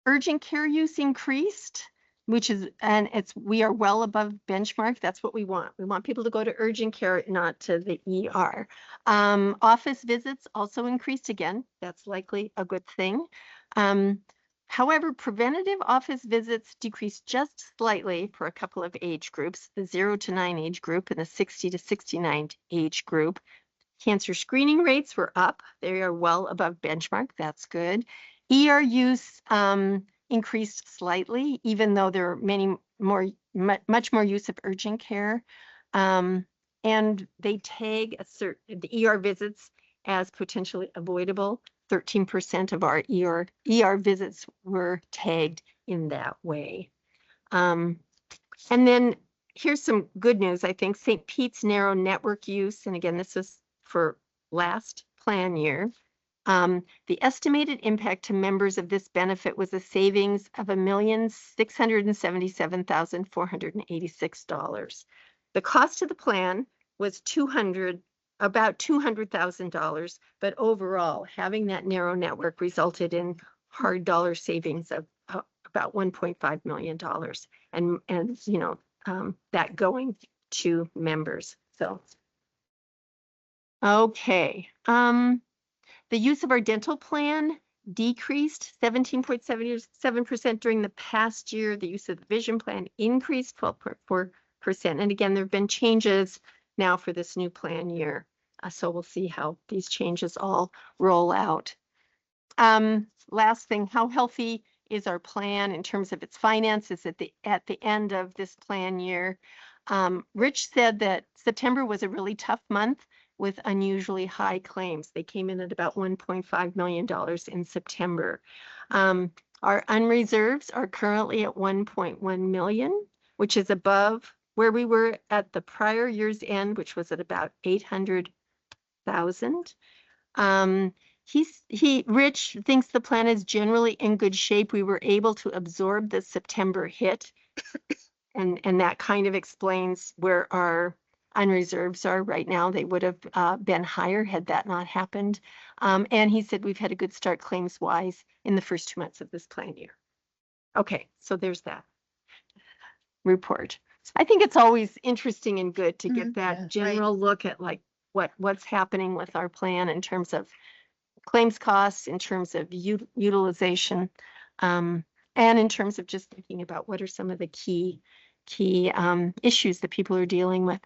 urgent care use increased, we are well above benchmark. That's what we want. We want people to go to urgent care, not to the ER. Office visits also increased again. That's likely a good thing. However, preventative office visits decreased just slightly for a couple of age groups, the 0 to 9 age group and the 60 to 69 age group. Cancer screening rates were up. They are well above benchmark. That's good. ER use increased slightly, even though there are much more use of urgent care. And they tag the ER visits as potentially avoidable. 13% of our ER visits were tagged in that way. And then here's some good news. I think St. Pete's narrow network use, and again, this is for last plan year. The estimated impact to members of this benefit was a savings of $1,677,486. The cost of the plan was about $200,000, but overall, having that narrow network resulted in hard dollar savings of about $1.5 million, and that going to members. So, okay. The use of our dental plan decreased 17.77% during the past year. The use of the vision plan increased 12.4%. And again, there have been changes now for this new plan year. So we'll see how these changes all roll out. Last thing, how healthy is our plan in terms of its finances at the end of this plan year? Rich said that September was a really tough month with unusually high claims. They came in at about $1.5 million in September. Our unreserves are currently at $1.1 million, which is above where we were at the prior year's end, which was at about $800,000. Rich thinks the plan is generally in good shape. We were able to absorb the September hit, and that kind of explains where our unreserves are right now. They would have been higher had that not happened. And he said we've had a good start claims wise in the first 2 months of this plan year. Okay, so there's that report. I think it's always interesting and good to get that general look at like what's happening with our plan in terms of claims costs, in terms of utilization, and in terms of just thinking about what are some of the key issues that people are dealing with.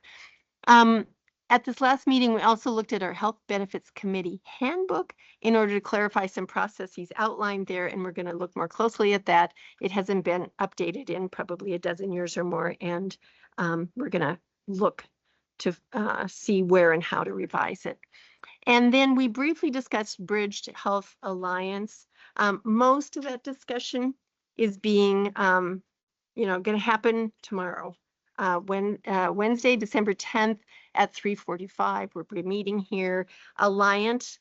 At this last meeting, we also looked at our Health Benefits Committee handbook in order to clarify some processes outlined there, and we're going to look more closely at that. It hasn't been updated in probably a dozen years or more, and we're going to look to see where and how to revise it. And then we briefly discussed Bridged Health Alliance. Most of that discussion is being, going to happen tomorrow. Wednesday, December 10th at 3:45, we'll be meeting here. Alliant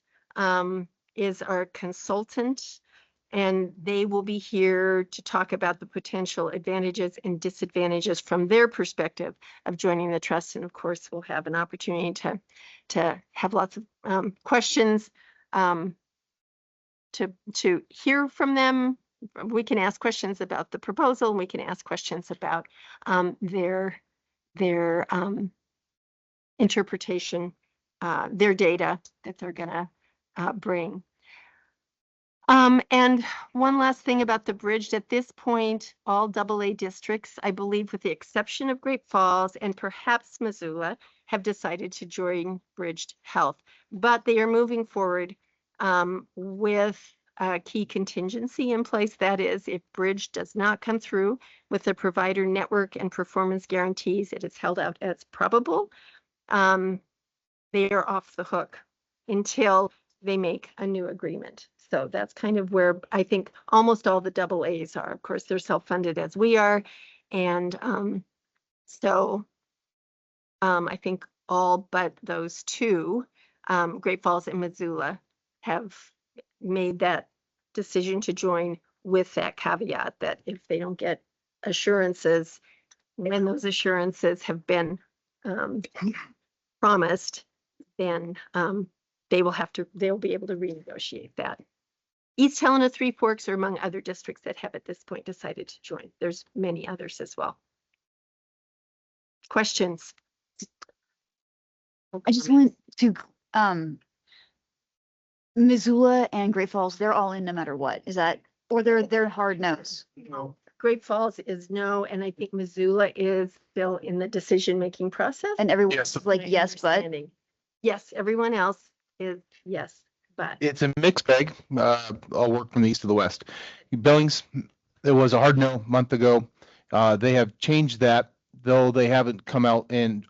is our consultant, and they will be here to talk about the potential advantages and disadvantages from their perspective of joining the trust. And of course, we'll have an opportunity to have lots of questions to hear from them. We can ask questions about the proposal, and we can ask questions about their interpretation, their data that they're going to bring. And one last thing about the Bridged, at this point, all AA districts, I believe with the exception of Great Falls and perhaps Missoula, have decided to join Bridged Health. But they are moving forward with a key contingency in place. That is, if Bridge does not come through with the provider network and performance guarantees, it is held out as probable. They they are off the hook until they make a new agreement. So that's kind of where I think almost all the double A's are. Of course, they're self-funded as we are. And I think all but those two, Great Falls and Missoula, have made that decision to join with that caveat that if they don't get assurances, when those assurances have been promised, then they'll be able to renegotiate that. East Helena, Three Forks are among other districts that have at this point decided to join. There's many others as well. Questions? I just want to, Missoula and Great Falls, they're all in no matter what. Is that, or they're hard no's? No. Great Falls is no, and I think Missoula is still in the decision-making process. And everyone's like, yes, but. Yes, everyone else is yes, but. It's a mixed bag. I'll work from the east to the west. Billings, there was a hard no a month ago. They have changed that, though they haven't come out and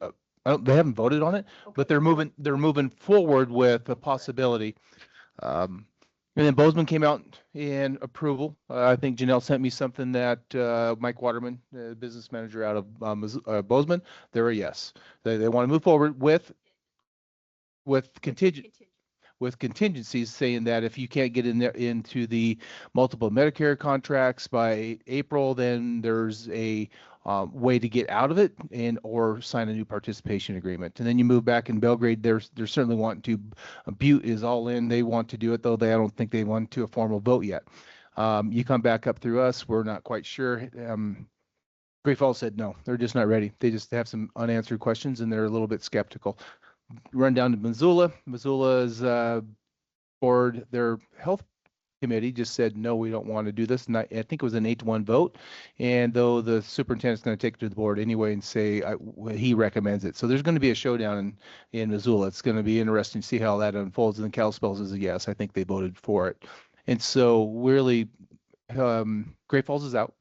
they haven't voted on it, but they're moving forward with a possibility. And then Bozeman came out in approval. I think Janelle sent me something that Mike Waterman, the business manager out of Bozeman, they're a yes. They want to move forward with contingencies, saying that if you can't get in there into the multiple Medicare contracts by April, then there's a way to get out of it or sign a new participation agreement. And then you move back in Belgrade, they're certainly wanting to. Butte is all in. They want to do it, though I don't think they want to a formal vote yet. You come back up through us, we're not quite sure. Great Falls said no, they're just not ready. They just have some unanswered questions and they're a little bit skeptical. Run down to Missoula. Missoula's board, their health committee just said, no, we don't want to do this. And I think it was an 8-1 vote. And though the superintendent's going to take it to the board anyway and say he recommends it. So there's going to be a showdown in Missoula. It's going to be interesting to see how that unfolds. And then Kalispell says yes. I think they voted for it. And so really, Great Falls is out.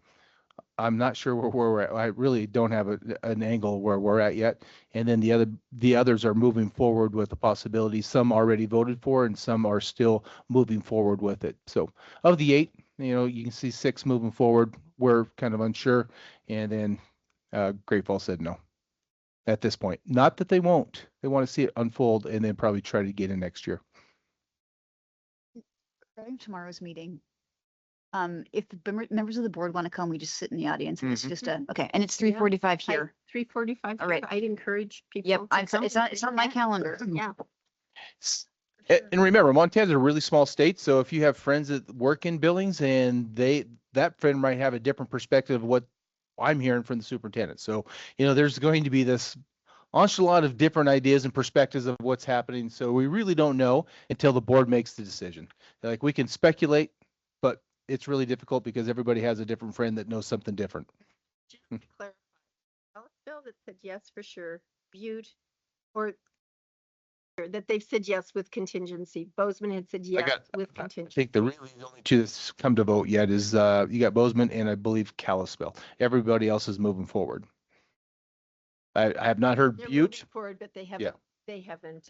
I'm not sure where we're at. I really don't have an angle where we're at yet. And then the others are moving forward with the possibility. Some already voted for and some are still moving forward with it. So of the 8, you can see 6 moving forward. We're kind of unsure. And then Great Falls said no at this point. Not that they won't. They want to see it unfold and then probably try to get in next year. Regarding tomorrow's meeting, if the members of the board want to come, we just sit in the audience. And It's just okay. And it's 3:45 here. 3:45. All right. I'd encourage people. Yep. to come. It's on my calendar. Yeah. And remember, Montana's a really small state. So if you have friends that work in Billings and that friend might have a different perspective of what I'm hearing from the superintendent. So, there's going to be this enchilada of different ideas and perspectives of what's happening. So we really don't know until the board makes the decision. Like we can speculate, but it's really difficult because everybody has a different friend that knows something different. Just to clarify, Kalispell that said yes for sure, Butte, or that they've said yes with contingency. Bozeman had said yes with I contingency. think the only two that's come to vote yet is you got Bozeman and I believe Kalispell. Everybody else is moving forward. I have not heard They're Butte. moving forward, but they haven't. Yeah. They haven't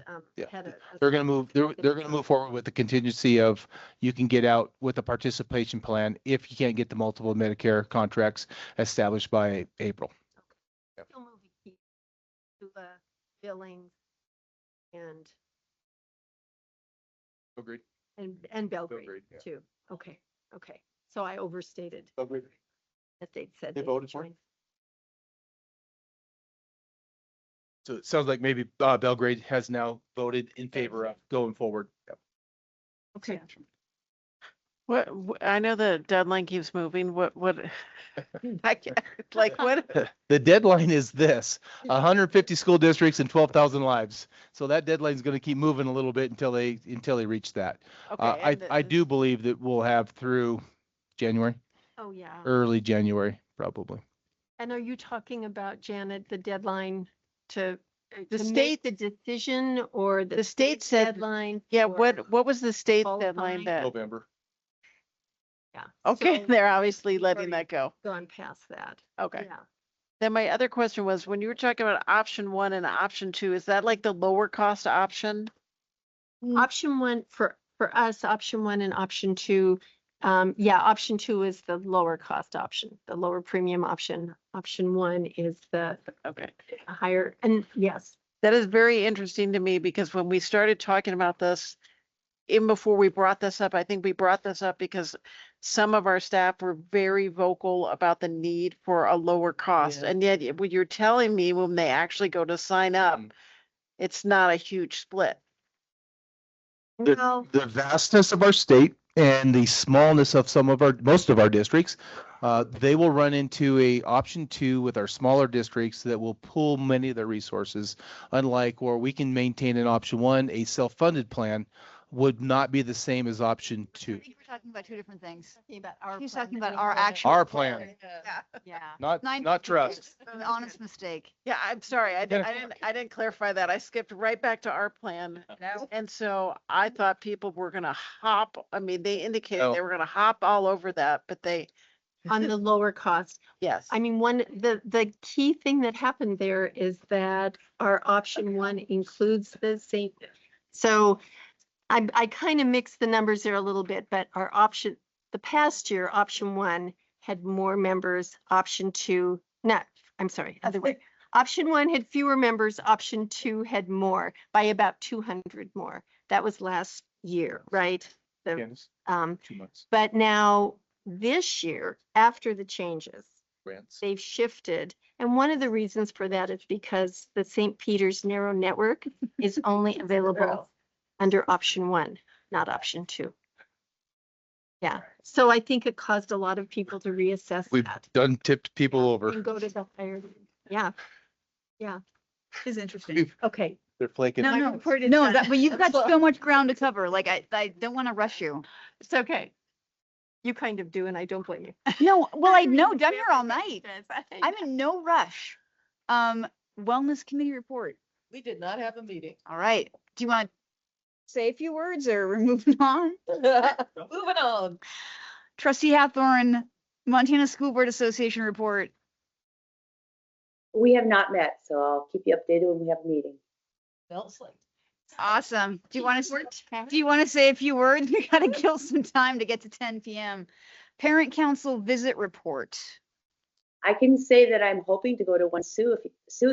had a. They're going to move. They're going to move forward with the contingency of you can get out with a participation plan if you can't get the multiple Medicare contracts established by April. Okay. Still moving to Billings and Agreed. and Belgrade, Belgrade, yeah. too. Okay. So I overstated Agreed. that they'd said They they'd voted for it? join. So it sounds like maybe Belgrade has now voted in favor of going forward. Yep. Okay. I know the deadline keeps moving. What, I can't, like, what? The deadline is this: 150 school districts and 12,000 lives. So that deadline is going to keep moving a little bit until they reach that. Okay. I do believe that we'll have through January, Oh, yeah. early January, probably. And are you talking about, Janet, the deadline to The to state- make the decision or The state said, deadline? yeah, for what was the state's deadline qualifying? that? November. Yeah. Okay, So they're obviously letting already that go. Gone past that. Okay. Yeah. Then my other question was, when you were talking about option 1 and option 2, is that like the lower cost option? Option 1 for us, option 1 and option 2. Yeah, option 2 is the lower cost option, the lower premium option. Option 1 is the Okay. higher, and yes. That is very interesting to me because when we started talking about this, even before we brought this up, I think we brought this up because some of our staff were very vocal about the need for a lower cost. And yet what you're telling me when they actually go to sign up, it's not a huge split. Well, The vastness of our state and the smallness of most of our districts, they will run into a option 2 with our smaller districts that will pull many of their resources. Unlike where we can maintain an option 1, a self-funded plan would not be the same as option 2. I think we're talking about two different things. He's plan talking that about we our had. actual. Our plan, Yeah. not trust. An honest mistake. Yeah, I'm sorry. I didn't clarify that. I skipped right back to our plan. No. And so I thought people were gonna hop, I mean, they indicated No. they were gonna hop all over that, but they, On the lower cost. yes. I mean, the key thing that happened there is that our option 1 includes the same. So I kind of mixed the numbers there a little bit, but the past year, option 1 had more members, option 2, other way. Option 1 had fewer members, option 2 had more by about 200 more. That was last year, right? Candace, 2 months. But now this year, after the changes, Grants. they've shifted. And one of the reasons for that is because the St. Peter's narrow network is only available under option 1, not option 2. Yeah, so I think it caused a lot of people to reassess We've that done tipped people over. and go to the higher. Yeah, yeah. Is interesting. Okay. They're flaking. No, My no, report is no, done. but you've got so much ground to cover. Like I don't want to rush you. It's okay. You kind of do, and I don't blame you. No, well, I'm here all night. I'm in no rush. Wellness committee report. We did not have a meeting. All right. Do you want to say a few words or we're moving on? Moving on. Trustee Hathorn, Montana School Board Association report. We have not met, so I'll keep you updated when we have a meeting. Awesome. Do you want to say a few words? We got to kill some time to get to 10 p.m. Parent Council visit report. I can say that I'm hoping to go to one soon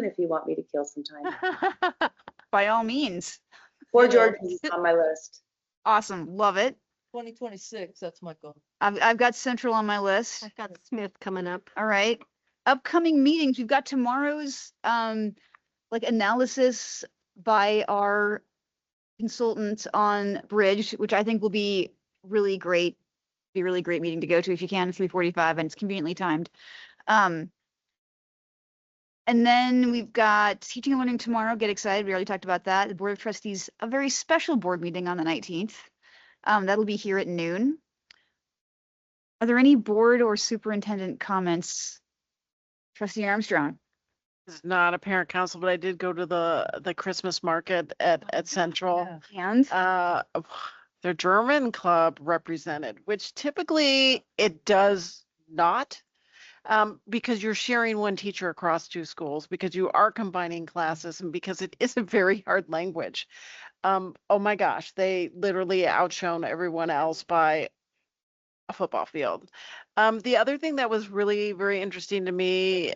if you want me to kill some time. By all means. Or George is on my list. Awesome. Love it. 2026, that's my goal. I've got Central on my list. I've got Smith coming up. All right. Upcoming meetings. We've got tomorrow's analysis by our consultant on Bridge, which I think will be really great. Be a really great meeting to go to if you can, 3:45, and it's conveniently timed. And then we've got teaching and learning tomorrow. Get excited. We already talked about that. The Board of Trustees, a very special board meeting on the 19th. That'll be here at noon. Are there any board or superintendent comments? Trustee Armstrong. It's not a parent council, but I did go to the Christmas market at Central. And their German club represented, which typically it does not. Because you're sharing one teacher across 2 schools, because you are combining classes, and because it is a very hard language. Oh my gosh, they literally outshone everyone else by a football field. The other thing that was really very interesting to me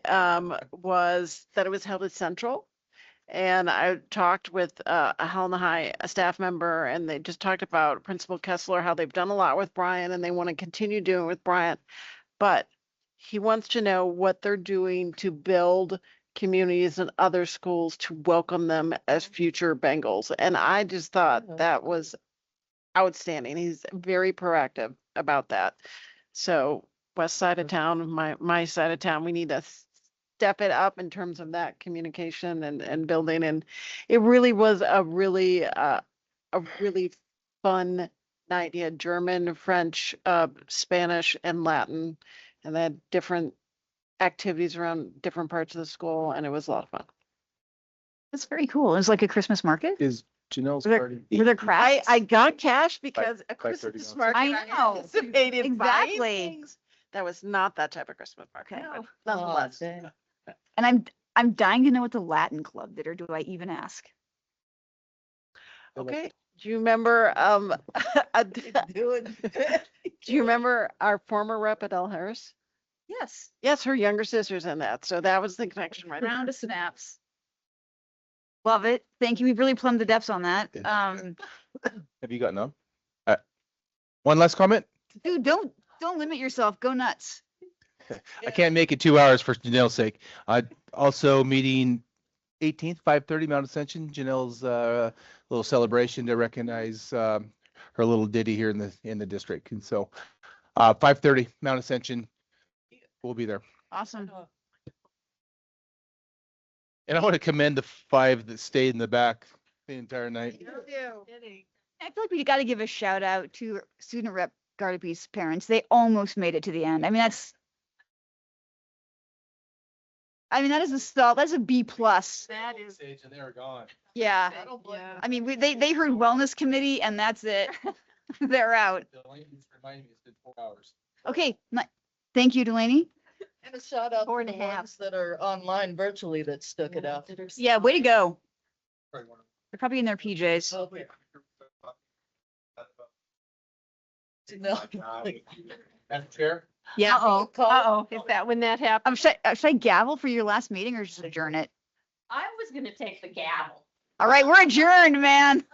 was that it was held at Central. And I talked with a Helena High staff member, and they just talked about Principal Kessler, how they've done a lot with Brian and they want to continue doing with Brian. But he wants to know what they're doing to build communities and other schools to welcome them as future Bengals. And I just thought that was outstanding. He's very proactive about that. So west side of town, my side of town, we need to step it up in terms of that communication and building. And it really was a really fun night. You had German, French, Spanish, and Latin. And they had different activities around different parts of the school, and it was a lot of fun. That's very cool. It was like a Christmas market. Is Janelle's Were party? there crafts? I got cash because a 5:30 Christmas ounces. market. I know. Anticipated buying Exactly. things. That was not that type of Christmas market. Okay. but Nonetheless, And I'm dying to know what the Latin club did, or do I even ask? Okay, do you remember, do you remember our former rep at Elmhurst? Yes. Yes, her younger sister's in that, so that was the connection right there. Round of snaps. Love it. Thank you. We've really plumbed the depths on that. Have you gotten them? One last comment? Dude, don't limit yourself. Go nuts. I can't make it 2 hours for Janelle's sake. Also meeting 18th, 5:30 Mount Ascension. Janelle's little celebration to recognize her little ditty here in the district. And so 5:30 Mount Ascension, we'll be there. Awesome. And I want to commend the 5 that stayed in the back the entire night. I feel like we got to give a shout out to student rep Gardapi's parents. They almost made it to the end. I mean, that is a stall. That's a B+. That is. And they were gone. Yeah. I mean, they heard wellness committee and that's it. They're out. Reminding me it's been 4 hours. Okay. Thank you, Delaney. And a shout out to 4.5. the ones that are online virtually that stuck it out. Yeah, way to go. They're probably in their PJs. Madam Chair? Yeah. Uh-oh, is that when that happened? Should I gavel for your last meeting or just adjourn it? I was gonna take the gavel. All right, we're adjourned, man.